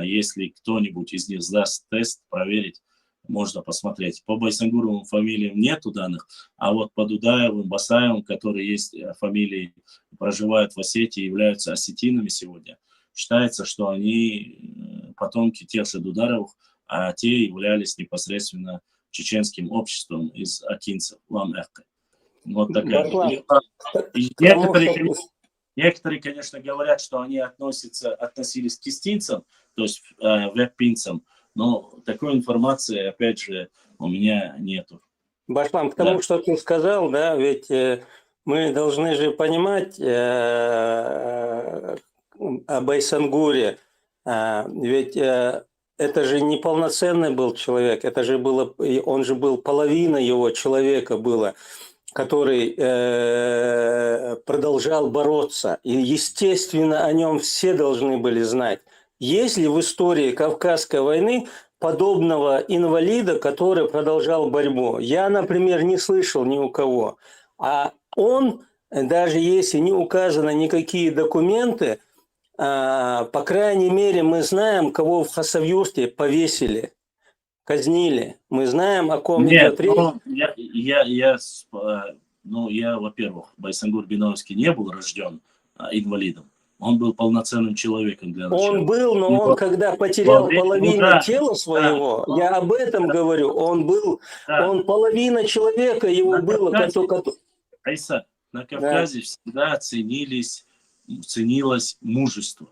если кто-нибудь из них сдаст тест, проверить, можно посмотреть. По Байсангуровым фамилиям нету данных, а вот по Дудаевым, Басаевым, которые есть фамилии, проживают в Осетии, являются осетинами сегодня. Считается, что они потомки тех же Дударовых, а те являлись непосредственно чеченским обществом из акинцев, ламэхкой. Вот такая. Некоторые, конечно, говорят, что они относились к кистинцам, то есть веппинцам, но такой информации, опять же, у меня нету. Башлам, к тому, что ты сказал, да, ведь мы должны же понимать о Байсангуре, ведь это же не полноценный был человек, это же было, он же был, половина его человека было, который продолжал бороться. И, естественно, о нем все должны были знать. Есть ли в истории Кавказской войны подобного инвалида, который продолжал борьбу? Я, например, не слышал ни у кого. А он, даже если не указаны никакие документы, по крайней мере, мы знаем, кого в Хасавюрте повесили, казнили. Мы знаем, о ком идет речь. Я, во-первых, Байсангур Биновский не был рожден инвалидом. Он был полноценным человеком для начала. Он был, но он когда потерял половину тела своего, я об этом говорю, он половина человека его было. Айса, на Кавказе всегда ценилось мужество.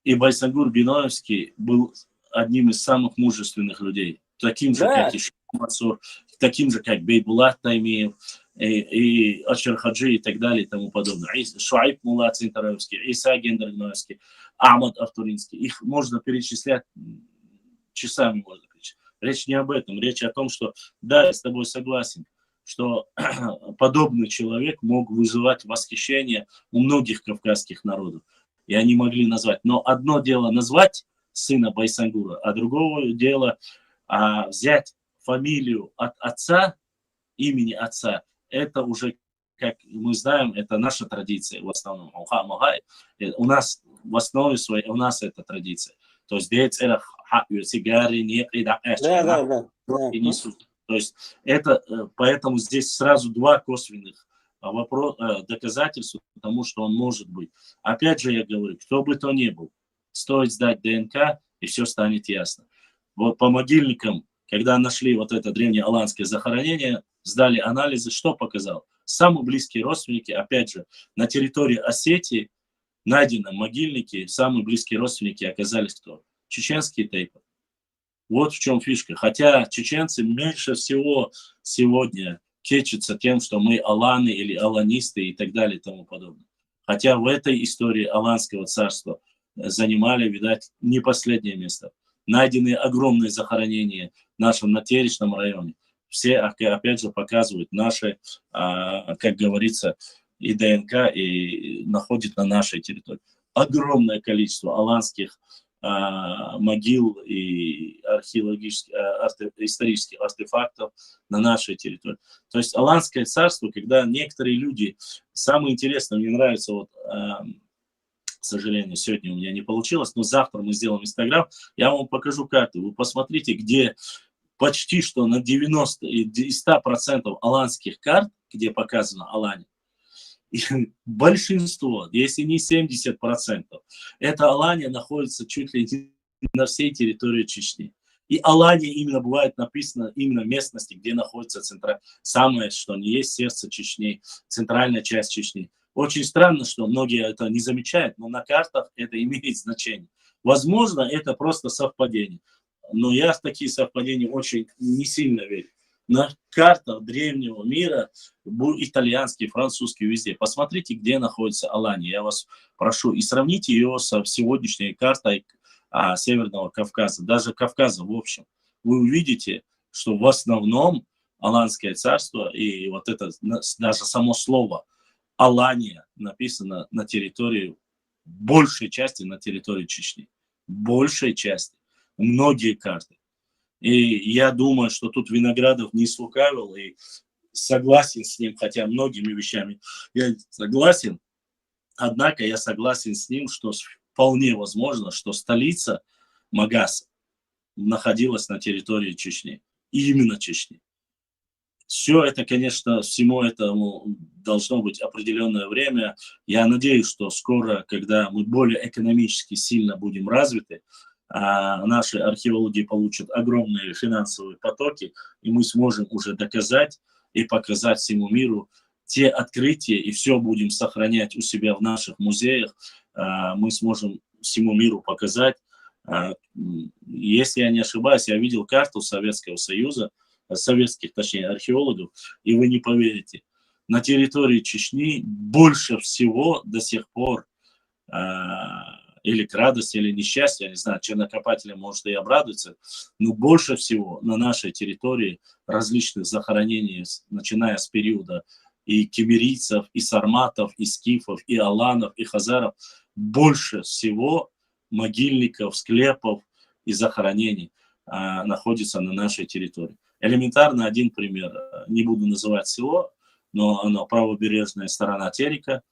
И Байсангур Биновский был одним из самых мужественных людей. таким же, Да. как и Шамасур, таким же, как Бейбулат Таймиев, и Ачар Хаджи и так далее и тому подобное. Шуайб Мулла Цинтаровский, Иса Гендергнойский, Ахмад Артуринский. Их можно перечислять часами. Можно перечислять. Речь не об этом. Речь о том, что да, я с тобой согласен, что подобный человек мог вызывать восхищение у многих кавказских народов. И они могли назвать. Но одно дело назвать сына Байсангура, а другое дело взять фамилию от отца, имени отца. Это уже, как мы знаем, это наша традиция в основном. У нас в основе своей, у нас это традиция. То есть То есть это, поэтому здесь сразу два косвенных доказательства тому, что он может быть. Опять же я говорю, кто бы то ни был, стоит сдать ДНК, и все станет ясно. Вот по могильникам, когда нашли вот это древнее аланское захоронение, сдали анализы, что показал? Самые близкие родственники, опять же, на территории Осетии, найденном могильнике, самые близкие родственники оказались кто? Чеченские тайпы. Вот в чем фишка. Хотя чеченцы меньше всего сегодня кичатся тем, что мы аланы или аланисты и так далее и тому подобное. Хотя в этой истории Аланского царства занимали, видать, не последнее место. Найдены огромные захоронения в нашем Натеречном районе. Все, опять же, показывают наши, как говорится, и ДНК, и находят на нашей территории. Огромное количество аланских могил и археологических, исторических артефактов на нашей территории. То есть Аланское царство, когда некоторые люди, самое интересное, мне нравится, вот, к сожалению, сегодня у меня не получилось, но завтра мы сделаем Инстаграм, я вам покажу карту, вы посмотрите, где почти что на 90 и 100% аланских карт, где показано Алания, большинство, если не 70%, это Алания находится чуть ли не на всей территории Чечни. И Алания именно бывает написано именно в местности, где находится самое, что не есть сердце Чечни, центральная часть Чечни. Очень странно, что многие это не замечают, но на картах это имеет значение. Возможно, это просто совпадение. Но я в такие совпадения очень не сильно верю. На картах древнего мира, итальянский, французский, везде, посмотрите, где находится Алания. Я вас прошу, и сравните ее с сегодняшней картой Северного Кавказа, даже Кавказа в общем. Вы увидите, что в основном Аланское царство и вот это, даже само слово Алания написано на территории, большей части на территории Чечни. Большей части. Многие карты. И я думаю, что тут Виноградов не слукавил и согласен с ним, хотя многими вещами я согласен. Однако я согласен с ним, что вполне возможно, что столица Магаса находилась на территории Чечни. И именно Чечни. Все это, конечно, всему этому должно быть определенное время. Я надеюсь, что скоро, когда мы более экономически сильно будем развиты, наши археологи получат огромные финансовые потоки, и мы сможем уже доказать и показать всему миру те открытия, и все будем сохранять у себя в наших музеях. Мы сможем всему миру показать. Если я не ошибаюсь, я видел карту Советского Союза, советских, точнее, археологов, и вы не поверите, на территории Чечни больше всего до сих пор или к радости, или несчастью, я не знаю, чернокопатели, может, и обрадуются, но больше всего на нашей территории различных захоронений, начиная с периода и кемерийцев, и сарматов, и скифов, и аланов, и хазаров, больше всего могильников, склепов и захоронений находится на нашей территории. Элементарно один пример, не буду называть село, но оно правобережная сторона Терека,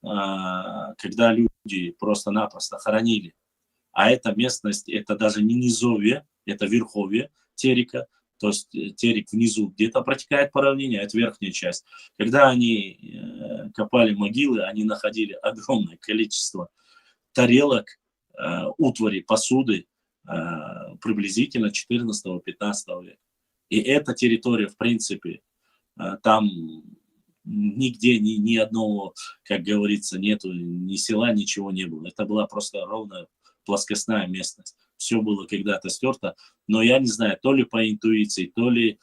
когда люди просто-напросто хоронили. А эта местность, это даже не низовье, это верховье Терека, то есть Терек внизу где-то протекает по равнине, а это верхняя часть. Когда они копали могилы, они находили огромное количество тарелок, утвари, посуды, приблизительно 14-15 века. И эта территория, в принципе, там нигде ни одного, как говорится, нету, ни села, ничего не было. Это была просто ровная плоскостная местность. Все было когда-то стерто, но я не знаю, то ли по интуиции, то ли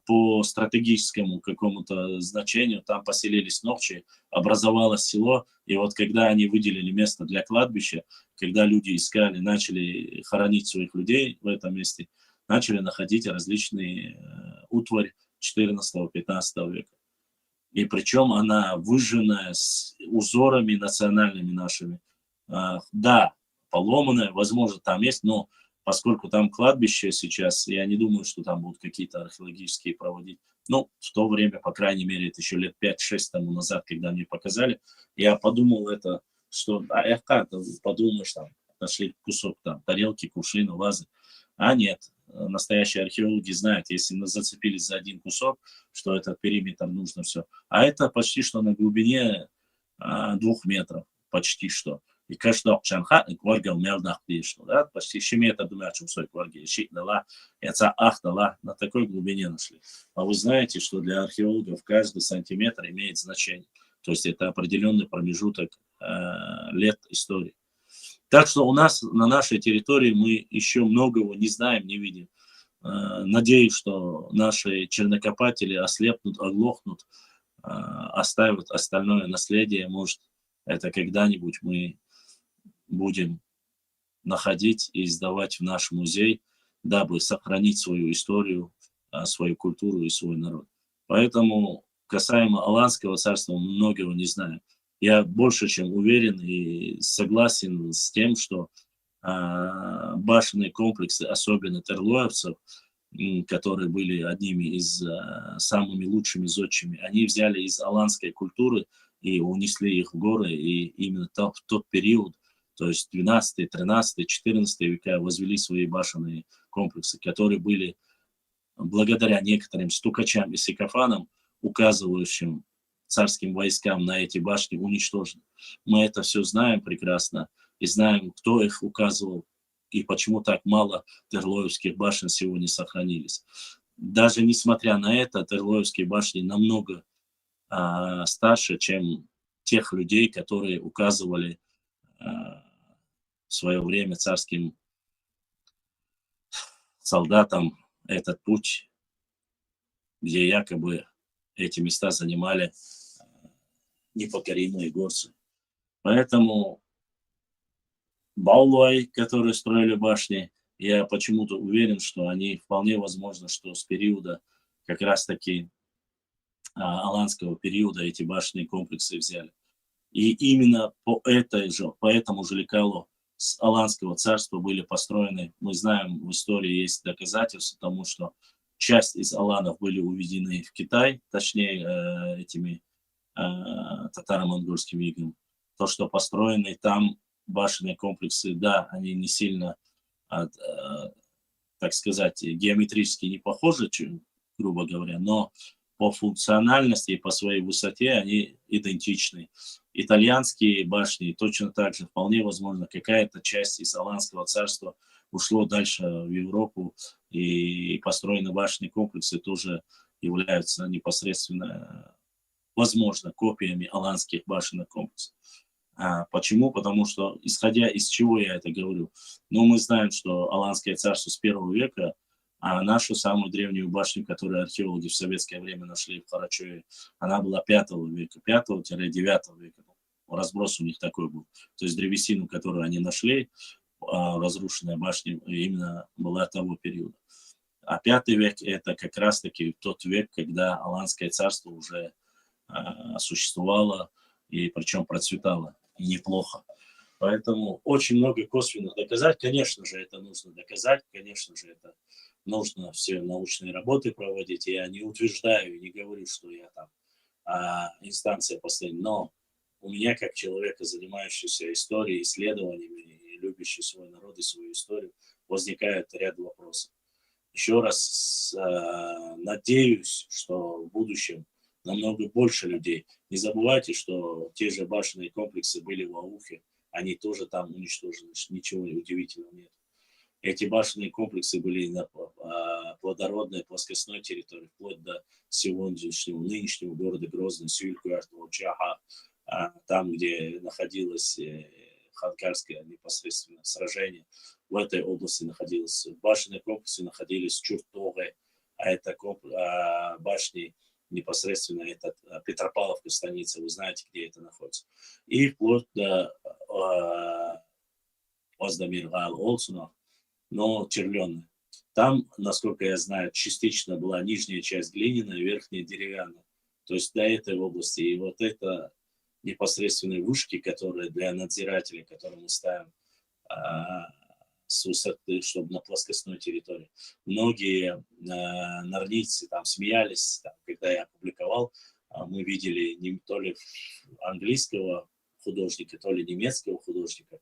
по стратегическому какому-то значению, там поселились ногчи, образовалось село, и вот когда они выделили место для кладбища, когда люди искали, начали хоронить своих людей в этом месте, начали находить различные утварь 14-15 века. И причем она выжженная с узорами национальными нашими. Да, поломанная, возможно, там есть, но поскольку там кладбище сейчас, я не думаю, что там будут какие-то археологические проводить. Ну, в то время, по крайней мере, это еще лет 5-6 тому назад, когда мне показали, я подумал это, что, как подумаешь, там, нашли кусок там, тарелки, кувшины, вазы. А нет, настоящие археологи знают, если мы зацепились за один кусок, что этот периметр нужно все. А это почти что на глубине 2 метров, почти что. И каждый чанха кваргал мелдах что, да, почти 6 метров думаю, чем свой кварги, щитнала, яца ахтала, на такой глубине нашли. А вы знаете, что для археологов каждый сантиметр имеет значение. То есть это определенный промежуток лет истории. Так что у нас на нашей территории мы еще многого не знаем, не видим. Надеюсь, что наши чернокопатели ослепнут, оглохнут, оставят остальное наследие. Может, это когда-нибудь мы будем находить и сдавать в наш музей, дабы сохранить свою историю, свою культуру и свой народ. Поэтому касаемо Аланского царства многого не знаю. Я больше чем уверен и согласен с тем, что башенные комплексы, особенно терлоевцев, которые были одними из самыми лучшими зодчими, они взяли из аланской культуры и унесли их в горы, и именно в тот период, то есть 12, 13, 14 века, возвели свои башенные комплексы, которые были благодаря некоторым стукачам и сикофанам, указывающим царским войскам на эти башни, уничтожены. Мы это все знаем прекрасно и знаем, кто их указывал и почему так мало терлоевских башен сегодня сохранились. Даже несмотря на это, терлоевские башни намного старше, чем тех людей, которые указывали в свое время царским солдатам этот путь, где якобы эти места занимали непокоримые горцы. Поэтому Баулуай, которые строили башни, я почему-то уверен, что они вполне возможно, что с периода как раз-таки аланского периода эти башенные комплексы взяли. И именно по этому же лекалу с Аланского царства были построены, мы знаем, в истории есть доказательства тому, что часть из аланов были увезены в Китай, точнее этими татаро-монгольским игом. То, что построены там башенные комплексы, да, они не сильно, так сказать, геометрически не похожи, грубо говоря, но по функциональности и по своей высоте они идентичны. Итальянские башни точно так же, вполне возможно, какая-то часть из Аланского царства ушло дальше в Европу, и построенные башенные комплексы тоже являются непосредственно, возможно, копиями аланских башенных комплексов. Почему? Потому что, исходя из чего я это говорю, ну, мы знаем, что Аланское царство с 1 века, а нашу самую древнюю башню, которую археологи в советское время нашли в Карачеве, она была 5 века, 5-9 века. Разброс у них такой был. То есть древесину, которую они нашли, разрушенная башня, именно была того периода. А 5 век – это как раз-таки тот век, когда Аланское царство уже существовало, и причем процветало, и неплохо. Поэтому очень много косвенных доказательств. Конечно же, это нужно доказать, конечно же, это нужно все научные работы проводить. Я не утверждаю, не говорю, что я там инстанция последняя, но у меня, как человека, занимающегося историей, исследованиями и любящий свой народ и свою историю, возникает ряд вопросов. Еще раз надеюсь, что в будущем намного больше людей. Не забывайте, что те же башенные комплексы были в Аухе, они тоже там уничтожены, ничего удивительного нет. Эти башенные комплексы были на плодородной плоскостной территории, вплоть до сегодняшнего, нынешнего города Грозный, Сюйлькуартного, Чаха, там, где находилась Ханкальское непосредственно сражение. В этой области находилось. В башенной комплексе находились Чуртогы, а это башни непосредственно, это Петропавловка станица, вы знаете, где это находится. И вплоть до Оздамир-Гал Олсуна, но червленная. Там, насколько я знаю, частично была нижняя часть глиняная, верхняя деревянная. То есть до этой области. И вот это непосредственные вышки, которые для надзирателей, которые мы ставим с высоты, чтобы на плоскостной территории. Многие норнийцы там смеялись, там, когда я опубликовал, мы видели не то ли английского художника, то ли немецкого художника.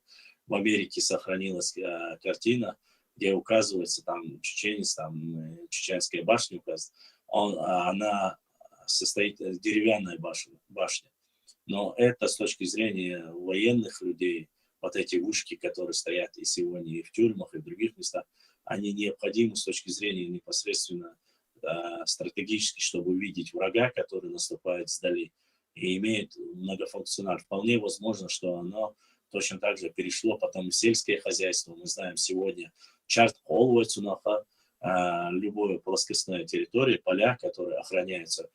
В Америке сохранилась картина, где указывается там чеченец, там чеченская башня указывается. Она состоит деревянная башня. Но это с точки зрения военных людей, вот эти вышки, которые стоят и сегодня и в тюрьмах, и в других местах, они необходимы с точки зрения непосредственно стратегически, чтобы увидеть врага, который наступает сдали, и имеет многофункциональность. Вполне возможно, что оно точно так же перешло потом в сельское хозяйство. Мы знаем сегодня любая плоскостная территория, поля, которые охраняются,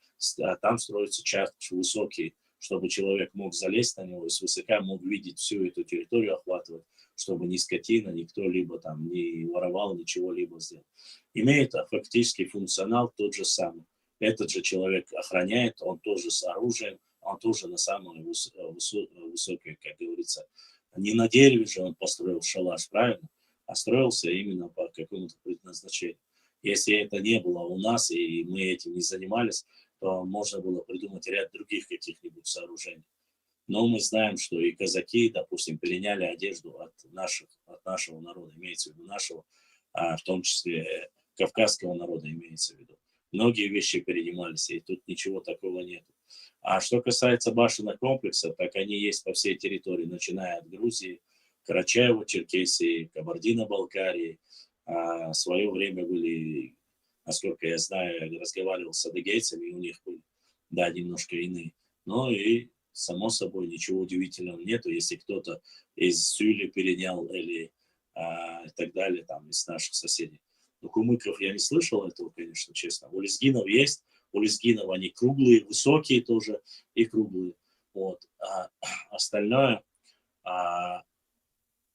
там строятся чарты высокие, чтобы человек мог залезть на него и свысока мог видеть всю эту территорию, охватывать, чтобы ни скотина, никто либо там не воровал, ничего либо сделал. Имеет фактически функционал тот же самый. Этот же человек охраняет, он тоже с оружием, он тоже на самой высокой, как говорится. Не на дереве же он построил шалаш, правильно? А строился именно по какому-то предназначению. Если это не было у нас, и мы этим не занимались, то можно было придумать ряд других каких-нибудь сооружений. Но мы знаем, что и казаки, допустим, переняли одежду от нашего народа, имеется в виду нашего, в том числе кавказского народа, имеется в виду. Многие вещи перенимались, и тут ничего такого нет. А что касается башенных комплексов, так они есть по всей территории, начиная от Грузии, Карачаева, Черкесии, Кабардино-Балкарии. В свое время были, насколько я знаю, разговаривал с адыгейцами, и у них были, да, немножко иные. Но и, само собой, ничего удивительного нету, если кто-то из Сюли перенял или и так далее, там, из наших соседей. У кумыков я не слышал этого, конечно, честно. У лезгинов есть, у лезгинов они круглые, высокие тоже и круглые. Вот. А остальное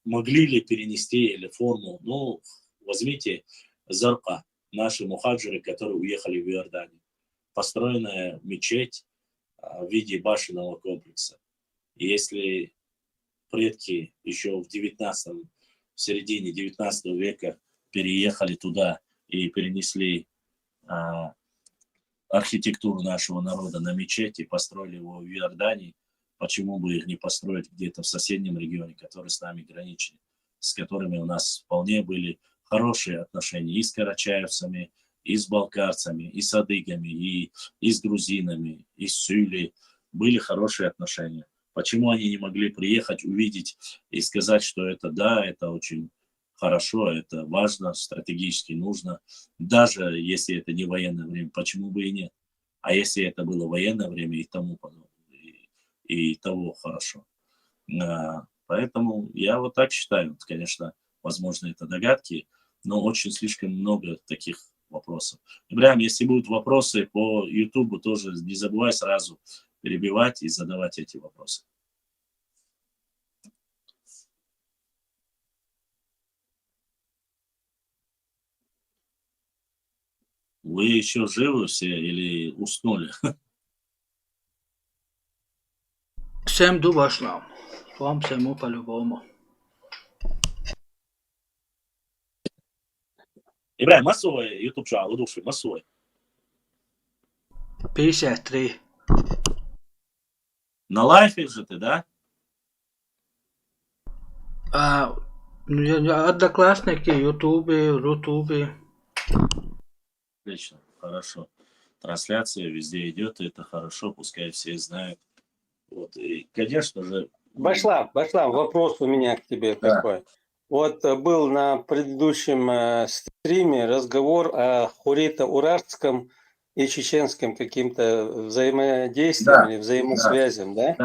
могли ли перенести или форму, ну, возьмите Зарка, наши мухаджиры, которые уехали в Иорданию. Построенная мечеть в виде башенного комплекса. И если предки еще в середине 19 века переехали туда и перенесли архитектуру нашего народа на мечеть и построили его в Иордании, почему бы их не построить где-то в соседнем регионе, который с нами граничит, с которыми у нас вполне были хорошие отношения и с карачаевцами, и с балкарцами, и с адыгами, и с грузинами, и с Сюли. Были хорошие отношения. Почему они не могли приехать, увидеть и сказать, что это да, это очень хорошо, это важно, стратегически нужно, даже если это не военное время, почему бы и нет? А если это было военное время и тому подобное, и того хорошо. Поэтому я вот так считаю. Конечно, возможно, это догадки, но очень слишком много таких вопросов. Ибрахим, если будут вопросы по YouTube, тоже не забывай сразу перебивать и задавать эти вопросы. Вы еще живы все или уснули? Всем дубашла. Вам всему по-любому. Ибрахим, массовый YouTube чанал, удуши, массовый. 53. На лайфе же ты, да? Одноклассники, Рутубе. Отлично, хорошо. Трансляция везде идет, и это хорошо, пускай все знают. Вот, и, конечно же... Башлам, вопрос у меня к тебе такой. Вот был на предыдущем стриме разговор о Хурита-Урартском и чеченском каким-то взаимодействием или взаимосвязям, да?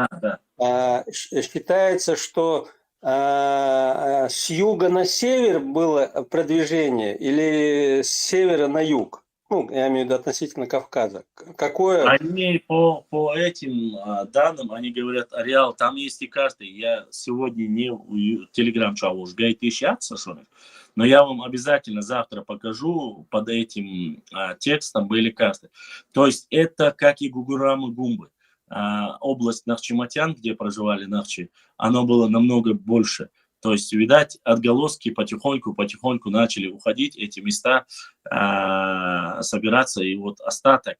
Да. Считается, что с юга на север было продвижение или с севера на юг? Ну, я имею в виду относительно Кавказа. Какое? Они по этим данным, они говорят, ареал, там есть и карты. Я сегодня не в телеграм-чату уж гайты ищаться, но я вам обязательно завтра покажу, под этим текстом были карты. То есть это как и Гугурамы Гумбы. Область Нахчиматян, где проживали нахчи, оно было намного больше. То есть, видать, отголоски потихоньку начали уходить, эти места собираться, и вот остаток,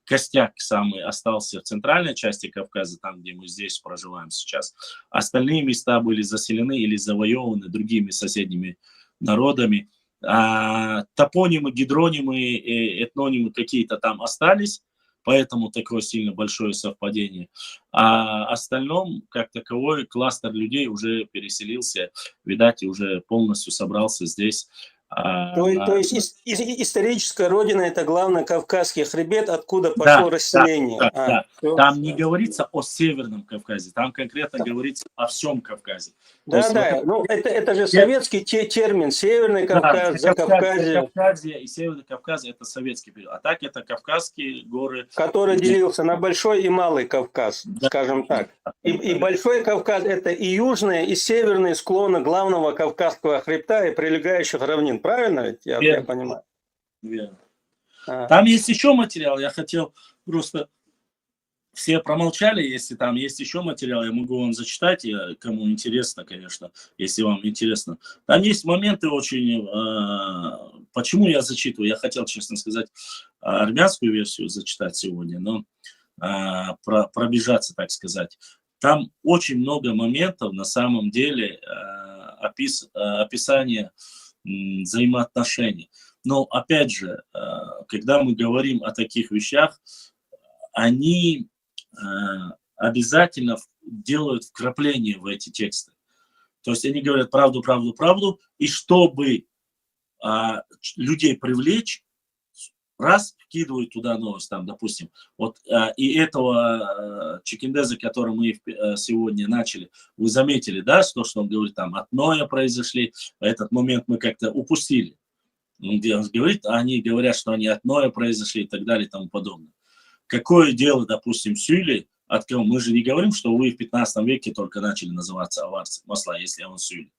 костяк самый остался в центральной части Кавказа, там, где мы здесь проживаем сейчас. Остальные места были заселены или завоеваны другими соседними народами. Топонимы, гидронимы, этнонимы какие-то там остались, поэтому такое сильно большое совпадение. А остальном, как таковой, кластер людей уже переселился, видать, и уже полностью собрался здесь. То есть историческая родина – это главный Кавказский хребет, откуда пошло расселение. Да. Там не говорится о Северном Кавказе, там конкретно говорится о всем Кавказе. Да. Ну, это же советский термин. Северный Кавказ, Закавказье. Закавказье и Северный Кавказ – это советский период. А так это Кавказские горы. Который делился на Большой и Малый Кавказ, скажем так. И Большой Кавказ – это и южные, и северные склоны главного Кавказского хребта и прилегающих равнин. Правильно ведь? Я понимаю. Верно. Там есть еще материал. Я хотел просто... Все промолчали, если там есть еще материал, я могу вам зачитать, кому интересно, конечно, если вам интересно. Там есть моменты очень... Почему я зачитываю? Я хотел, честно сказать, армянскую версию зачитать сегодня, но пробежаться, так сказать. Там очень много моментов, на самом деле, описания взаимоотношений. Но, опять же, когда мы говорим о таких вещах, они обязательно делают вкрапление в эти тексты. То есть они говорят правду, и чтобы людей привлечь, раз вкидывают туда новость, там, допустим, вот, и этого Чекиндеза, который мы сегодня начали, вы заметили, да, что он говорит, там, от Ноя произошли, этот момент мы как-то упустили. Где он говорит, они говорят, что они от Ноя произошли и так далее и тому подобное. Какое дело, допустим, Сюли, от кого мы же не говорим, что вы в 15 веке только начали называться аварцы, масла, если он Сюли.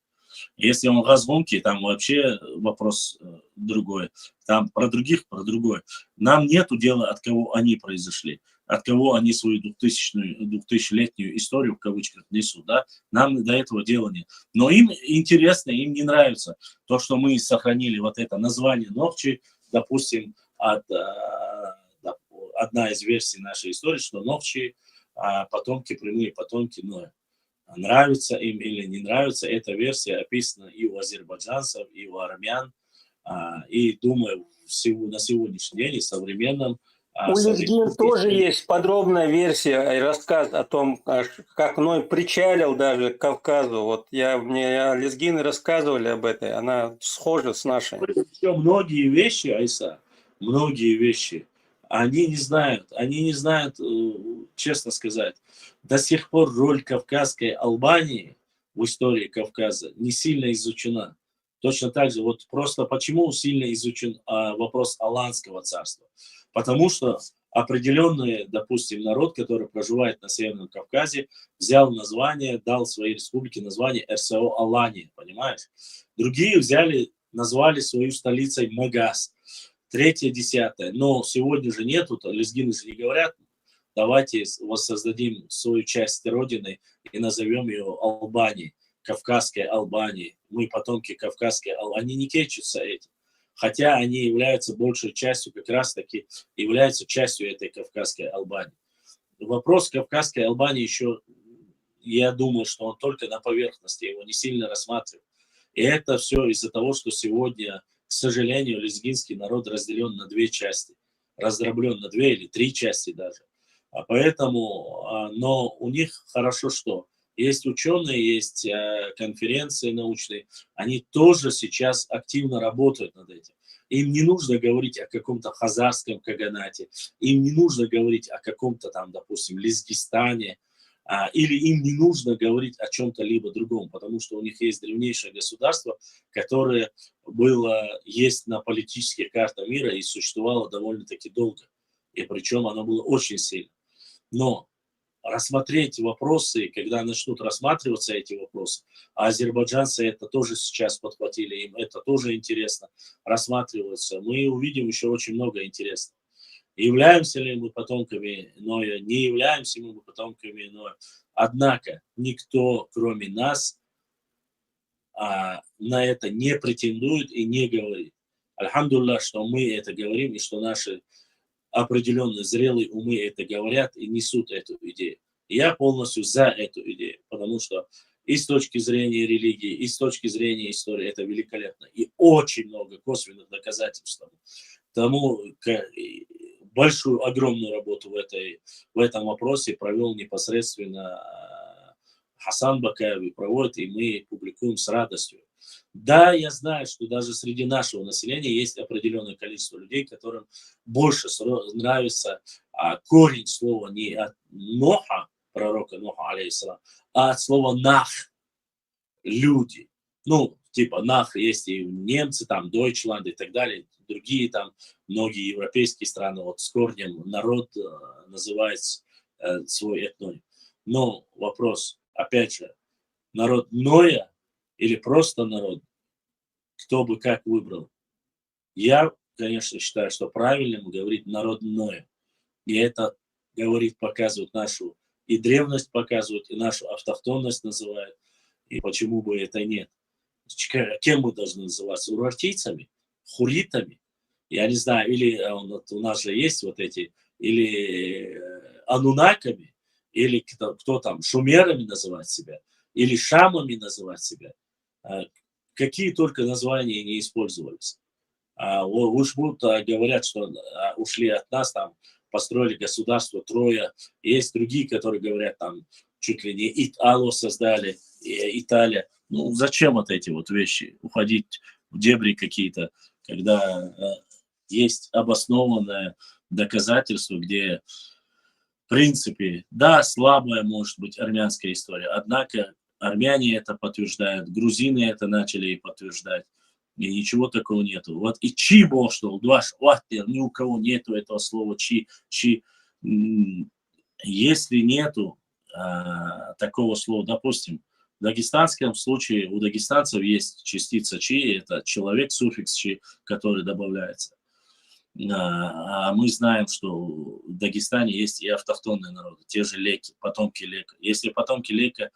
Если он Газгунки, там вообще вопрос другой. Там про других, про другое. Нам нету дела, от кого они произошли, от кого они свою 2000-летнюю историю, в кавычках, несут. Да? Нам до этого дела нет. Но им интересно, им не нравится то, что мы сохранили вот это название Нохчи, допустим, одна из версий нашей истории, что Нохчи потомки, прямые потомки Ноя. Нравится им или не нравится, эта версия описана и у азербайджанцев, и у армян, и, думаю, на сегодняшний день и современном. У Лезгин тоже есть подробная версия и рассказ о том, как Ной причалил даже к Кавказу. Вот мне лезгины рассказывали об этой, она схожа с нашей. Многие вещи, Айса, многие вещи, они не знают, честно сказать, до сих пор роль Кавказской Албании в истории Кавказа не сильно изучена. Точно так же, вот просто почему сильно изучен вопрос Аланского царства? Потому что определенный, допустим, народ, который проживает на Северном Кавказе, взял название, дал своей республике название РСО Алания, понимаешь? Другие назвали свою столицей Магас. 3-е, 10-е. Но сегодня же нету, лезгины же не говорят, давайте воссоздадим свою часть Родины и назовем ее Албанией, Кавказской Албанией. Мы потомки Кавказской Албании. Они не кечатся этим. Хотя они являются большей частью, как раз таки, являются частью этой Кавказской Албании. Вопрос Кавказской Албании еще, я думаю, что он только на поверхности, его не сильно рассматривают. И это все из-за того, что сегодня, к сожалению, лезгинский народ разделен на 2 части, раздроблен на 2 или 3 части даже. Поэтому, но у них хорошо что? Есть ученые, есть конференции научные, они тоже сейчас активно работают над этим. Им не нужно говорить о каком-то хазарском каганате, им не нужно говорить о каком-то там, допустим, Лезгистане, или им не нужно говорить о чем-то либо другом, потому что у них есть древнейшее государство, которое есть на политических картах мира и существовало довольно-таки долго. И причем оно было очень сильно. Но рассмотреть вопросы, когда начнут рассматриваться эти вопросы, а азербайджанцы это тоже сейчас подхватили, им это тоже интересно рассматривается, мы увидим еще очень много интересного. Являемся ли мы потомками Ноя, не являемся ли мы потомками Ноя. Однако никто, кроме нас, на это не претендует и не говорит. Альхамдулиллах, что мы это говорим, и что наши определенные зрелые умы это говорят и несут эту идею. И я полностью за эту идею, потому что и с точки зрения религии, и с точки зрения истории это великолепно. И очень много косвенных доказательств тому, большую, огромную работу в этом вопросе провел непосредственно Хасан Бакаев и проводит, и мы публикуем с радостью. Да, я знаю, что даже среди нашего населения есть определенное количество людей, которым больше нравится корень слова не от Ноха, пророка Ноха, алейхиссалам, а от слова нах, люди. Ну, типа нах есть и немцы, там, Deutschland и так далее, другие там, многие европейские страны, вот с корнем народ называет свой этноним. Но вопрос, опять же, народ Ноя или просто народ, кто бы как выбрал. Я, конечно, считаю, что правильным говорить народ Ноя. И это говорит, показывает нашу и древность показывает, и нашу автохтонность называет. И почему бы это нет? Кем мы должны называться? Урартийцами? Хуритами? Я не знаю, или вот у нас же есть вот эти, или анунаками, или кто там, шумерами называть себя, или шамами называть себя. Какие только названия не использовались. Уж будут говорят, что ушли от нас, там построили государство Троя. Есть другие, которые говорят, там чуть ли не Итало создали, Италия. Ну, зачем вот эти вот вещи? Уходить в дебри какие-то, когда есть обоснованное доказательство, где, в принципе, да, слабая может быть армянская история, однако армяне это подтверждают, грузины это начали подтверждать, и ничего такого нету. Вот и чи бошел, ни у кого нету этого слова чи. Если нету такого слова, допустим, в дагестанском случае у дагестанцев есть частица чи, это человек, суффикс чи, который добавляется. А мы знаем, что в Дагестане есть и автохтонные народы, те же леки, потомки лека. Если потомки лека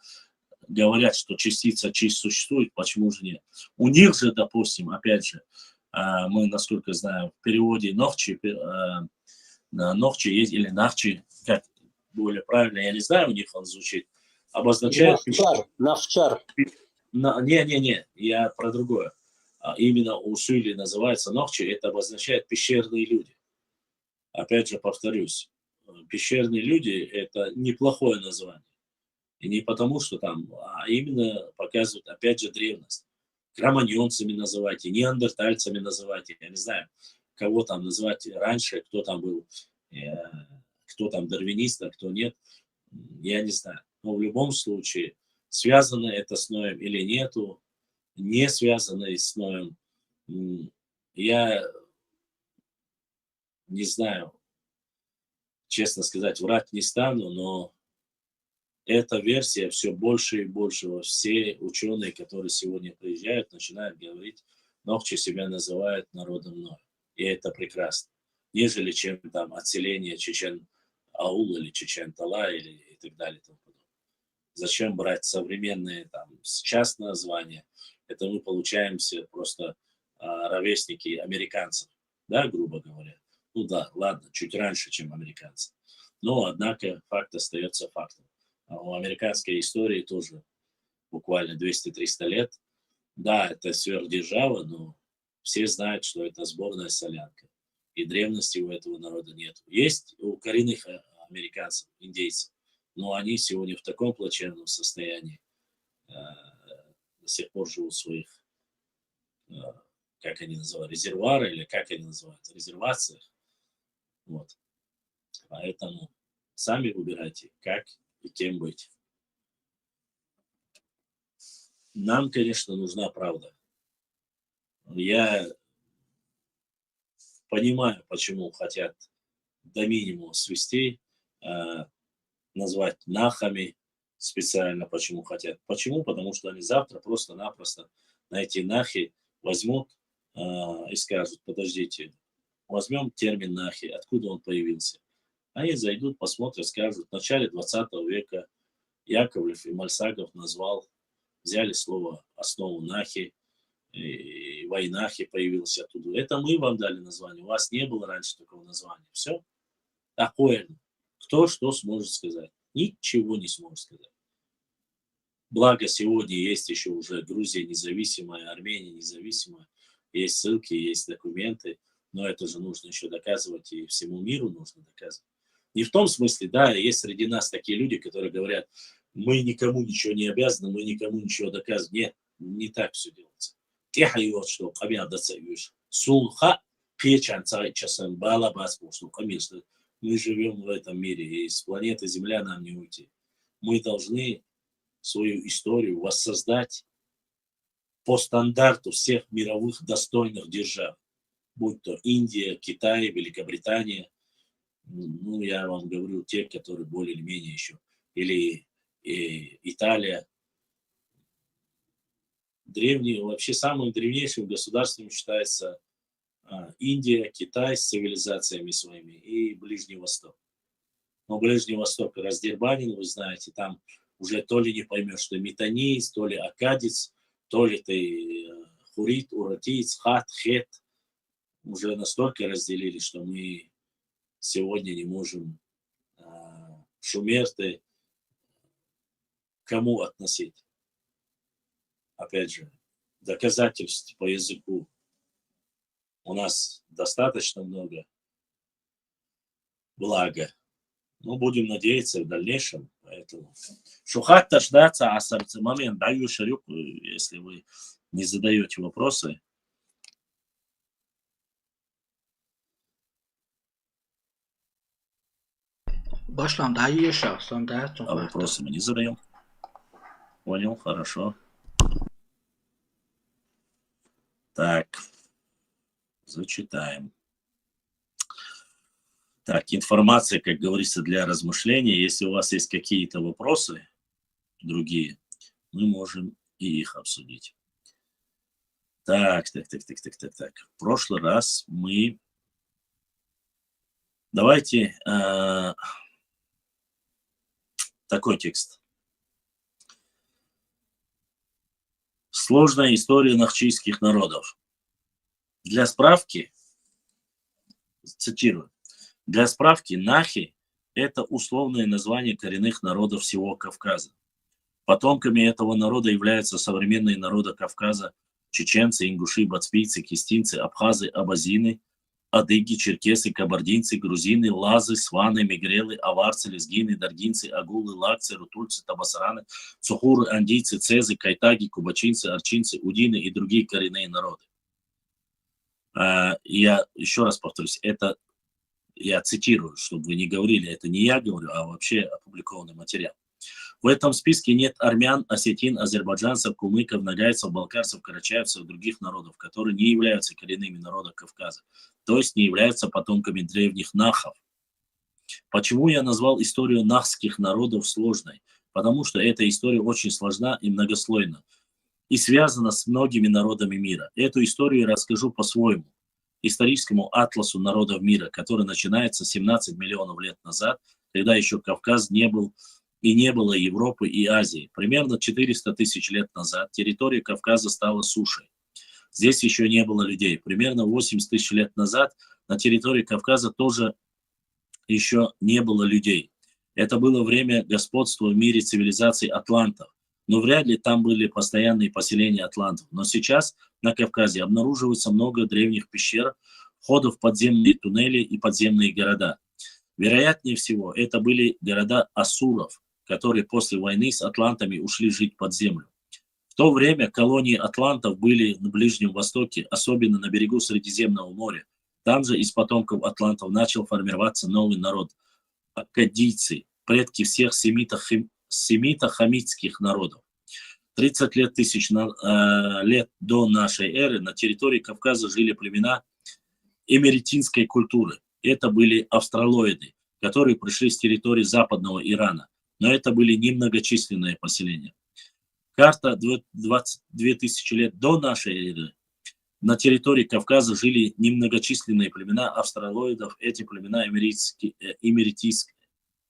говорят, что частица чи существует, почему же нет? У них же, допустим, опять же, мы, насколько знаем, в переводе нохчи есть, или нахчи, как более правильно, я не знаю, у них он звучит, обозначает... Навчар. Не, я про другое. Именно у Суили называется нохчи, это обозначает пещерные люди. Опять же, повторюсь, пещерные люди – это неплохое название. И не потому, что там, а именно показывают, опять же, древность. Кроманьонцами называйте, неандертальцами называйте, я не знаю, кого там называть раньше, кто там был, кто там дарвинист, а кто нет, я не знаю. Но в любом случае, связано это с Ноем или нету, не связано с Ноем, я не знаю, честно сказать, врать не стану, но эта версия все больше и больше. Все ученые, которые сегодня приезжают, начинают говорить, Нохчи себя называют народом Ноя. И это прекрасно. Нежели чем там отселение Чечен-Аул или Чечен-Тала или и так далее. Зачем брать современные там сейчас названия? Это мы получаемся просто ровесники американцев, да, грубо говоря. Ну да, ладно, чуть раньше, чем американцы. Но, однако, факт остается фактом. У американской истории тоже буквально 200-300 лет. Да, это сверхдержава, но все знают, что это сборная солянка. И древности у этого народа нет. Есть у коренных американцев, индейцев, но они сегодня в таком плачевном состоянии до сих пор живут в своих, как они называют, резервуары, или как они называют, резервациях. Вот. Поэтому сами выбирайте, как и кем быть. Нам, конечно, нужна правда. Я понимаю, почему хотят до минимума свести, назвать нахами специально, почему хотят. Почему? Потому что они завтра просто-напросто на эти нахи возьмут и скажут: подождите, возьмем термин нахи, откуда он появился. Они зайдут, посмотрят, скажут: в начале 20 века Яковлев и Мальсагов взяли слово основу нахи, и войнахи появился оттуда. Это мы вам дали название, у вас не было раньше такого названия. Все. Такое. Кто что сможет сказать? Ничего не сможет сказать. Благо сегодня есть еще уже Грузия независимая, Армения независимая, есть ссылки, есть документы, но это же нужно еще доказывать, и всему миру нужно доказывать. Не в том смысле, да, есть среди нас такие люди, которые говорят: мы никому ничего не обязаны, мы никому ничего доказываем. Нет, не так все делается. Что сулха печан часам балабас конечно. Мы живем в этом мире, и с планеты Земля нам не уйти. Мы должны свою историю воссоздать по стандарту всех мировых достойных держав, будь то Индия, Китай, Великобритания, ну, я вам говорю, те, которые более или менее еще, или Италия. Вообще самым древнейшим государством считается Индия, Китай с цивилизациями своими и Ближний Восток. Но Ближний Восток раздербанен, вы знаете, там уже то ли не поймешь, что метанеец, то ли акадец, то ли ты хурит, уратиец, хат, хет. Уже настолько разделили, что мы сегодня не можем шумерты кому относить. Опять же, доказательств по языку у нас достаточно много, благо. Но будем надеяться в дальнейшем. Поэтому шухат тождаться, а сам момент даю шарюк, если вы не задаете вопросы. Башлам, да, еще, да, А вопросы мы не задаем. Понял, хорошо. Так, зачитаем. Так, информация, как говорится, для размышления. Если у вас есть какие-то вопросы другие, мы можем и их обсудить. Так. В прошлый раз мы... Давайте такой текст. Сложная история нахчийских народов. Для справки, цитирую, для справки, нахи – это условное название коренных народов всего Кавказа. Потомками этого народа являются современные народы Кавказа: чеченцы, ингуши, бацпийцы, кистинцы, абхазы, абазины, адыги, черкесы, кабардинцы, грузины, лазы, сваны, мигрелы, аварцы, лезгины, даргинцы, агулы, лакцы, рутульцы, табасараны, сухуры, андийцы, цезы, кайтаги, кубачинцы, арчинцы, удины и другие коренные народы. Я еще раз повторюсь, это я цитирую, чтобы вы не говорили, это не я говорю, а вообще опубликованный материал. В этом списке нет армян, осетин, азербайджанцев, кумыков, нагайцев, балкарцев, карачаевцев и других народов, которые не являются коренными народами Кавказа, то есть не являются потомками древних нахов. Почему я назвал историю нахских народов сложной? Потому что эта история очень сложна и многослойна, и связана с многими народами мира. Эту историю я расскажу по-своему, историческому атласу народов мира, который начинается 17 миллионов лет назад, когда еще Кавказ не был и не было Европы и Азии. Примерно 400 тысяч лет назад территория Кавказа стала сушей. Здесь еще не было людей. Примерно 80 тысяч лет назад на территории Кавказа тоже еще не было людей. Это было время господства в мире цивилизаций атлантов. Но вряд ли там были постоянные поселения атлантов. Но сейчас на Кавказе обнаруживается много древних пещер, входов в подземные туннели и подземные города. Вероятнее всего, это были города ассуров, которые после войны с атлантами ушли жить под землю. В то время колонии атлантов были на Ближнем Востоке, особенно на берегу Средиземного моря. Там же из потомков атлантов начал формироваться новый народ – аккадийцы, предки всех семито-хамитских народов. 30 лет лет до нашей эры на территории Кавказа жили племена эмеретинской культуры. Это были австралоиды, которые пришли с территории западного Ирана, но это были немногочисленные поселения. Карта 22 тысячи лет до нашей эры. На территории Кавказа жили немногочисленные племена австралоидов. Эти племена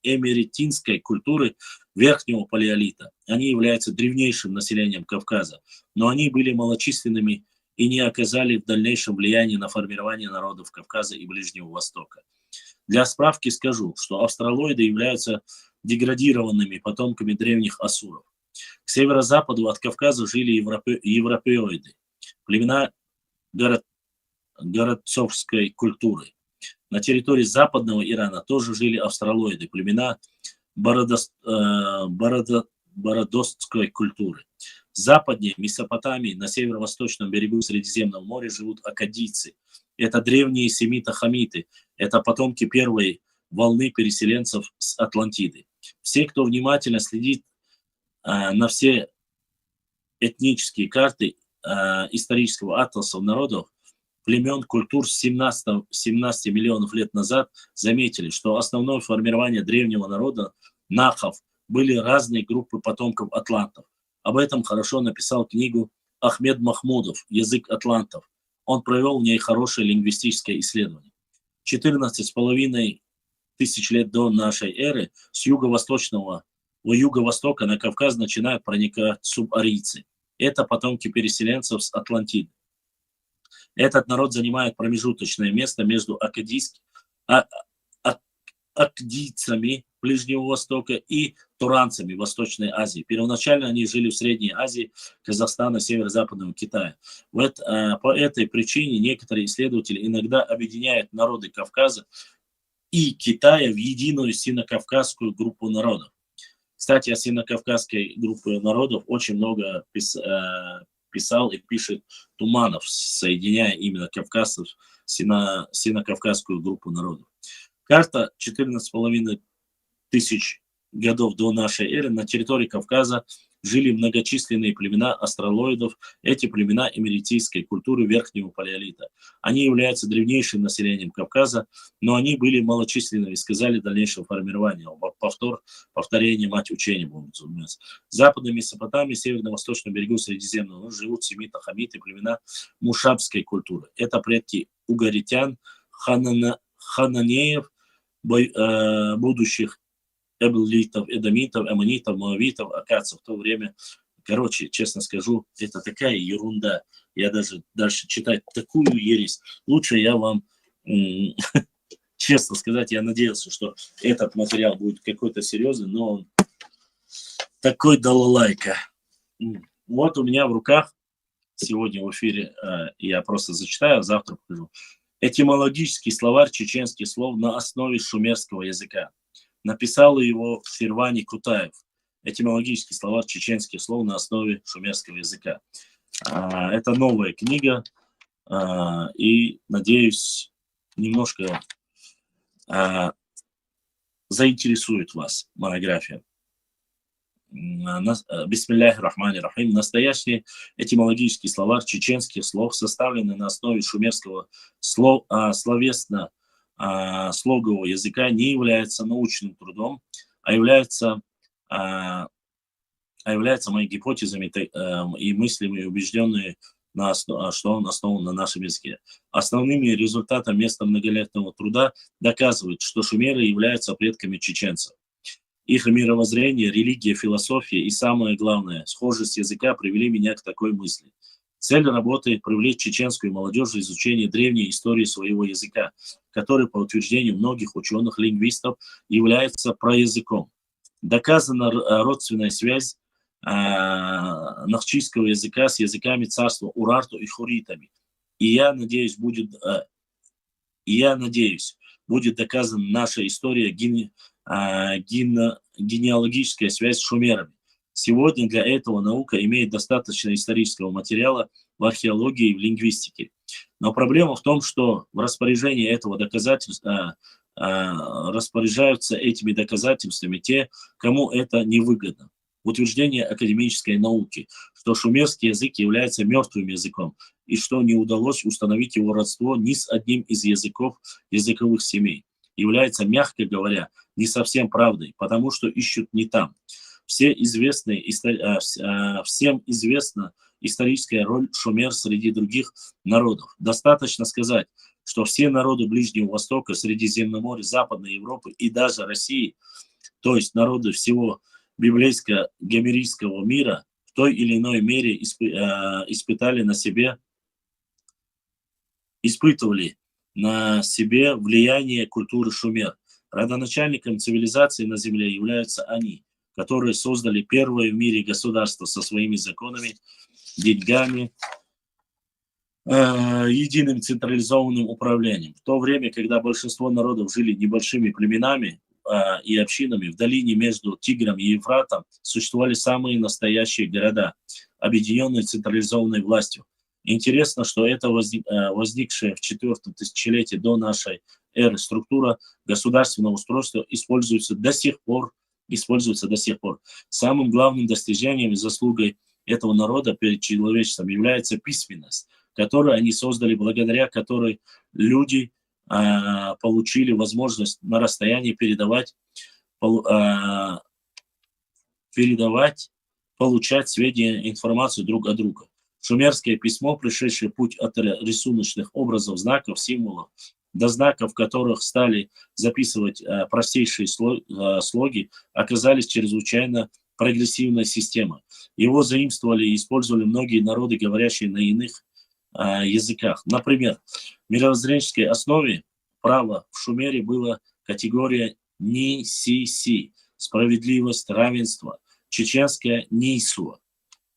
эмеретинской культуры верхнего палеолита. Они являются древнейшим населением Кавказа, но они были малочисленными и не оказали в дальнейшем влияния на формирование народов Кавказа и Ближнего Востока. Для справки скажу, что австралоиды являются деградированными потомками древних ассуров. К северо-западу от Кавказа жили европеоиды, племена городцовской культуры. На территории западного Ирана тоже жили австралоиды, племена бородостской культуры. Западнее Месопотамии, на северо-восточном берегу Средиземного моря живут аккадийцы. Это древние семито-хамиты, это потомки первой волны переселенцев с Атлантиды. Все, кто внимательно следит на все этнические карты исторического атласа народов, племен, культур с 17 миллионов лет назад, заметили, что основное формирование древнего народа, нахов, были разные группы потомков атлантов. Об этом хорошо написал книгу Ахмед Махмудов «Язык атлантов». Он провел в ней хорошее лингвистическое исследование. 14,5 тысяч лет до нашей эры с юго-востока на Кавказ начинают проникать субарийцы. Это потомки переселенцев с Атлантиды. Этот народ занимает промежуточное место между акдийцами Ближнего Востока и туранцами Восточной Азии. Первоначально они жили в Средней Азии, Казахстана, Северо-Западного Китая. По этой причине некоторые исследователи иногда объединяют народы Кавказа и Китая в единую сино-кавказскую группу народов. Кстати, о сино-кавказской группе народов очень много писал и пишет Туманов, соединяя именно кавказцев в сино-кавказскую группу народов. Карта 14,5 тысяч годов до нашей эры на территории Кавказа жили многочисленные племена астралоидов. Эти племена эмеретийской культуры верхнего палеолита. Они являются древнейшим населением Кавказа, но они были малочисленными, сказали дальнейшего формирования. Повторение, мать учения будут заниматься. Западной Месопотамии, северно-восточном берегу Средиземного живут семито-хамиты, племена мушабской культуры. Это предки угаритян, хананеев, будущих эблитов, эдомитов, аммонитов, моавитов, акадцев в то время. Короче, честно скажу, это такая ерунда. Я даже дальше читать такую ересь. Лучше я вам, честно сказать, я надеялся, что этот материал будет какой-то серьезный, но он такой балалайка. Вот у меня в руках сегодня в эфире, я просто зачитаю, а завтра покажу. Этимологический словарь чеченских слов на основе шумерского языка. Написал его Фирвани Кутаев. Этимологический словарь чеченских слов на основе шумерского языка. Это новая книга, и, надеюсь, немножко заинтересует вас монография. Бисмилляхи рахмани рахим. Настоящий этимологический словарь чеченских слов, составленный на основе шумерского словесно-слогового языка, не является научным трудом, а является моими гипотезами и мыслями, убежденные, что он основан на нашем языке. Основными результатами места многолетнего труда доказывают, что шумеры являются предками чеченцев. Их мировоззрение, религия, философия и, самое главное, схожесть языка привели меня к такой мысли. Цель работы – привлечь чеченскую молодежь в изучение древней истории своего языка, который, по утверждению многих ученых-лингвистов, является проязыком. Доказана родственная связь нахчийского языка с языками царства Урарту и хуритами. И я надеюсь, будет доказана наша история, генеалогическая связь с шумерами. Сегодня для этого наука имеет достаточно исторического материала в археологии и в лингвистике. Но проблема в том, что в распоряжении этого доказательства распоряжаются этими доказательствами те, кому это невыгодно. Утверждение академической науки, что шумерский язык является мертвым языком, и что не удалось установить его родство ни с одним из языков языковых семей, является, мягко говоря, не совсем правдой, потому что ищут не там. Всем известна историческая роль шумер среди других народов. Достаточно сказать, что все народы Ближнего Востока, Средиземноморья, Западной Европы и даже России, то есть народы всего библейско-гомерийского мира, в той или иной мере испытывали на себе влияние культуры шумер. Родоначальником цивилизации на Земле являются они, которые создали первое в мире государство со своими законами, деньгами, единым централизованным управлением. В то время, когда большинство народов жили небольшими племенами и общинами, в долине между Тигром и Ефратом существовали самые настоящие города, объединенные централизованной властью. Интересно, что это возникшая в 4-м тысячелетии до нашей эры структура государственного устройства используется до сих пор. Самым главным достижением и заслугой этого народа перед человечеством является письменность, которую они создали, благодаря которой люди получили возможность на расстоянии получать сведения, информацию друг от друга. Шумерское письмо, пришедшее путь от рисуночных образов, знаков, символов, до знаков, которых стали записывать простейшие слоги, оказались чрезвычайно прогрессивной системой. Его заимствовали и использовали многие народы, говорящие на иных языках. Например, в мировоззренческой основе права в Шумере была категория Ни-Си-Си, справедливость, равенство, чеченская Нисуа,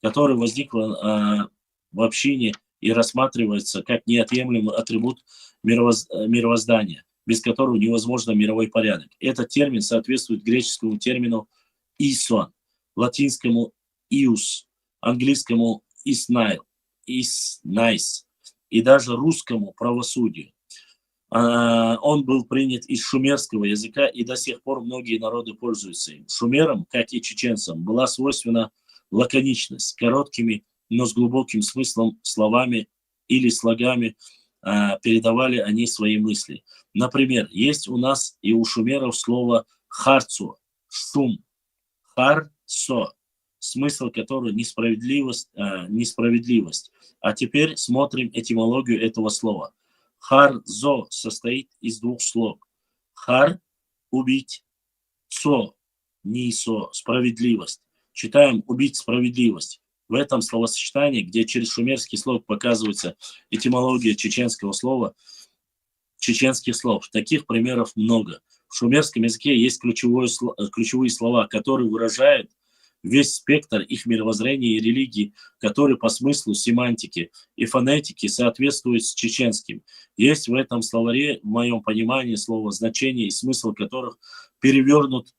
которая возникла в общине и рассматривается как неотъемлемый атрибут мировоздания, без которого невозможно мировой порядок. Этот термин соответствует греческому термину «ison», латинскому «ius», английскому «isnail», «isnice» и даже русскому «правосудию». Он был принят из шумерского языка, и до сих пор многие народы пользуются им. Шумерам, как и чеченцам, была свойственна лаконичность, с короткими, но с глубоким смыслом словами или слогами передавали они свои мысли. Например, есть у нас и у шумеров слово «харцо», «шум», «харцо», смысл которого несправедливость. А теперь смотрим этимологию этого слова. Харзо состоит из двух слов. Хар – убить, цо – нисо – справедливость. Читаем «убить справедливость». В этом словосочетании, где через шумерский слог показывается этимология чеченских слов, таких примеров много. В шумерском языке есть ключевые слова, которые выражают весь спектр их мировоззрения и религии, который по смыслу, семантики и фонетики соответствует с чеченским. Есть в этом словаре, в моем понимании, слово значение и смысл которых перевернут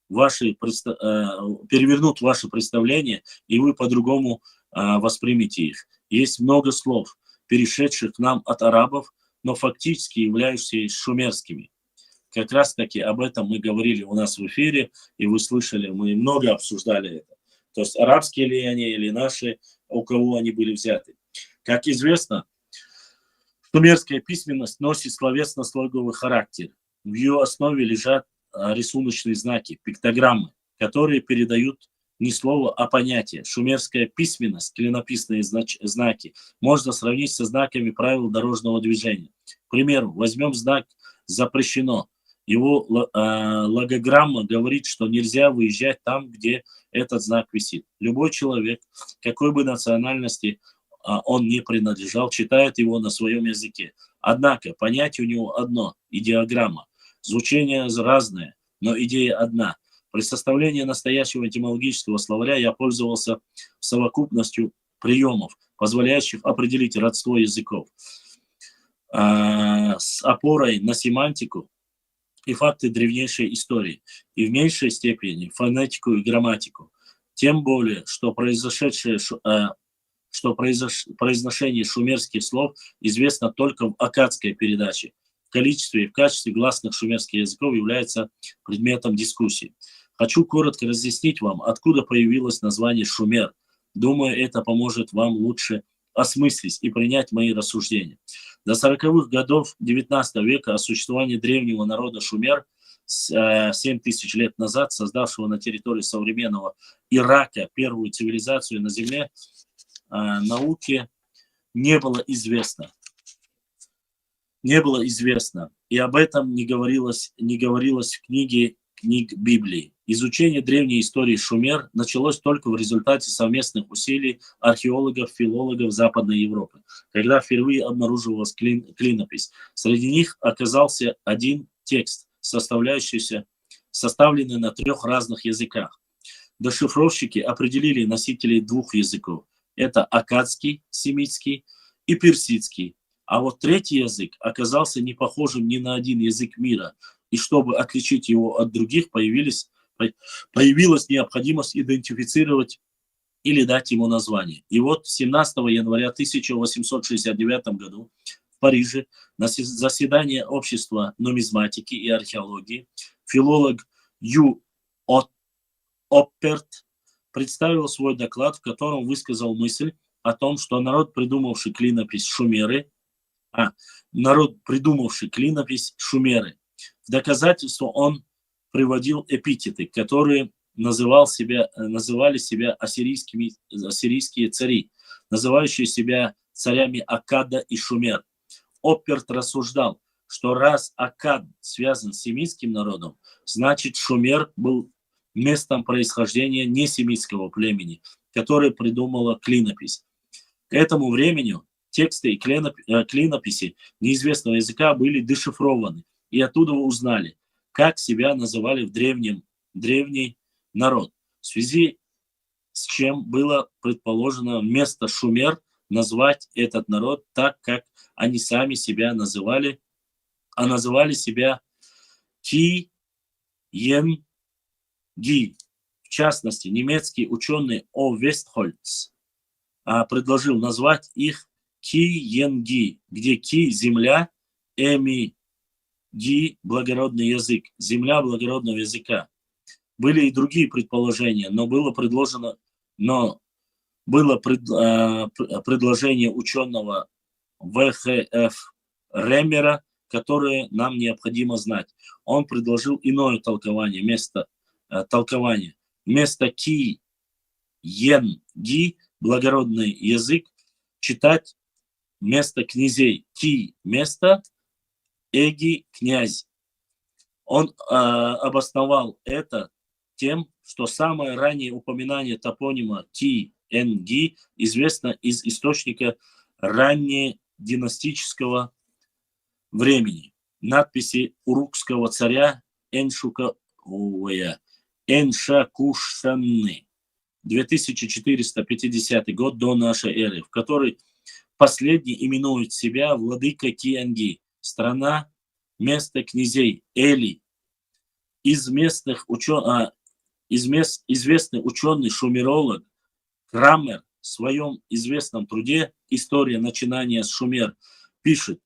ваши представления, и вы по-другому воспримете их. Есть много слов, перешедших к нам от арабов, но фактически являющиеся шумерскими. Как раз таки об этом мы говорили у нас в эфире, и вы слышали, мы много обсуждали это. То есть арабские ли они или наши, у кого они были взяты. Как известно, шумерская письменность носит словесно-слоговый характер. В ее основе лежат рисуночные знаки, пиктограммы, которые передают не слово, а понятие. Шумерская письменность, клинописные знаки, можно сравнить со знаками правил дорожного движения. К примеру, возьмем знак «запрещено». Его логограмма говорит, что нельзя выезжать там, где этот знак висит. Любой человек, какой бы национальности он ни принадлежал, читает его на своем языке. Однако понятие у него одно – идеограмма. Звучение разное, но идея одна. При составлении настоящего этимологического словаря я пользовался совокупностью приемов, позволяющих определить родство языков, с опорой на семантику и факты древнейшей истории, и в меньшей степени фонетику и грамматику. Тем более, что произношение шумерских слов известно только в аккадской передаче, количестве и в качестве гласных шумерских языков является предметом дискуссии. Хочу коротко разъяснить вам, откуда появилось название Шумер. Думаю, это поможет вам лучше осмыслить и принять мои рассуждения. До 40-х годов XIX века о существовании древнего народа Шумер 7000 лет назад, создавшего на территории современного Ирака первую цивилизацию на Земле, науке не было известно. Не было известно. И об этом не говорилось в книге книг Библии. Изучение древней истории Шумер началось только в результате совместных усилий археологов, филологов Западной Европы, когда впервые обнаруживалась клинопись. Среди них оказался один текст, составленный на 3 разных языках. Дешифровщики определили носителей 2 языков. Это аккадский, семитский и персидский. А вот 3-й язык оказался не похожим ни на один язык мира. И чтобы отличить его от других, появилась необходимость идентифицировать или дать ему название. И вот 17 января 1869 году в Париже на заседании Общества нумизматики и археологии филолог Ю. Опперт представил свой доклад, в котором высказал мысль о том, что народ, придумавший клинопись Шумеры, в доказательство он приводил эпитеты, которые называли себя ассирийские цари, называющие себя царями Аккада и Шумер. Опперт рассуждал, что раз Аккад связан с семитским народом, значит Шумер был местом происхождения несемитского племени, которое придумало клинопись. К этому времени тексты и клинописи неизвестного языка были дешифрованы, и оттуда узнали, как себя называли в древний народ, в связи с чем было предположено вместо Шумер назвать этот народ так, как они сами себя называли, а называли себя Ки-Йен-Ги. В частности, немецкий ученый О. Вестхольц предложил назвать их Ки-Йен-Ги, где Ки – земля, Эми – Ги – благородный язык, земля благородного языка. Были и другие предположения, но было предложение ученого В.Х.Ф. Ремера, которое нам необходимо знать. Он предложил иное толкование. Вместо Ки-Йен-Ги, благородный язык, читать вместо князей Ки – место, Эги – князь. Он обосновал это тем, что самое раннее упоминание топонима Ки-Эн-Ги известно из источника раннединастического времени. Надписи урукского царя Эншакушанны, 2450 год до нашей эры, в которой последний именует себя владыка Ки-Эн-Ги, страна, место князей Эли. Известный ученый-шумеролог Крамер в своем известном труде «История начинания с Шумер» пишет,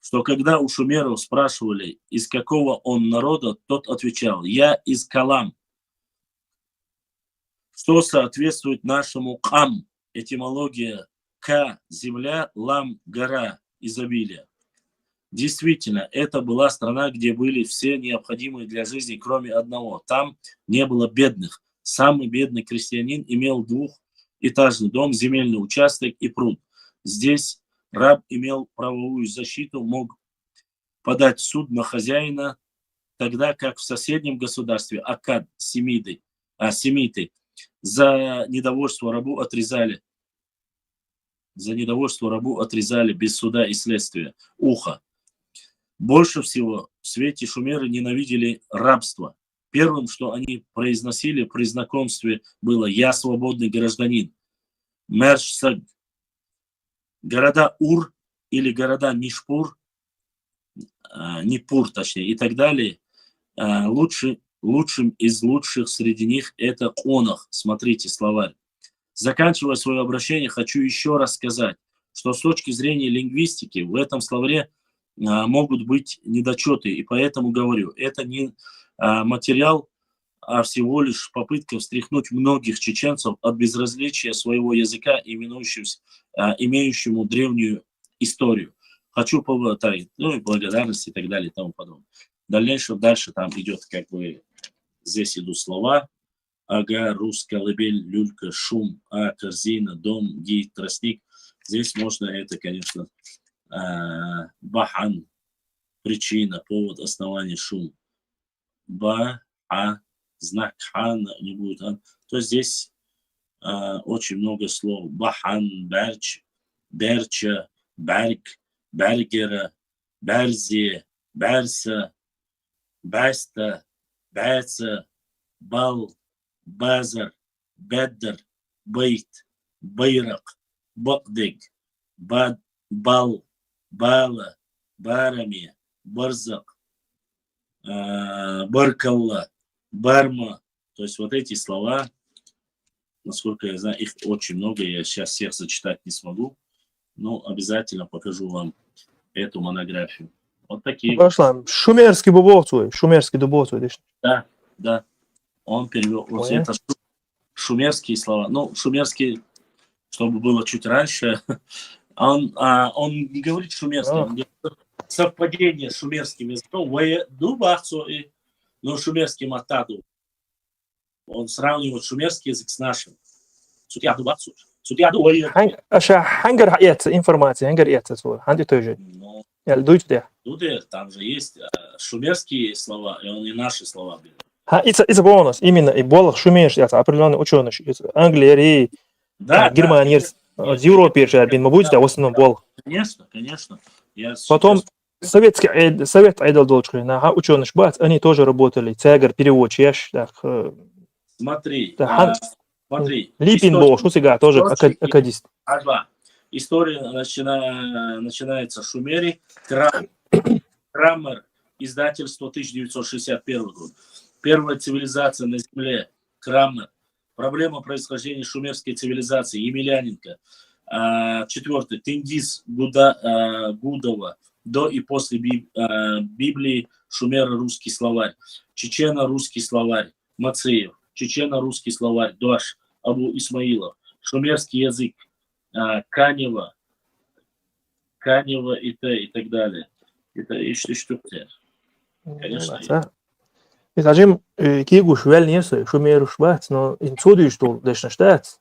что когда у шумеров спрашивали, из какого он народа, тот отвечал: «Я из Калам», что соответствует нашему Кам, этимология К – земля, Лам – гора, изобилие. Действительно, это была страна, где были все необходимые для жизни, кроме одного. Там не было бедных. Самый бедный крестьянин имел 2-этажный дом, земельный участок и пруд. Здесь раб имел правовую защиту, мог подать в суд на хозяина, тогда как в соседнем государстве Аккад, семиты, за недовольство рабу отрезали без суда и следствия ухо. Больше всего в свете шумеры ненавидели рабство. Первым, что они произносили при знакомстве, было «Я свободный гражданин». Мершсаг. Города Ур или города Нипур точнее, и так далее, лучшим из лучших среди них это Конах. Смотрите словарь. Заканчивая свое обращение, хочу еще раз сказать, что с точки зрения лингвистики в этом словаре могут быть недочеты. И поэтому говорю, это не материал, а всего лишь попытка встряхнуть многих чеченцев от безразличия своего языка, имеющему древнюю историю. Хочу поблагодарить, ну и благодарность и так далее и тому подобное. Дальше там идет, как бы, здесь идут слова. Ага, рус, колыбель, люлька, шум, корзина, дом, гей, тростник. Здесь можно это, конечно, бахан, причина, повод, основание, шум. Знак хан не будет. То есть здесь очень много слов. Бахан, берч, берча, берг, бергера, берзи, берса, баста, бэца, бал, базар, беддер, бейт, байрак, бакдыг, бал, бала, барами, барзак, баркалла, барма. То есть вот эти слова, насколько я знаю, их очень много. Я сейчас всех зачитать не смогу, но обязательно покажу вам эту монографию. Вот такие. Başlayalım. Şumerski Bobovцой. Шумерский Дубовцой. Да. Он перевел. Вот это шумерские слова. Ну, шумерский, чтобы было чуть раньше, он не говорит шумерский, он говорит совпадение с шумерским языком. Но шумерский матаду. Он сравнивает шумерский язык с нашим. Hangar информация, hangar свой. Hangar тоже. Там же есть шумерские слова, и он и наши слова берет. Это бонус. Именно и болох шумерский, это определенный ученый. Англия, Германия, Европа, мы будете, в основном болох. Конечно. Потом Совет Айдал Долчкли, ученый шбат, они тоже работали. Цегар, переводчик, Смотри. Липин был, что сега, тоже акадист. История начинается в Шумере. Крамер, издательство 1961 год. Первая цивилизация на Земле. Крамер. Проблема происхождения шумерской цивилизации. Емельяненко. Четвертый. Тенгиз Гудова. До и после Библии Шумера русский словарь. Чечена русский словарь. Мацеев. Чечено-русский словарь, Дуаш, Абу Исмаилов, шумерский язык, Канева и так далее. Это и что-то. Конечно. Скажем, кигу швель нерсы, шумеру швац, но инцуду что дешна штац.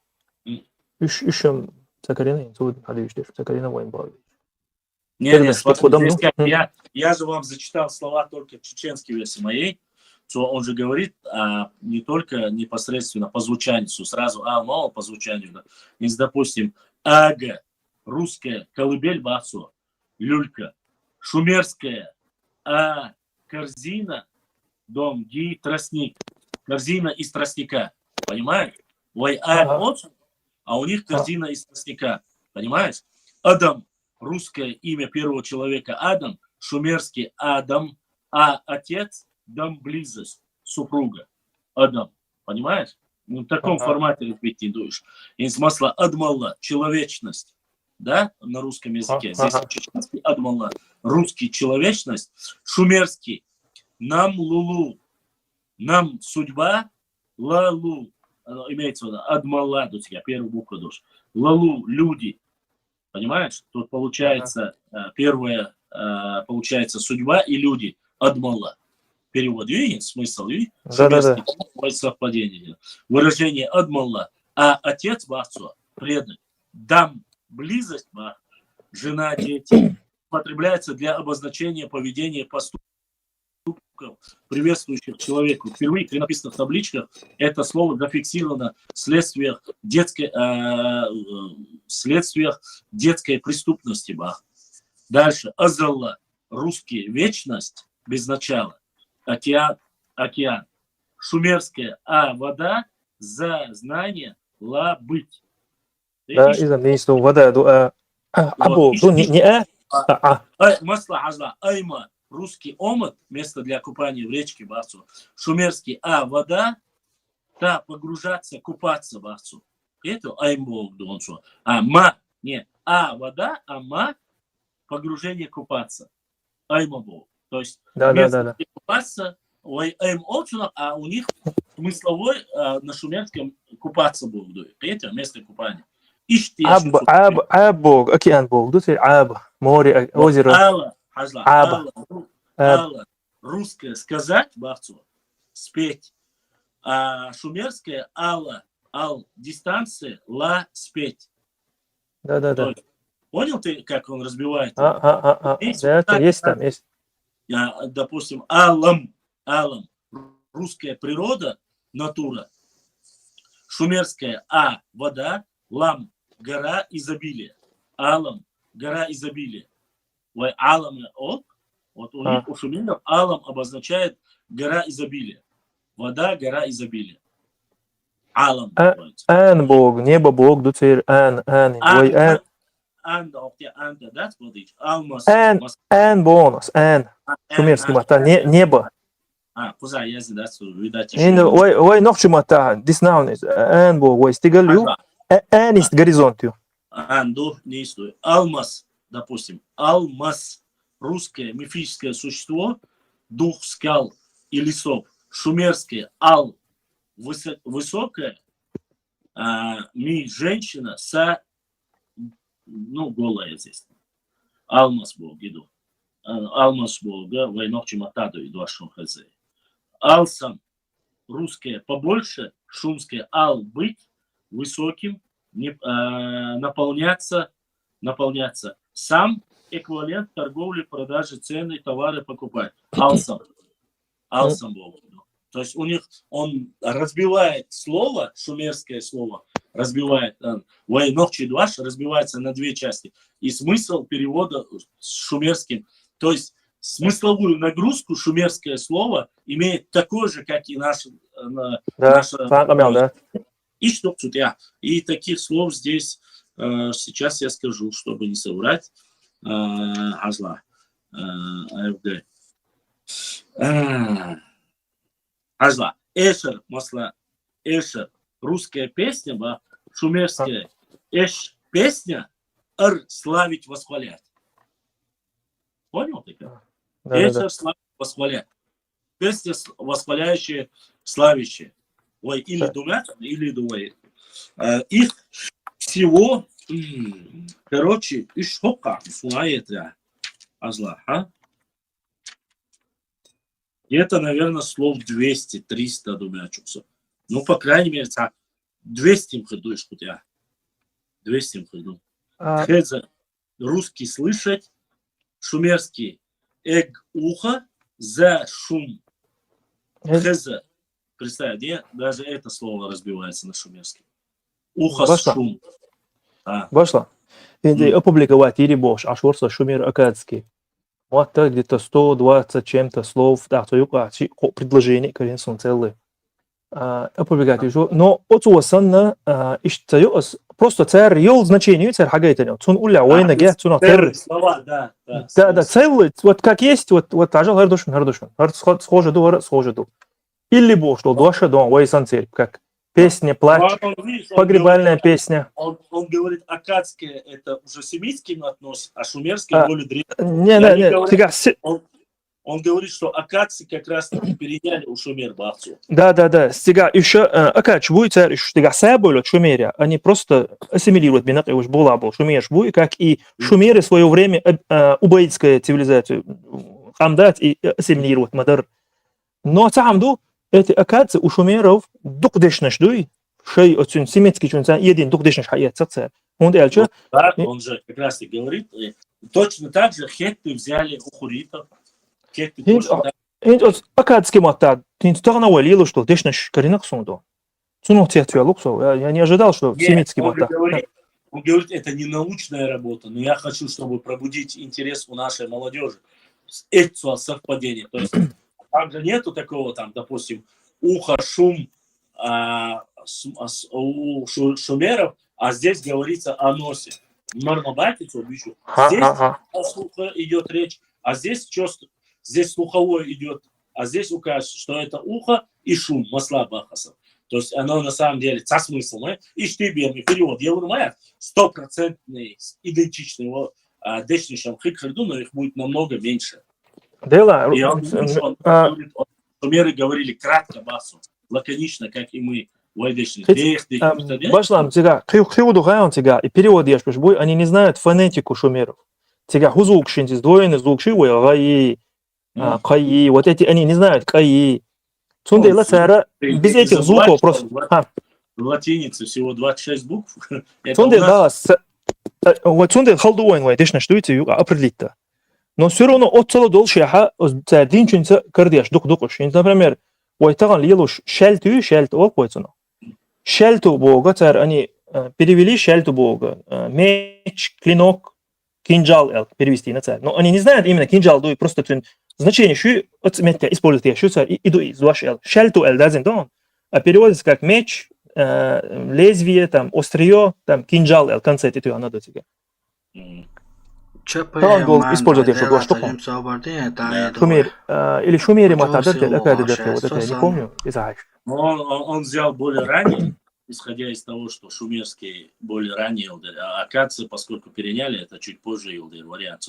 Ищем Сакарина, инцуд, адыштеш, Сакарина воинбал. Нет, смотрите, я же вам зачитал слова только в чеченской версии моей. Он же говорит не только непосредственно по звучанию, сразу мало по звучанию. Да. Если, допустим, ага, русская, колыбель, бацо, люлька, шумерская, корзина, дом, ги, тростник, корзина из тростника, понимаешь? А у них корзина из тростника, понимаешь? Адам, русское имя первого человека Адам, шумерский Адам, отец дам близость, супруга, Адам, понимаешь? В таком формате репетируешь. И смысла Адмалла, человечность, да, на русском языке. Здесь чеченский Адмалла, русский человечность, шумерский нам лулу, нам судьба, лалу, имеется в виду Адмалла, тут я первую букву душ, лалу, люди, понимаешь? Тут получается первое, получается судьба и люди, Адмалла. Перевод, видите, смысл, видите? Совпадение. Выражение Адмалла, отец Бахцо, преданный, дам, близость Бах, жена, дети, употребляется для обозначения поведения поступков, приветствующих человеку. Впервые, как написано в табличках, это слово зафиксировано в следствиях детской преступности Бах. Дальше, Азалла, русский, вечность, без начала. Океан. Шумерская вода, за знание, ла быть. Да, из-за места вода, Масла азла, айма, русский омут, место для купания в речке Бахцу. Шумерский вода, погружаться, купаться Бахцу. Это аймбог, вода, ма, погружение, купаться. аймабу. То есть Да. место, где купаться, а у них смысловой на шумерском купаться будут. Понимаете, место купания. Аб, океан Бог. Тут Аб, море, озеро. Алла. Русское сказать, бахцу, спеть. А шумерское Алла, дистанция, ла, спеть. Да. Понял ты, как он разбивает? Есть там. Допустим, алам, русская природа, натура. Шумерская вода, лам, гора, изобилие. Алам, гора, изобилие. Алам, вот у них, у шумеров, алам обозначает гора изобилия. Вода, гора, изобилие. Алам. Ан Бог, небо Бог, тут ан. Да, смотрите, алмаз. Ан бонус, ан. Шумерский мата, небо. Куза, я задать, видать, Ой, ночью мата, диснауниз, ан Бог, ой, стигалю, ан ist горизонтью. Анду, не стоит. Алмаз, допустим, алмаз, русское мифическое существо, дух скал и лесов. Шумерское ал, высокое, ми, женщина, голая здесь. Алмаз Бог, иду. Алмаз Бога, войнохчи матаду иду, ашон хазе. Алсам, русское побольше, шумское ал, быть, высоким, наполняться. Сам эквивалент торговли, продажи, цены, товары покупать. Алсам Бог. То есть у них он разбивает слово, шумерское слово, разбивает, разбивается на две части. И смысл перевода с шумерским, то есть смысловую нагрузку шумерское слово имеет такое же, как и наше. И таких слов здесь сейчас я скажу, чтобы не соврать. Азла. Эшер, масла, эшер. Русская песня, шумерская. Эш, песня, славить, восхвалять. Понял ты как? Эшер, славить, восхвалять. Песня, восхваляющая, славящая. Или думать, или думает. Их всего, короче, и шока, слает Азла, где-то, наверное, слов 200-300 думячуся. Ну, по крайней мере, 200 им ходуешь, хотя. 200 им ходу. Хедза русский слышать, шумерский ухо, за шум. Хедза, представь, даже это слово разбивается на шумерский. Ухо с шум. Башла. Опубликовать или бош, аж ворса шумер акадский. Вот где-то 120 чем-то слов, предложений, конечно, целые. Опубликовать еще. Но от уосанна просто царь ел значение, царь хагайтен. Цун уля, война ге, цуна царь. Да, целый, вот как есть, вот ажал хардушин. Схоже ду. Или бош, что дуаша дом, войсан царь, как песня, плач, погребальная песня. Он говорит, акадское это уже семитским относится, а шумерское более древнее. Он говорит, что акадцы как раз переняли у шумер бахцу. Да. Стига еще акадч будет царь, стига саболь от шумеря, они просто ассимилируют бинак, и уж была шумер шбуй, как и шумеры в свое время убаитская цивилизацию хамдать и ассимилируют мадар. Но самду эти акадцы у шумеров дукдешнаш дуй, шей от семитский чунца един дукдешнаш хаят царь. Он же как раз и говорит, точно так же хетты взяли у хуритов. Акадский мата, ты тогда валил, что дешнаш коренок сунду. Цуну цветвя луксов. Я не ожидал, что семитский мата. Он говорит, это не научная работа, но я хочу, чтобы пробудить интерес у нашей молодежи. Это совпадение. То есть там же нету такого, там, допустим, ухо, шум у шумеров, а здесь говорится о носе. Здесь о слухе идет речь, а здесь слуховое идет, а здесь указывается, что это ухо и шум, масла бахасов. То есть оно на самом деле смысл. И штиберный перевод. Я говорю, 100% идентичный его дешнейшим хикхарду, но их будет намного меньше. Дела, И он говорит, шумеры говорили кратко басу, лаконично, как и мы. Башлам, тига, хиуду гайон тига, и перевод ешь бой, они не знают фонетику шумеров. Тига, хузук шинти, сдвоенный звук шивы, гаи, каи, вот эти, они не знают каи. Цунде лацара, без этих звуков просто... В латинице всего 26 букв. Цунде, да, вот цунде халдуайн, вайдешна, что это определить-то. Но все равно от целого долшиха, один чинца кардеш, дук-дукуш. Например, вайтаган лилуш шельту, шельту, вот поэтому. Шельту бога, царь, они перевели шельту бога. Меч, клинок, кинжал, перевести на царь. Но они не знают именно кинжал, дуй, просто значение, что отметка используют я, что царь, иду из ваш эл. Шельту эл, дазен, да? А переводится как меч, лезвие, там, острие, там, кинжал, эл, конце, это надо тебе. Там был использовать еще два штука. Шумер, или шумери матадат, вот это я не помню, Он взял более ранее, исходя из того, что шумерские более ранее, а акадцы, поскольку переняли, это чуть позже вариант.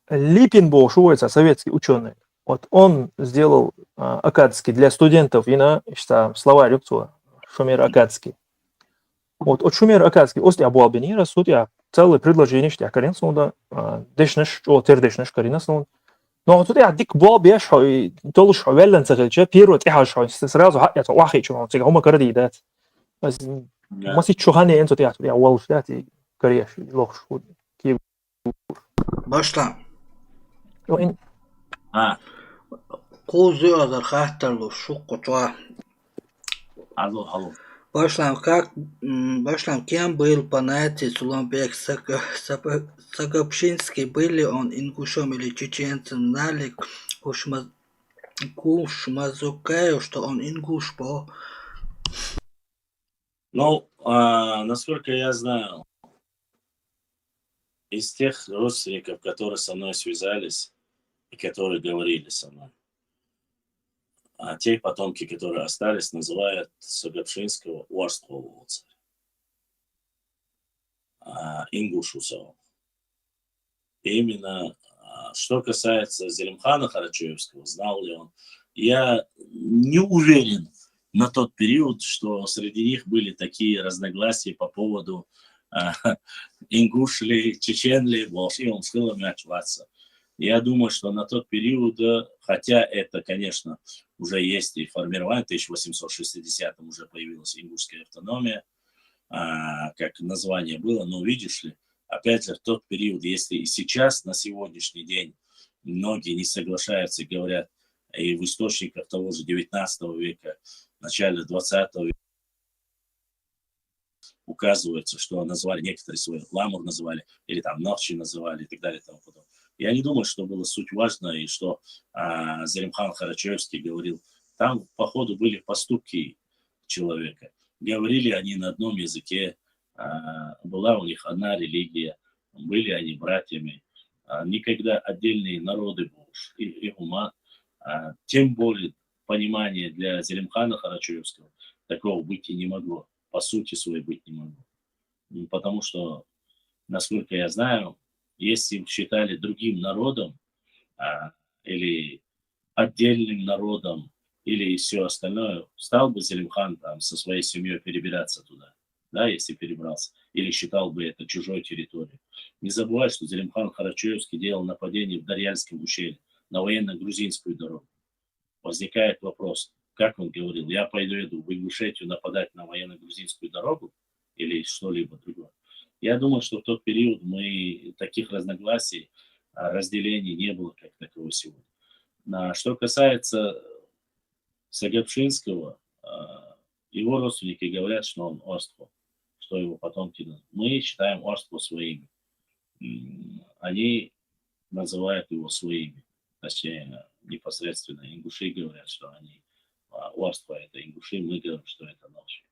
Липин был, шуется, советский ученый. Вот он сделал акадский для студентов, и на словарь шумер акадский. Вот от шумер акадский, остя буалбини, рассуд я целое предложение, что я карин сунда, дешнеш, тердешнеш карина сунда. Но тут я дик буалбиаш, и толш веллен цехельче, первый тихаш, сразу я вахи чего, сега ума карди дат. Маси чухане энцо я уалш дат и кариеш лохш. Башла. وين قوزي أذر خاطر له شق طوا Алло. Башлам, кем был понятие Суланбек Сагапшинский, были он ингушом или чеченцем, знали Кушмазукаю, что он ингуш был? Ну, насколько я знаю, из тех родственников, которые со мной связались и которые говорили со мной, а те потомки, которые остались, называют Сагапшинского Уарстового царя, Ингушусова. Именно, что касается Зелимхана Карачаевского, знал ли он, я не уверен на тот период, что среди них были такие разногласия по поводу ингуш ли, чечен ли, и он с хилами отчуваться. Я думаю, что на тот период, хотя это, конечно, уже есть и формирование, в 1860-м уже появилась ингушская автономия, как название было, но видишь ли, опять же, в тот период, если и сейчас, на сегодняшний день, многие не соглашаются и говорят, и в источниках того же 19 века, начале 20 века, указывается, что назвали некоторые свои ламур называли, или там ночи называли и так далее и тому подобное. Я не думаю, что было суть важно, и что Зелимхан Карачаевский говорил, там по ходу были поступки человека. Говорили они на одном языке, была у них одна религия, были они братьями. Никогда отдельные народы и ума, тем более понимание для Зелимхана Карачаевского такого быть и не могло, по сути своей быть не могло. Потому что, насколько я знаю, если их считали другим народом или отдельным народом или все остальное, стал бы Зелимхан там со своей семьей перебираться туда, да, если перебрался, или считал бы это чужой территорией. Не забывай, что Зелимхан Карачаевский делал нападение в Дарьяльском ущелье на военно-грузинскую дорогу. Возникает вопрос, как он говорил, я пойду в Ингушетию нападать на военно-грузинскую дорогу или что-либо другое. Я думаю, что в тот период мы таких разногласий, разделений не было как такового сегодня. Что касается Сагапшинского, его родственники говорят, что он Орство, что его потомки. Мы считаем Орство своими. Они называют его своими. Точнее, непосредственно ингуши говорят, что они Орство это ингуши, мы говорим, что это ночь.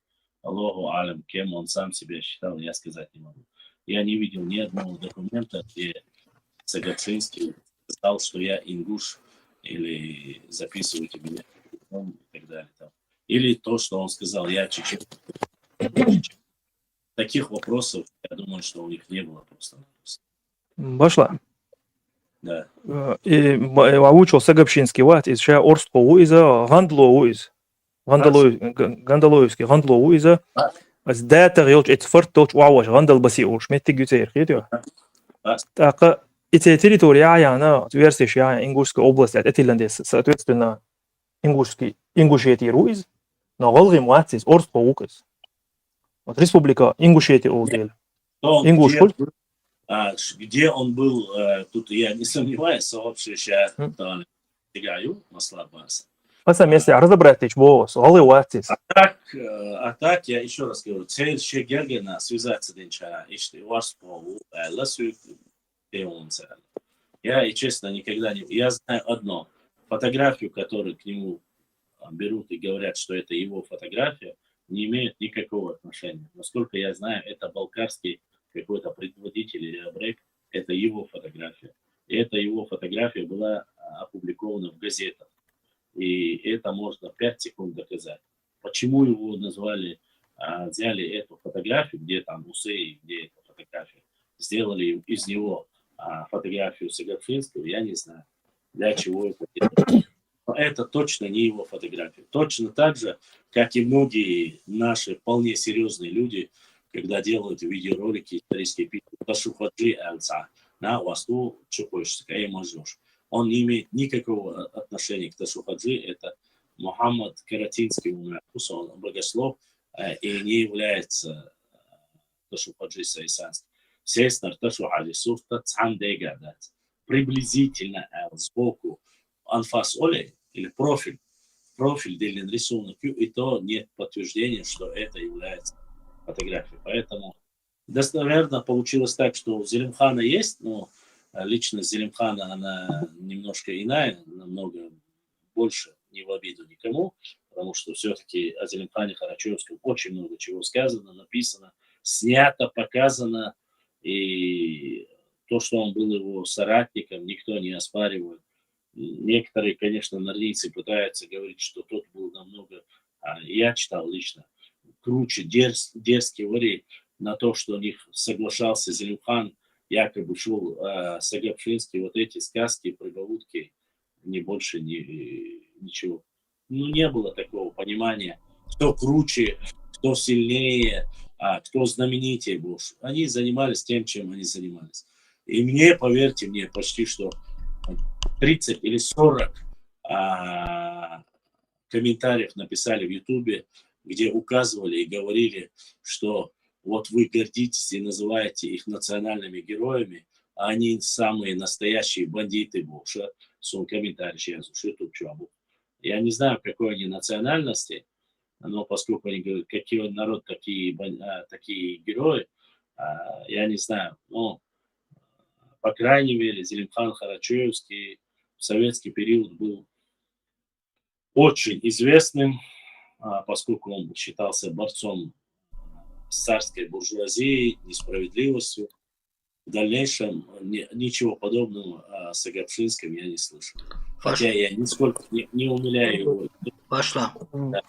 Аллаху алям, кем он сам себя считал, я сказать не могу. Я не видел ни одного документа, где Сагапшинский сказал, что я ингуш, или записывайте меня и так далее. Или то, что он сказал, я чечен. Таких вопросов, я думаю, что у них не было просто. Башла. Да. И выучил Сагапшинский ват, из ша Орского из-за Гандалоевский, Гандлоу из-за از ده تغيير اتفرت توش وعوش غندل بسي وش متى جوتير خيتوا تاقا اتريتوريا يعني تверсиш ja Ingusska область от Этиландес соответственно Ингушетия руиз но голги муатсис Орско укас вот республика Ингушетия удел Ингушкуль где он был, тут я не сомневаюсь, сообществе тягаю масла барса. Паса месте разобрать босс голги муатсис А так, я еще раз говорю, цель Гергена связаться деньча, и что ваш полу, ласу пеонца. Я, и честно, никогда не... Я знаю одно. Фотографию, которую к нему берут и говорят, что это его фотография, не имеет никакого отношения. Насколько я знаю, это балкарский какой-то предводитель или абрек, это его фотография. И эта его фотография была опубликована в газетах. И это можно 5 секунд доказать. Почему его назвали, взяли эту фотографию, где там усы, где эта фотография, сделали из него фотографию Сагапшинского, я не знаю, для чего это делали. Но это точно не его фотография. Точно так же, как и многие наши вполне серьезные люди, когда делают видеоролики исторические письма, Ташухаджи Альца, на Восту Чукойшска и Мажуш. Он не имеет никакого отношения к Ташухаджи, это Мухаммад Каратинский, он богослов и не является Ташухаджи Сайсанским. Сестер Ташухаджи Суфта Цандегадат. Приблизительно сбоку анфас Оли или профиль делен рисунок, и то нет подтверждения, что это является фотографией. Поэтому достоверно получилось так, что у Зелимхана есть, но личность Зелимхана, она немножко иная, намного больше, не в обиду никому, потому что все-таки о Зелимхане Карачевском очень много чего сказано, написано, снято, показано, и то, что он был его соратником, никто не оспаривает. Некоторые, конечно, норвийцы пытаются говорить, что тот был намного, я читал лично, круче, дерзкий вариант на то, что у них соглашался Зелимхан, якобы шел Сагапшинский, вот эти сказки, приголубки, не больше ничего. Ну, не было такого понимания, кто круче, кто сильнее, кто знаменитее был. Они занимались тем, чем они занимались. И мне, поверьте мне, почти что 30 или 40 комментариев написали в Ютубе, где указывали и говорили, что вот вы гордитесь и называете их национальными героями, а они самые настоящие бандиты. Сон комментарий сейчас в YouTube. Я не знаю, какой они национальности, но поскольку они говорят, какой народ, такие герои, я не знаю. Но, по крайней мере, Зелимхан Карачевский в советский период был очень известным, поскольку он считался борцом с царской буржуазией, несправедливостью. В дальнейшем ничего подобного о Сагапшинском я не слышал. Хотя я нисколько не умиляю его. Пошла. Да.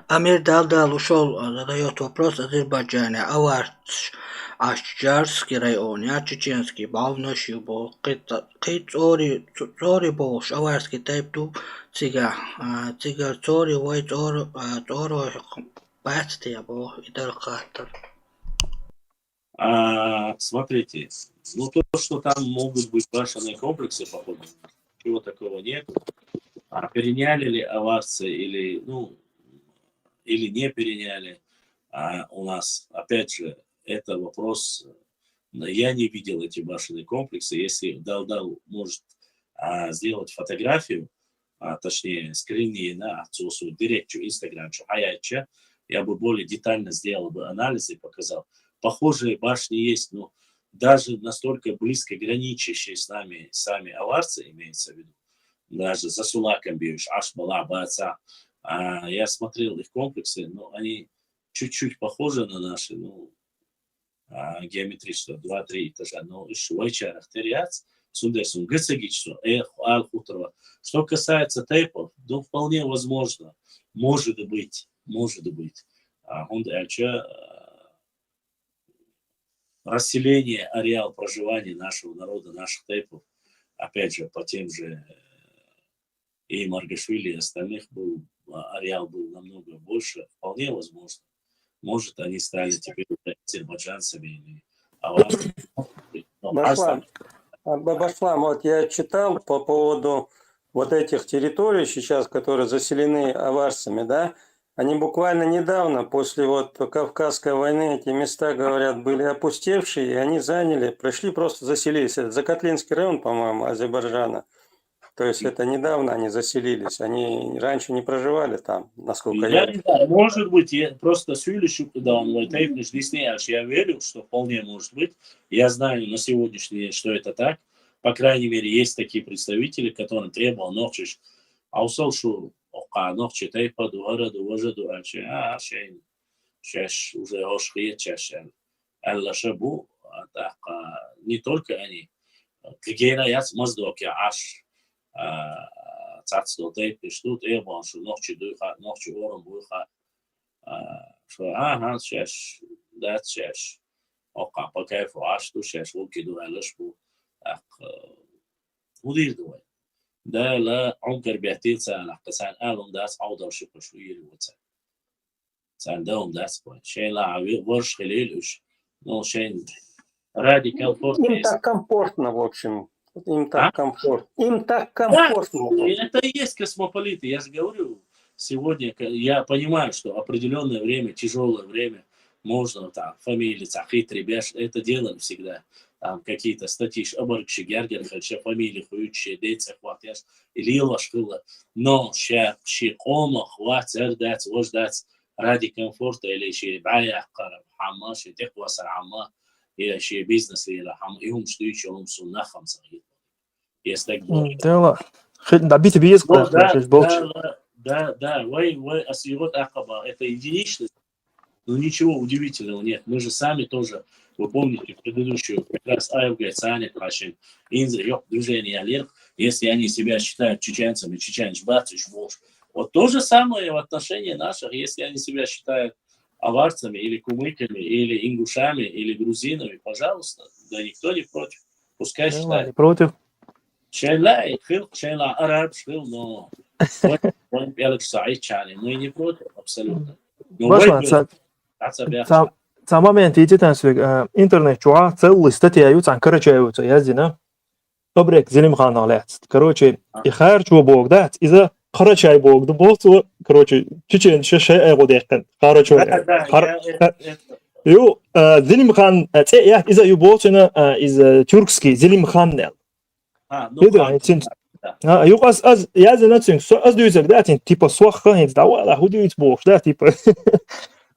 Амир Далдал ушел, задает вопрос Азербайджане. Ашчарский район, чеченский, Бавношью был, Цори был, Аварский тайпту, Цигар Цори, Вой Цори, Бастия был, и Дархатор. Смотрите, ну то, что там могут быть башенные комплексы, походу, чего такого нет. Переняли ли аварцы или не переняли у нас, опять же, это вопрос, я не видел эти башенные комплексы. Если Далдал может сделать фотографию, точнее, скринни на свою дирекцию Инстаграм, я бы более детально сделал бы анализ и показал. Похожие башни есть, но даже настолько близко граничащие с нами сами аварцы, имеется в виду, даже за Сулаком бьешь, Ашбала, Баца. Я смотрел их комплексы, но они чуть-чуть похожи на наши, геометрично, 2-3 этажа, но еще в Айчарах теряц, Сундесун, Гацагичу, Аль-Хутрова. Что касается тейпов, вполне возможно, может быть, расселение, ареал проживания нашего народа, наших тейпов опять же, по тем же и Маргашвили, и остальных был, ареал был намного больше, вполне возможно. Может, они стали теперь азербайджанцами или аварцами. Башлам, вот я читал по поводу вот этих территорий сейчас, которые заселены аварцами, да, они буквально недавно, после вот Кавказской войны, эти места, говорят, были опустевшие, и они заняли, пришли, просто заселились. Это Закатлинский район, по-моему, Азербайджана. То есть это недавно они заселились, они раньше не проживали там, насколько я не знаю, может быть, я просто сюлищу, когда он я верю, что вполне может быть. Я знаю на сегодняшний день, что это так. По крайней мере, есть такие представители, которые требовали ночиш, а услышу, ночи тайпа, дуара, дуажа, дуачи, сейчас уже ошхиет, сейчас аллашабу, не только они. Гигена яц маздок, я аш. Цацдо тайпи, что требовал, что ночи духа, ночи ором духа, что сейчас, да, сейчас, по кайфу, что сейчас волки дуалашбу. مدير دول ده لا عنكر بيعتيل سان قسان آلهم داس عودة وشكر شوية وتسان سان داهم داس بوين شين لا عوي ورش خليلوش но شين радикал форт. Им так комфортно, в общем. Им так комфортно. Им так комфортно. Да, это и есть космополиты. Я же говорю, сегодня я понимаю, что определенное время, тяжелое время, можно там фамилии, цахит, ребят, это делали всегда. Там какие-то статьи, оборкши, гергер, хотя фамилии, хуючие, дети, хватяш, или лошкула. Но ща кома, хватит, дать, вождать ради комфорта, или еще бая, хамма, ще техваса хамма, или еще бизнес, или хам, и ум штуючи, ум суннахам сахит. Есть так говорит. Да, тебе есть да, вы, асиот акаба, это единичность. Но ничего удивительного нет. Мы же сами тоже, вы помните, предыдущую как раз АФГ, Саня, Крашин, Инза, движение Алерх, если они себя считают чеченцами, чеченч, бацич, волш. Вот то же самое в отношении наших, если они себя считают аварцами, или кумыками, или ингушами, или грузинами, пожалуйста, да никто не против. Пускай считают. Против. Шейла, шейла, араб, шейл, но мы не против, абсолютно. Ca momenti интернет чуа целый статья عن كرچايوت يزنا ابرك زلم خانالات короче ихар чу богдат из-за карачай богду болсо короче чечен шей годекн карачой ю зелим хан я из-за ю болсона из тюркский зелим ханнел ю аз язна цинк аз дюзек датин типа сваха хин дава худюит бог да типа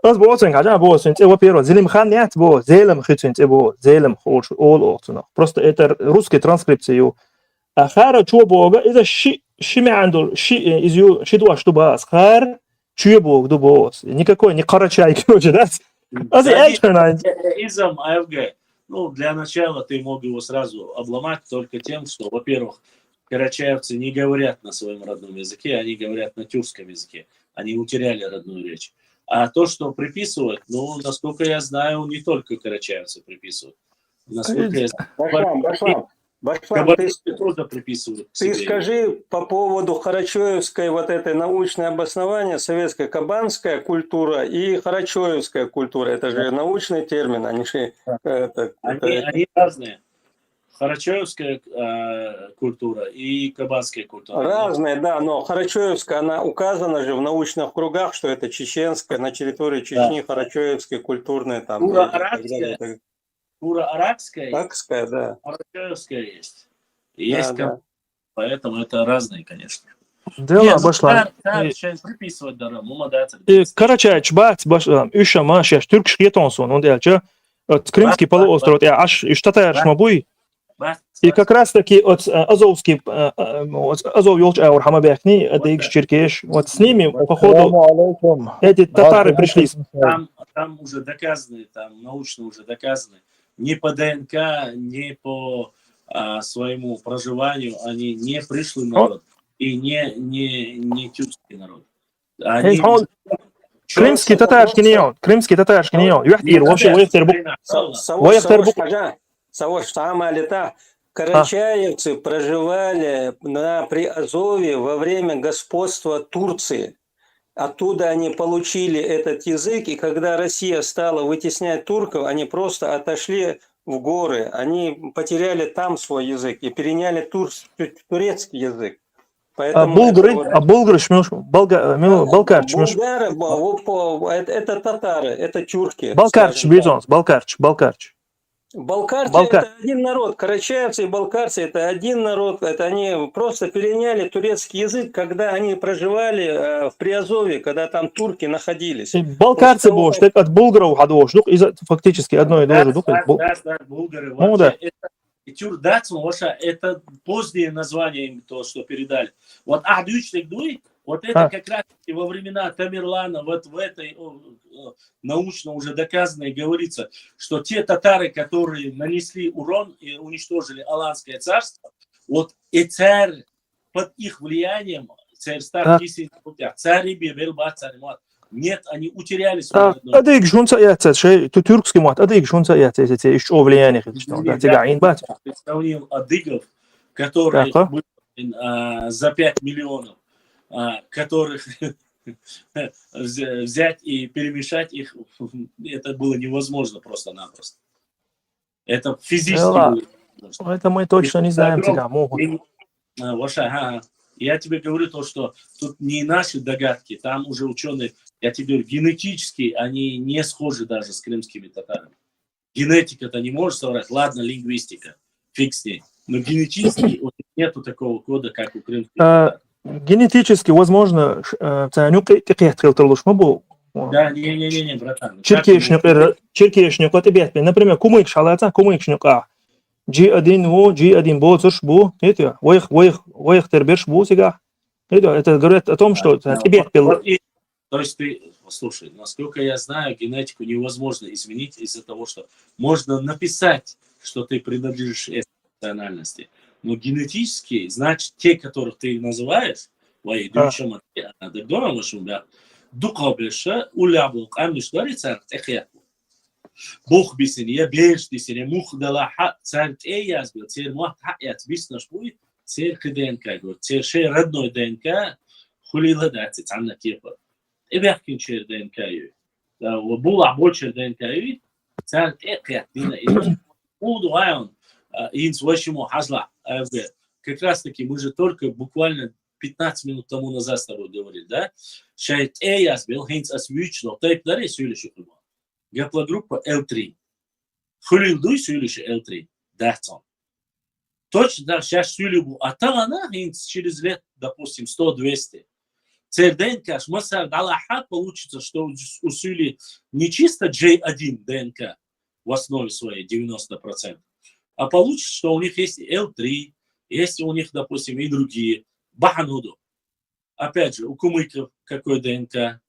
аз болсен гада болсен это во-первых зелим хан нет бо зелем хитин это зелем хош all оцно просто это русский транскрипцию ахара чу бога из-за шими عنده ши из ю шидуа что бас хар чу бог до бос никакой не карачай короче да аз изам АФГ. Ну, для начала ты мог его сразу обломать только тем, что, во-первых, карачаевцы не говорят на своем родном языке, они говорят на тюркском языке. Они утеряли родную речь. А то, что приписывают, ну, насколько я знаю, не только карачаевцы приписывают. Насколько я знаю, Башлам, тоже приписывают. Ты скажи по поводу харачоевской вот этой научное обоснование, советская кабанская культура и харачоевская культура. Это же научный термин, они же... Они разные. Харачоевская культура и кабанская культура. Разные, да, но харачоевская, она указана же в научных кругах, что это чеченская, на территории Чечни, харачоевская культурная там. Арабская, да. Харачоевская есть. Есть, да. Поэтому это разные, конечно. Дело башлам. Приписывать дара, мумадаться. Карачаевич бац башлам. Üşama şaş Türk şiyetonsun он делча. Крымский полуостров, я аж и штата Шмабуй. И как раз таки от Азовский Азов Ёлч Аурхама Бяхни, это их Черкеш. Вот с ними по ходу эти татары пришли. Там уже доказаны, там научно уже доказаны. Ни по ДНК, ни по своему проживанию они не пришлый народ и не тюркский народ. Крымский татарский не он. Крымский татарский не он. Юхтир, вообще Войхтербук. Савош Тама Лета. Карачаевцы проживали на Приазове во время господства Турции. Оттуда они получили этот язык, и когда Россия стала вытеснять турков, они просто отошли в горы. Они потеряли там свой язык и переняли турецкий язык. Поэтому булгары балкарч Булгары, это татары, это тюрки. Балкарч. Балкарцы это один народ, карачаевцы и балкарцы это один народ, это они просто переняли турецкий язык, когда они проживали в Приазове, когда там турки находились. Балкарцы были, от булгаров фактически одно и то же. Булгары вообще это тюрдацу, это позднее название, то, что передали. Вот вот это как раз во времена Тамерлана, вот в этой научно уже доказанной говорится, что те татары, которые нанесли урон и уничтожили Аланское царство, вот и царь под их влиянием, царь стар царь Белба, царь Мат, нет, они утеряли свою родную. أديك شون سأيات شيء تركسكي مات أديك شون سأيات إيش أو влияние تجاعين بات. Представил адыгов, которые были за 5 миллионов, которых взять и перемешать их, это было невозможно просто-напросто. Это физически. Это мы точно не знаем тебя. Я тебе говорю то, что тут не наши догадки, там уже ученые, я тебе говорю, генетически они не схожи даже с крымскими татарами. Генетика-то не может соврать, ладно, лингвистика, фиг с ней. Но генетически нету такого кода, как у крымских татар. Генетически, возможно, да, не, братан. Черкешник, это бед. Например, кумык шалата, кумыкшник, G1 во, G1 боцуш бу, это, воих тербеш бу сега. Это говорит о том, что тебе пил. То есть ты, слушай, насколько я знаю, генетику невозможно изменить из-за того, что можно написать, что ты принадлежишь этой национальности. Но генетически, значит, те, которых ты называешь, Бог бисине, беш дисине, мухдала ха, царь эяз был, царь мух хаят, биснаш буй, царь КДНК, царь шей родной ДНК, хулила дати, цанна кепа. Эбяхкин чер ДНК ю. Була больше ДНК ю, царь эяз дина и уду айон, инс вашему хазла. Как раз таки мы же только буквально 15 минут тому назад с тобой говорили, да? Шейт эяз был, хинс ас вичло, тайп даре сюлиши хубо. Гаплогруппа L3. Хулилдуй сюлиши L3. Датсон. Точно так, сейчас сюлибу аталана, через лет, допустим, 100-200. Цель ДНК, шмасар далаха, получится, что у сюли не чисто J1 ДНК в основе своей, 90%, а получится, что у них есть L3, есть у них, допустим, и другие. Бахануду. Опять же, у кумыков какой ДНК?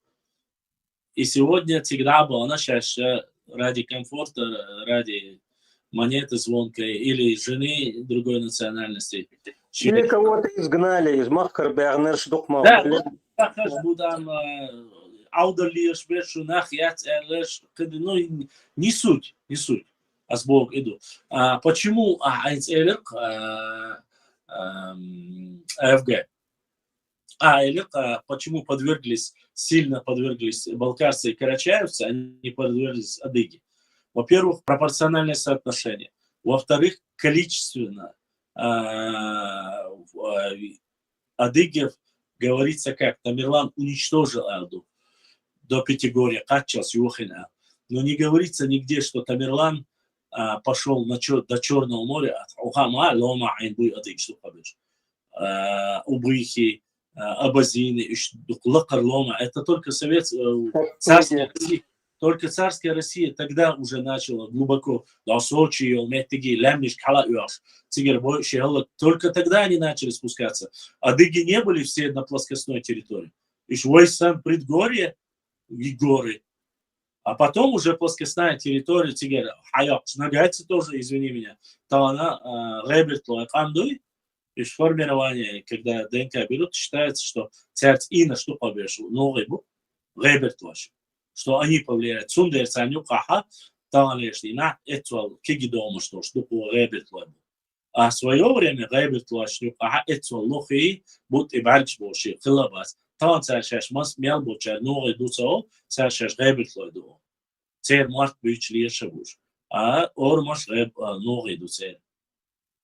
И сегодня всегда была она сейчас ради комфорта, ради монеты звонкой или жены другой национальности. Или кого-то изгнали из Махкарбернер Шдукмау. Да, будам аудалиеш бешунах яц элеш, ну не суть. А с Богом иду. Почему айнц элек АФГ? Почему сильно подверглись балкарцы и карачаевцы, они подверглись адыги? Во-первых, пропорциональное соотношение. Во-вторых, количественно адыгев говорится как. Тамерлан уничтожил Алду до Пятигорья, Катчас, Юхина. Но не говорится нигде, что Тамерлан пошел до Черного моря, Убыхи, Абазины, это только царская Россия тогда уже начала глубоко, только тогда они начали спускаться. Адыги не были все на плоскостной территории. Еще сам предгорье и горы. А потом уже плоскостная территория, тигер, нагайцы тоже, извини меня, то она ребертло андуй. И формирование, когда ДНК берут, считается, что царь Ина что побежал, новый был, ребертлош, что они повлияют. Сундер царню каха, там лишь на это киги дома, что по ребертло. А в свое время гайбет лашнюк, а это лохи, будто и бальч боши, хлебас. Там царшаш мас мял бочар, новый дуцо, царшаш гайбет лойду. Цер март бич леша буш. А ормаш гайб новый дуцер.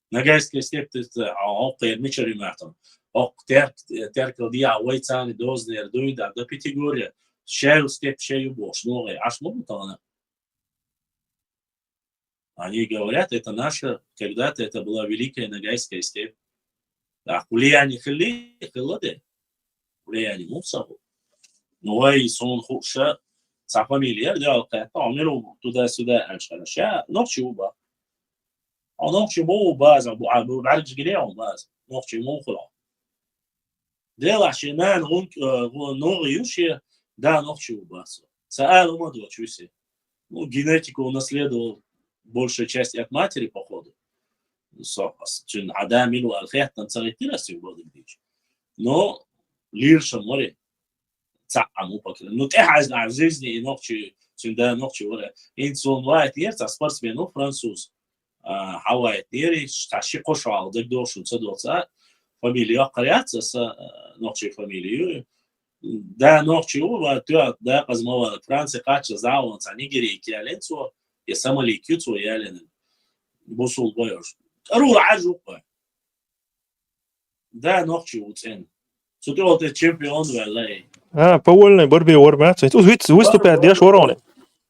Нагайский степ это окей, мичери мартом. Ок теркл дия уайцани дознер дуйда до пятигорья. Шею степ шею бош, новый. Аж мутана. Они говорят, это наша, когда-то это была великая Ногайская степь. Да, влияние хилады, влияние мусору. Но и сон хуша, sa familjer, det تعملوا تدا أشياء نقشي وبا أو نقشي مو باز أو بعرج جليهم باز نقشي مو خلا ده عشان نوع يوشي ده نقشي وباز سأل ما دوت شويسي ну генетику унаследовал большая часть от матери походу чун адам милу алхиятан царитирasi убадыгдич но лирша море цааму покер ну ты хаз на жизни и ночи сюда ночи вора инсон вайт ерца спортсмену француз хавайт ери таши кошал дэгдошу цадоца фамилия qaryaца с ночи фамилию да ночи ува тя да казмова Франция кача заун ца Нигерия киаленцо я самали кюцо ялен босул боёш ру ажука да ночи уцен сутол те чемпион валай по вольной борьбе вормят. Тут выступает деш вороны.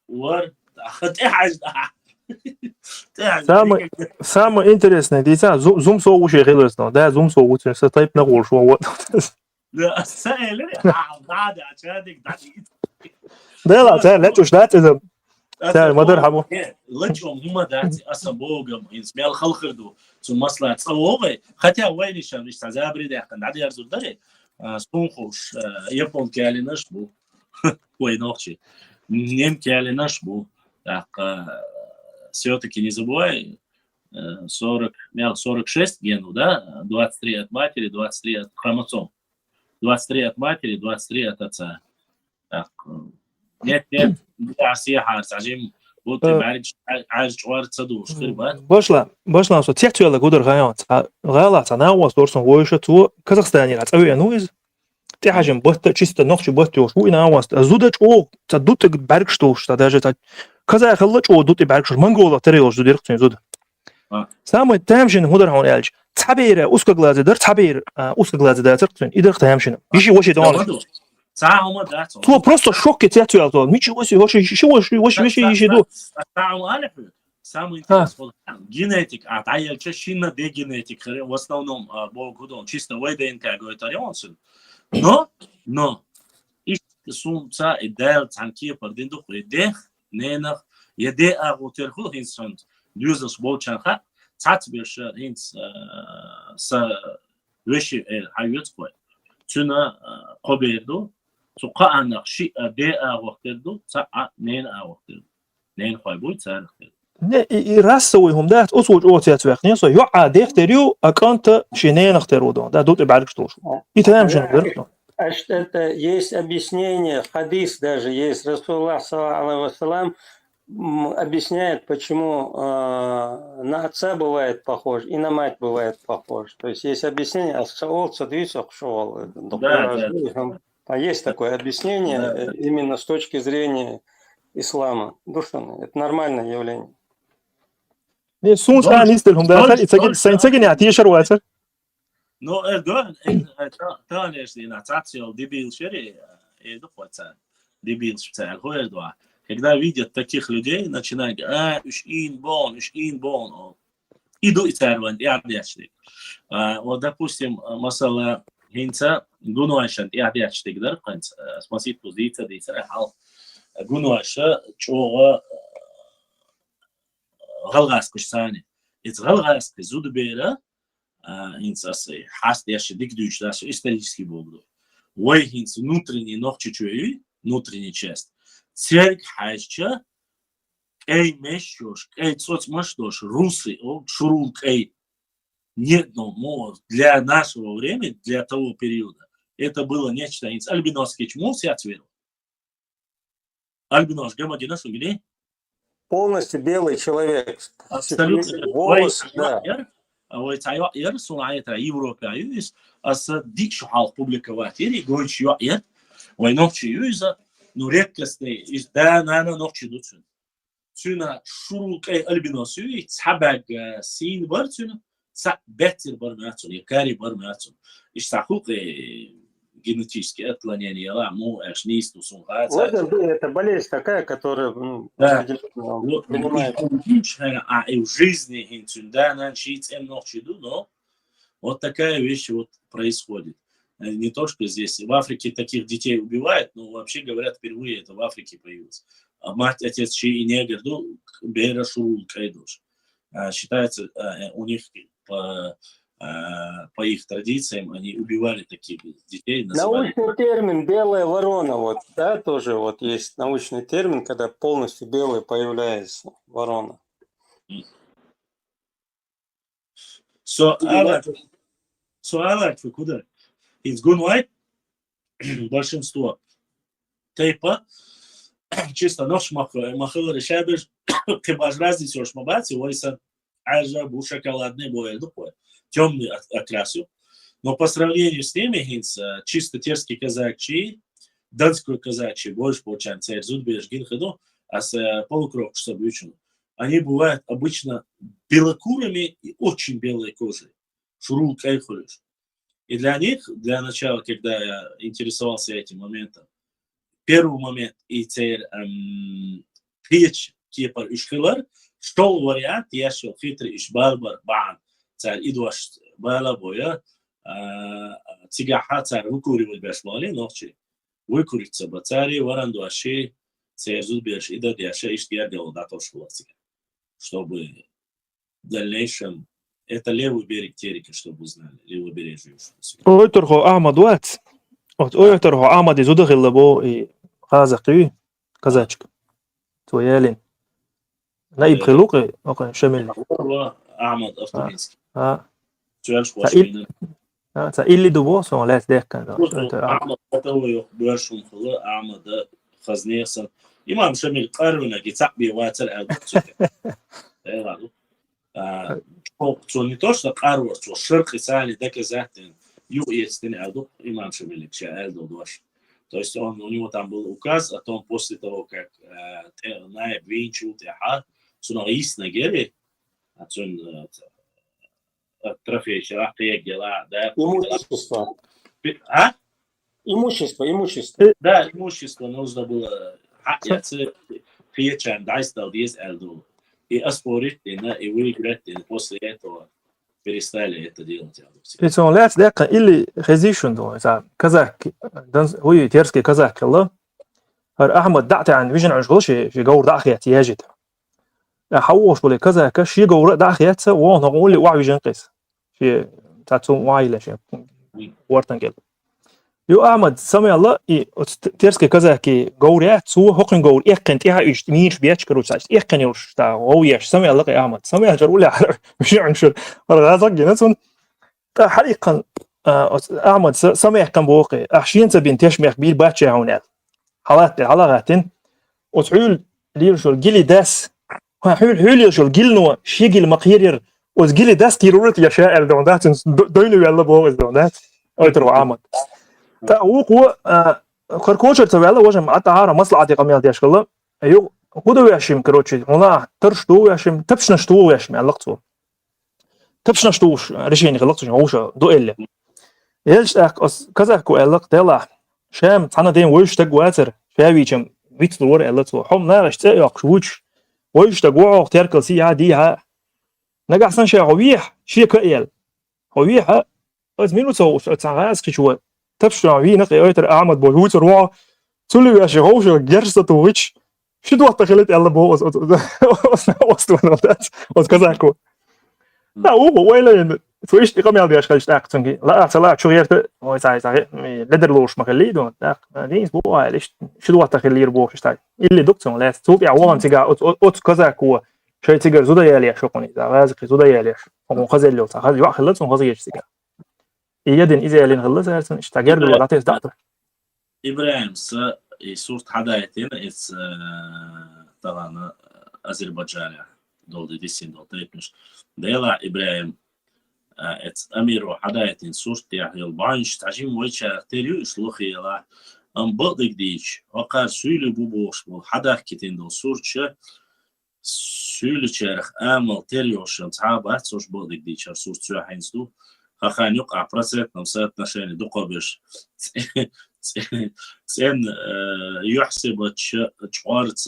Вор Самое интересное, дитя, зум соуши хилосно, да, зум соуши, сатайп на горшу, вот. да саэлэ да чадик да Да لا تعال لا تشوش لا تزم تعال ما درحبو لجهم هم داتي أصبوغم إنسمال خلخردو ثم مصلحة صوغي хотя وين شان ريش تعزابري ده كان عادي يرزول ده سونخوش يابون كاليناش بو وين نوخشي нем كاليناش بو так все-таки не забывай 46 генов, да, 23 от матери, 23 от хромосом, 23 от матери, 23 от отца. Так, нет, я сиахар, сажим, вот ты барич, аж чварца душ, хребат. Башла, что тех человек гудер гаят, гала, цена у вас дорсон воюшет, то Казахстане, а вы ну из те хажим, бот чисто ночью бот тёж, у на вас, зудач о, цадут барк что, что даже Казах лач о дут барк что, монгола терёж директно зуд. Самый тамшин гудер гаят ялч, цабира, узко глаза, дар цабир, узко глаза да церквен, и дар тамшин. Ищи вообще дон. То просто шок к тебе то. Ничего себе, вообще ищи до. Самый интересный генетик, а та я чешина де генетик, в основном Бог чисто вой ДНК говорит орионсен. Но и сумца и дел танки пардинду идех ненах еде агутер хул инсант дюзас болчанха цатбеш инс с вещи хайютской цуна коберду сука анах ши де агутерду ца нен агутер нен хайбуй царх не и расовыйهم да осуж отец вехне со юа дехтерю аканта шинен ахтерудо да тут и барк что и там же верно. Это есть объяснение, хадис даже есть, Расулуллах саллаллаху алейхи ва саллям объясняет, почему на отца бывает похож и на мать бывает похож. То есть есть объяснение, а есть такое объяснение именно с точки зрения ислама. Душан, это нормальное явление. Не сунс анистелхum да, это не атишер вацер. Но Эрдоган, конечно, инициация дебил шери, это хватает. Дебил специально, Эрдоган. Когда видят таких людей, начинают говорить, уж ин бон. Иду и царван, я объясню. Вот, допустим, масала хинца, гунуашан, я объясню, да, спасибо, позиция, дисера, хал. Гунуаша, чого галгас кушсани. Это галгас, зудбера, инцасы, хаст яши дикдуч, да, исторический бог. Ой, хинц внутренний ног чуть-чуть, внутренняя часть. Церковь хайча, эй мешёш, эй соцмаштош, русы, шурул, эй. Нет, но для нашего времени, для того периода, это было нечто. Альбиновский чему все отверил? Альбинош, гамадина сугили? Полностью белый человек. Абсолютно. Волос, да. ويتعيق يرسون عيت Европа юис ас дикш хал публиковать или гойч юет وينوكشي юза ну редкостный из да на ночи дуцун سونا شروق أي البناسيو تحبق سين برتون بيتر برماتون يكاري برماتون إشتاقوق генетически отклонение, му эшнист, усунгаца. Вот это болезнь такая, которая принимает. А и в жизни инцунда начать ночью, но вот такая вещь вот происходит. Не то, что здесь. В Африке таких детей убивают, но вообще говорят, впервые это в Африке появилось. А мать, отец, чей и негр, бера шурул кайдуш. Считается, у них по их традициям они убивали таких детей. Научный термин «белая ворона», вот, да, тоже вот есть научный термин, когда полностью белая появляется ворона. Суалак, вы куда? Из Гунвай большинство тейпа чисто нож махал решабиш ты баш разница уж мабати войса ажа бу шоколадный бой духой темный окрасил, но по сравнению с ними гинц чисто терский казачий донской казачий больше получается церзут беш гинхаду а с полукровку собьючим они бывают обычно белокурыми и очень белой кожей шурул кайхулюш. И для них, для начала, когда я интересовался этим моментом, первый момент, и теперь речь кипар ишхилар, что вариант, я шел хитрый ишбалбар бан, теперь идуаш бала боя, цигаха теперь выкуривать бешмали, ночи, выкуриться бацари, варандуаши, теперь зубеш, и дадяша, ишкия делал датор школацика, чтобы в дальнейшем это левый берег Терека, чтобы вы знали, левобережье. Ой, торхо Ахмад Уат. Вот ой, торхо Ахмад из удахилла бо и казахи казачка. Твоялин. Наиб хилуки, окей, шамил. Ахмад Автоминский. Та или дубо, сон лес декка. Ахмад Автовой бешум хила, Ахмад хазнесан. Имам шамил карвина гицакби ватер что не то, что Карвар, что Ширк Сали доказательно юэстин Элду, имам Шамилик Элду Дош. То есть у него там был указ о том, после того, как Наиб Винчу Теха, что есть на Гере, трофей Шарахтия Гела, да. Имущество. А? Имущество. Да, имущество нужно было. Я Фиечан Дайстал Диз Элду. И оспорить, и выиграть, и после этого перестали это делать. И сон лес декка или хезишун до, казак, هو терский казак, الله. أحمد دعت عن فيجن عشقول شيء جور داخيات ياجد. حوش بلي كذا شيء جور داخيات وان نقول لي وعي جنقيس. شيء تعتوم وعي لا شيء ورتنقل. يو أحمد سمع الله ترسك كذا كي جوريات سو هقن جور إيقن تيها إيش ميش بيتش كروش تاش إيقن يوش تا وياش سمع الله يا أحمد سمع جرول على مش عنشر هذا جنسون تا حقيقة أحمد سمع كم بوقي أحشين سبين تيش مقبيل باتش هونال حالاتين وتحول ليرشل جيلي داس حول يرشل جيلنو شي جيل مقيرير وزجيلي داس كيرورت يا شاعر دونات دوينو يلا بوغز دونات أوترو أحمد تا هو كركوشر تبعله وجه مع طهارة مصلحة قميل دياش كله أيو قدو ياشم كروتشي ولا ترشتو ياشم تبشنشتو ياشم علقتو تبشنشتوش رشيني غلقتو هوش دو إلا يلش أس كذا كو علق دلا شام أنا دين ويش تجواتر فاويشم ويتدور علتو حم ناقش تأيق شوش ويش تجوع تركل سي عاديها نجح سنشة هويح شيء كأيل هويها از مينو تو تعاس كشوا تبشر في نقي أيتر أعمد بوجود روعة تولي يا شيخ هوش جرسة تويتش شو دوت تخلت يلا بو وصلنا وص كذا كو لا هو ويلا تويش تقام يلا بيش خليش تاعتني لا أصلا شو غيرت هو ساي لدر لوش مخليه دون تاع دين بو ليش شو دوت تخليه يربو شتاي اللي دكتور لا توقع وان تيجا أوت كذا كو شيء تيجر زودا يالي شو قني ذا غازك زودا يالي هم خزل له خزل يوع خلصهم خزل يشتكى يدين إذا يالين خلص هرسن اشتغل ولا تعطيه دكتور إبراهيم صورة حدايتين إس طبعا أذربيجان دول ديسين دول تريبنش ديلا إبراهيم أمير وحدايتين صورتي البانش تعجيم ويتشار تريو إسلوخي لا بقدك ديش وقال سيلي بوبوش حدا كتين دو صورتش سيلي شارخ آمل تريوش تعابات سوش بقدك ديش صورت سيو حينسدو خان يقع برسات نمسات نشاني دوقا بيش سين يحسب تشوارت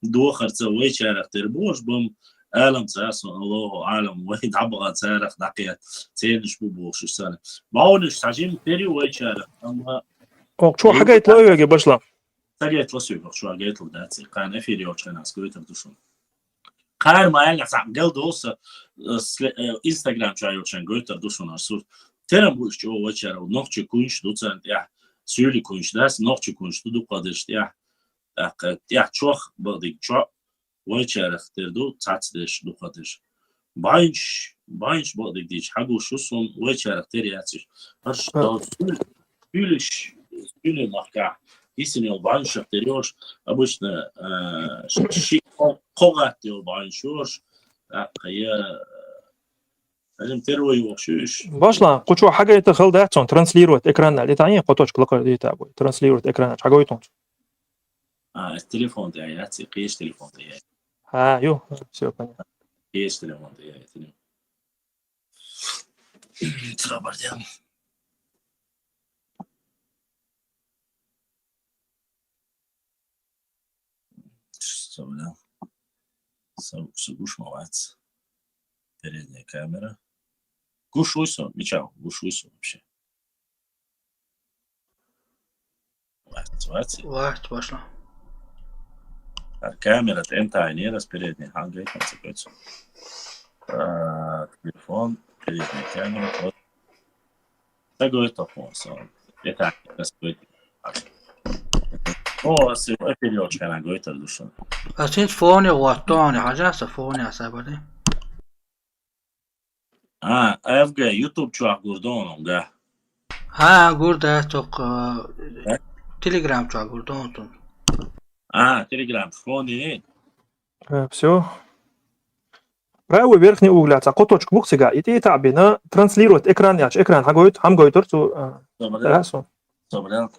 دوخرت ويتشارخ تربوش بم عالم تاسو الله عالم واحد عبغة تاريخ دقيقة تينش بوبوش السنة بعونش تعجيم تري ويتشارخ أما شو حاجة يطلعوا يا باشلا تجيت لسوق شو جيت له داتي كان أفيريو كان أسكويت بدوشون قال ما يعني صعب قال دوسة إنستغرام شايو كان قويت بدوشون أرسل ترى بوش جو ويتشارخ نقطة كونش دوتسان تيا سيولي كونش داس نقطة كونش دو قدرش تيا شوخ بديك شو ويتشارخ تردو تعتدش دو قدرش باينش بديك ديش حقو شو صون ويتشارخ ترياتش هرش فيلش ماركا يسني باينش تريوش أبوشنا شيء قوات باينشوش قيا لازم تروي وشوش باشلا قطع حاجة يتخل ده تون ترانسليروت إكران اللي تعين قطعش كلاكر دي تابوي ترانسليروت إكران حاجة يتون التليفون تاعي هاتي قيش تليفون تاعي يو سيبني قيش تليفون تاعي خبر ديال سوينا سويش مواد передняя камера гушуйсо мечал гушуйсо вообще واحد باشلا камера тента не раз передняя хангай концепция телефон передняя камера вот такой телефон это распределение о сегодня период kana goita dushon أسيت فوني واتوني حاجة فوني عصابي افغا يوتيوب چوخ گردون ده گرده توق تليجرام چوخ گردون تون تليجرام فوني все правый верхний угол قطعك буксига и تعبنا транслирует экран яч экран хам гойтор то хорошо собрал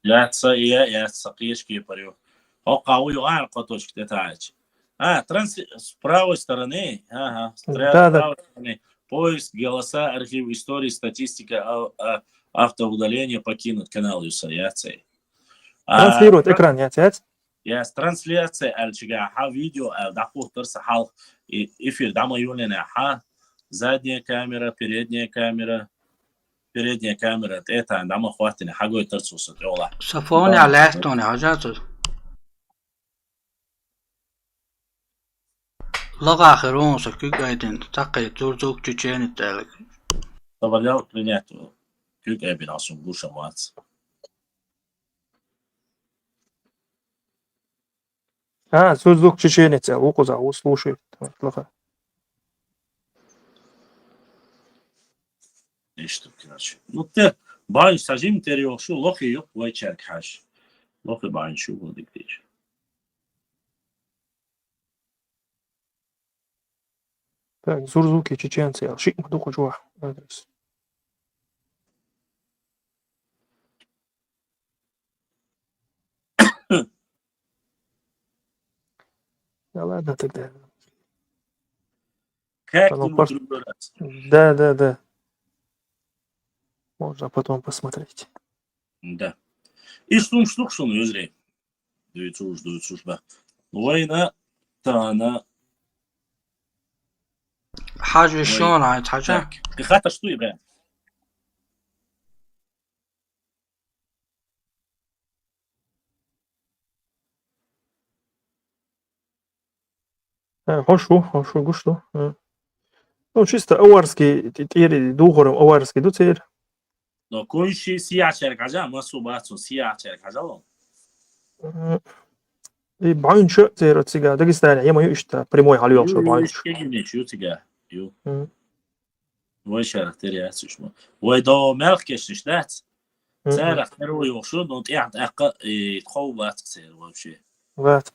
я сaqishки парю قوي وعن قطعك تتاعش с правой стороны, правой стороны, поиск, голоса, архив истории, статистика, автоудаление, покинуть канал Юсаяцей. Транслирует экран, Yes, трансляция, ха видео, дақух тырса хал, эфир, дама юлина, задняя камера, передняя камера, это, дама хватина, хагой тырсуса, тёла. Сафони алехтони, хажату. لغة آخرون سكوك أيدين تقي تورزوك تشيني تالك طبعا لو رنياتو كوك أبين عصون بوشا موات تورزوك تشيني تال وقوزا وصلوشي لغة إيش تبكيناش نطير باين ساجيم تريو شو لوخي يوك ويتشارك حاش لوخي باين شو بودك ديش Так, зурзуки, чеченцы, шик мадуху жуа. Адрес. Да ладно тогда. Как ты буду раз? Да. Можно потом посмотреть. Да. И штук шун юзри. Дуйцуш ба. Война тана. حاجة شلون عاد حاجة؟ خاطر شنو يبغى؟ Хорошо, гушту. Ну, чисто аварский, теперь дугором аварский, до теперь. Но кончи сиячер кажа, масубацу сиячер кажа. И банчо теперь от сега, Дагестане, я мою ишта прямой халил, что банчо. يو وای شرخ تریاس شما وای دا ملک کشش دات سرخ تروي وشود نوت قاعد تخوبات كثير وشيء بات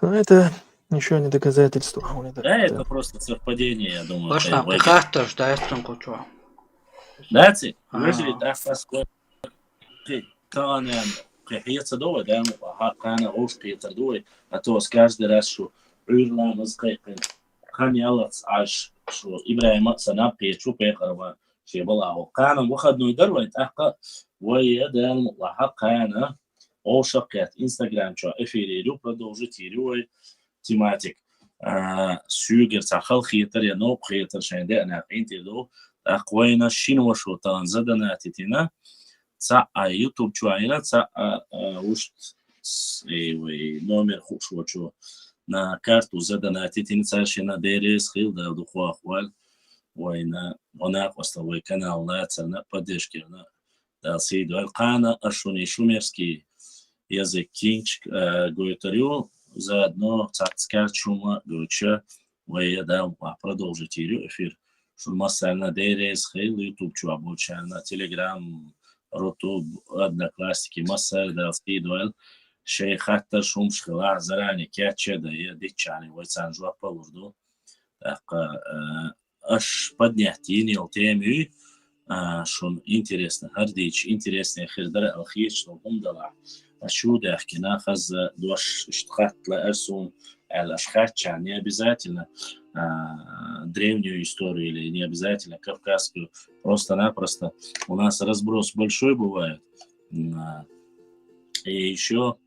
это Еще не доказательство. Да, это просто совпадение, я думаю. Başla Вайгер. pekahtar daestun koçu. Даци, А. вежли тахсас كان يعني قيحية دوي دام كان غوش قيتر دوي أتوس каждый раз شو عيرنا مزقيقين كان يلا عاش شو إبراهيم سناب قيت شو بيقربا شي بلاه كان وخدنو يدروا يتأحقا ويا دام لحق كان أو شقيت إنستغرام شو إفيري رو продолжить روي تيماتيك سوغر تاخل خيتر يا نو خيتر شان دي أنا قينتي دو أقوينا شنو شو تنزدنا تتنا ца YouTube чуайна ца уж номер хушвачу на карту задана титинца шина дерес хил да духу ахвал вайна она поставой канал на цена поддержки на да сейду алкана ашуни шумерский язык кинч говорю заодно цацкар чума гуча вая да продолжить эфир шумаса на дерес хил YouTube чуа больше на Telegram رطوب одноклассники مسار دا سيدوال شيء خاطر شوم شخلاع زراني كاتشا دا يديك يعني ويسان جوا بولردو اش поднятие темы شون интересно هرديش интересно خردر الخير شنو بمدلع اشو دا حكينا خز دوش اشتخات لأرسون الاشخاص يعني обязательно древнюю историю или не обязательно кавказскую, просто-напросто у нас разброс большой бывает. И еще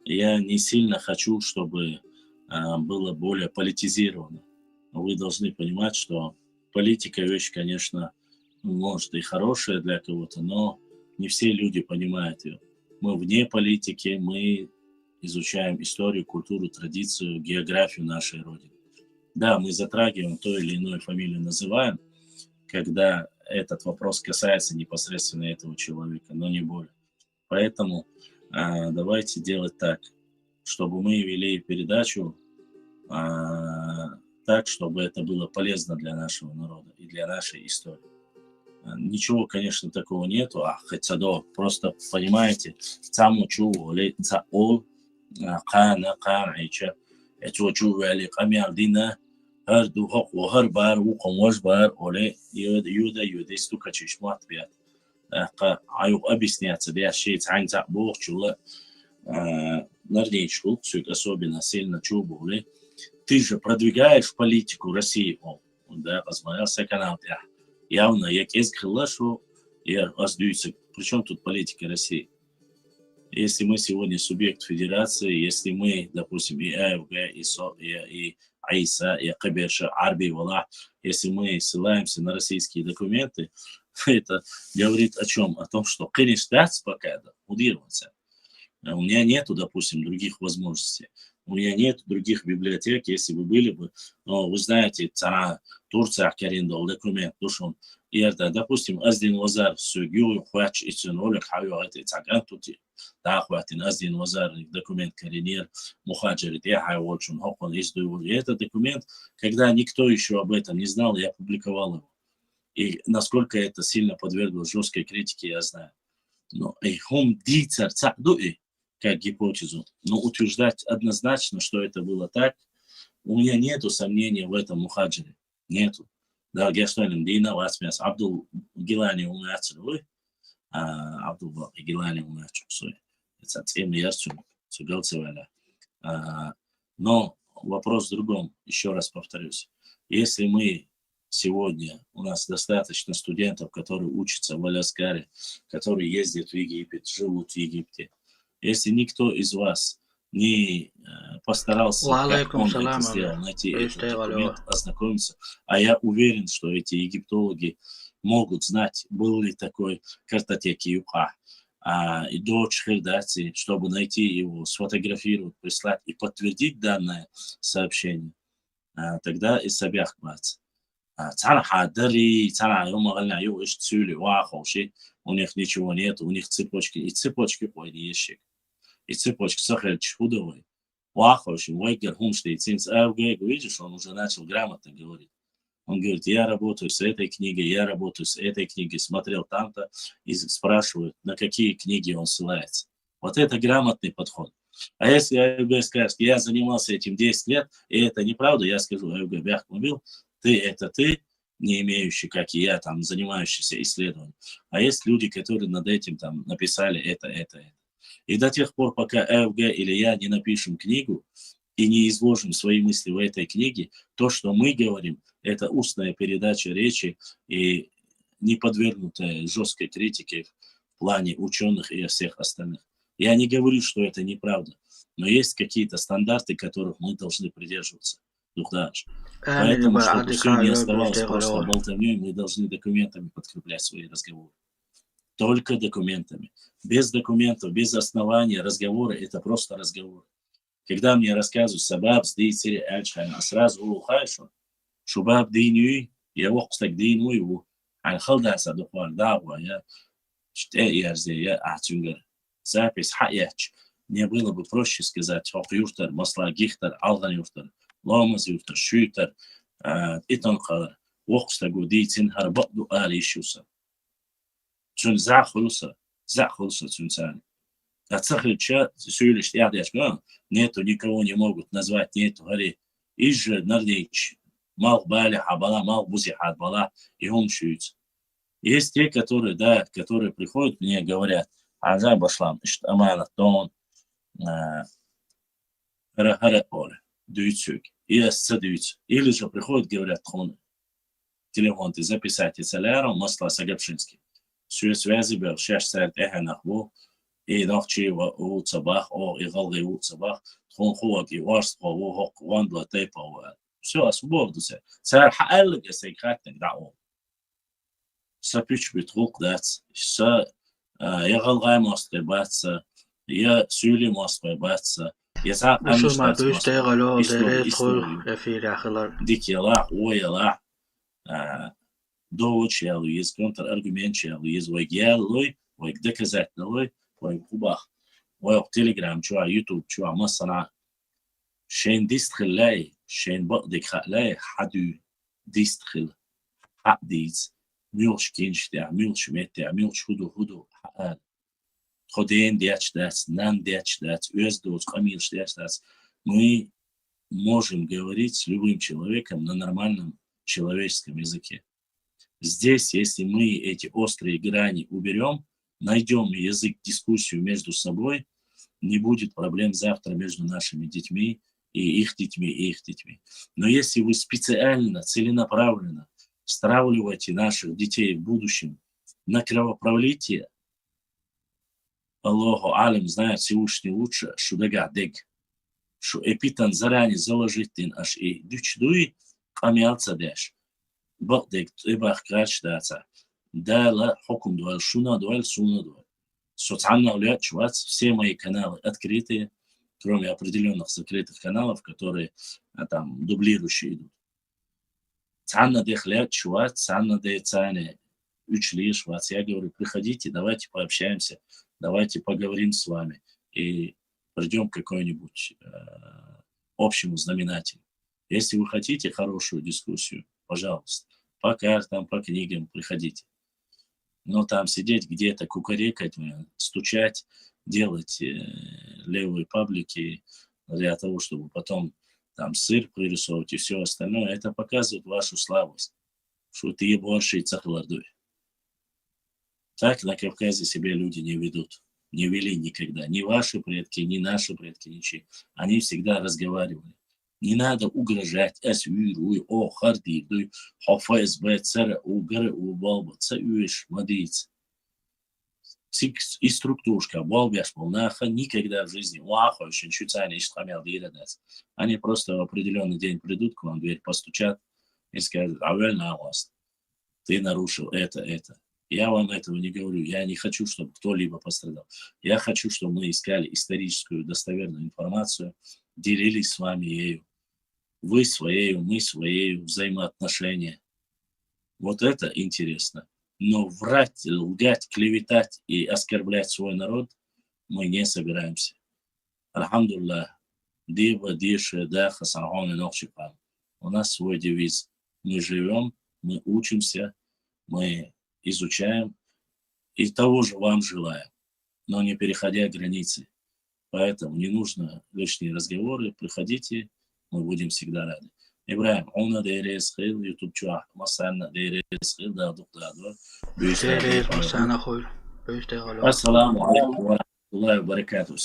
я не сильно хочу, чтобы было более политизировано. Вы должны понимать, что политика вещь, конечно, может и хорошая для кого-то, но не все люди понимают ее. Мы вне политики, мы изучаем историю, культуру, традицию, географию нашей Родины. Да, мы затрагиваем то или иную фамилию, называем, когда этот вопрос касается непосредственно этого человека, но не более. Поэтому давайте делать так, чтобы мы вели передачу так, чтобы это было полезно для нашего народа и для нашей истории. Ничего, конечно, такого нету, хотя да, просто понимаете, саму чуву, за ол, кана, канайча, это чуву, или камяр дина, هر دو حق و هر بار و قموش بار اوله يودا استوكا تشمات بيات عيو объясняться да шесть ангза бог чула нарничку сюк особенно сильно чубули ты же продвигаешь политику России да посмотрелся канал явно як изгрылашу я воздуется причем тут политика России. Если мы сегодня субъект федерации, если мы, допустим, и АФГ, и АИСа, и Каберша, Арби, Валах, если мы ссылаемся на российские документы, это говорит о чем? О том, что, конечно, пока удерживаться. У меня нету, допустим, других возможностей. У меня нет других библиотек, если бы были бы, но вы знаете, Турция, Кариндол, документ, душон, и это, допустим, Аздин Вазар, Сюгю, Хуач, и Цюнолик, Хаю, это Цагантути, да, Хуатин, Аздин Вазар, документ Каринир, Мухаджирит, я Хайвочун, Хокон, Издуеву. И этот документ, когда никто еще об этом не знал, я публиковал его. И насколько это сильно подвергло жесткой критике, я знаю. Но хом дицар цадуи, как гипотезу, но утверждать однозначно, что это было так, у меня нету сомнений в этом Мухаджире. Нету. Да, Гешталин Дина, Васмяс, Абдул Гилани умяцруй, Абдул Гилани умяцруй. Это тема ярче, сугалцевая. Но вопрос в другом, еще раз повторюсь. Если мы сегодня, у нас достаточно студентов, которые учатся в Аляскаре, которые ездят в Египет, живут в Египте, если никто из вас не постарался, как он это сделал, найти этот документ, ознакомиться, а я уверен, что эти египтологи могут знать, был ли такой картотеки ЮКА, и дочь Хердации, чтобы найти его, сфотографировать, прислать и подтвердить данное сообщение, тогда и собях бац. Цана хадри, цана юмагална ю иш цюли вахоши, у них ничего нет, у них цепочки, и цепочки поедещик. И цепочка сахарич худовой. Вахоши, вайгер хумштейцинц авгейг, видишь, он уже начал грамотно говорить. Он говорит, я работаю с этой книгой, я работаю с этой книгой, смотрел там-то, и спрашивают, на какие книги он ссылается. Вот это грамотный подход. А если АФГ скажет, я занимался этим 10 лет, и это неправда, я скажу, АФГ Бяхмобил, ты, не имеющий, как и я, там, занимающийся исследованием. А есть люди, которые над этим там написали это. И до тех пор, пока АФГ или я не напишем книгу и не изложим свои мысли в этой книге, то, что мы говорим, это устная передача речи и не подвергнутая жесткой критике в плане ученых и всех остальных. Я не говорю, что это неправда, но есть какие-то стандарты, которых мы должны придерживаться. Поэтому, чтобы все не оставалось просто болтовней, мы должны документами подкреплять свои разговоры. Только документами. Без документов, без основания разговоры – это просто разговор. Когда мне рассказывают «Сабаб сдейцери альчхайна», а сразу улухаешь, «Шубаб дейнюй», я вохстак дейнуй его, «Ан халдаса духвар дагва», я «Штэ я атюнгар». Запись «Хаяч». Мне было бы проще сказать «Хок юртар», «Масла гихтар», «Алган юртар», «Ламаз юртар», «Шютар», «Итан қалар». Вохстагу дейцин харбаду алишуса. Чун захлуса цунцан. Отсахлича сюлиш ядяшка. Нету, никого не могут назвать, нету, говори. Ижжа нардич. Мал бали хабала, мал бузи хадбала, и он шуется. Есть те, которые приходят, мне говорят, аза башлам, что амана тон, рахара оле, дуйцюк, и асцадуйц. Или же приходят, говорят, хон, телефон ты записать, и целяром, масла Сагапшинский. Связи был 6 саат эханахбу, и ночи в цабах, и голги в цабах, тхонхуак и варство, вохок, вандла тейпа. Все, освободился. Царь хаэллага сейхатник дао. Сапич битрук дац, я голгай мосты баца, я сюли мосты баца, я сам амштац мосты. Дикелах, уелах, довод чалу, есть контраргумент чалу, есть вайгялой, вайгдоказательной, вайгубах, вайг телеграм, чуа ютуб, чуа масана. شين ديستخل لاي شين بقدك خق لاي حدو ديستخل حق ديز ميلش كينشتع ميلش متع ميلش هدو حقال خدين دياتش дать нам дать уездос камилш дать мы можем говорить с любым человеком на нормальном человеческом языке. Здесь, если мы эти острые грани уберем, найдем язык, дискуссию между собой, не будет проблем завтра между нашими детьми и их детьми. Но если вы специально, целенаправленно стравливаете наших детей в будущем на кровопролитие, Аллаху алим знает Всевышний лучше, что дагадег, что эпитан заранее заложить тин аж и дючдуй камиалца деш. Багдег эбах крач даца. Дала хокум дуэль, шуна дуэль, суна дуэль. Социально влияет чуваць, все мои каналы открытые, кроме определенных закрытых каналов, которые там дублирующие идут. Цанна дехлят чуваць, цанна децане, учли швац. Я говорю, приходите, давайте пообщаемся, давайте поговорим с вами и придем к какой-нибудь общему знаменателю. Если вы хотите хорошую дискуссию, пожалуйста, по картам, по книгам приходите. Но там сидеть где-то, кукарекать, стучать, делать левые паблики для того, чтобы потом там сыр пририсовывать и все остальное, это показывает вашу слабость, что ты больше и цахлардуй. Так на Кавказе себя люди не ведут, не вели никогда. Ни ваши предки, ни наши предки, ничьи. Они всегда разговаривали. Не надо угрожать, асюируй, о, хардидуй, хофайз бэцера, угары, убалба, цаюиш, мадриц. И структурка, балбяш, полнаха, никогда в жизни, уаху, еще чуть не ишхамял дирядец. Они просто в определенный день придут к вам, в дверь постучат и скажут, авель на вас, ты нарушил это. Я вам этого не говорю, я не хочу, чтобы кто-либо пострадал. Я хочу, чтобы мы искали историческую достоверную информацию, делились с вами ею. Вы своею, мы своею, взаимоотношения. Вот это интересно. Но врать, лгать, клеветать и оскорблять свой народ мы не собираемся. Алхамдулиллах. Дива, диша, даха, сахон и нохшипан. У нас свой девиз. Мы живем, мы учимся, мы изучаем и того же вам желаем, но не переходя границы. Поэтому не нужно лишние разговоры. Приходите, мы будем всегда рады. Ибраим, ona değeriz xil, YouTube çuah, masana değeriz xil, dağdık dağdık. Değeriz masana xil. Ассаламу алейкум ва рахматуллахи ва баракатуху.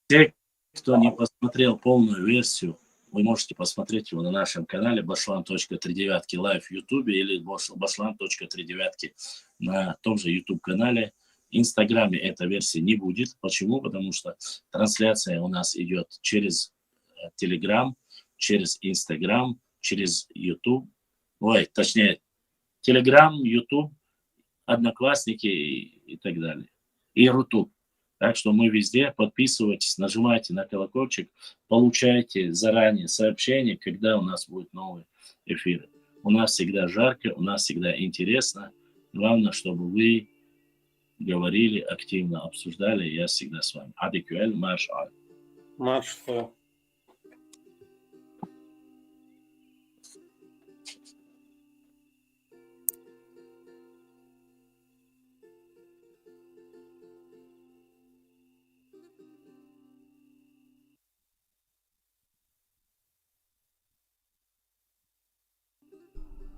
Те, кто не посмотрел полную версию, вы можете посмотреть его на нашем канале Bashlan.39 Live в YouTube или Bashlan.39 на том же YouTube канале. В Инстаграме эта версия не будет. Почему? Потому что трансляция у нас идет через Telegram, через Инстаграм, через YouTube. Точнее, Telegram, YouTube, Одноклассники и так далее. И Рутуб. Так что мы везде. Подписывайтесь, нажимайте на колокольчик, получайте заранее сообщения, когда у нас будут новые эфиры. У нас всегда жарко, у нас всегда интересно. Главное, чтобы вы говорили, активно обсуждали. Я всегда с вами. Адикюэль, марш аль. Марш.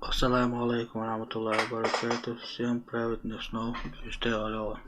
Ассаламу алейкум ва рахматуллахи ва баракатуху. Всем праведных снов. Ждите Алёва.